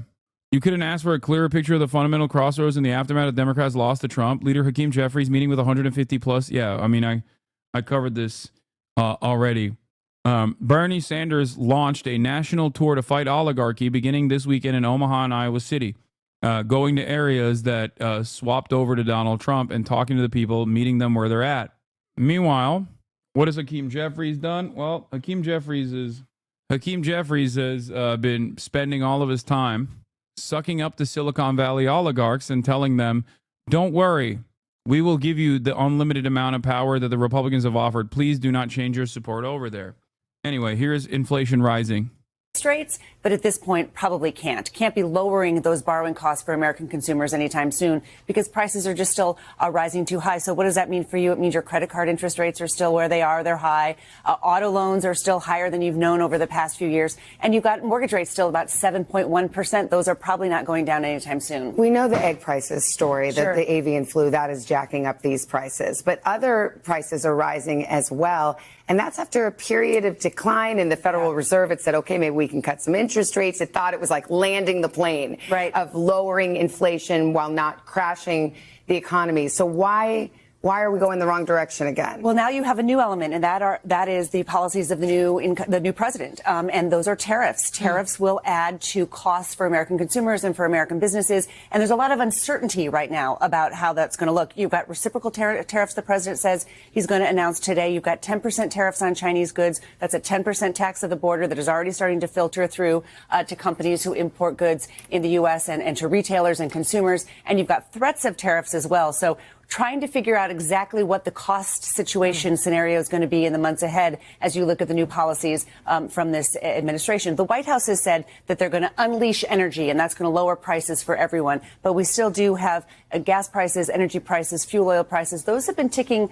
you couldn't ask for a clearer picture of the fundamental crossroads in the aftermath of Democrats' loss to Trump. Leader Hakeem Jeffries meeting with 150 plus. Yeah, I mean, I covered this already. Bernie Sanders launched a national tour to fight oligarchy beginning this weekend in Omaha and Iowa City, going to areas that swapped over to Donald Trump and talking to the people, meeting them where they're at. Meanwhile, what has Hakeem Jeffries done? Well, Hakeem Jeffries has been spending all of his time sucking up the Silicon Valley oligarchs and telling them, don't worry, we will give you the unlimited amount of power that the Republicans have offered. Please do not change your support over there. Anyway, here's inflation rising. Rates, but at this point probably can't be lowering those borrowing costs for American consumers anytime soon because prices are just still rising too high. So what does that mean for you? It means your credit card interest rates are still where they are. They're high. Auto loans are still higher than you've known over the past few years. And you've got mortgage rates still about 7.1%. Those are probably not going down anytime soon. We know the egg prices story, that Sure. the avian flu, that is jacking up these prices. But other prices are rising as well. And that's after a period of decline in the Federal Reserve. It said, okay, maybe we can cut some interest rates. It thought it was like landing the plane of lowering inflation while not crashing the economy. So why are we going the wrong direction again? Well, now you have a new element, and that is the policies of the new president, and those are tariffs. Tariffs will add to costs for American consumers and for American businesses, and there's a lot of uncertainty right now about how that's going to look. You've got reciprocal tariffs the president says he's going to announce today. You've got 10% tariffs on Chinese goods. That's a 10% tax at the border that is already starting to filter through to companies who import goods in the U.S. and to retailers and consumers, and you've got threats of tariffs as well. So trying to figure out exactly what the cost situation scenario is going to be in the months ahead as you look at the new policies from this administration. The White House has said that they're going to unleash energy, and that's going to lower prices for everyone. But we still do have gas prices, energy prices, fuel oil prices. Those have been ticking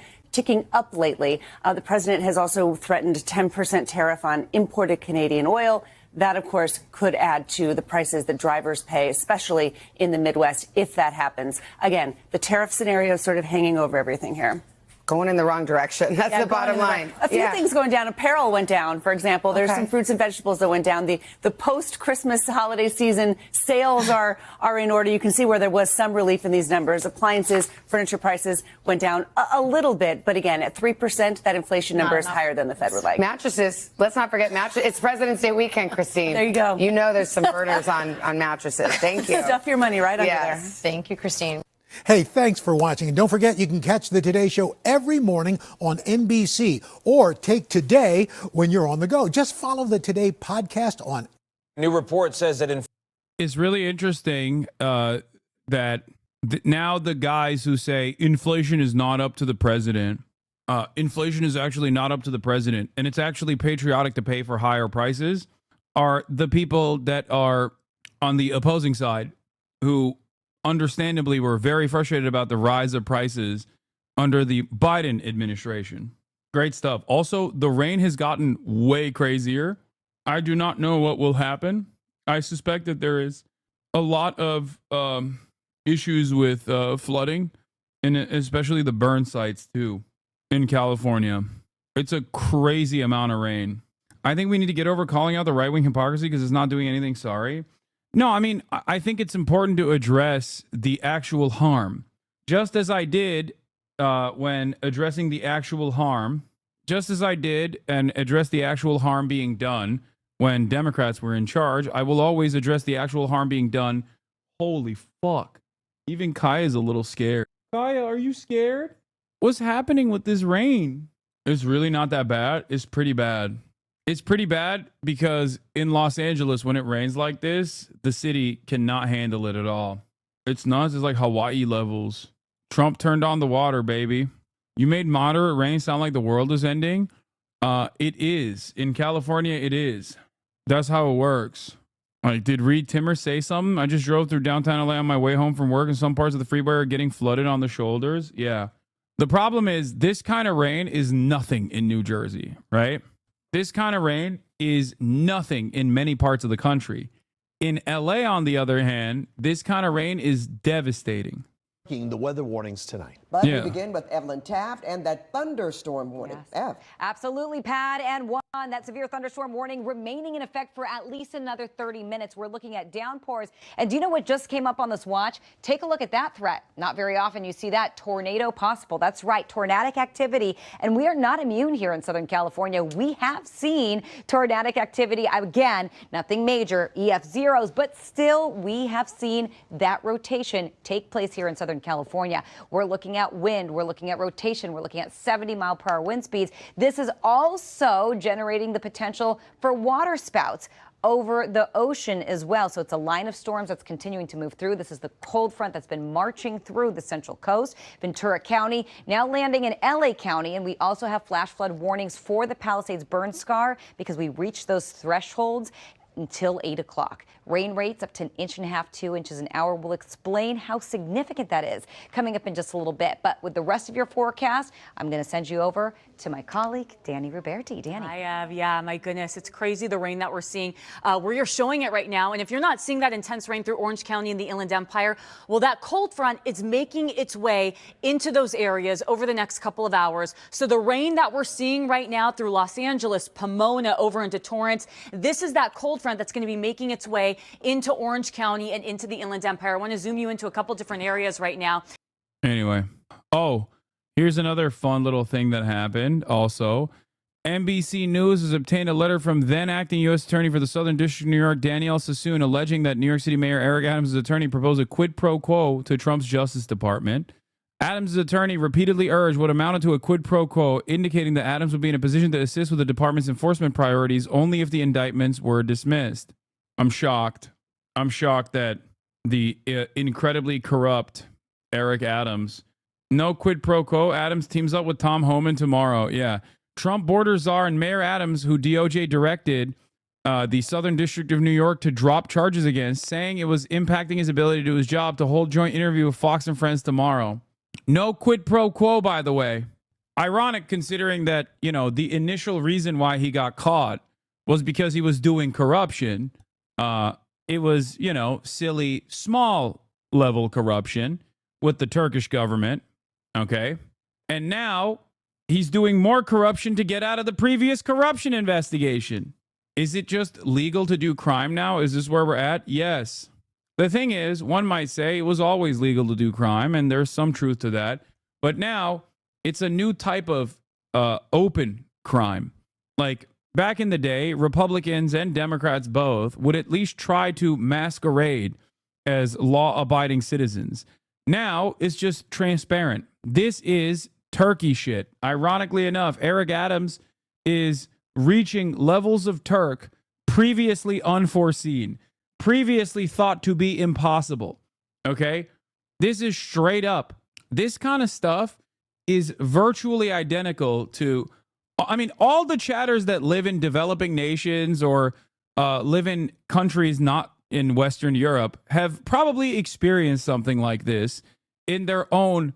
up lately. The president has also threatened a 10% tariff on imported Canadian oil. That, of course, could add to the prices that drivers pay, especially in the Midwest, if that happens. Again, the tariff scenario is sort of hanging over everything here. Going in the wrong direction. That's the bottom line. A few things going down. Apparel went down, for example. There's some fruits and vegetables that went down. The post-Christmas holiday season sales are in order. You can see where there was some relief in these numbers. Appliances, furniture prices went down a little bit. But again, at 3%, that inflation number is higher than the Fed would like. Mattresses. Let's not forget mattresses. It's President's Day weekend, Christine. There you go. You know there's some burners on mattresses. Thank you. Stuff your money right under there. Thank you, Christine. Hey, thanks for watching. And don't forget, you can catch the Today Show every morning on NBC or take Today when you're on the go. Just follow the Today podcast on. New report says that it's really interesting that now the guys who say inflation is not up to the president, inflation is actually not up to the president, and it's actually patriotic to pay for higher prices, are the people that are on the opposing side who understandably were very frustrated about the rise of prices under the Biden administration. Great stuff. Also, the rain has gotten way crazier. I do not know what will happen. I suspect that there is a lot of issues with flooding, and especially the burn sites too in California. It's a crazy amount of rain. I think we need to get over calling out the right-wing hypocrisy because it's not doing anything sorry. No, I mean, I think it's important to address the actual harm, just as I did when addressing the actual harm, just as I did and address the actual harm being done when Democrats were in charge. I will always address the actual harm being done. Holy fuck. Even Kaya's a little scared. Kaya, are you scared? What's happening with this rain? It's really not that bad. It's pretty bad. It's pretty bad because in Los Angeles, when it rains like this, the city cannot handle it at all. It's nuts. It's like Hawaii levels. Trump turned on the water, baby. You made moderate rain sound like the world is ending. It is. In California, it is. That's how it works. Like, did Reed Timmer say something? I just drove through downtown LA on my way home from work, and some parts of the freeway are getting flooded on the shoulders. Yeah. The problem is this kind of rain is nothing in New Jersey, right? This kind of rain is nothing in many parts of the country. In LA, on the other hand, this kind of rain is devastating. The weather warnings tonight. But we begin with Evelyn Taft and that thunderstorm warning. Ev. Absolutely, Pat. And one, that severe thunderstorm warning remaining in effect for at least another 30 minutes. We're looking at downpours. And do you know what just came up on this watch? Take a look at that threat. Not very often you see that. Tornado possible. That's right. Tornadic activity. And we are not immune here in Southern California. We have seen tornadic activity. Again, nothing major, EF zeros, but still we have seen that rotation take place here in Southern California. We're looking at wind, we're looking at rotation, we're looking at 70-mile-per-hour wind speeds. This is also generating the potential for water spouts over the ocean as well. So it's a line of storms that's continuing to move through. This is the cold front that's been marching through the Central Coast, Ventura County, now landing in LA County. And we also have flash flood warnings for the Palisades burn scar because we reached those thresholds until 8 o'clock. Rain rates up to 1.5 inches, 2 inches an hour. We'll explain how significant that is coming up in just a little bit. But with the rest of your forecast, I'm going to send you over to my colleague, Danny Roberti. Danny. Yeah, my goodness. It's crazy the rain that we're seeing where you're showing it right now. And if you're not seeing that intense rain through Orange County and the Inland Empire, well, that cold front is making its way into those areas over the next couple of hours. So the rain that we're seeing right now through Los Angeles, Pomona, over into Torrance, this is that cold front that's going to be making its way into Orange County and into the Inland Empire. I want to zoom you into a couple different areas right now. Anyway, here's another fun little thing that happened. Also, NBC News has obtained a letter from then acting U.S. Attorney for the Southern District of New York, Danielle Sassoon, alleging that New York City Mayor Eric Adams' attorney proposed a quid pro quo to Trump's Justice Department. Adams' attorney repeatedly urged what amounted to a quid pro quo, indicating that Adams would be in a position to assist with the department's enforcement priorities only if the indictments were dismissed. I'm shocked. I'm shocked that the incredibly corrupt Eric Adams No quid pro quo. Adams teams up with Tom Homan tomorrow. Yeah. Trump border czar and Mayor Adams, who DOJ directed the Southern District of New York to drop charges against, saying it was impacting his ability to do his job, to hold joint interview with Fox and Friends tomorrow. No quid pro quo, by the way. Ironic considering that, you know, the initial reason why he got caught was because he was doing corruption. It was, you know, silly, small level corruption with the Turkish government. Okay. And now he's doing more corruption to get out of the previous corruption investigation. Is it just legal to do crime now? Is this where we're at? Yes. The thing is, one might say it was always legal to do crime, and there's some truth to that. But now it's a new type of open crime. Like back in the day, Republicans and Democrats both would at least try to masquerade as law-abiding citizens. Now it's just transparent. This is Turkey shit. Ironically enough, Eric Adams is reaching levels of Turk previously unforeseen, previously thought to be impossible. Okay? This is straight up. This kind of stuff is virtually identical to, I mean, all the chatters that live in developing nations or live in countries not in Western Europe have probably experienced something like this in their own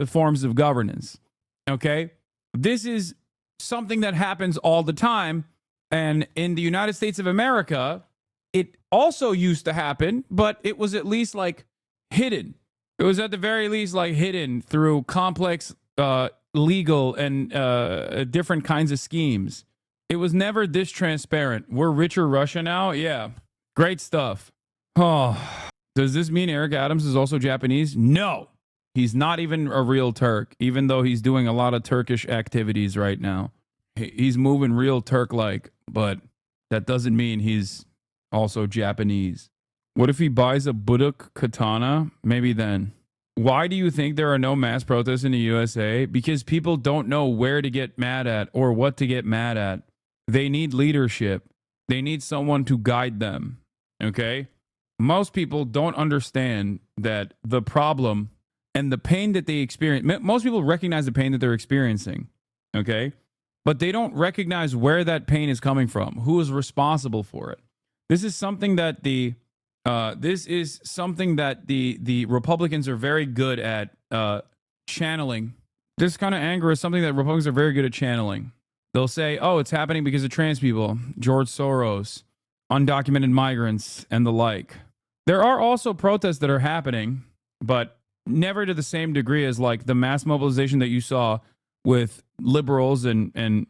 forms of governance. Okay? This is something that happens all the time. And in the United States of America, it also used to happen, but it was at least like hidden. It was at the very least like hidden through complex legal and different kinds of schemes. It was never this transparent. We're richer Russia now? Yeah. Great stuff. Oh, does this mean Eric Adams is also Japanese? No. He's not even a real Turk, even though he's doing a lot of Turkish activities right now. He's moving real Turk-like, but that doesn't mean he's also Japanese. What if he buys a Buduk katana? Maybe then. Why do you think there are no mass protests in the USA? Because people don't know where to get mad at or what to get mad at. They need leadership. They need someone to guide them. Okay? Most people don't understand that the problem and the pain that they experience, most people recognize the pain that they're experiencing, okay? But they don't recognize where that pain is coming from, who is responsible for it. This is something that the Republicans are very good at channeling. This kind of anger is something that Republicans are very good at channeling. They'll say, oh, it's happening because of trans people, George Soros, undocumented migrants, and the like. There are also protests that are happening, but never to the same degree as like the mass mobilization that you saw with liberals and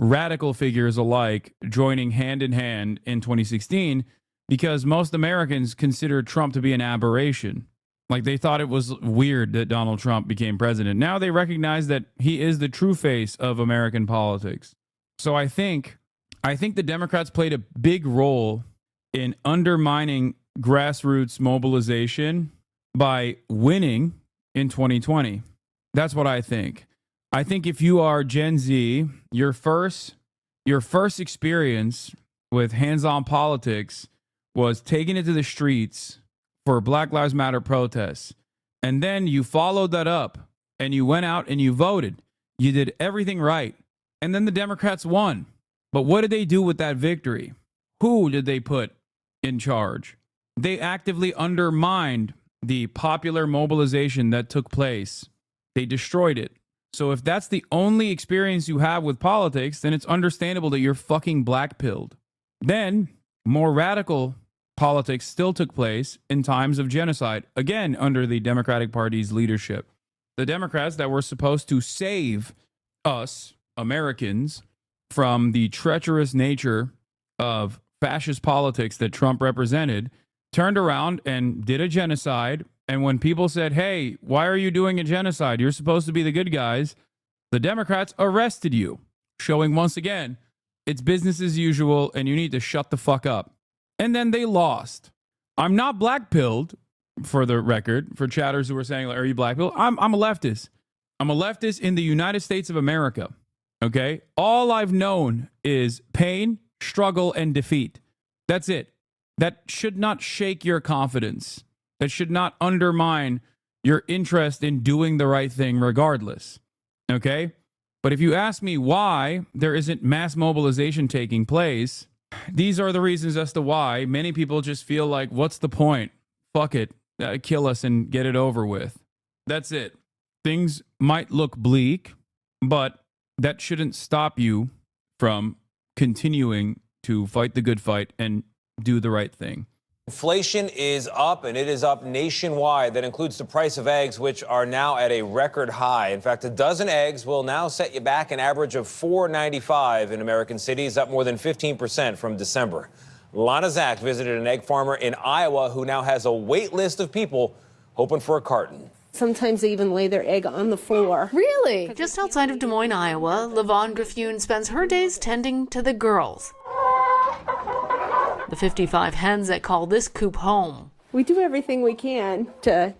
radical figures alike joining hand in hand in 2016, because most Americans considered Trump to be an aberration. Like they thought it was weird that Donald Trump became president. Now they recognize that he is the true face of American politics. So I think the Democrats played a big role in undermining grassroots mobilization by winning in 2020. That's what I think. I think if you are Gen Z, your first experience with hands-on politics was taking it to the streets for Black Lives Matter protests. And then you followed that up and you went out and you voted. You did everything right. And then the Democrats won. But what did they do with that victory? Who did they put in charge? They actively undermined the popular mobilization that took place. They destroyed it. So if that's the only experience you have with politics, then it's understandable that you're fucking black-pilled. Then more radical politics still took place in times of genocide, again under the Democratic Party's leadership. The Democrats that were supposed to save us, Americans, from the treacherous nature of fascist politics that Trump represented, turned around and did a genocide. And when people said, hey, why are you doing a genocide? You're supposed to be the good guys. The Democrats arrested you, showing once again, it's business as usual and you need to shut the fuck up. And then they lost. I'm not black-pilled, for the record, for chatters who were saying, are you black-pilled? I'm a leftist. I'm a leftist in the United States of America. Okay? All I've known is pain, struggle, and defeat. That's it. That should not shake your confidence. That should not undermine your interest in doing the right thing regardless. Okay? But if you ask me why there isn't mass mobilization taking place, these are the reasons as to why many people just feel like, what's the point? Fuck it. Kill us and get it over with. That's it. Things might look bleak, but that shouldn't stop you from continuing to fight the good fight and do the right thing. Inflation is up, and it is up nationwide. That includes the price of eggs, which are now at a record high. In fact, a dozen eggs will now set you back an average of $4.95 in American cities, up more than 15% from December. Lana Zach visited an egg farmer in Iowa who now has a wait list of people hoping for a carton. Sometimes they even lay their egg on the floor. Really? Just outside of Des Moines, Iowa, Lavon Griffune spends her days tending to the girls. The 55 hens that call this coop home. We do everything we can to,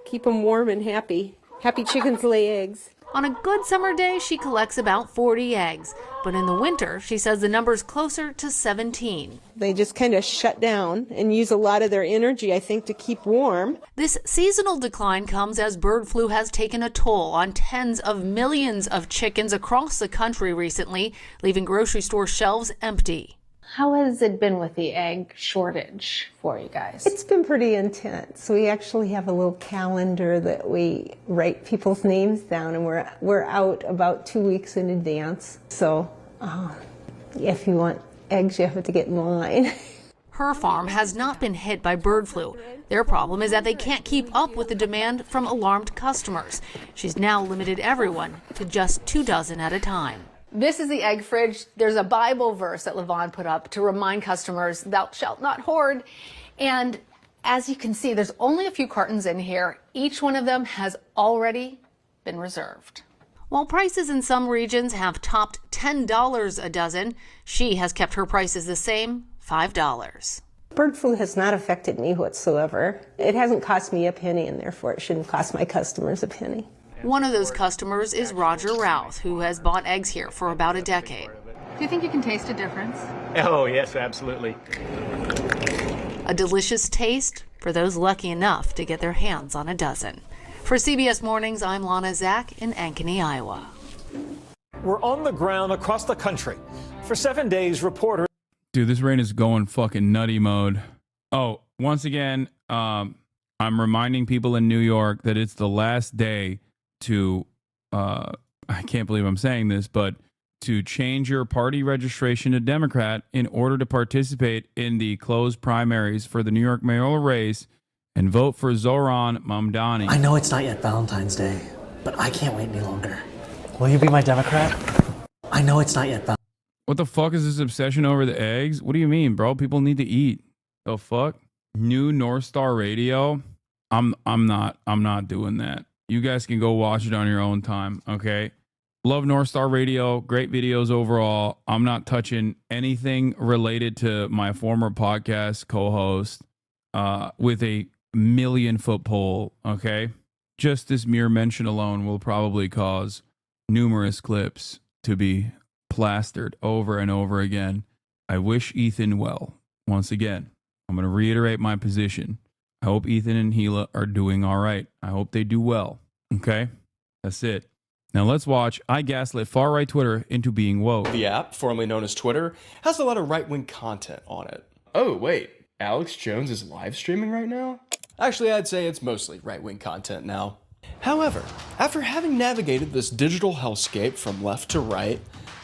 keep them warm and happy. Happy chickens lay eggs. On a good summer day, she collects about 40 eggs. But in the winter, she says the number's closer to 17. They just kind of shut down and use a lot of their energy, I think, to keep warm. This seasonal decline comes as bird flu has taken a toll on tens of millions of chickens across the country recently, leaving grocery store shelves empty. How has it been with the egg shortage for you guys? It's been pretty intense. We actually have a little calendar that we write people's names down, and we're out about 2 weeks in advance. So if you want eggs, you have to get in line. Her farm has not been hit by bird flu. Their problem is that they can't keep up with the demand from alarmed customers. She's now limited everyone to just 2 dozen at a time. This is the egg fridge. There's a Bible verse that Lavon put up to remind customers, thou shalt not hoard. And as you can see, there's only a few cartons in here. Each one of them has already been reserved. While prices in some regions have topped $10 a dozen, she has kept her prices the same, $5. Bird flu has not affected me whatsoever. It hasn't cost me a penny, and therefore it shouldn't cost my customers a penny. One of those customers is Roger Routh, who has bought eggs here for about a decade. Do you think you can taste a difference? Oh, yes, absolutely. A delicious taste for those lucky enough to get their hands on a dozen. For CBS Mornings, I'm Lana Zach in Ankeny, Iowa. We're on the ground across the country. For 7 days, reporters... Dude, this rain is going fucking nutty mode. Oh, once again, I'm reminding people in New York that it's the last day to, I can't believe I'm saying this, but to change your party registration to Democrat in order to participate in the closed primaries for the New York mayoral race and vote for Zohran Mamdani. I know it's not yet Valentine's Day, but I can't wait any longer. Will you be my Democrat? I know it's not yet Valentine's Day. What the fuck is this obsession over the eggs? What do you mean, bro? People need to eat. The fuck? New North Star Radio? I'm not doing that. You guys can go watch it on your own time, okay? Love North Star Radio. Great videos overall. I'm not touching anything related to my former podcast co-host with a 1,000,000-foot pole, okay? Just this mere mention alone will probably cause numerous clips to be plastered over and over again. I wish Ethan well. Once again, I'm going to reiterate my position. I hope Ethan and Gila are doing all right. I hope they do well. Okay? That's it. Now let's watch I Gaslit Far-Right Twitter into being woke. The app, formerly known as Twitter, has a lot of right-wing content on it. Oh, wait. Alex Jones is live streaming right now? Actually, I'd say it's mostly right-wing content now. However, after having navigated this digital hellscape from left to right,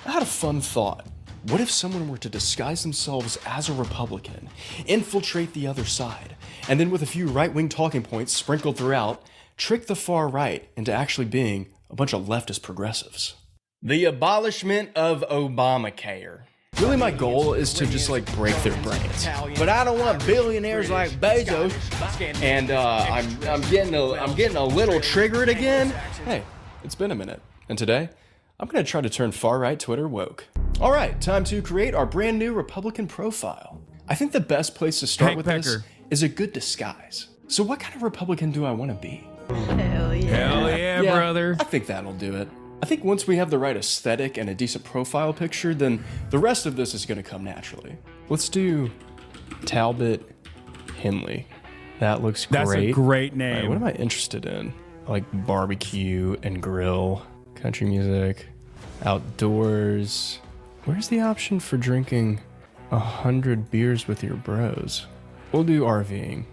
I had a fun thought. What if someone were to disguise themselves as a Republican, infiltrate the other side, and then with a few right-wing talking points sprinkled throughout, trick the far right into actually being a bunch of leftist progressives? The abolishment of Obamacare. Really, my goal is to just break their brains. But I don't want billionaires like Bezos, and I'm getting a little triggered again. Hey, it's been a minute, and today I'm gonna try to turn far-right Twitter woke. All right, time to create our brand new Republican profile. I think the best place to start with this is a good disguise. So what kind of Republican do I want to be? Hell yeah. Hell yeah, brother. I think that'll do it. I think once we have the right aesthetic and a decent profile picture, then the rest of this is going to come naturally. Let's do Talbot Henley. That looks great. That's a great name. All right, what am I interested in? I like barbecue and grill, country music, outdoors. Where's the option for drinking 100 beers with your bros? We'll do RVing.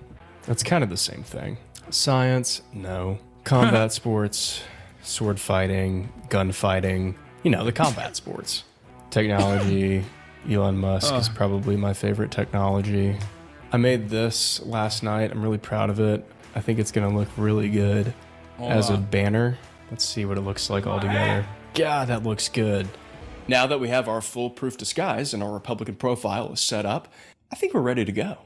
That's kind of the same thing. Science, no. Combat sports, sword fighting, gunfighting, you know, the combat sports. Technology, Elon Musk is probably my favorite technology. I made this last night. I'm really proud of it. I think it's gonna look really good as a banner. Let's see what it looks like all together. God, that looks good. Now that we have our foolproof disguise and our Republican profile is set up, I think we're ready to go.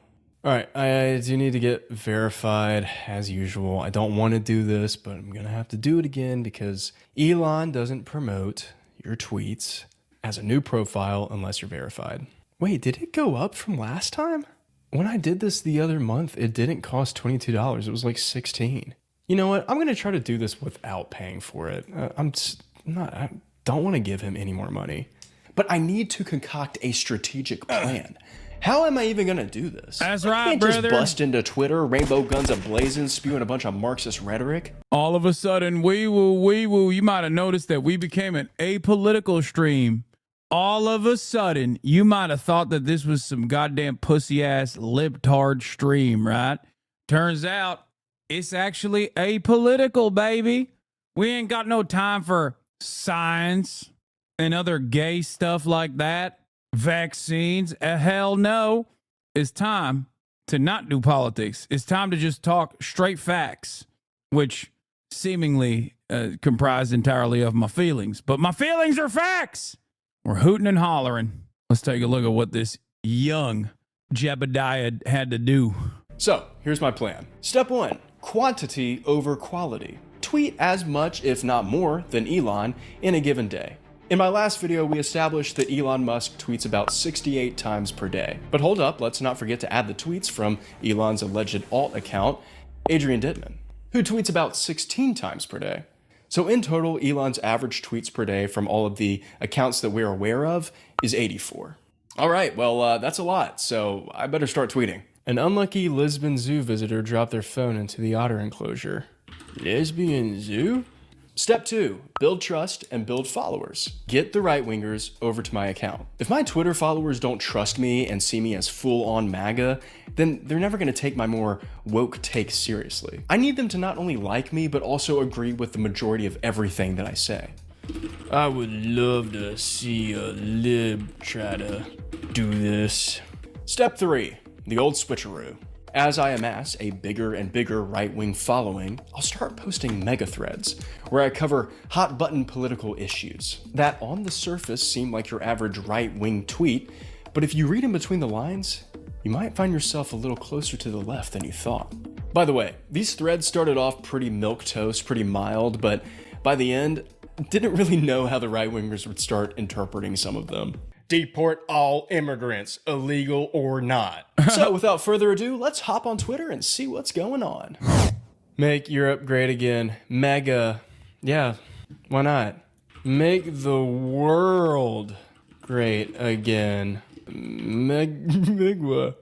All right, I do need to get verified as usual. I don't want to do this, but I'm gonna have to do it again because Elon doesn't promote your tweets as a new profile unless you're verified. Wait, did it go up from last time? When I did this the other month, it didn't cost $22. It was like $16. You know what? I'm gonna try to do this without paying for it. I don't want to give him any more money, but I need to concoct a strategic plan. How am I even gonna do this? That's I right, can't brother. just bust into Twitter, rainbow guns a-blazing, spewing a bunch of Marxist rhetoric. All of a sudden, wee woo, you might have noticed that we became an apolitical stream. All of a sudden, you might have thought that this was some goddamn pussy-ass libtard stream, right? Turns out, it's actually apolitical, baby. We ain't got no time for science and other gay stuff like that. Vaccines, hell no. It's time to not do politics. It's time to just talk straight facts, which seemingly comprise entirely of my feelings. But my feelings are facts. We're hooting and hollering. Let's take a look at what this young Jebediah had to do. So, here's my plan. Step 1, quantity over quality. Tweet as much, if not more, than Elon in a given day. In my last video, we established that Elon Musk tweets about 68 times per day. But hold up, let's not forget to add the tweets from Elon's alleged alt account, Adrian Dittman, who tweets about 16 times per day. So in total, Elon's average tweets per day from all of the accounts that we're aware of is 84. All right, well, that's a lot, so I better start tweeting. An unlucky Lisbon Zoo visitor dropped their phone into the otter enclosure. Lesbian zoo? Step 2, build trust and build followers. Get the right-wingers over to my account. If my Twitter followers don't trust me and see me as full-on MAGA, then they're never gonna take my more woke take seriously. I need them to not only like me, but also agree with the majority of everything that I say. I would love to see a lib try to do this. Step 3, the old switcheroo. As I amass a bigger and bigger right-wing following, I'll start posting mega threads where I cover hot button political issues that on the surface seem like your average right-wing tweet, but if you read in between the lines, you might find yourself a little closer to the left than you thought. By the way, these threads started off pretty milquetoast, pretty mild, but by the end, didn't really know how the right-wingers would start interpreting some of them. Deport all immigrants, illegal or not. So without further ado, let's hop on Twitter and see what's going on. Make Europe great again. Mega. Yeah, why not? Make the world great again. Migwa.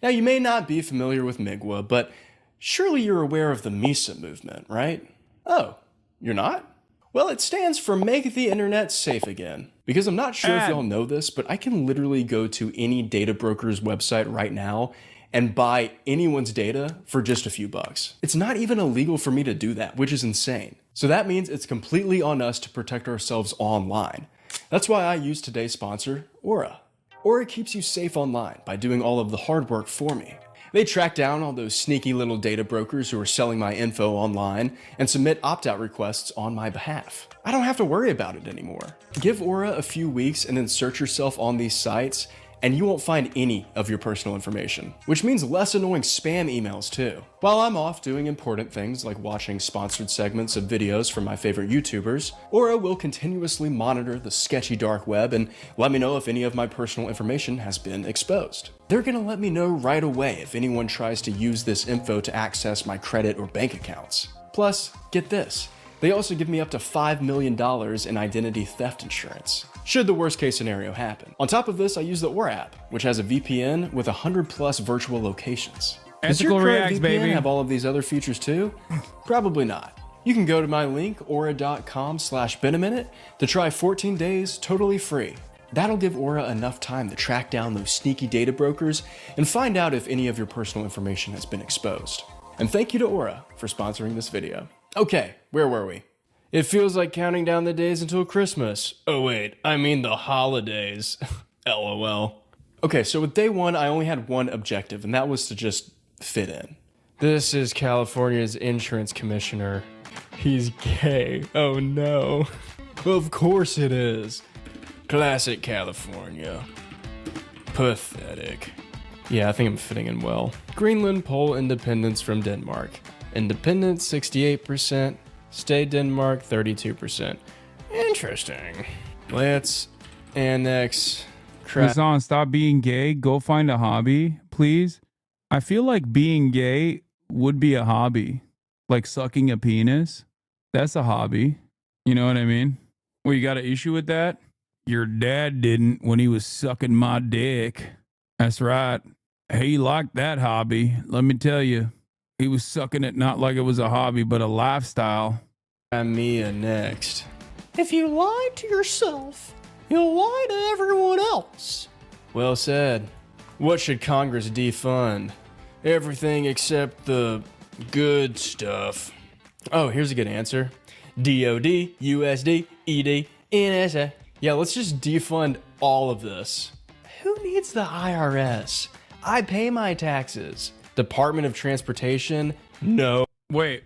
Now you may not be familiar with Migwa, but surely you're aware of the MISA movement, right? Oh, you're not? Well, it stands for Make the Internet Safe Again. Because I'm not sure if y'all know this, but I can literally go to any data broker's website right now and buy anyone's data for just a few bucks. It's not even illegal for me to do that, which is insane. So that means it's completely on us to protect ourselves online. That's why I use today's sponsor, Aura. Aura keeps you safe online by doing all of the hard work for me. They track down all those sneaky little data brokers who are selling my info online and submit opt-out requests on my behalf. I don't have to worry about it anymore. Give Aura a few weeks and then search yourself on these sites and you won't find any of your personal information, which means less annoying spam emails too. While I'm off doing important things like watching sponsored segments of videos from my favorite YouTubers, Aura will continuously monitor the sketchy dark web and let me know if any of my personal information has been exposed. They're gonna let me know right away if anyone tries to use this info to access my credit or bank accounts. Plus, get this. They also give me up to $5 million in identity theft insurance, should the worst case scenario happen. On top of this, I use the Aura app, which has a VPN with 100+ virtual locations. Does your Ethical current reacts, VPN baby. have all of these other features too? Probably not. You can go to my link, aura.com/benaminute, to try 14 days totally free. That'll give Aura enough time to track down those sneaky data brokers and find out if any of your personal information has been exposed. And thank you to Aura for sponsoring this video. Okay, where were we? It feels like counting down the days until Christmas. Oh wait, I mean the holidays. LOL. Okay, so with day one, I only had one objective, and that was to just fit in. This is California's insurance commissioner. He's gay. Oh no. Of course it is. Classic California. Pathetic. Yeah, I think I'm fitting in well. Greenland poll independence from Denmark. Independence 68%. Stay Denmark 32%. Interesting. Let's annex. Hasan, stop being gay. Go find a hobby, please. I feel like being gay would be a hobby. Like sucking a penis. That's a hobby. You know what I mean? Well, you got an issue with that? Your dad didn't when he was sucking my dick. That's right. He liked that hobby. Let me tell you. He was sucking it not like it was a hobby, but a lifestyle. Mia next. If you lie to yourself, you'll lie to everyone else. Well said. What should Congress defund? Everything except the good stuff. Oh, here's a good answer. DOD, USD, ED, NSA. Yeah, let's just defund all of this. Who needs the IRS? I pay my taxes. Department of Transportation? No. Wait.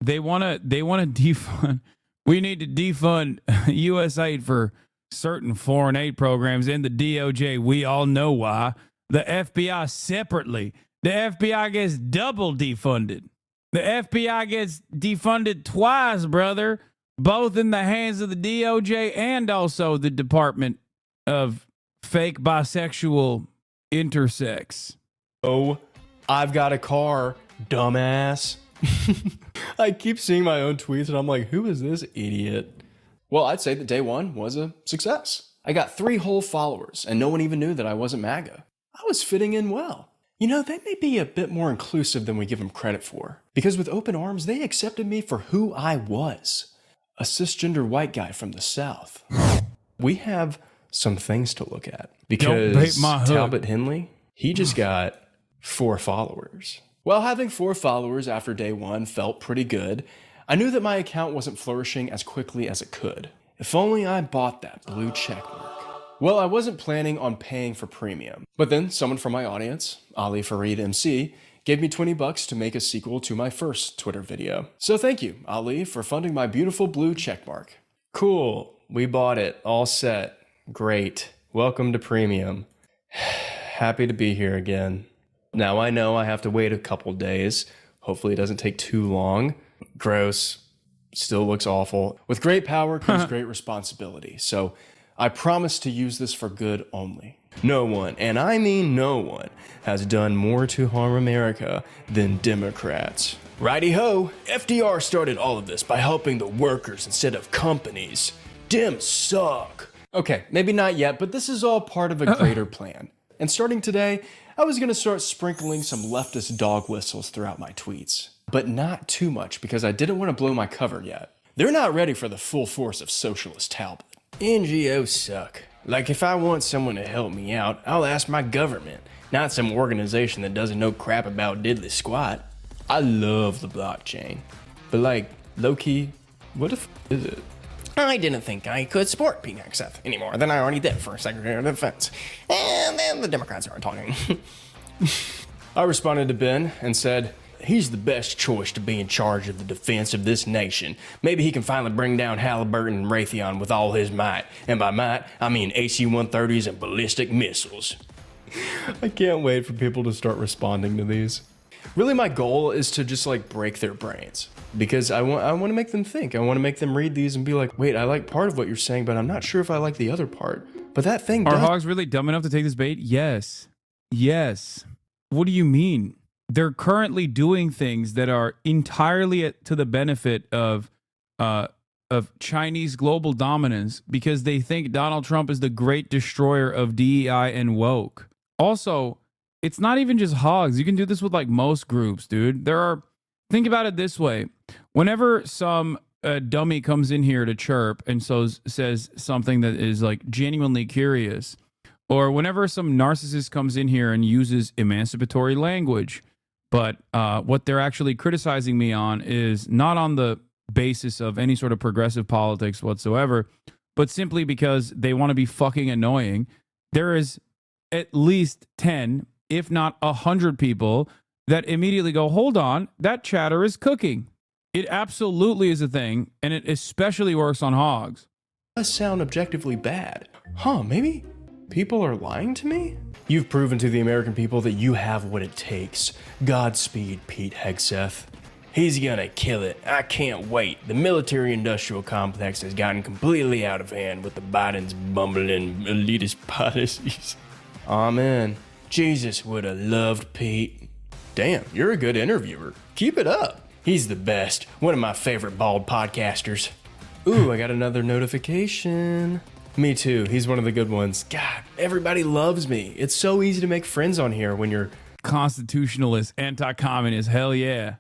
They wanna defund. We need to defund U.S. aid for certain foreign aid programs in the DOJ. We all know why. The FBI separately. The FBI gets double defunded. The FBI gets defunded twice, brother. Both in the hands of the DOJ and also the Department of Fake Bisexual Intersex. Oh, I've got a car, dumbass. I keep seeing my own tweets and I'm like, who is this idiot? Well, I'd say that day one was a success. I got 3 whole followers and no one even knew that I wasn't MAGA. I was fitting in well. You know, they may be a bit more inclusive than we give them credit for. Because with open arms, they accepted me for who I was. A cisgender white guy from the South. We have some things to look at. Because Talbot Henley, he just got 4 followers. Well, having 4 followers after day one felt pretty good. I knew that my account wasn't flourishing as quickly as it could. If only I bought that blue check mark. Well, I wasn't planning on paying for premium. But then someone from my audience, Ali Farid MC, gave me $20 to make a sequel to my first Twitter video. So thank you, Ali, for funding my beautiful blue checkmark. Cool, we bought it, all set. Great, welcome to premium. Happy to be here again. Now I know I have to wait a couple days. Hopefully it doesn't take too long. Gross, still looks awful. With great power comes great responsibility. So I promise to use this for good only. No one, and I mean no one, has done more to harm America than Democrats. Righty-ho, FDR started all of this by helping the workers instead of companies. Dems suck. Okay, maybe not yet, but this is all part of a greater plan. And starting today, I was gonna start sprinkling some leftist dog whistles throughout my tweets. But not too much, because I didn't want to blow my cover yet. They're not ready for the full force of socialist Talbot. NGOs suck. Like, if I want someone to help me out, I'll ask my government, not some organization that doesn't know crap about diddly squat. I love the blockchain. But like, low-key, what the f is it? I didn't think I could support PNXF any more than I already did for Secretary of Defense. And then the Democrats aren't talking. I responded to Ben and said, he's the best choice to be in charge of the defense of this nation. Maybe he can finally bring down Halliburton and Raytheon with all his might. And by might, I mean AC-130s and ballistic missiles. I can't wait for people to start responding to these. Really, my goal is to just like break their brains. Because I want to make them think. I want to make them read these and be like, wait, I like part of what you're saying, but I'm not sure if I like the other part. But that thing Are hogs really dumb enough to take this bait? Yes. Yes. What do you mean? They're currently doing things that are entirely to the benefit of Chinese global dominance because they think Donald Trump is the great destroyer of DEI and woke. Also, it's not even just hogs. You can do this with like most groups, dude. Think about it this way. Whenever some dummy comes in here to chirp and says something that is like genuinely curious, or whenever some narcissist comes in here and uses emancipatory language, but what they're actually criticizing me on is not on the basis of any sort of progressive politics whatsoever, but simply because they want to be fucking annoying, there is at least 10, if not 100 people that immediately go, hold on, that chatter is cooking. It absolutely is a thing, and it especially works on hogs. Does sound objectively bad. Maybe people are lying to me? You've proven to the American people that you have what it takes. Godspeed, Pete Hegseth. He's gonna kill it. I can't wait. The military-industrial complex has gotten completely out of hand with the Biden's bumbling elitist policies. Amen. Jesus would have loved Pete. Damn, you're a good interviewer. Keep it up. He's the best. One of my favorite bald podcasters. Ooh, I got another notification. Me too. He's one of the good ones. God, everybody loves me. It's so easy to make friends on here when you're constitutionalist, anti-communist. Hell yeah.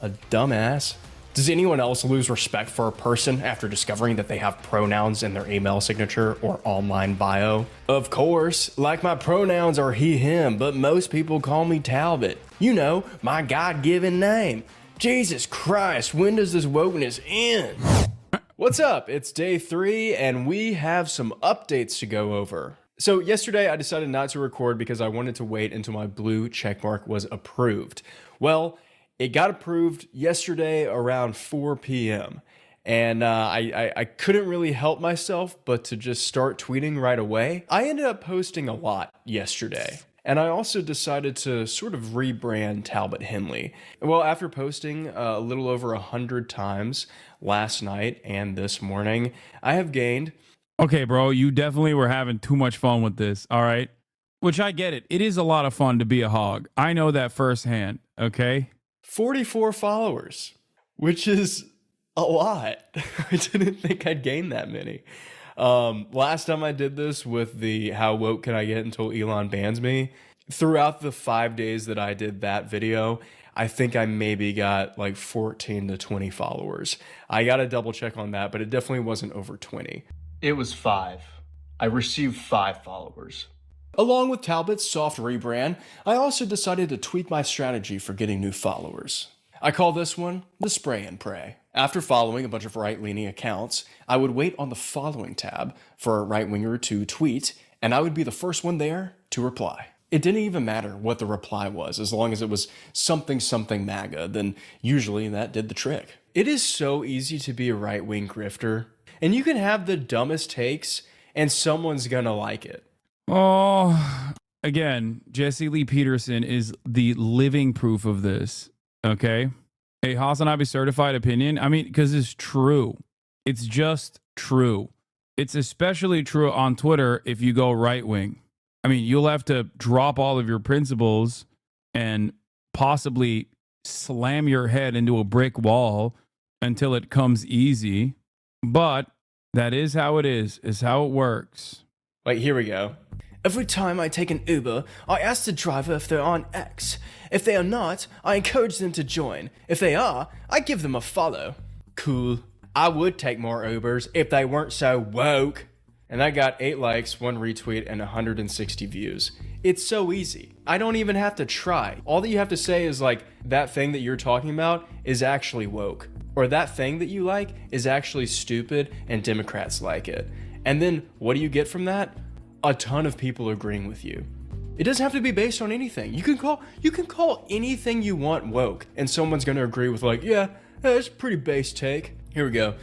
A dumbass. Does anyone else lose respect for a person after discovering that they have pronouns in their email signature or online bio? Of course, like my pronouns are he, him, but most people call me Talbot. You know, my God-given name. Jesus Christ, when does this wokeness end? What's up? It's day 3 and we have some updates to go over. So yesterday I decided not to record because I wanted to wait until my blue checkmark was approved. Well, it got approved yesterday around 4 p.m. And I couldn't really help myself but to just start tweeting right away. I ended up posting a lot yesterday. And I also decided to sort of rebrand Talbot Henley. Well, after posting a little over 100 times last night and this morning, I have gained... Okay, bro, you definitely were having too much fun with this, all right? Which I get it. It is a lot of fun to be a hog. I know that firsthand, okay? 44 followers, which is a lot. I didn't think I'd gain that many. Last time I did this with the how woke can I get until Elon bans me, throughout the 5 days that I did that video, I think I maybe got like 14 to 20 followers. I got to double check on that, but it definitely wasn't over 20. It was 5. I received 5 followers. Along with Talbot's soft rebrand, I also decided to tweak my strategy for getting new followers. I call this one the spray and pray. After following a bunch of right-leaning accounts, I would wait on the following tab for a right-winger to tweet, and I would be the first one there to reply. It didn't even matter what the reply was, as long as it was something MAGA, then usually that did the trick. It is so easy to be a right-wing grifter, and you can have the dumbest takes, and someone's gonna like it. Oh, again, Jesse Lee Peterson is the living proof of this, okay? A HasanAbi certified opinion. I mean, because it's true. It's just true. It's especially true on Twitter if you go right wing. I mean, you'll have to drop all of your principles and possibly slam your head into a brick wall until it comes easy. But that is how it is how it works. Wait, here we go. Every time I take an Uber, I ask the driver if they're on X. If they are not, I encourage them to join. If they are, I give them a follow. Cool. I would take more Ubers if they weren't so woke. And I got 8 likes, 1 retweet, and 160 views. It's so easy. I don't even have to try. All that you have to say is like, that thing that you're talking about is actually woke. Or that thing that you like is actually stupid and Democrats like it. And then what do you get from that? A ton of people agreeing with you. It doesn't have to be based on anything. You can call anything you want woke, and someone's gonna agree with like, yeah, that's a pretty base take. Here we go.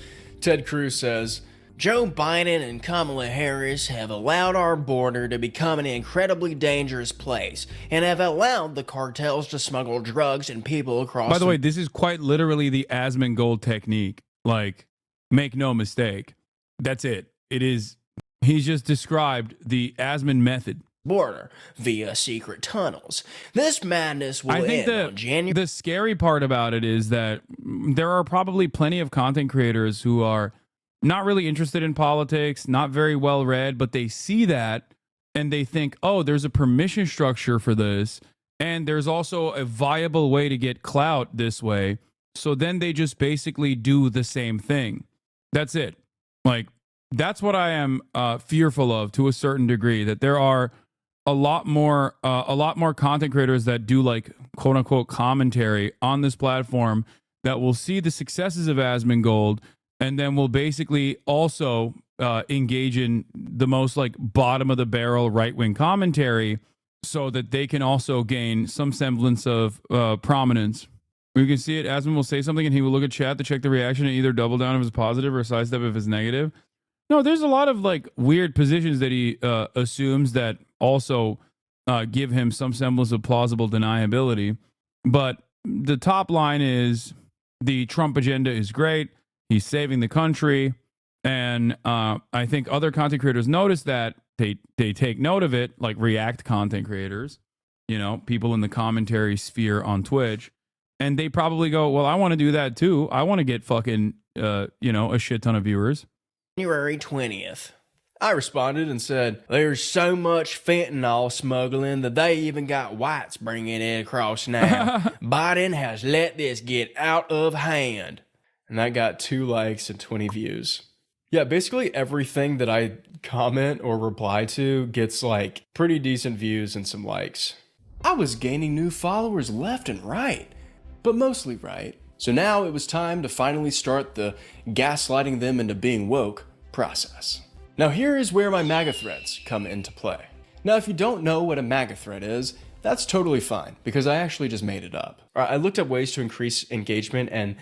Ted Cruz says, Joe Biden and Kamala Harris have allowed our border to become an incredibly dangerous place and have allowed the cartels to smuggle drugs and people across. By the way, this is quite literally the Asmongold technique. Like, make no mistake. That's it. It is. He's just described the Asmon method. Border via secret tunnels. This madness will end on January. The scary part about it is that there are probably plenty of content creators who are not really interested in politics, not very well read, but they see that and they think, oh, there's a permission structure for this, and there's also a viable way to get clout this way. So then they just basically do the same thing. That's it. Like, that's what I am fearful of to a certain degree, that there are a lot more content creators that do like quote unquote commentary on this platform that will see the successes of Asmongold and then will basically also engage in the most like bottom of the barrel right wing commentary so that they can also gain some semblance of prominence. You can see it. Asmon will say something and he will look at chat to check the reaction and either double down if it's positive or sidestep if it's negative. No, there's a lot of like weird positions that he assumes that also give him some semblance of plausible deniability. But the top line is the Trump agenda is great. He's saving the country. And I think other content creators notice that. They take note of it, like React content creators, you know, people in the commentary sphere on Twitch. And they probably go, well, I want to do that too. I want to get fucking, a shit ton of viewers. January 20th. I responded and said, there's so much fentanyl smuggling that they even got whites bringing it across now. Biden has let this get out of hand. And that got 2 likes and 20 views. Yeah, basically everything that I comment or reply to gets like pretty decent views and some likes. I was gaining new followers left and right, but mostly right. So now it was time to finally start the gaslighting them into being woke process. Now here is where my MAGA threads come into play. Now if you don't know what a MAGA thread is, that's totally fine because I actually just made it up. I looked at ways to increase engagement and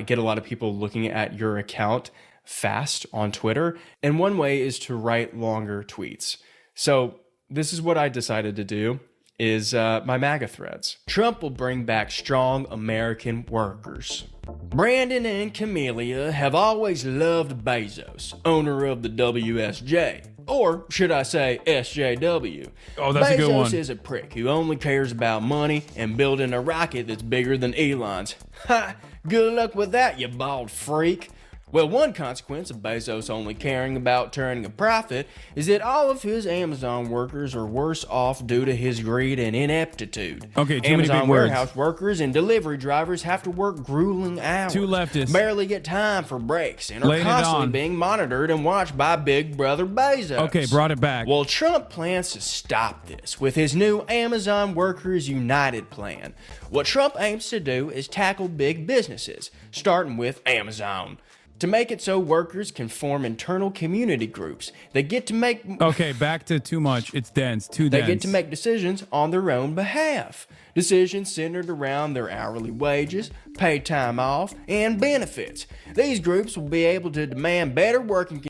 get a lot of people looking at your account fast on Twitter. And one way is to write longer tweets. So this is what I decided to do is my MAGA threads. Trump will bring back strong American workers. Brandon and Camellia have always loved Bezos, owner of the WSJ. Or should I say SJW? Oh, that's a good one. Bezos is a prick who only cares about money and building a rocket that's bigger than Elon's. Ha! Good luck with that, you bald freak. Well, one consequence of Bezos only caring about turning a profit is that all of his Amazon workers are worse off due to his greed and ineptitude. Okay, too Amazon many big warehouse words. workers and delivery drivers have to work grueling hours. Too leftist. Barely get time for breaks and are Laying it constantly on. being monitored and watched by Big Brother Bezos. Okay, brought it back. Well, Trump plans to stop this with his new Amazon Workers United plan. What Trump aims to do is tackle big businesses, starting with Amazon, to make it so workers can form internal community groups. They get to make... Okay, back to too much. It's dense. Too dense. They get to make decisions on their own behalf. Decisions centered around their hourly wages, paid time off, and benefits. These groups will be able to demand better working...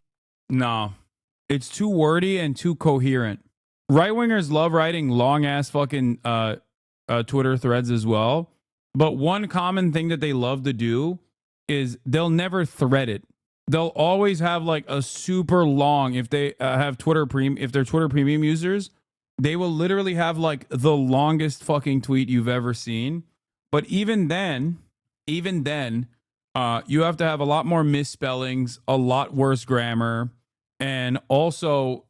No. It's too wordy and too coherent. Right-wingers love writing long-ass fucking Twitter threads as well. But one common thing that they love to do is they'll never thread it. They'll always have like a super long, if they have if they're Twitter premium users, they will literally have like the longest fucking tweet you've ever seen. But even then, you have to have a lot more misspellings, a lot worse grammar, and also,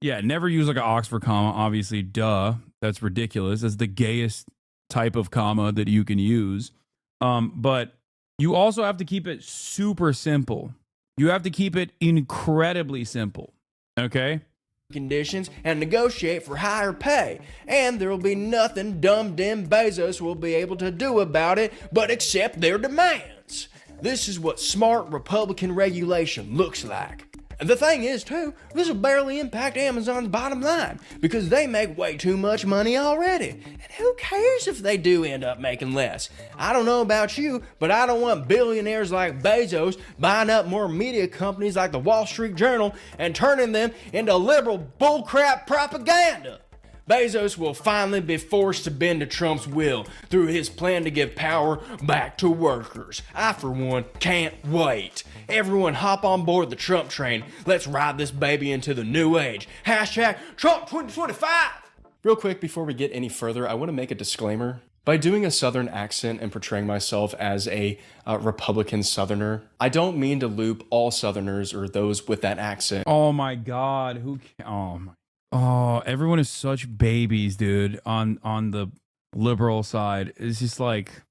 never use like an Oxford comma, obviously, duh. That's ridiculous. That's the gayest type of comma that you can use. But you also have to keep it super simple. You have to keep it incredibly simple. Okay? Conditions and negotiate for higher pay. And there will be nothing dumb Bezos will be able to do about it but accept their demands. This is what smart Republican regulation looks like. And the thing is, too, this will barely impact Amazon's bottom line because they make way too much money already. And who cares if they do end up making less? I don't know about you, but I don't want billionaires like Bezos buying up more media companies like the Wall Street Journal and turning them into liberal bullcrap propaganda. Bezos will finally be forced to bend to Trump's will through his plan to give power back to workers. I, for one, can't wait. Everyone hop on board the Trump train. Let's ride this baby into the new age. Hashtag Trump 2025. Real quick, before we get any further, I want to make a disclaimer. By doing a Southern accent and portraying myself as a Republican Southerner, I don't mean to loop all Southerners or those with that accent. Oh my God. Oh my Oh, everyone is such babies, dude, on the liberal side. It's just like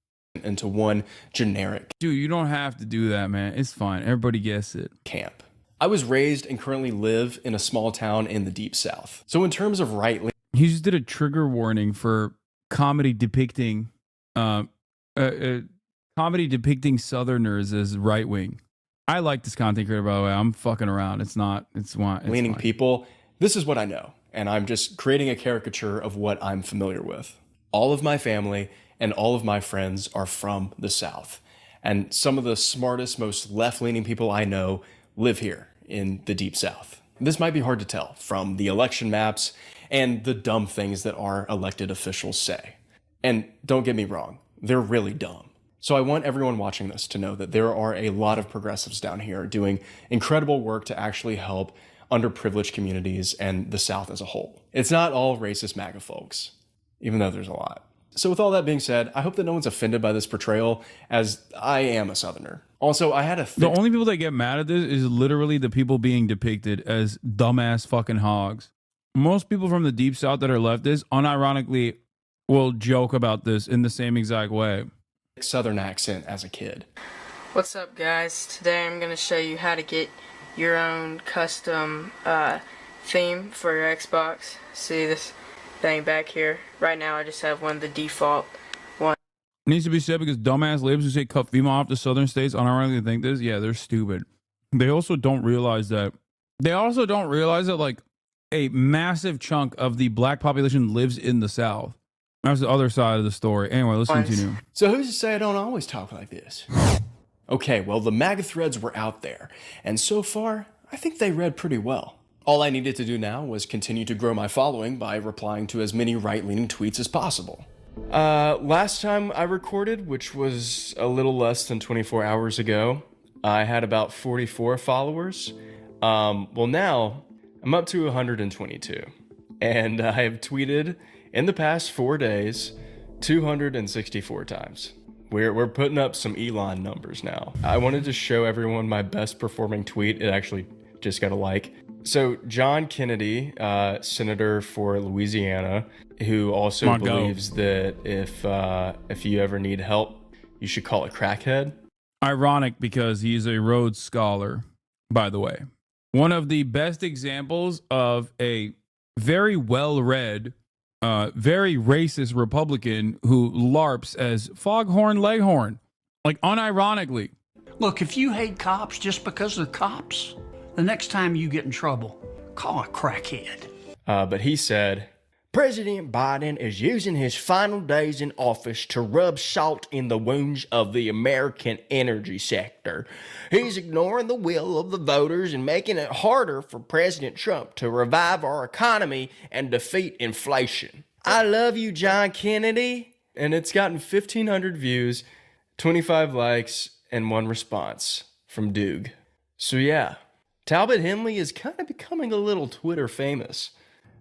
into one generic. Dude, you don't have to do that, man. It's fine. Everybody gets it. Camp. I was raised and currently live in a small town in the Deep South. So in terms of right-leaning... He just did a trigger warning for comedy depicting Southerners as right-wing. I like this content creator, by the way. I'm fucking around. It's leaning fine. people. This is what I know. And I'm just creating a caricature of what I'm familiar with. All of my family and all of my friends are from the South. And some of the smartest, most left-leaning people I know live here in the Deep South. This might be hard to tell from the election maps and the dumb things that our elected officials say. And don't get me wrong, they're really dumb. So I want everyone watching this to know that there are a lot of progressives down here doing incredible work to actually help underprivileged communities and the South as a whole. It's not all racist MAGA folks, even though there's a lot. So with all that being said, I hope that no one's offended by this portrayal, as I am a Southerner. Also, I had The only people that get mad at this is literally the people being depicted as dumbass fucking hogs. Most people from the Deep South that are leftists, unironically, will joke about this in the same exact way. Southern accent as a kid. What's up, guys? Today I'm going to show you how to get your own custom theme for your Xbox. See this thing back here? Right now I just have one of the default ones. Needs to be said because dumbass libs who say cut female off the southern states unironically think this. Yeah, they're stupid. They also don't realize that. Like a massive chunk of the black population lives in the South. That's the other side of the story. Anyway, let's continue. So who's to say I don't always talk like this? Okay, well, the MAGA threads were out there, and so far, I think they read pretty well. All I needed to do now was continue to grow my following by replying to as many right-leaning tweets as possible. Last time I recorded, which was a little less than 24 hours ago, I had about 44 followers. Well, now I'm up to 122, and I have tweeted in the past 4 days 264 times. We're putting up some Elon numbers now. I wanted to show everyone my best performing tweet. It actually just got a like. So John Kennedy, senator for Louisiana, who also believes that if you ever need help, you should call a crackhead. Ironic because he's a Rhodes Scholar, by the way. One of the best examples of a very well-read, very racist Republican who LARPs as Foghorn Leghorn, like unironically. Look, if you hate cops just because they're cops, the next time you get in trouble, call a crackhead. But he said, President Biden is using his final days in office to rub salt in the wounds of the American energy sector. He's ignoring the will of the voters and making it harder for President Trump to revive our economy and defeat inflation. I love you, John Kennedy. And it's gotten 1,500 views, 25 likes, and 1 response from Doug. So yeah, Talbot Henley is kind of becoming a little Twitter famous.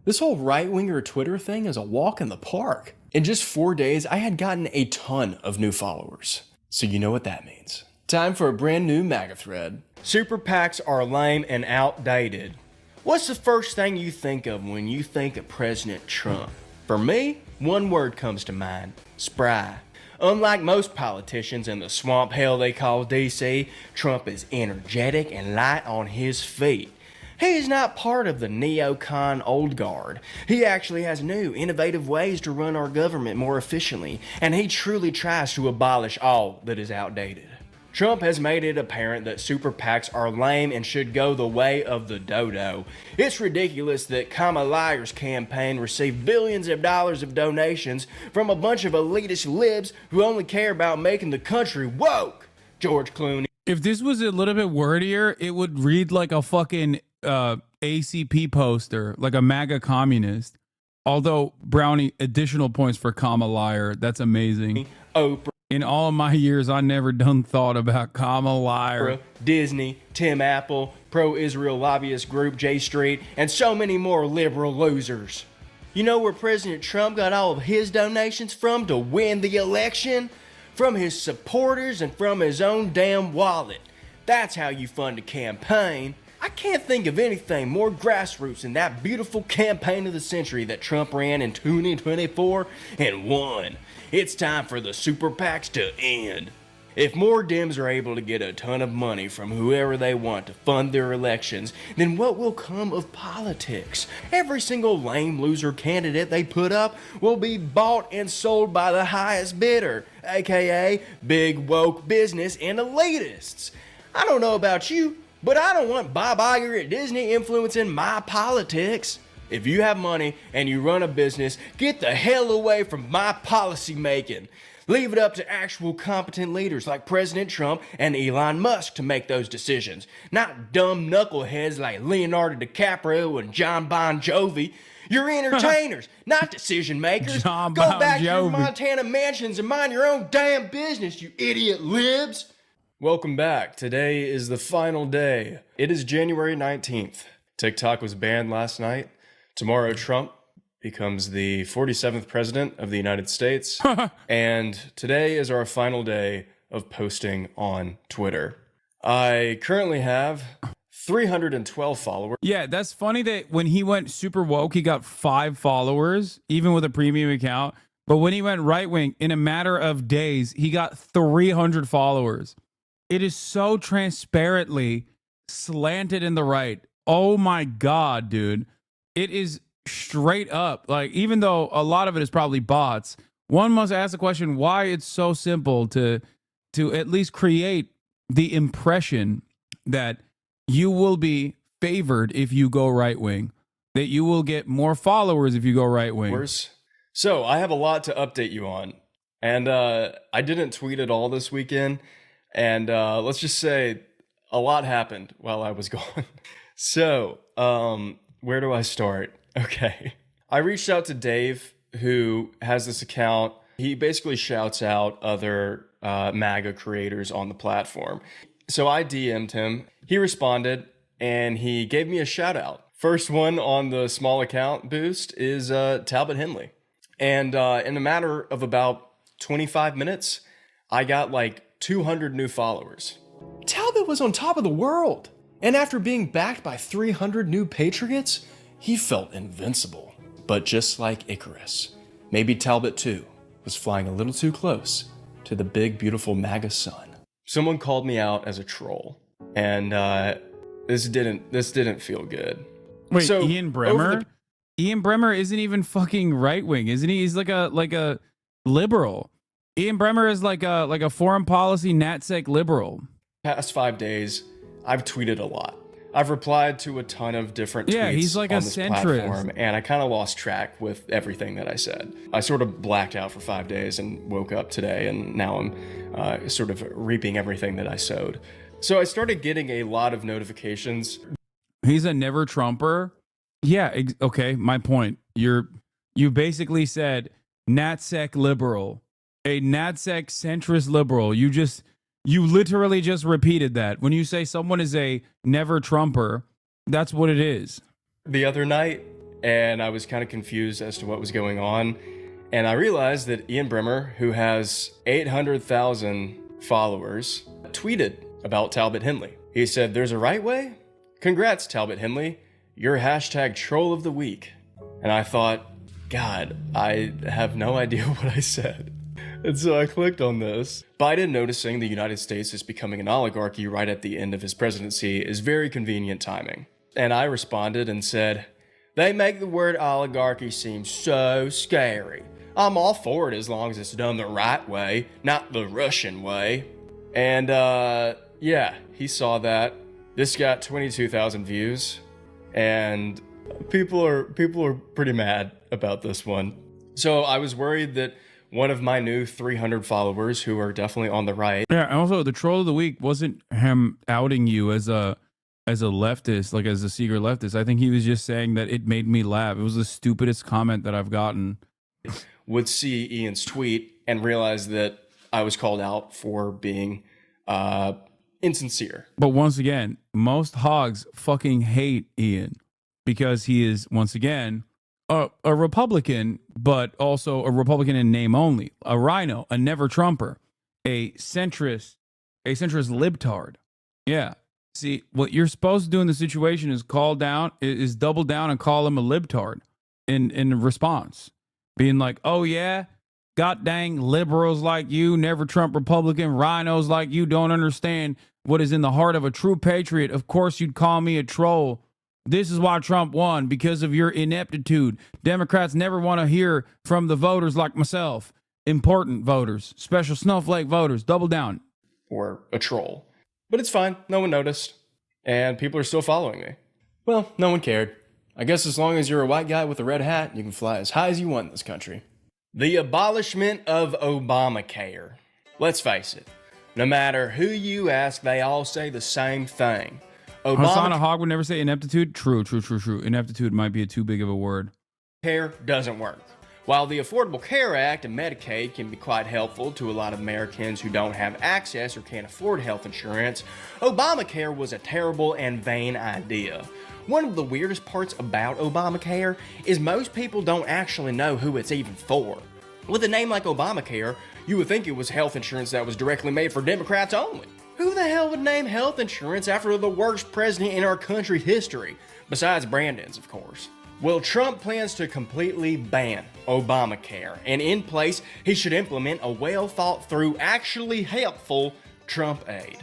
This whole right-winger Twitter thing is a walk in the park. In just 4 days, I had gotten a ton of new followers. So you know what that means. Time for a brand new MAGA thread. Super PACs are lame and outdated. What's the first thing you think of when you think of President Trump? For me, one word comes to mind: spry. Unlike most politicians in the swamp hell they call DC, Trump is energetic and light on his feet. He's not part of the neocon old guard. He actually has new, innovative ways to run our government more efficiently, and he truly tries to abolish all that is outdated. Trump has made it apparent that super PACs are lame and should go the way of the dodo. It's ridiculous that Kamala's campaign received billions of dollars of donations from a bunch of elitist libs who only care about making the country woke. George Clooney. If this was a little bit wordier, it would read like a fucking ACP poster, like a MAGA communist. Although, Brownie, additional points for Kamala. That's amazing. Oprah. In all of my years, I never done thought about Kamala. Disney, Tim Apple, pro-Israel lobbyist group J Street, and so many more liberal losers. You know where President Trump got all of his donations from to win the election? From his supporters and from his own damn wallet. That's how you fund a campaign. I can't think of anything more grassroots than that beautiful campaign of the century that Trump ran in 2024 and won. It's time for the super PACs to end. If more Dems are able to get a ton of money from whoever they want to fund their elections, then what will come of politics? Every single lame loser candidate they put up will be bought and sold by the highest bidder, aka big woke business and elitists. I don't know about you, but I don't want Bob Iger at Disney influencing my politics. If you have money and you run a business, get the hell away from my policy making. Leave it up to actual competent leaders like President Trump and Elon Musk to make those decisions, not dumb knuckleheads like Leonardo DiCaprio and John Bon Jovi. You're entertainers, not decision makers. Go back to your Montana mansions and mind your own damn business, you idiot libs. Welcome back. Today is the final day. It is January 19th. TikTok was banned last night. Tomorrow, Trump becomes the 47th president of the United States. And today is our final day of posting on Twitter. I currently have 312 followers. Yeah, that's funny that when he went super woke, he got 5 followers, even with a premium account. But when he went right wing, in a matter of days, he got 300 followers. It is so transparently slanted in the right. Oh my God, dude. It is straight up. Like, even though a lot of it is probably bots, one must ask the question why it's so simple to at least create the impression that you will be favored if you go right wing, that you will get more followers if you go right wing. So I have a lot to update you on. And I didn't tweet at all this weekend. And let's just say a lot happened while I was gone. So where do I start? Okay. I reached out to Dave, who has this account. He basically shouts out other MAGA creators on the platform. So I DM'd him. He responded, and he gave me a shout out. First one on the small account boost is Talbot Henley. And in a matter of about 25 minutes, I got like 200 new followers. Talbot was on top of the world. And after being backed by 300 new patriots, he felt invincible. But just like Icarus, maybe Talbot too was flying a little too close to the big, beautiful MAGA sun. Someone called me out as a troll, and this didn't feel good. Wait, so, Ian Bremmer? Ian Bremmer isn't even fucking right wing, isn't he? He's like a liberal. Ian Bremmer is like a foreign policy NatSec liberal. Past 5 days, I've tweeted a lot. I've replied to a ton of different tweets. Yeah, he's like on a this centrist platform, and I kind of lost track with everything that I said. I sort of blacked out for 5 days and woke up today, and now I'm sort of reaping everything that I sowed. So I started getting a lot of notifications. He's a never Trumper. Yeah, okay, my point. You basically said NatSec liberal, a NatSec centrist liberal. You literally just repeated that. When you say someone is a never Trumper, that's what it is. The other night, and I was kind of confused as to what was going on, and I realized that Ian Bremmer, who has 800,000 followers, tweeted about Talbot Henley. He said, "There's a right way? Congrats, Talbot Henley. You're hashtag troll of the week." And I thought, God, I have no idea what I said. And so I clicked on this. Biden noticing the United States is becoming an oligarchy right at the end of his presidency is very convenient timing. And I responded and said, "They make the word oligarchy seem so scary. I'm all for it as long as it's done the right way, not the Russian way." And yeah, he saw that. This got 22,000 views, and people are pretty mad about this one. So I was worried that one of my new 300 followers, who are definitely on the right. Yeah, and also the troll of the week wasn't him outing you as a leftist, like as a secret leftist. I think he was just saying that it made me laugh. It was the stupidest comment that I've gotten. Would see Ian's tweet and realize that I was called out for being insincere. But once again, most hogs fucking hate Ian because he is, once again, a Republican, but also a Republican in name only, a rhino, a never Trumper, a centrist libtard. Yeah. See, what you're supposed to do in the situation is double down and call him a libtard in response. Being like, oh yeah, god dang liberals like you, never Trump Republican, rhinos like you don't understand what is in the heart of a true patriot. Of course you'd call me a troll. This is why Trump won, because of your ineptitude. Democrats never want to hear from the voters like myself. Important voters, special snowflake voters, double down. Or a troll. But it's fine, no one noticed. And people are still following me. Well, no one cared. I guess as long as you're a white guy with a red hat, you can fly as high as you want in this country. The abolishment of Obamacare. Let's face it, no matter who you ask, they all say the same thing. HasanAbi would never say ineptitude. True. Ineptitude might be too big of a word. Care doesn't work. While the Affordable Care Act and Medicaid can be quite helpful to a lot of Americans who don't have access or can't afford health insurance, Obamacare was a terrible and vain idea. One of the weirdest parts about Obamacare is most people don't actually know who it's even for. With a name like Obamacare, you would think it was health insurance that was directly made for Democrats only. Who the hell would name health insurance after the worst president in our country's history? Besides Brandon's, of course. Well, Trump plans to completely ban Obamacare, and in place, he should implement a well-thought-through, actually helpful Trump aid.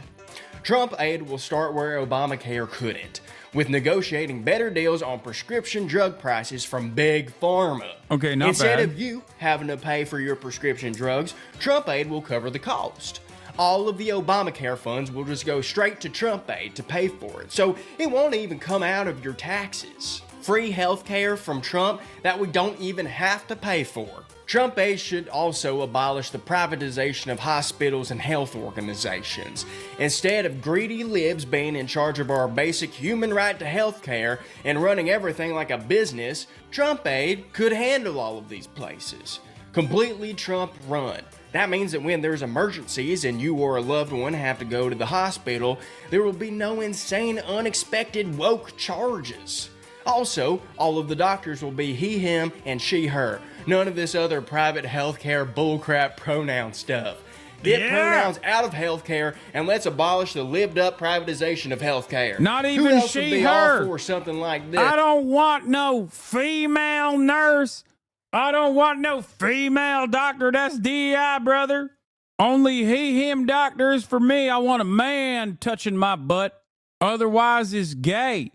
Trump aid will start where Obamacare couldn't, with negotiating better deals on prescription drug prices from Big Pharma. Okay, not Instead bad. of you having to pay for your prescription drugs, Trump aid will cover the cost. All of the Obamacare funds will just go straight to Trump aid to pay for it, so it won't even come out of your taxes. Free health care from Trump that we don't even have to pay for. Trump aid should also abolish the privatization of hospitals and health organizations. Instead of greedy libs being in charge of our basic human right to health care and running everything like a business, Trump aid could handle all of these places. Completely Trump run. That means that when there's emergencies and you or a loved one have to go to the hospital, there will be no insane, unexpected woke charges. Also, all of the doctors will be he, him, and she, her. None of this other private healthcare bullcrap pronoun stuff. Get pronouns out of healthcare and let's abolish the lived-up privatization of healthcare. Not even Who else she, would be her. all for something like this? I don't want no female nurse. I don't want no female doctor. That's DEI, brother. Only he, him doctors for me. I want a man touching my butt. Otherwise, it's gay.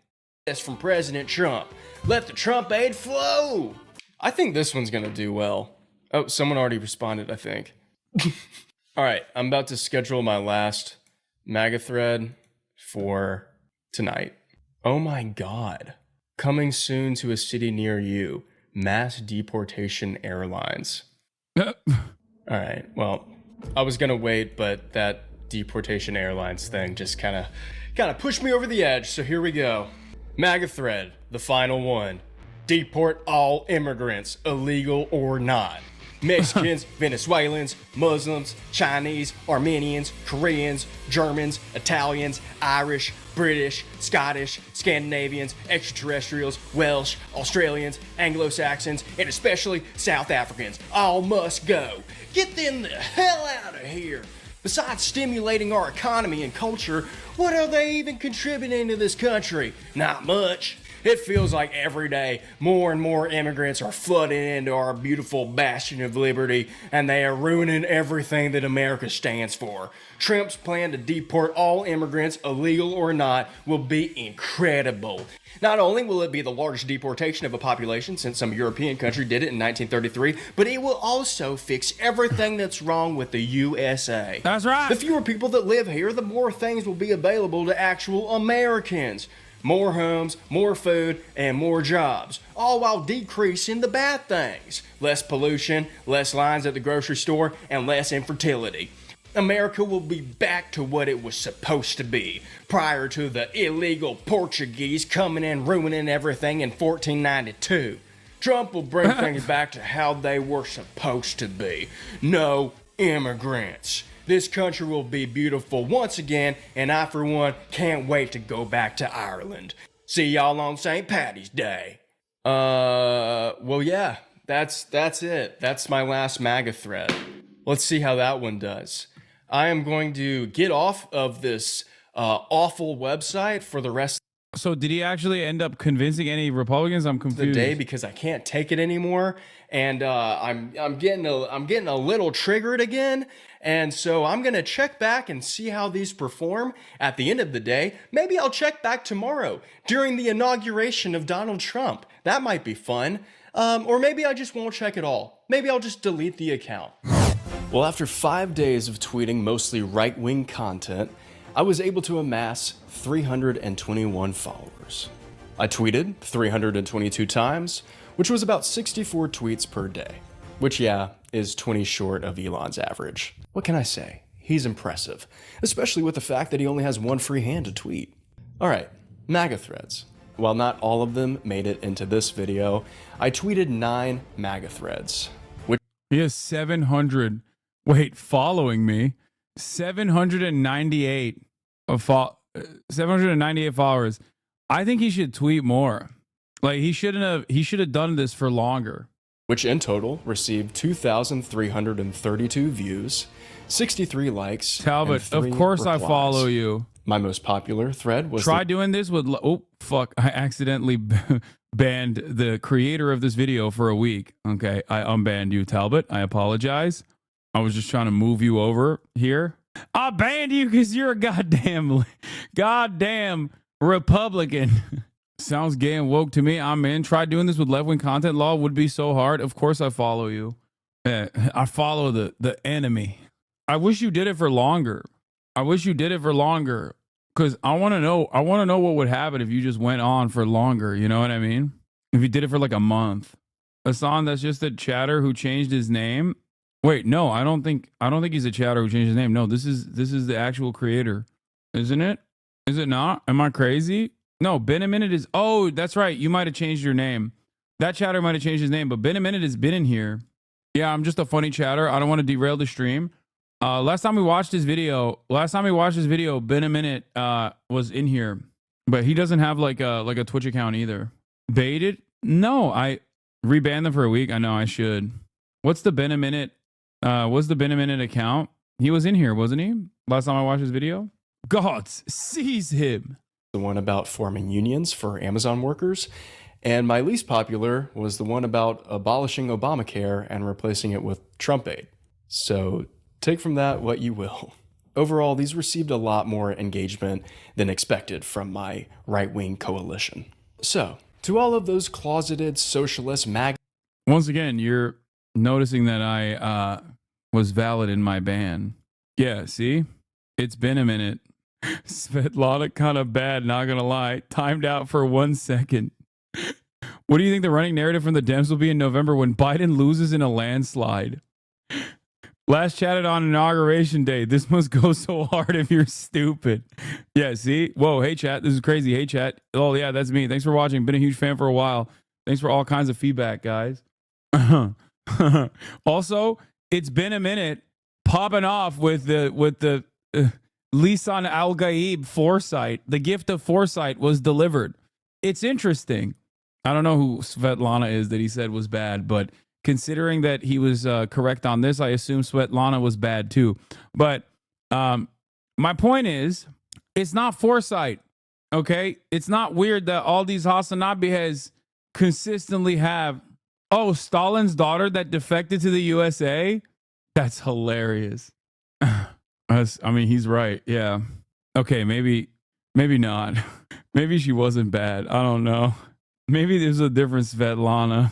From President Trump. Let the Trump aid flow. I think this one's gonna do well. Oh, someone already responded, I think. All right, I'm about to schedule my last MAGA thread for tonight. Oh my God. Coming soon to a city near you. Mass deportation airlines. All right, well, I was gonna wait, but that deportation airlines thing just kind of pushed me over the edge, so here we go. MAGA thread, the final one. Deport all immigrants, illegal or not. Mexicans, Venezuelans, Muslims, Chinese, Armenians, Koreans, Germans, Italians, Irish, British, Scottish, Scandinavians, extraterrestrials, Welsh, Australians, Anglo-Saxons, and especially South Africans. All must go. Get them the hell out of here. Besides stimulating our economy and culture, what are they even contributing to this country? Not much. It feels like every day more and more immigrants are flooding into our beautiful bastion of liberty, and they are ruining everything that America stands for. Trump's plan to deport all immigrants, illegal or not, will be incredible. Not only will it be the largest deportation of a population since some European country did it in 1933, but it will also fix everything that's wrong with the USA. That's right. The fewer people that live here, the more things will be available to actual Americans. More homes, more food, and more jobs, all while decreasing the bad things. Less pollution, less lines at the grocery store, and less infertility. America will be back to what it was supposed to be, prior to the illegal Portuguese coming in ruining everything in 1492. Trump will bring things back to how they were supposed to be. No immigrants. This country will be beautiful once again, and I, for one, can't wait to go back to Ireland. See y'all on St. Paddy's Day. Well, yeah, that's it. That's my last MAGA thread. Let's see how that one does. I am going to get off of this awful website for the rest So did he actually end up convincing any Republicans? I'm of the confused. day because I can't take it anymore, and I'm getting a little triggered again, and so I'm gonna check back and see how these perform at the end of the day. Maybe I'll check back tomorrow during the inauguration of Donald Trump. That might be fun. Or maybe I just won't check at all. Maybe I'll just delete the account. Well, after 5 days of tweeting mostly right-wing content, I was able to amass 321 followers. I tweeted 322 times, which was about 64 tweets per day, which, yeah, is 20 short of Elon's average. What can I say? He's impressive, especially with the fact that he only has one free hand to tweet. All right, MAGA threads. While not all of them made it into this video, I tweeted 9 MAGA threads. He has 700. Wait, following me, 798 798 followers. I think he should tweet more. Like he should have done this for longer. Which in total received 2,332 views, 63 likes. Talbot, and 3 of course replies. I follow you. My most popular thread was Try doing this with oh fuck, I accidentally banned the creator of this video for a week. Okay, I unbanned you, Talbot. I apologize. I was just trying to move you over here. I banned you because you're a goddamn Republican. Sounds gay and woke to me. I'm in. Try doing this with left-wing content. Law would be so hard. Of course I follow you. I follow the enemy. I wish you did it for longer. Because I want to know what would happen if you just went on for longer. You know what I mean? If you did it for like a month. Hassan, that's just a chatter who changed his name. Wait, no, I don't think he's a chatter who changed his name. No, this is the actual creator, isn't it? Is it not? Am I crazy? No, Been a Minute is. Oh, that's right. You might have changed your name. That chatter might have changed his name, but Been a Minute has been in here. Yeah, I'm just a funny chatter. I don't want to derail the stream. Last time we watched his video, Been a Minute was in here, but he doesn't have like a Twitch account either. Baited? No, I rebanned them for a week. I know I should. What's the Been a Minute? What's the Been a Minute account? He was in here, wasn't he? Last time I watched his video. Gods, seize him. The one about forming unions for Amazon workers. And my least popular was the one about abolishing Obamacare and replacing it with Trump aid. So take from that what you will. Overall, these received a lot more engagement than expected from my right-wing coalition. So, to all of those closeted socialist MAGA... Once again, you're noticing that I was valid in my ban. Yeah, see? It's been a minute. Svetlana kind of bad, not gonna lie. Timed out for 1 second. What do you think the running narrative from the Dems will be in November when Biden loses in a landslide? Last chatted on Inauguration Day. This must go so hard if you're stupid. Yeah, see? Whoa, hey chat. This is crazy. Hey chat. Oh yeah, that's me. Thanks for watching. Been a huge fan for a while. Thanks for all kinds of feedback, guys. Also, it's been a minute popping off with the Lisan Al-Gaib foresight. The gift of foresight was delivered. It's interesting. I don't know who Svetlana is that he said was bad, but considering that he was correct on this, I assume Svetlana was bad too. But my point is, it's not foresight, okay? It's not weird that all these HasanAbi heads consistently have, oh, Stalin's daughter that defected to the USA? That's hilarious. I mean, he's right. Yeah. Okay, maybe not. Maybe she wasn't bad. I don't know. Maybe there's a different Svetlana.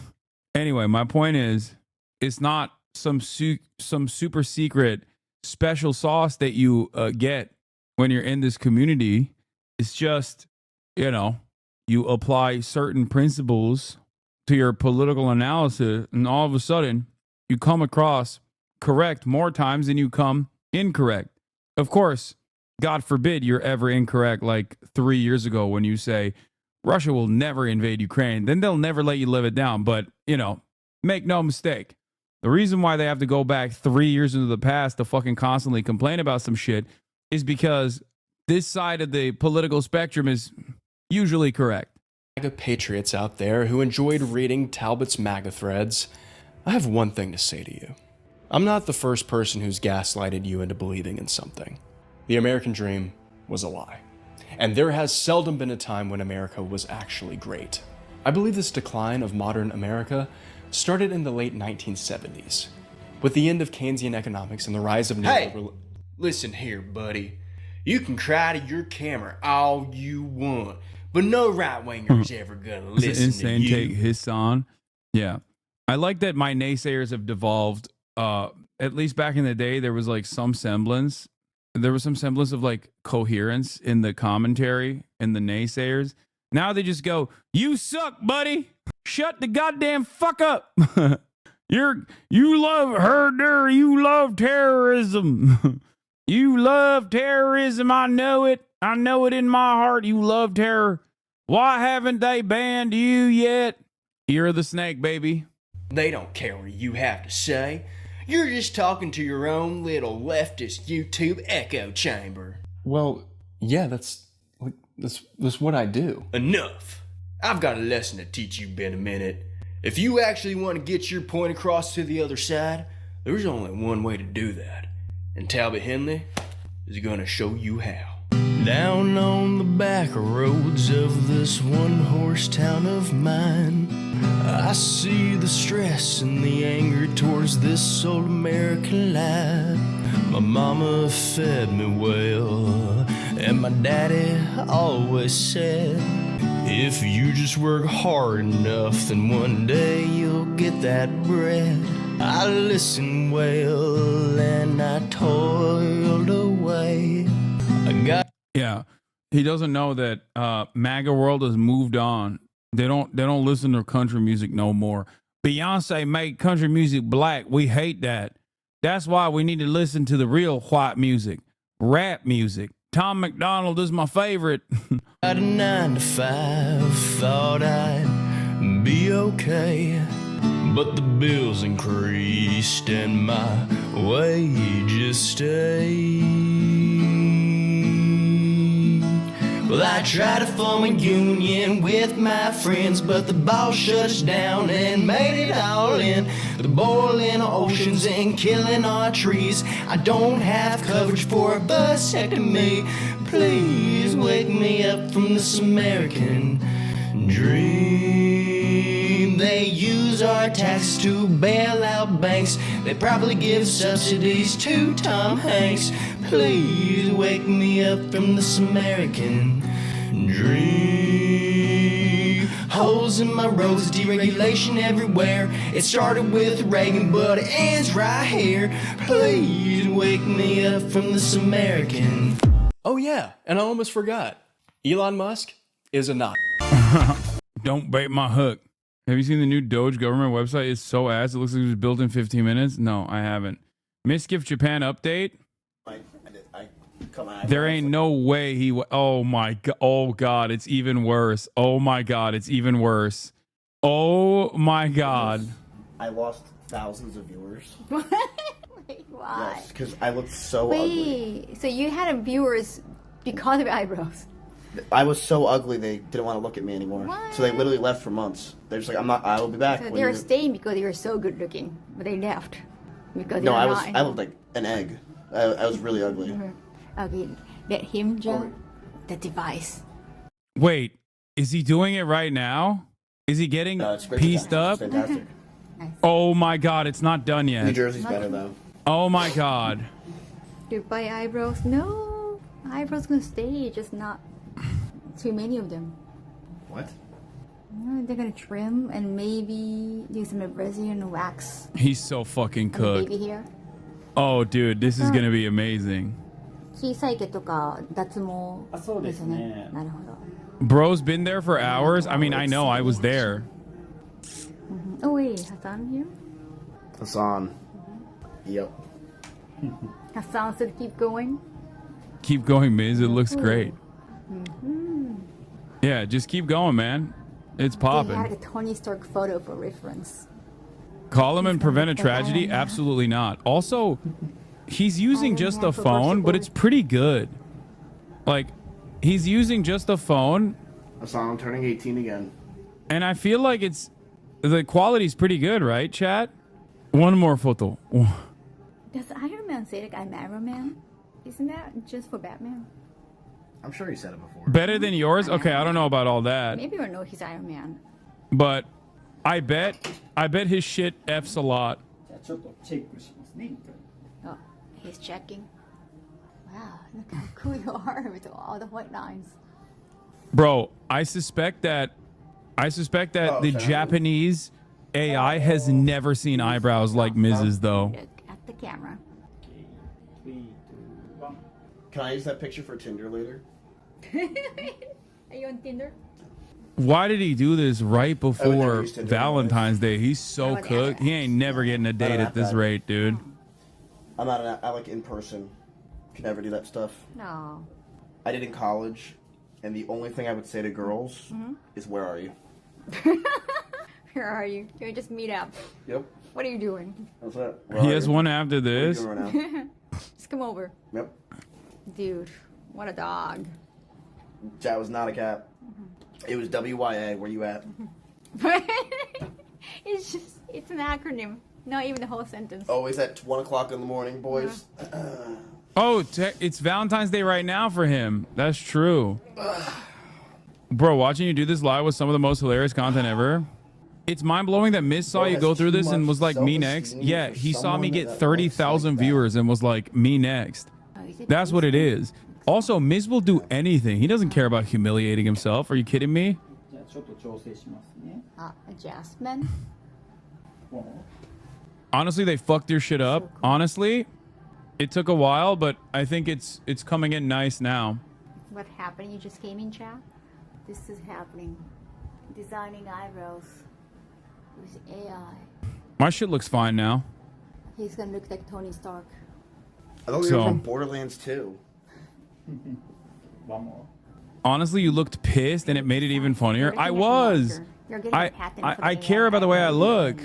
Anyway, my point is, it's not some super secret special sauce that you get when you're in this community. It's just, you apply certain principles to your political analysis, and all of a sudden, you come across correct more times than you come incorrect. Of course, God forbid you're ever incorrect like 3 years ago when you say Russia will never invade Ukraine. Then they'll never let you live it down. But, make no mistake. The reason why they have to go back 3 years into the past to fucking constantly complain about some shit is because this side of the political spectrum is usually correct. MAGA patriots out there who enjoyed reading Talbot's MAGA threads, I have one thing to say to you. I'm not the first person who's gaslighted you into believing in something. The American dream was a lie. And there has seldom been a time when America was actually great. I believe this decline of modern America started in the late 1970s, with the end of Keynesian economics and the rise of neoliberal... Listen here, buddy. You can cry to your camera all you want, but no right-winger's ever gonna It's an listen insane to you. take, Hasan. Yeah. I like that my naysayers have devolved. At least back in the day, there was like some semblance. There was some semblance of like coherence in the commentary and the naysayers. Now they just go, "You suck, buddy. Shut the goddamn fuck up. You love herder. You love terrorism. You love terrorism. I know it. I know it in my heart. You love terror. Why haven't they banned you yet? You're the snake, baby." They don't care what you have to say. You're just talking to your own little leftist YouTube echo chamber. Well, yeah, that's what I do. Enough. I've got a lesson to teach you in a minute. If you actually want to get your point across to the other side, there's only one way to do that. And Talbot Henley is gonna show you how. Down on the back roads of this one-horse town of mine, I see the stress and the anger towards this old American life. My mama fed me well, and my daddy always said, if you just work hard enough, then one day you'll get that bread. I listened well, and I toiled away. Yeah, he doesn't know that MAGA world has moved on. They don't listen to country music no more. Beyonce made country music black. We hate that. That's why we need to listen to the real white music, rap music. Tom McDonald is my favorite. At a 9 to 5, thought I'd be okay, but the bills increased and my wages stayed. Well, I tried to form a union with my friends, but the boss shut us down and made it all in the boiling oceans and killing our trees. I don't have coverage for a vasectomy. Please wake me up from this American dream. They use our taxes to bail out banks. They probably give subsidies to Tom Hanks. Please wake me up from this American dream. Holes in my roads, deregulation everywhere. It started with Reagan, but it ends right here. Please wake me up from this American. Oh yeah, and I almost forgot. Elon Musk is a Nazi. Don't bait my hook. Have you seen the new Doge government website? It's so ass. It looks like it was built in 15 minutes. No, I haven't. Misgift Japan update. There ain't no way he. Oh my god. Oh god, it's even worse. Oh my god, it's even worse. Oh my god. I lost thousands of viewers. Wait, why? Yes, because I looked so ugly. Wait, so you had viewers because of eyebrows? I was so ugly they didn't want to look at me anymore. What? So they literally left for months. They're just like, I will be back. So they were staying because they were so good looking, but they left because No, they were I looked like an egg. I was really ugly. Okay, let him jump the device. Wait, is he doing it right now? Is he getting pieced up? It's fantastic. Oh my god, it's not done yet. New Jersey's better though. Oh my god. Goodbye eyebrows. No, eyebrows gonna stay, just not too many of them. What? They're gonna trim and maybe do some Brazilian wax. He's so fucking on the cooked. baby hair. Oh dude, this is gonna be amazing. 小さい毛とか脱毛ですね。なるほど。 Bro's been there for hours. I mean, I know, I was there. Oh wait, Hasan here? Hasan. Yep. Hasan said keep going. Keep going, Miz. It looks great. Yeah, just keep going, man. It's They had popping. a Tony Stark photo for reference. Call him and prevent a tragedy? Absolutely not. Also, he's using just a phone, but it's pretty good. Like, he's using just a phone. Hasan, I'm turning 18 again. And I feel like the quality's pretty good, right, chat? One more photo. Does Iron Man say like I'm Iron Man? Isn't that just for Batman? I'm sure he said it before. Better than yours? Okay, I don't know about all that. Maybe we know he's Iron Man. But I bet his shit F's a lot. Oh, he's checking. Wow, look how cool you are with all the white lines. Bro, I suspect that the Japanese AI has never seen eyebrows like Mrs. though. Look at the camera. Can I use that picture for Tinder later? Are you on Tinder? Why did he do this right before Valentine's Day? He's so cooked. He ain't never getting a date at this rate, dude. I'm not I like in person. Could never do that stuff. No. I did in college, and the only thing I would say to girls is, "Where are you?" Where are you? Can we just meet up? Yep. What are you doing? That's it. He has one after this. What are you doing right now? Just come over. Yep. Dude, what a dog. That was not a cat. It was WYA. Where you at? It's an acronym. Not even the whole sentence. Always at 1 o'clock in the morning, boys. Oh, it's Valentine's Day right now for him. That's true. Bro, watching you do this live was some of the most hilarious content ever. It's mind-blowing that Miz saw you go through this and was like, me next. Yeah, he saw me get 30,000 viewers and was like, me next. That's what it is. Also, Miz will do anything. He doesn't care about humiliating himself. Are you kidding me? Adjustment. Honestly, they fucked your shit up. Honestly, it took a while, but I think it's coming in nice now. What happened? You just came in, chat? This is happening. Designing eyebrows with AI. My shit looks fine now. He's gonna look like Tony Stark. I thought we were from Borderlands 2. Honestly, you looked pissed, and it made it even funnier. I was. I care about the way I look.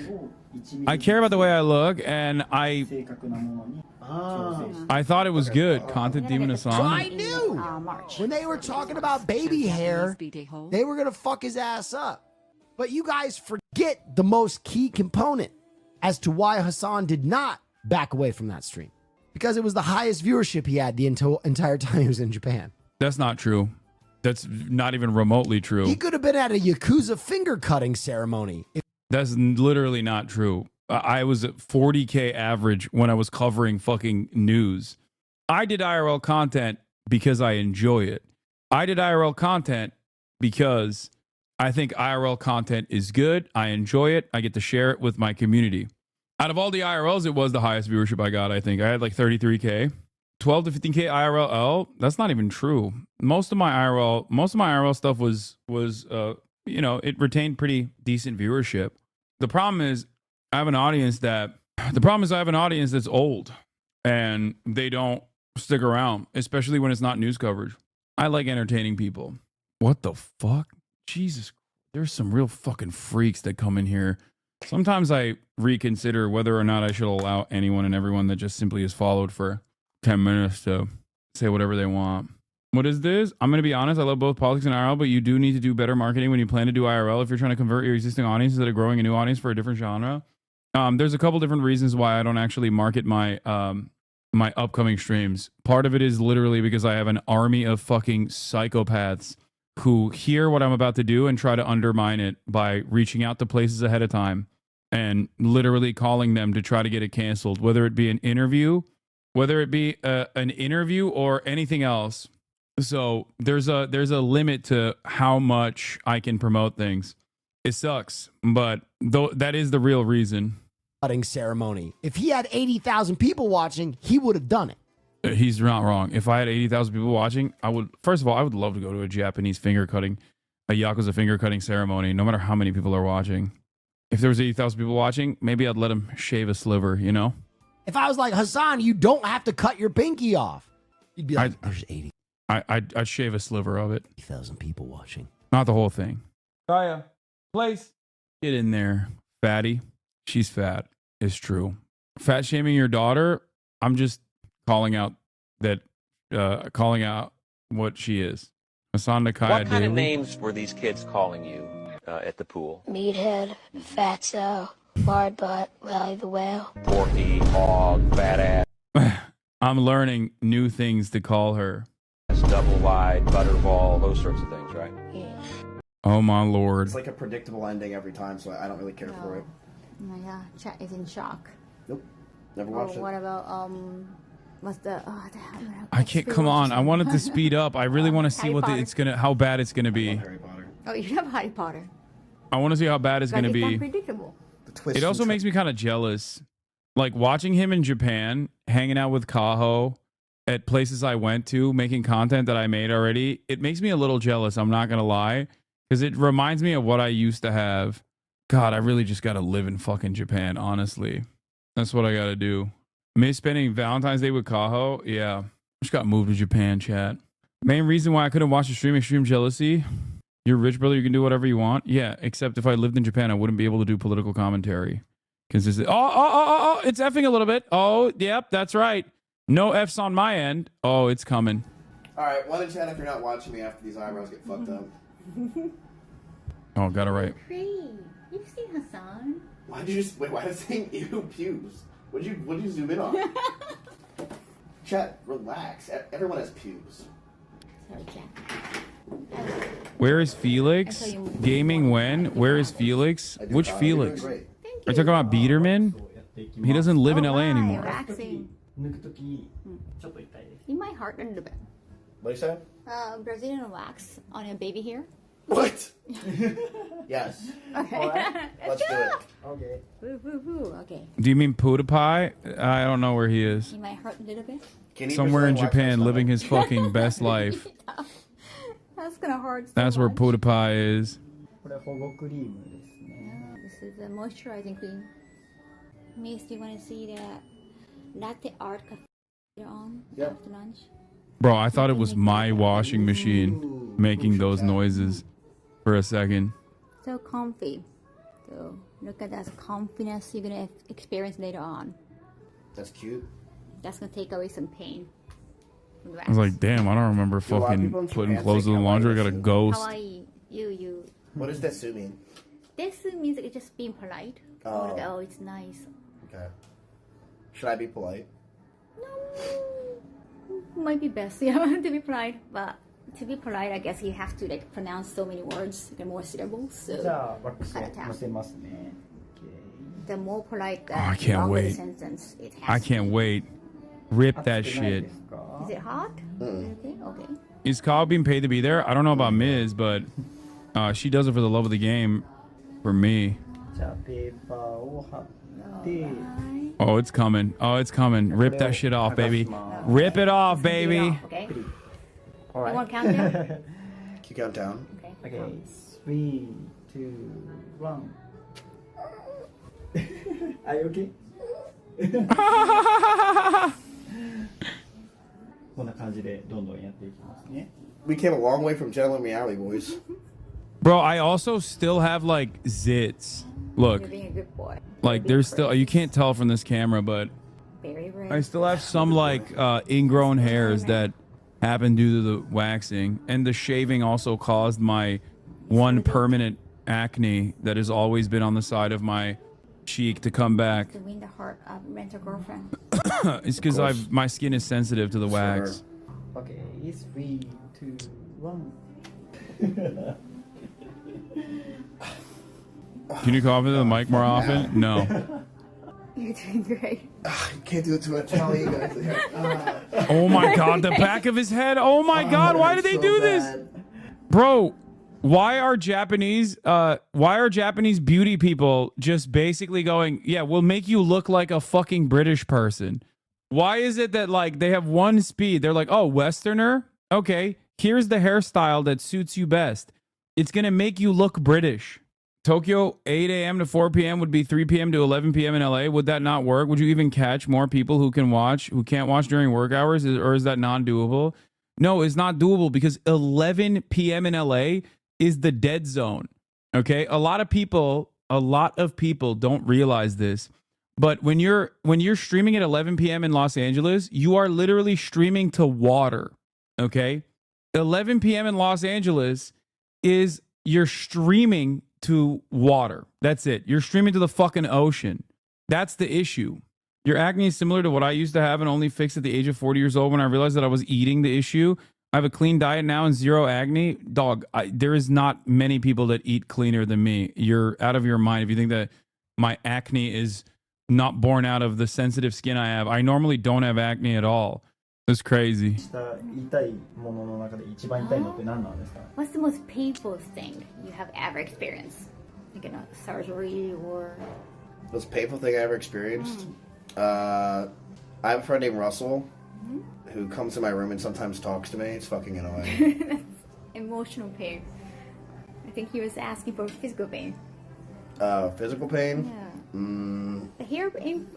I care about the way I look, and I thought it was good. Content Demon Hasan. I knew when they were talking about baby hair, they were gonna fuck his ass up. But you guys forget the most key component as to why Hasan did not back away from that stream, because it was the highest viewership he had the entire time he was in Japan. That's not true. That's not even remotely true. He could have been at a Yakuza finger cutting ceremony. That's literally not true. I was at 40K average when I was covering fucking news. I did IRL content because I enjoy it. I did IRL content because I think IRL content is good. I enjoy it. I get to share it with my community. Out of all the IRLs, it was the highest viewership I got, I think. I had like 33K. 12 to 15K IRL. That's not even true. Most of my IRL stuff was it retained pretty decent viewership. The problem is I have an audience that's old and they don't stick around, especially when it's not news coverage. I like entertaining people. What the fuck? Jesus, there's some real fucking freaks that come in here. Sometimes I reconsider whether or not I should allow anyone and everyone that just simply is followed for 10 minutes to say whatever they want. What is this? I'm going to be honest. I love both politics and IRL, but you do need to do better marketing when you plan to do IRL if you're trying to convert your existing audience instead of growing a new audience for a different genre. There's a couple different reasons why I don't actually market my my upcoming streams. Part of it is literally because I have an army of fucking psychopaths who hear what I'm about to do and try to undermine it by reaching out to places ahead of time and literally calling them to try to get it canceled, whether it be an interview or anything else. So there's a limit to how much I can promote things. It sucks, but that is the real reason. Cutting ceremony. If he had 80,000 people watching, he would have done it. He's not wrong. If I had 80,000 people watching, I would love to go to a Japanese a Yakuza finger cutting ceremony, no matter how many people are watching. If there was 80,000 people watching, maybe I'd let him shave a sliver, you know? If I was like, Hasan, you don't have to cut your pinky off. You'd be like, there's 80. I'd shave a sliver of it. 80,000 people watching. Not the whole thing. Kaya, place. Get in there, fatty. She's fat. It's true. Fat shaming your daughter, I'm just calling out what she is. Hasan Nakai. What kind of names were these kids calling you at the pool? Meathead, Fatso, Lard Butt, Rally the Whale. Porky, Hog, Fat Ass. I'm learning new things to call her. double wide, butterball, those sorts of things, right? Oh my lord. It's like a predictable ending every time, so I don't really care for it. Oh, yeah, chat is in shock. Nope. Never watched it. What about what's the I can't. Come on. I want it to speed up. I really want to see what it's gonna, how bad it's gonna be. Oh, you have Harry Potter. I want to see how bad it's gonna It's be. unpredictable. It also makes me kind of jealous, like watching him in Japan, hanging out with Kaho at places I went to, making content that I made already. It makes me a little jealous. I'm not gonna lie, because it reminds me of what I used to have. God, I really just gotta live in fucking Japan. Honestly, that's what I gotta do. Miss spending Valentine's Day with Kaho. Yeah, just got moved to Japan. Chat. Main reason why I couldn't watch the stream, extreme jealousy. You're rich, brother. You can do whatever you want. Yeah, except if I lived in Japan, I wouldn't be able to do political commentary. Consistent. Oh, it's effing a little bit. Oh, yep, that's right. No F's on my end. Oh, it's coming. All right, one in chat if you're not watching me after these eyebrows get fucked up. Oh, got it right. Pretty. You've seen Hasan. Why did you just wait? Why did it say ew pubes? What did you zoom in on? Chat, relax. Everyone has pubes. Sorry, chat. Where is Felix? Gaming when? Where is Felix? Which Felix? Are you talking about Biederman? He doesn't live in LA anymore. Relaxing. You might hurt a little bit. What do you say? Brazilian wax on your baby hair. What? Yes. Okay. Let's do it. Okay. Woo, woo, woo. Okay. Do you mean PewDiePie? I don't know where he is. You might hurt a little bit. Somewhere in Japan, living his fucking best life. That's gonna hurt. That's where PewDiePie is. This is a moisturizing cream. Miss, do you want to see the latte art cafe later on after lunch? Bro, I thought it was my washing machine making those noises for a second. So comfy. So look at that confidence you're gonna experience later on. That's cute. That's gonna take away some pain. I was like, damn, I don't remember fucking putting clothes in the laundry. I got a ghost. Kawaii. You. What does desu mean? Desu means it's just being polite. Oh. Oh, it's nice. Okay. Should I be polite? Might be best, yeah, to be polite. But to be polite, I guess you have to like pronounce so many words, get more syllables. So kind of tough. The more polite, the I can't longer wait. the sentence it has I to can't be. wait. Rip that shit. Is it hot? Okay. Is Kyle being paid to be there? I don't know about Miz, but she does it for the love of the game. For me. Oh, it's coming. Oh, it's coming. Rip that shit off, baby. Rip it off, baby. Okay. All right. You want to count down? Can you count down? Okay. 3, 2, 1. Are you okay? こんな感じでどんどんやっていきますね。 We came a long way from Jello Meowie, boys. Bro, I also still have like zits. Look. You're being a good boy. Like there's still, you can't tell from this camera, but Very red. I still have some like ingrown hairs that happened due to the waxing, and the shaving also caused my one permanent acne that has always been on the side of my cheek to come back. To win the heart of rent a girlfriend. It's because my skin is sensitive to the wax. Okay, 3, 2, 1. Can you cough into the mic more often? No. You're doing great. You can't do it to my telly, guys. Oh my god, the back of his head. Oh my god, why did they do this? Bro, why are Japanese beauty people just basically going, yeah, we'll make you look like a fucking British person? Why is it that like they have one speed? They're like, oh, Westerner? Okay, here's the hairstyle that suits you best. It's gonna make you look British. Tokyo, 8 a.m. to 4 p.m. would be 3 p.m. to 11 p.m. in LA. Would that not work? Would you even catch more people who can't watch during work hours? Or is that non-doable? No, it's not doable because 11 p.m. in LA is the dead zone. Okay? A lot of people don't realize this. But when you're streaming at 11 p.m. in Los Angeles, you are literally streaming to water. Okay? 11 p.m. in Los Angeles is you're streaming to water. That's it. You're streaming to the fucking ocean. That's the issue. Your acne is similar to what I used to have and only fixed at the age of 40 years old when I realized that I was eating the issue. I have a clean diet now and zero acne. Dog, there is not many people that eat cleaner than me. You're out of your mind if you think that my acne is not born out of the sensitive skin I have. I normally don't have acne at all. It's crazy. What's the most painful thing you have ever experienced? Like a surgery or... Most painful thing I ever experienced? I have a friend named Russell who comes to my room and sometimes talks to me. It's fucking annoying. That's emotional pain. I think he was asking for physical pain. Physical pain? Yeah. The hair pain?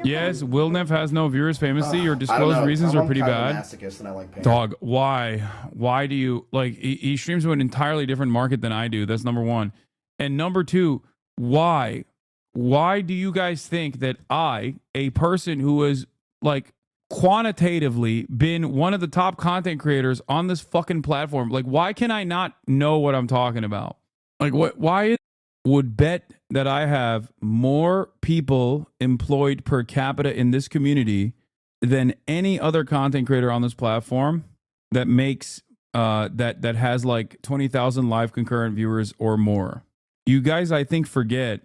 Yes, Will Neff has no viewers famously. Your I don't disclosed know. reasons I'm are pretty kind of a bad. masochist and I like pain. Dog, why? Why do you like? He streams to an entirely different market than I do. That's number one. And number two, why? Why do you guys think that I, a person who has like quantitatively been one of the top content creators on this fucking platform, like why can I not know what I'm talking about? Like what? Why would bet that I have more people employed per capita in this community than any other content creator on this platform that makes that has like 20,000 live concurrent viewers or more. You guys, I think, forget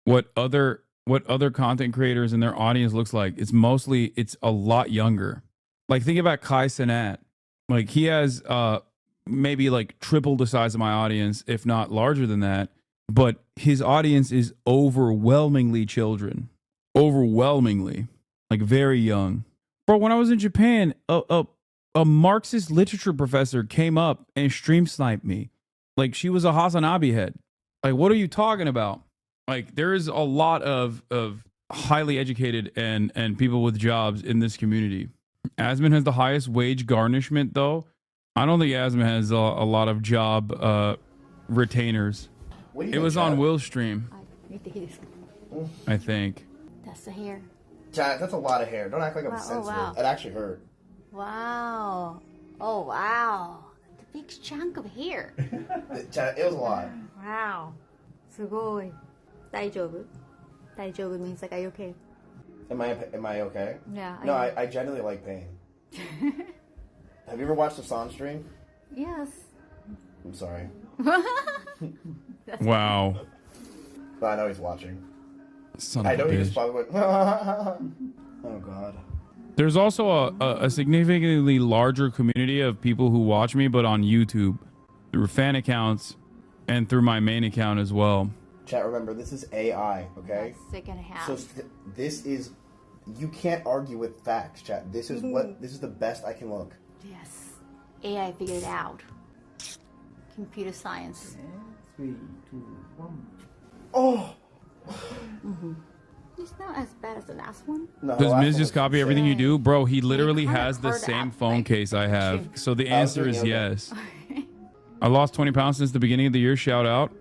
what other content creators and their audience looks like. It's a lot younger. Like think about Kai Cenat. Like he has maybe like triple the size of my audience, if not larger than that. But his audience is overwhelmingly children. Overwhelmingly. Like very young. Bro, when I was in Japan, a Marxist literature professor came up and stream sniped me. Like she was a HasanAbi head. Like, what are you talking about? Like, there is a lot of highly educated and people with jobs in this community. Asman has the highest wage garnishment, though. I don't think Asman has a lot of job retainers. It was on Will's stream, I think. That's the hair. Chat, that's a lot of hair. Don't act like I'm Wow, sensitive. wow. It actually hurt. Wow. Oh, wow. The big chunk of hair. Chat, it was a lot. Wow. すごい. 大丈夫? 大丈夫 means like, are you okay? Am I okay? Yeah. No, I genuinely like pain. Have you ever watched the Hasan stream? Yes. I'm sorry. Wow. But I know he's watching. Son I of know a he just bitch. probably went, oh god. There's also a significantly larger community of people who watch me, but on YouTube through fan accounts and through my main account as well. Chat, remember, this is AI, okay? That's second half. So this is, you can't argue with facts, chat. This is the best I can look. Yes. AI figured it out. Computer science. 3, 2, 1. Oh! It's not as bad as the last one. No, Does last Miz one just was copy everything you do? Bro, he literally kinda has the hard same app, phone like, case I have. So the answer is doing yes. I lost 20 pounds since the beginning of the year. Shout out.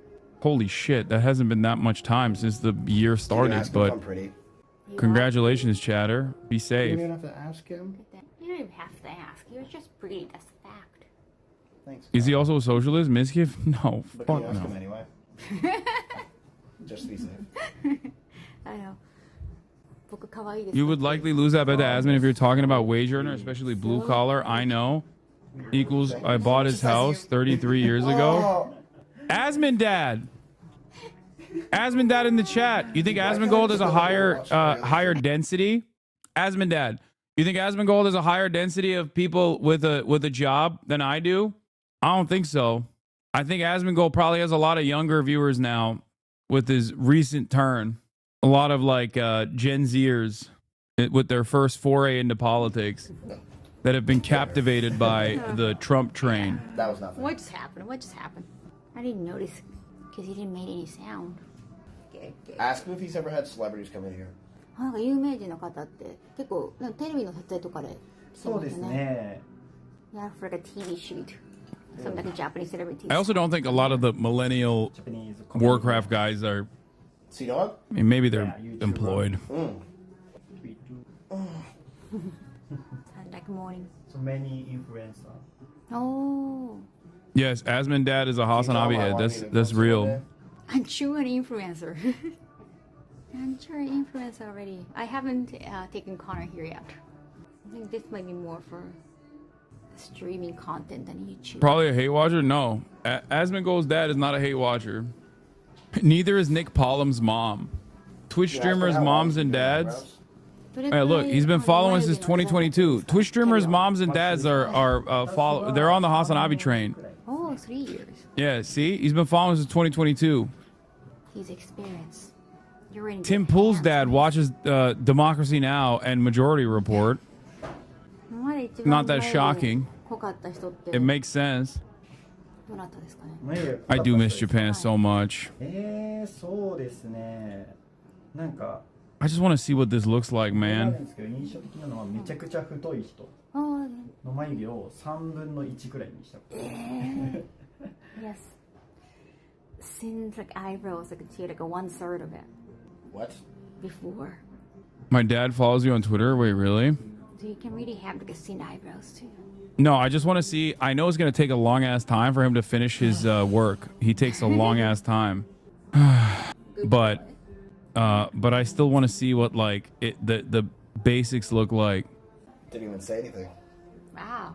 Holy shit, that hasn't been that much time since the year started. ask him if But I'm pretty. congratulations, chatter. Be You safe. don't even have to ask him. You don't even have to ask. You're just pretty. That's a fact. Thanks. Is he also a socialist? Mizkif? No. But Fuck can you ask him no. anyway? Just to be safe. I know. 僕可愛いです。 You would likely lose that bet to Asman if you're talking about wage earner, especially blue collar. I know. Equals, I bought his house 33 years ago. Asman dad. Asman dad in the chat. You think Asman Gold has a higher density? Asman dad. You think Asman Gold has a higher density of people with a job than I do? I don't think so. I think Asman Gold probably has a lot of younger viewers now with his recent turn. A lot of like Gen Zers with their first foray into politics that have been captivated by the Trump train. That was nothing. What just happened? What just happened? I didn't notice because he didn't make any sound. Ask him if he's ever had celebrities come in here. なんか有名人の方って結構テレビの撮影とかで来てそうですね。 Yeah, for like a TV shoot. Some like a Japanese celebrity. I also don't think a lot of the millennial Warcraft guys are. So you know what? I mean, maybe they're employed. Like morning. So many influencers. Oh. Yes, Asman dad is a HasanAbi head. That's real. I'm sure an influencer. I'm sure an influencer already. I haven't taken Connor here yet. I think this might be more for streaming content than YouTube. Probably a hate watcher? No. Asmongold's dad is not a hate watcher. Neither is Nick Pollum's mom. Twitch streamers' moms and dads. Hey, look, he's been following us since 2022. Twitch streamers' moms and dads are follow. They're on the HasanAbi train. Oh, 3 years. Yeah, see, he's been following us since 2022. He's experienced. You're in Tim Pool's dad watches Democracy Now! And Majority Report. Not that shocking. It makes sense. I do miss Japan so much. I just want to see what this looks like, man. Yes. Seems like eyebrows, I could see like a 1/3 of it. What? Before. My dad follows you on Twitter? Wait, really? So you can really have like a thin eyebrows too. No, I just want to see. I know it's going to take a long ass time for him to finish his work. He takes a long ass time. But I still want to see what like the basics look like. Didn't even say anything. Wow.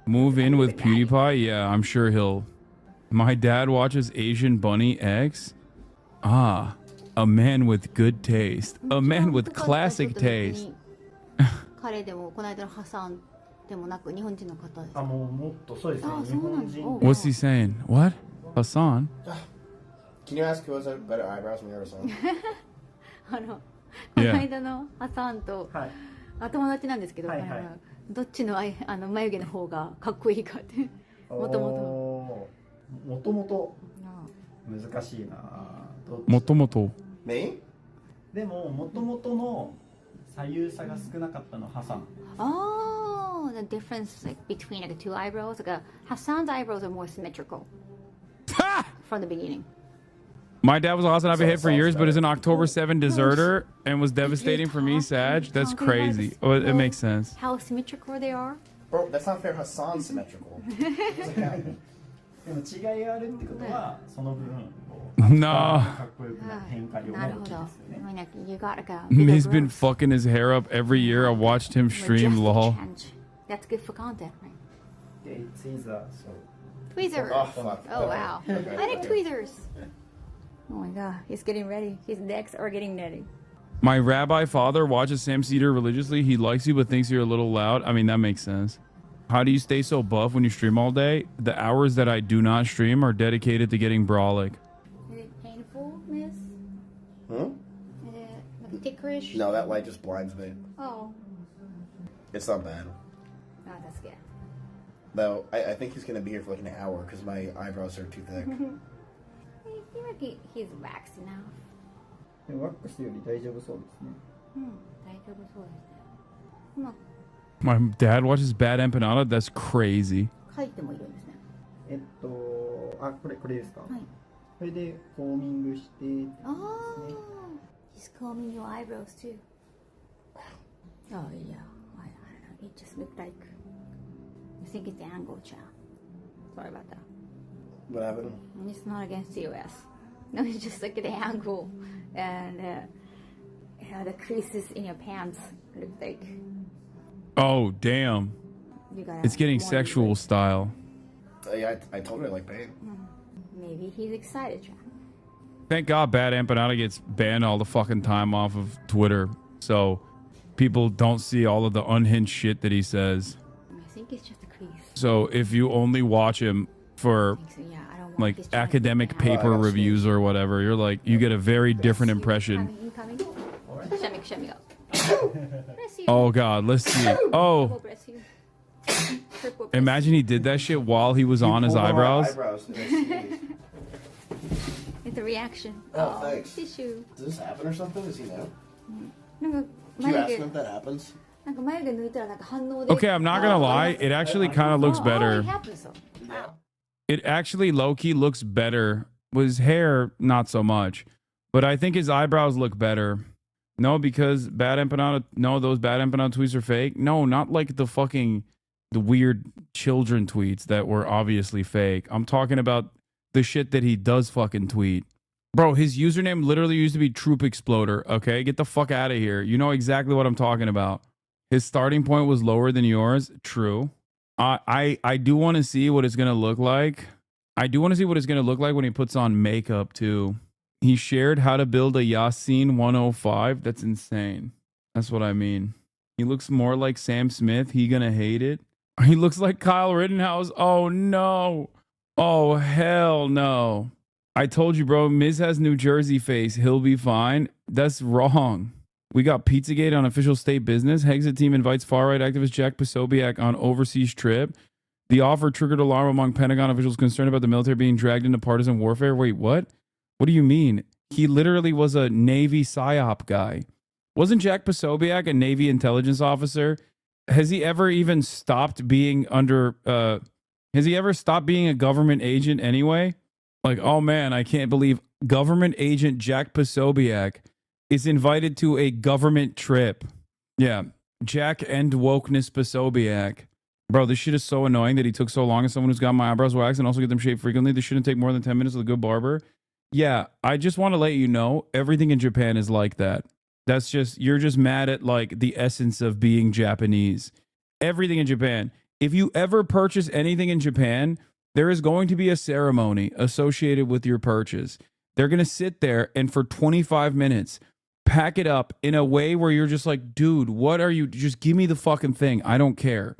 Move in with PewDiePie? Yeah, I'm sure he'll. My dad watches Asian Bunny X. Ah, a man with good taste. A man with classic taste. 彼でもこの間のハサンでもなく日本人の方です。あ、もっとそうですね。日本人。What's he saying? What? Hasan? Can you ask who has better eyebrows from your son? この間のハサンと、友達なんですけど、どっちの眉毛の方がかっこいいかって。もともと難しいな。もともと。でももともとの左右差が少なかったのハサン。Oh, the difference like between like the two eyebrows. Like Hasan's eyebrows are more symmetrical from the beginning. My dad was a HasanAbi hit for years, but is an October 7 deserter and was devastating for me, Sag. That's crazy. Oh, it makes sense. How symmetrical they are? Bro, that's not fair. Hasan's symmetrical. でも違いがあるってことはその分 No. かっこよくなる変化量が大きいですよね。You got like a He's been fucking his hair up every year. I watched him stream lol. That's good for content, right? Tweezers. Tweezers. Oh, fuck. Oh wow. I like tweezers. Oh my god, he's getting ready. His necks are getting ready. My rabbi father watches Sam Cedar religiously. He likes you but thinks you're a little loud. I mean, that makes sense. How do you stay so buff when you stream all day? The hours that I do not stream are dedicated to getting brolic. Is it painful, miss? Huh? Is it like ticklish? No, that light just blinds me. Oh. It's not bad. Oh, that's good. Though, I think he's going to be here for like an hour because my eyebrows are too thick. I feel like he's waxed enough. でもワックスより大丈夫そうですね。大丈夫そうですね。My dad watches Bad Empanada? That's crazy. 書いてもいるんですね。あ、これですか。はい。それでコーミングして。Oh, he's combing your eyebrows too. Oh yeah, I don't know. It just looked like. I think it's the angle, child. Sorry about that. What happened? It's not against the US. No, it's just like the angle and how the creases in your pants look like. Oh, damn. It's getting sexual style. Yeah, I told her I like pain. Maybe he's excited. Thank God Bad Empanada gets banned all the fucking time off of Twitter. So people don't see all of the unhinged shit that he says. I think it's just a crease. So if you only watch him for like academic paper reviews or whatever, you're like, you get a very different impression. Oh God, let's see. Oh, imagine he did that shit while he was on his eyebrows. It's a reaction. Oh, thanks. Tissue. Does this happen or something? Does he know? Do you ask him if that happens? Okay, I'm not gonna lie. It actually kind of looks better. It actually low-key looks better. With his hair, not so much. But I think his eyebrows look better. No, because Bad Empanada... No, those Bad Empanada tweets are fake. No, not like the weird children tweets that were obviously fake. I'm talking about the shit that he does fucking tweet. Bro, his username literally used to be Troop Exploder, okay? Get the fuck out of here. You know exactly what I'm talking about. His starting point was lower than yours. True. I do want to see what it's gonna look like. I do want to see what it's gonna look like when he puts on makeup too. He shared how to build a Yasin 105. That's insane. That's what I mean. He looks more like Sam Smith. He gonna hate it. He looks like Kyle Rittenhouse. Oh no. Oh hell no. I told you, bro. Miz has New Jersey face. He'll be fine. That's wrong. We got Pizzagate on official state business. Hexit team invites far-right activist Jack Posobiec on overseas trip. The offer triggered alarm among Pentagon officials concerned about the military being dragged into partisan warfare. Wait, what? What do you mean? He literally was a Navy PSYOP guy. Wasn't Jack Posobiec a Navy intelligence officer? Has he ever even stopped being under... has he ever stopped being a government agent anyway? Like, oh man, I can't believe government agent Jack Posobiec is invited to a government trip. Yeah, Jack End Wokeness Posobiec. Bro, this shit is so annoying that he took so long as someone who's got my eyebrows waxed and also get them shaved frequently. This shouldn't take more than 10 minutes with a good barber. Yeah, I just want to let you know, everything in Japan is like that. That's just, you're just mad at like the essence of being Japanese. Everything in Japan. If you ever purchase anything in Japan, there is going to be a ceremony associated with your purchase. They're going to sit there and for 25 minutes, pack it up in a way where you're just like, dude, what are you? Just give me the fucking thing. I don't care.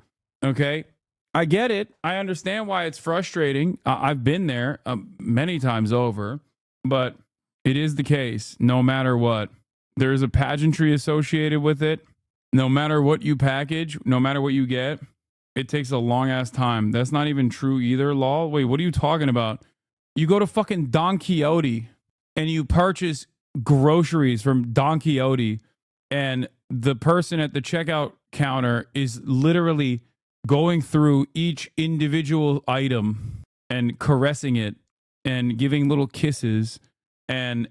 Okay? I get it. I understand why it's frustrating. I've been there many times over, but it is the case no matter what. There is a pageantry associated with it. No matter what you package, no matter what you get, it takes a long ass time. That's not even true either, lol. Wait, what are you talking about? You go to fucking Don Quixote and you purchase groceries from Don Quixote, and the person at the checkout counter is literally going through each individual item and caressing it and giving little kisses and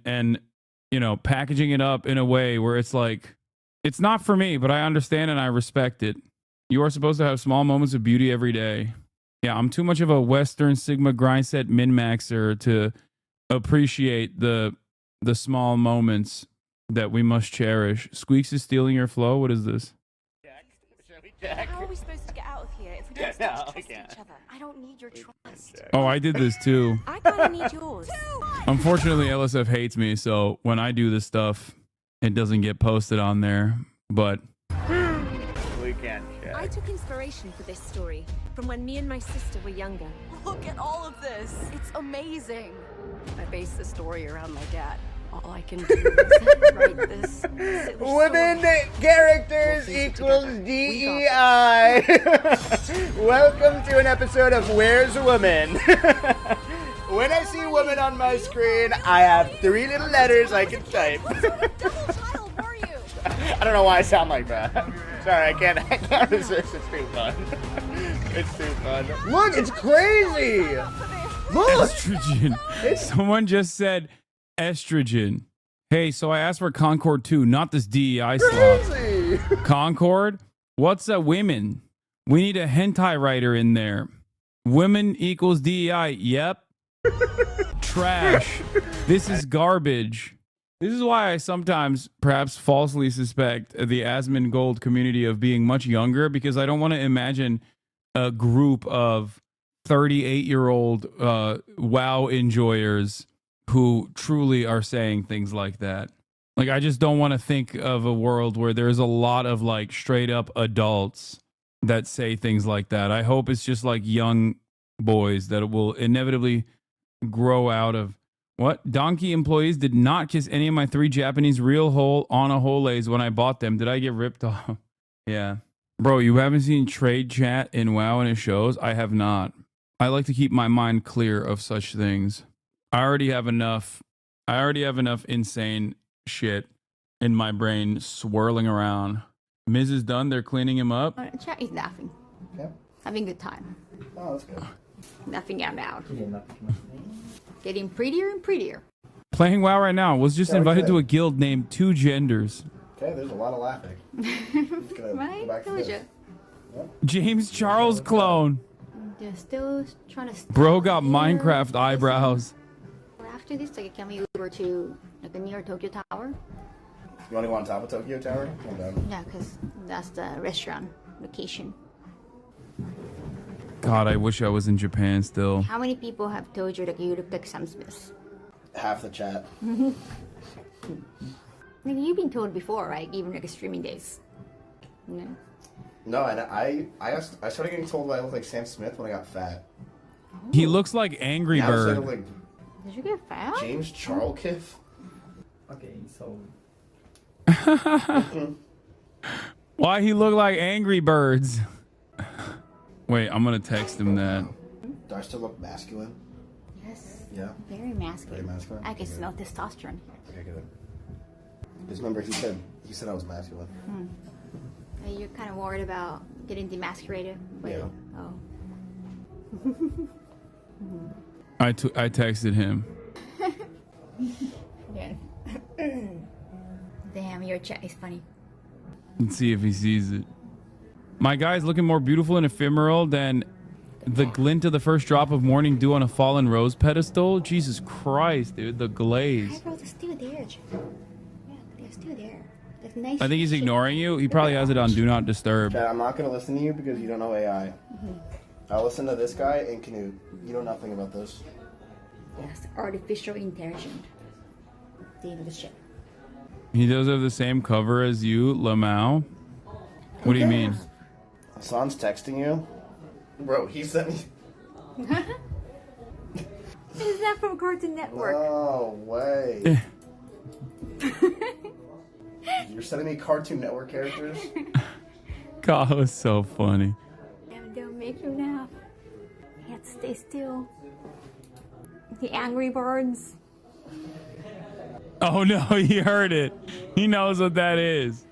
you know, packaging it up in a way where it's like, it's not for me, but I understand and I respect it. You are supposed to have small moments of beauty every day. Yeah, I'm too much of a Western Sigma grind set min-maxer to appreciate the small moments that we must cherish. Squeaks is stealing your flow. What is this? How are we supposed to get out of here if we don't start to trust each other? I don't need your trust. Oh, I did this too. I kinda need yours. Unfortunately, LSF hates me, so when I do this stuff, it doesn't get posted on there. But We can't check. I took inspiration for this story from when me and my sister were younger. Look at all of this. It's amazing. I based the story around my dad. All I can do is write this. Women characters equals DEI. Welcome to an episode of Where's a Woman? When I see woman on my screen, I have 3 little letters I can type. I don't know why I sound like that. Sorry, I can't resist. It's too fun. It's too fun. Look, it's crazy. Look. Estrogen. Someone just said estrogen. Hey, so I asked for Concord 2, not this DEI slot. Concord? What's a women? We need a hentai writer in there. Women equals DEI. Yep. Trash. This is garbage. This is why I sometimes perhaps falsely suspect the Asmongold community of being much younger, because I don't want to imagine a group of 38-year-old WoW enjoyers who truly are saying things like that. Like, I just don't want to think of a world where there's a lot of like straight up adults that say things like that. I hope it's just like young boys that will inevitably grow out of. What? Donkey employees did not kiss any of my 3 Japanese real whole Anaholes when I bought them. Did I get ripped off? Yeah. Bro, you haven't seen trade chat in WoW and it shows? I have not. I like to keep my mind clear of such things. I already have enough insane shit in my brain swirling around. Miz is done. They're cleaning him up. Chat is laughing. Okay. Having a good time. Oh, that's good. Nothing out loud. Getting prettier and prettier. Playing WoW right now. Was just invited to a guild named 2 Genders. Okay, there's a lot of laughing. Right? Told you. James Charles clone. They're still trying to. Bro got Minecraft eyebrows. After this, like, can we Uber to like the near Tokyo Tower? You want to go on top of Tokyo Tower? I'm down. Yeah, because that's the restaurant location. God, I wish I was in Japan still. How many people have told you that you look like Sam Smith? Half the chat. Like, you've been told before, right? Even like streaming days. Yeah. No, and I started getting told that I look like Sam Smith when I got fat. He looks like Angry Now I Bird. look like Did you get fat? James Charlkiff. Okay, so Why he look like Angry Birds? Wait, I'm gonna text him that. Do I still look masculine? Yes. Yeah. Very masculine. Very masculine? I can Okay, smell testosterone. Okay, good. Just remember, he said I was masculine. You're kind of worried about getting demasculated. Yeah. Oh. I texted him. Yeah. Damn, your chat is funny. Let's see if he sees it. My guy's looking more beautiful and ephemeral than the glint of the first drop of morning dew on a fallen rose pedestal. Jesus Christ, dude, the glaze. Eyebrows are still there, Jack. Yeah, they're still there. That's nice. I think he's ignoring you. He probably has it on Do Not Disturb. Chad, I'm not going to listen to you because you don't know AI. I'll listen to this guy and Canute. You know nothing about this. Yes, artificial intelligence. They know the shit. He does have the same cover as you, Lamau. What do you mean? Hasan's texting you? Bro, he sent me... Is that from Cartoon Network? No way. You're sending me Cartoon Network characters? God, it was so funny. Damn, they'll make you laugh. You have to stay still. The Angry Birds. Oh no, he heard it. He knows what that is.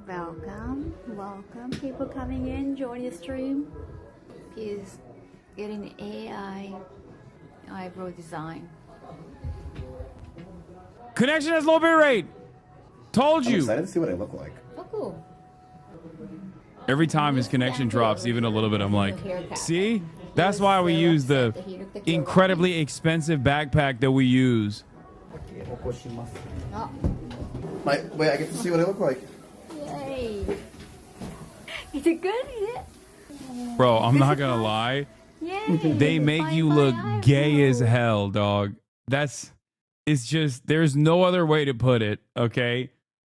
Welcome, welcome. People coming in, join the stream. He's getting the AI eyebrow design. Connection has low bit rate. Told I'm you. excited to see what I look like. Oh, cool. Every time his connection drops even a little bit, I'm like, see? That's why we use the incredibly expensive backpack that we use. Wait, I get to see what I look like. Yay. Is it good? Is it? Bro, I'm not gonna lie. Yay. They make you look gay as hell, dog. It's just, there's no other way to put it, okay?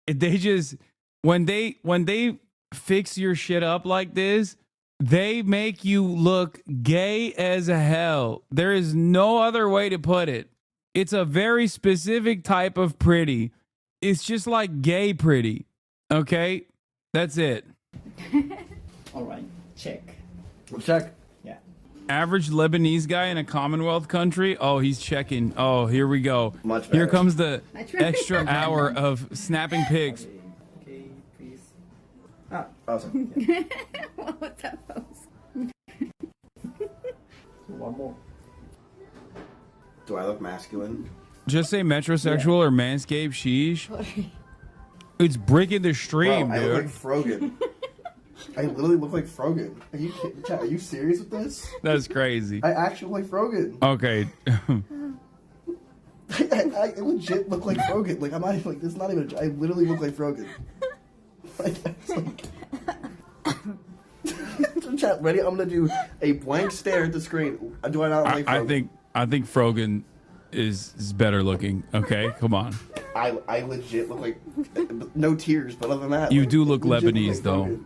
They just, when they fix your shit up like this, they make you look gay as hell. There is no other way to put it. It's a very specific type of pretty. It's just like gay pretty, okay? That's it. all right, check. We'll check. Yeah. Average Lebanese guy in a Commonwealth country. Oh, he's checking. Oh, here we go. Much better. Here comes the extra hour of snapping pics. Okay, please. Awesome. What was that pose? One more. Do I look masculine? Just say metrosexual or manscaped sheesh. It's breaking the stream, Bro, I dude. look like Frogan. I literally look like Frogan. Are you kidding? Chad, are you serious with this? That's crazy. I actually look like Frogan. Okay. I legit look like Frogan. Like, I'm not even like, this is not even I literally look like Frogan. Like, it's like... Chat, ready? I'm gonna do a blank stare at the screen. Do I not like Frogan? I think Frogan is better looking. Okay, come on. I legit look like no tears, but other than that, You like, do look legit Lebanese like though. Frogan.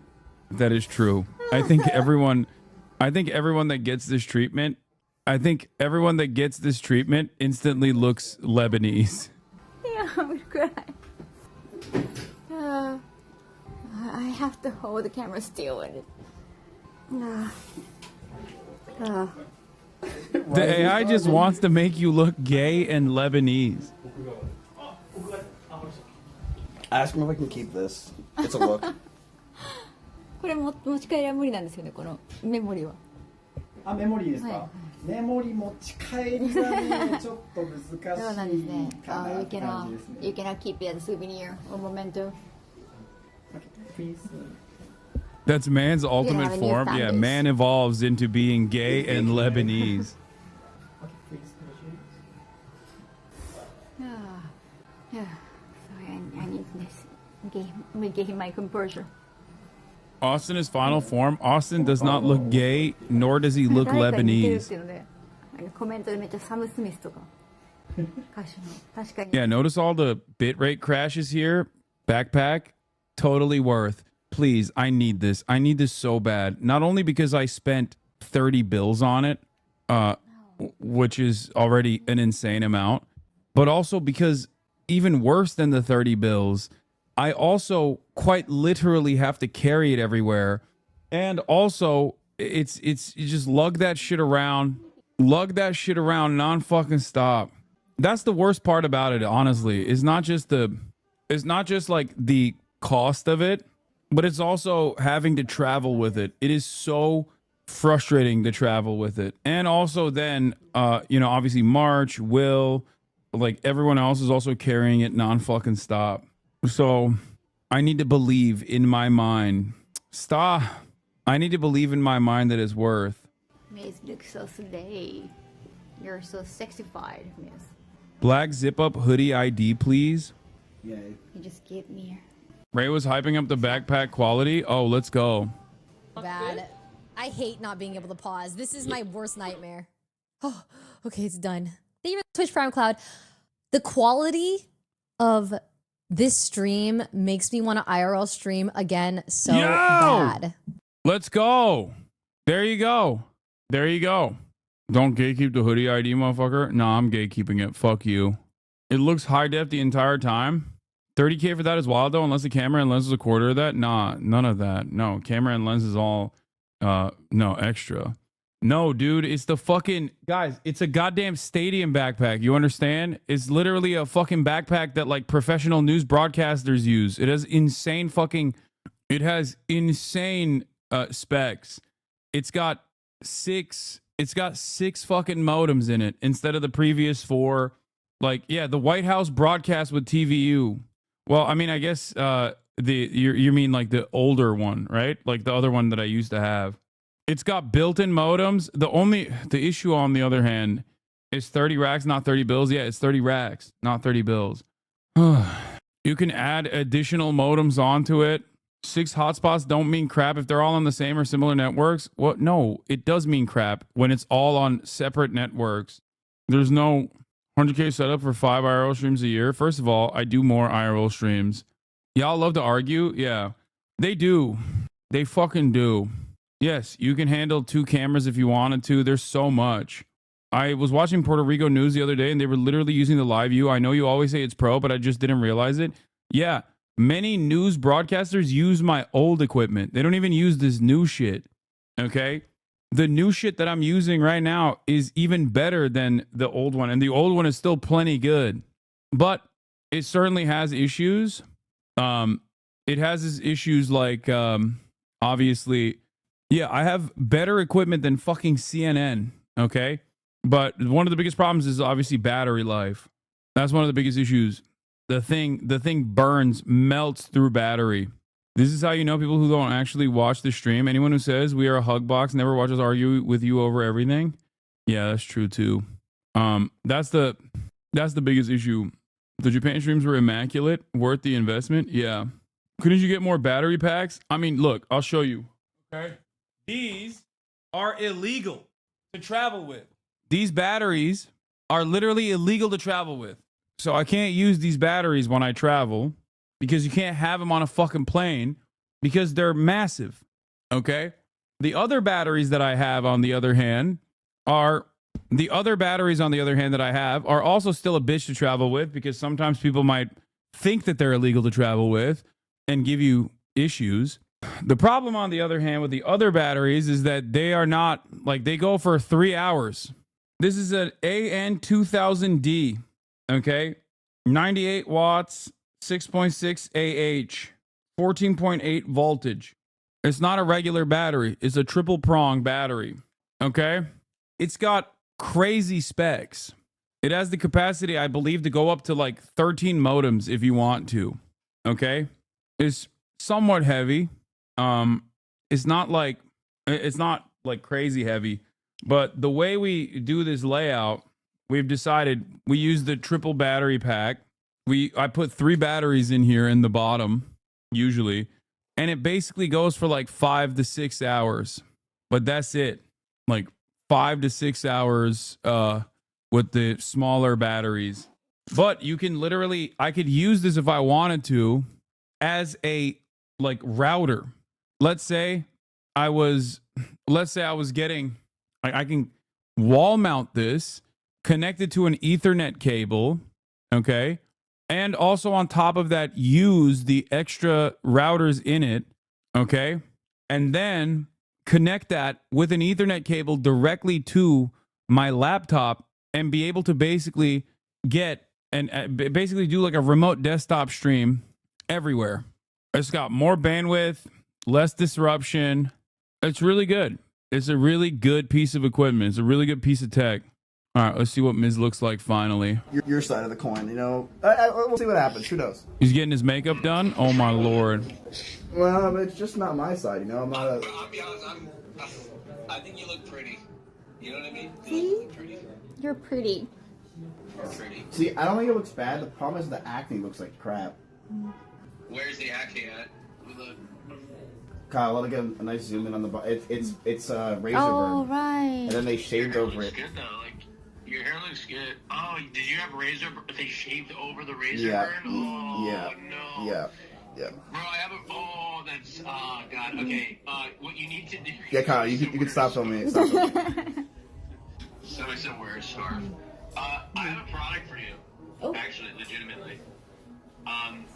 That is true. I think everyone that gets this treatment, instantly looks Lebanese. Yeah, I would cry. I have to hold the camera still with it. The AI just wants to make you look gay and Lebanese. Ask him if I can keep this. It's a look. これ持ち帰りは無理なんですよね、このメモリは。あ、メモリーですか、はメモリ持ち帰りはね、ちょっと難しいそうなんですね。かな You って感じですね。 cannot keep it as a souvenir or memento. Please. That's man's ultimate have a new form. fan Yeah, base. man evolves into being gay and Lebanese. Sorry, I need this. making my composure. Austin is final form. Austin does not look gay, nor does he look Lebanese. コメントでめっちゃサム・スミスとか歌手の確かに Yeah, notice all the bitrate crashes here. Backpack, totally worth. Please, I need this. I need this so bad. Not only because I spent 30 bills on it, which is already an insane amount, but also because even worse than the 30 bills, I also quite literally have to carry it everywhere. And also, it's you just lug that shit around non-fucking stop. That's the worst part about it, honestly. It's not just like the cost of it, but it's also having to travel with it. It is so frustrating to travel with it. And also then, obviously March, Will, like everyone else is also carrying it non-fucking stop. So I need to believe in my mind. Stop. I need to believe in my mind that it's worth. Miss looks so slay. You're so sexified, Miss. Black zip-up hoodie ID, please. Yeah. You just get me. Ray was hyping up the backpack quality. Oh, let's go. Bad. I hate not being able to pause. This is my worst nightmare. Oh, okay, it's done. Thank you for Twitch Prime Cloud. The quality of this stream makes me want to IRL stream again so bad. Let's go. There you go. There you go. Don't gatekeep the hoodie ID, motherfucker. Nah, I'm gatekeeping it. Fuck you. It looks high def the entire time. 30K for that is wild though, unless the camera and lens is a quarter of that. Nah, none of that. No, camera and lens is all no extra. No, dude, it's the fucking guys, it's a goddamn stadium backpack. You understand? It's literally a fucking backpack that like professional news broadcasters use. It has insane specs. It's got six fucking modems in it instead of the previous 4. Like, yeah, the White House broadcast with TVU. Well, I mean, I guess you mean like the older one, right? Like the other one that I used to have. It's got built-in modems. The issue on the other hand is 30 racks, not 30 bills. Yeah, it's 30 racks, not 30 bills. You can add additional modems onto it. 6 hotspots don't mean crap if they're all on the same or similar networks. What? No, it does mean crap when it's all on separate networks. There's no 100K setup for 5 IRL streams a year. First of all, I do more IRL streams. Y'all love to argue? Yeah, they do. They fucking do. Yes, you can handle 2 cameras if you wanted to. There's so much. I was watching Puerto Rico news the other day and they were literally using the live view. I know you always say it's pro, but I just didn't realize it. Yeah, many news broadcasters use my old equipment. They don't even use this new shit. Okay? The new shit that I'm using right now is even better than the old one. And the old one is still plenty good. But it certainly has issues. It has its issues like, obviously, yeah, I have better equipment than fucking CNN. Okay? But one of the biggest problems is obviously battery life. That's one of the biggest issues. The thing burns, melts through battery. This is how you know people who don't actually watch the stream. Anyone who says we are a hug box never watches argue with you over everything. Yeah, that's true too. That's the biggest issue. The Japan streams were immaculate, worth the investment. Yeah. Couldn't you get more battery packs? I mean, look, I'll show you. Okay. These are illegal to travel with. These batteries are literally illegal to travel with. So I can't use these batteries when I travel because you can't have them on a fucking plane because they're massive. Okay? The other batteries that I have, on the other hand, are also still a bitch to travel with because sometimes people might think that they're illegal to travel with and give you issues. The problem, on the other hand, with the other batteries is that they are not, like, they go for 3 hours. This is an AN2000D, okay? 98 watts, 6.6 AH, 14.8 voltage. It's not a regular battery. It's a triple prong battery, okay? It's got crazy specs. It has the capacity, I believe, to go up to like 13 modems if you want to, okay? It's somewhat heavy. It's not like crazy heavy, but the way we do this layout, we've decided we use the triple battery pack. I put 3 batteries in here in the bottom, usually. And it basically goes for like 5 to 6 hours. But that's it. Like 5 to 6 hours with the smaller batteries. But you can literally, I could use this if I wanted to as a like router. Let's say I was getting, I can wall mount this, connect it to an Ethernet cable, okay? And also on top of that, use the extra routers in it, okay? And then connect that with an Ethernet cable directly to my laptop and be able to basically get and basically do like a remote desktop stream everywhere. It's got more bandwidth, less disruption. It's really good. It's a really good piece of equipment. It's a really good piece of tech. All right, let's see what Miz looks like finally. Your side of the coin, you know. We'll see what happens. Who knows? He's getting his makeup done? Oh my lord. Well, it's just not my side, you know. I'm not a... I'll be honest, I think you look pretty. You know what I mean? See? You're pretty. You're pretty. See, I don't think it looks bad. The problem is the acting looks like crap. Where's the acting at? Look. Kyle, I want to get a nice zoom in on the it's razor burn. Oh, right. And then they shaved over it. Good though. Like your hair looks good. Oh, did you have razor? They shaved over the razor Yeah. burn. Oh Yeah. no. Yeah. Yeah. Bro, I have a. Oh, that's. Oh God. Okay. What you need to do. Yeah, Kyle, you can stop filming it. Stop filming it. So I said wear a scarf. I have a product for you. Oh. Actually, legitimately.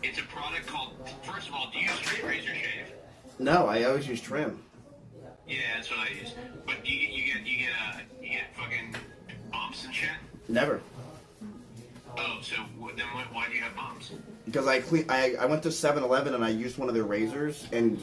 It's a product called. First of all, do you use straight razor shave? No, I always use trim. Yeah, that's what I use. But you get fucking bumps and shit. Never. Oh, so then why do you have bumps? Because I went to 7-Eleven and I used one of their razors, and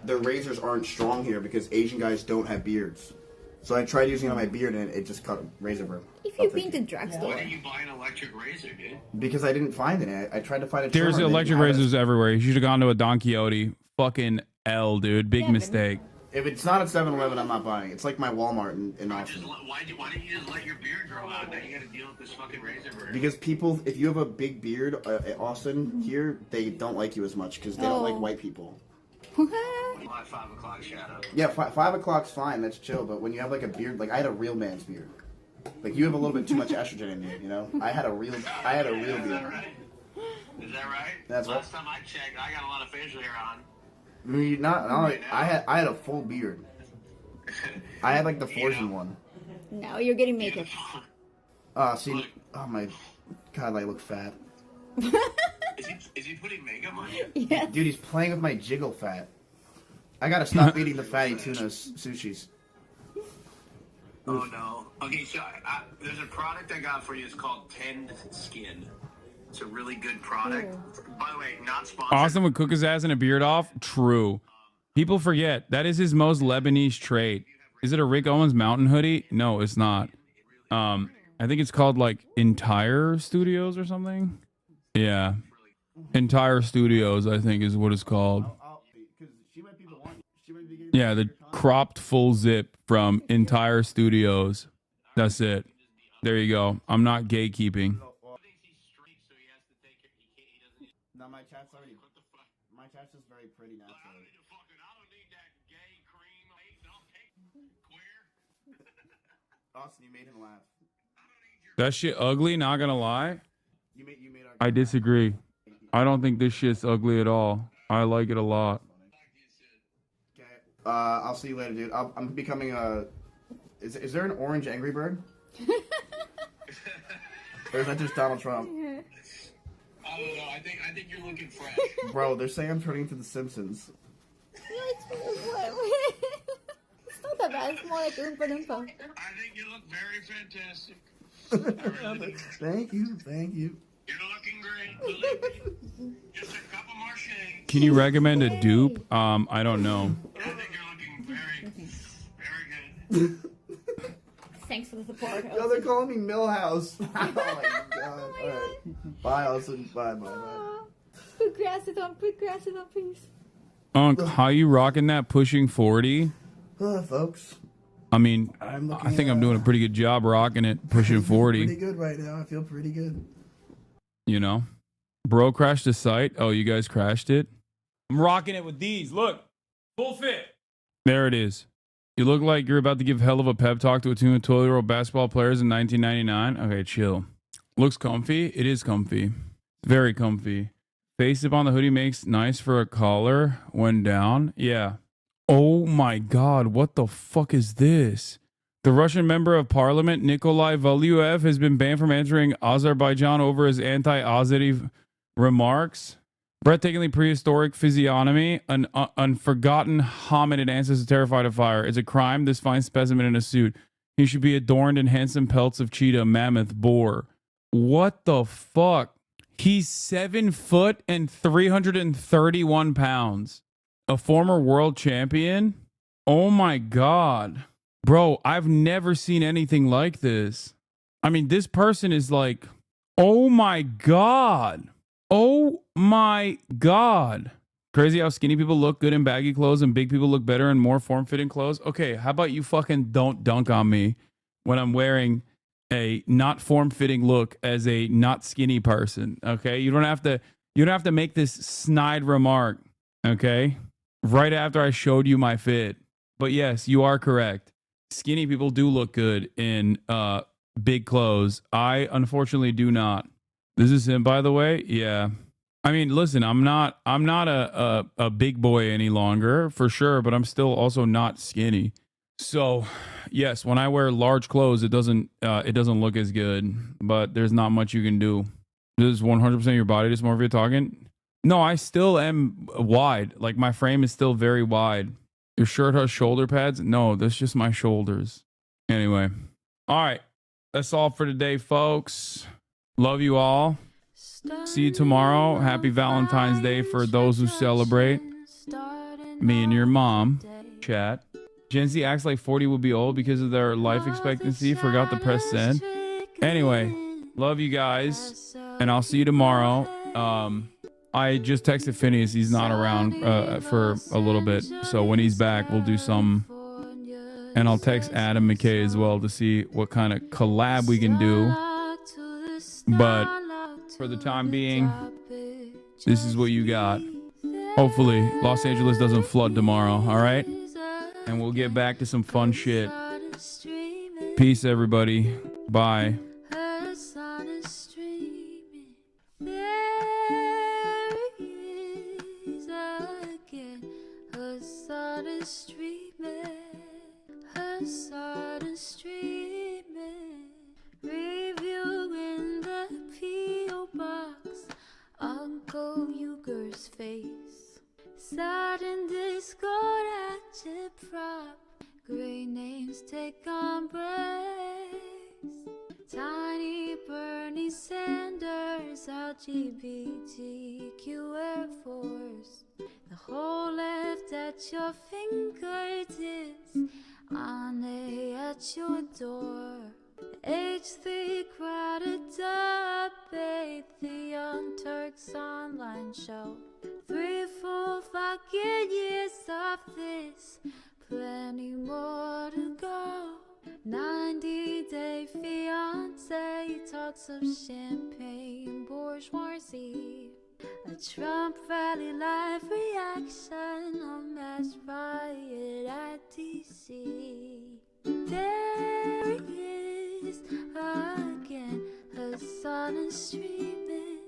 their razors aren't strong here because Asian guys don't have beards. So I tried using it on my beard and it just cut razor burn. If you've been to drugstore. Why didn't you buy an electric razor, dude? Because I didn't find it. I tried to find a There's trimmer, electric razors everywhere. You should have gone to a Don Quixote. Fucking L, dude. Big mistake. If it's not at 7-Eleven, I'm not buying it. It's like my Walmart in Austin. Why didn't you just let your beard grow out? Now you gotta deal with this fucking razor burn. Because people, if you have a big beard at Austin here, they don't like you as much because they don't like white people. My 5 o'clock shadow. Yeah, 5 o'clock's fine. That's chill. But when you have like a beard, like I had a real man's beard. Like you have a little bit too much estrogen in you. You know, I had a real beard. Is that right? That's right. Last time I checked, I got a lot of facial hair on. I mean, I had a full beard. I had like the Fortune one. Now you're getting makeup. See, oh my God, I look fat. Is he putting makeup on you? Yes. Dude, he's playing with my jiggle fat. I gotta stop eating the fatty tuna sushis. Oh no. Okay, so there's a product I got for you. It's called Tend Skin. It's a really good product. By the way, not sponsored. Austin would cook his ass in a beard off? True. People forget. That is his most Lebanese trait. Is it a Rick Owens mountain hoodie? No, it's not. I think it's called like Entire Studios or something. Yeah. Entire Studios, I think, is what it's called. Yeah, the cropped full zip from Entire Studios. That's it. There you go. I'm not gatekeeping. No, my chat's just very pretty naturally. Austin, you made him laugh. That shit ugly, not gonna lie. You made I disagree. I don't think this shit's ugly at all. I like it a lot. I'll see you later, dude. I'm becoming a... Is there an orange Angry Bird? Or is that just Donald Trump? I don't know. I think you're looking fresh. Bro, they're saying I'm turning into The Simpsons. It's not that bad. It's more like Oompa Loompa. I think you look very fantastic. Thank you. You're looking great. Believe me. Just a couple more shades. Can you recommend a dupe? I don't know. I think you're looking very good. Thanks for the support. Yo, they're calling me Millhouse. Oh my God. All right. Bye, Austin. Bye. Put glasses on, please. Unc, how you rocking that pushing 40? Folks. I mean, I think I'm doing a pretty good job rocking it, pushing 40. Pretty good right now. I feel pretty good. You know? Bro crashed the site. Oh, you guys crashed it? I'm rocking it with these. Look, full fit. There it is. You look like you're about to give hell of a pep talk to a team of 12-year-old basketball players in 1999. Okay, chill. Looks comfy. It is comfy. Very comfy. Face zip on the hoodie makes nice for a collar when down. Yeah. Oh my God. What the fuck is this? The Russian member of parliament, Nikolai Valuev, has been banned from entering Azerbaijan over his anti-Azeri remarks. Breathtakingly prehistoric physiognomy, an unforgotten hominid ancestor terrified of fire. It's a crime, this fine specimen in a suit. He should be adorned in handsome pelts of cheetah, mammoth, boar. What the fuck? He's 7 foot and 331 pounds. A former world champion? Oh my God. Bro, I've never seen anything like this. I mean, this person is like, oh my God. Oh my God. Crazy how skinny people look good in baggy clothes and big people look better in more form-fitting clothes. Okay, how about you fucking don't dunk on me when I'm wearing a not form-fitting look as a not skinny person, okay? You don't have to make this snide remark, okay? Right after I showed you my fit. But yes, you are correct. Skinny people do look good in big clothes. I unfortunately do not. This is him, by the way. Yeah. I mean, listen, I'm not a big boy any longer, for sure, but I'm still also not skinny. So, yes, when I wear large clothes, it doesn't look as good, but there's not much you can do. This is 100% your body dysmorphia talking? No, I still am wide. Like, my frame is still very wide. Your shirt has shoulder pads? No, that's just my shoulders. Anyway. All right. That's all for today, folks. Love you all. See you tomorrow. Happy Valentine's Day for those who celebrate. Me and your mom. Chat. Gen Z acts like 40 would be old because of their life expectancy. Forgot to press send. Anyway, love you guys. And I'll see you tomorrow. I just texted Phineas. He's not around for a little bit. So when he's back, we'll do some. And I'll text Adam McKay as well to see what kind of collab we can do. But for the time being, this is what you got. Hopefully, Los Angeles doesn't flood tomorrow, all right? And we'll get back to some fun shit. Peace, everybody. Bye. Review in the P.O. box, Uncle Uger's face. Sat in Discord at Chip Prop, great names take on breaks. Tiny Bernie Sanders, LGBTQ Air Force. The whole left at your fingertips, Ane at your door. H3 crowded debate, the Young Turks online show. 3 full fucking years of this, plenty more to go. 90-day fiance, talks of champagne bourgeoisie. A Trump rally live reaction, a mass riot at DC. There he is again, Hasan is streaming,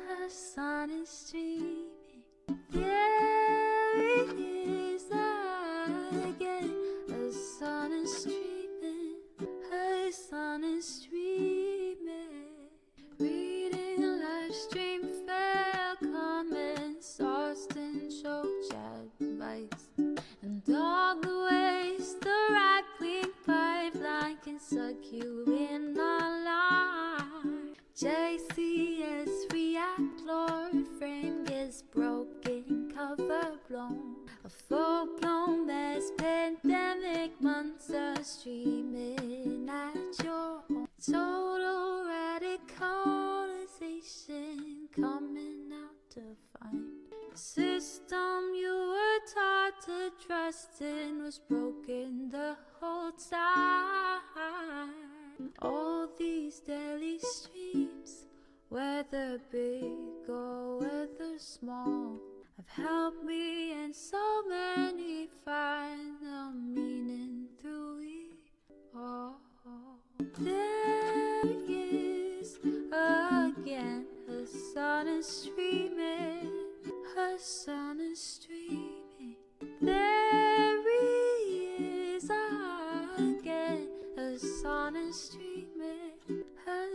Hasan is streaming. There he is again, Hasan is streaming, Hasan is streaming. Reading a live stream, fair comments, Austin show chat advice, and all the ways the right-wing pipeline can suck you in online. JCS react, Lord frame gets broken, cover blown. A full-blown mass pandemic, monster streaming at your home. Total radicalization coming out to find. The system you were taught to trust in was broken the whole time. All these daily streams, whether big or whether small, have helped me honest treatment has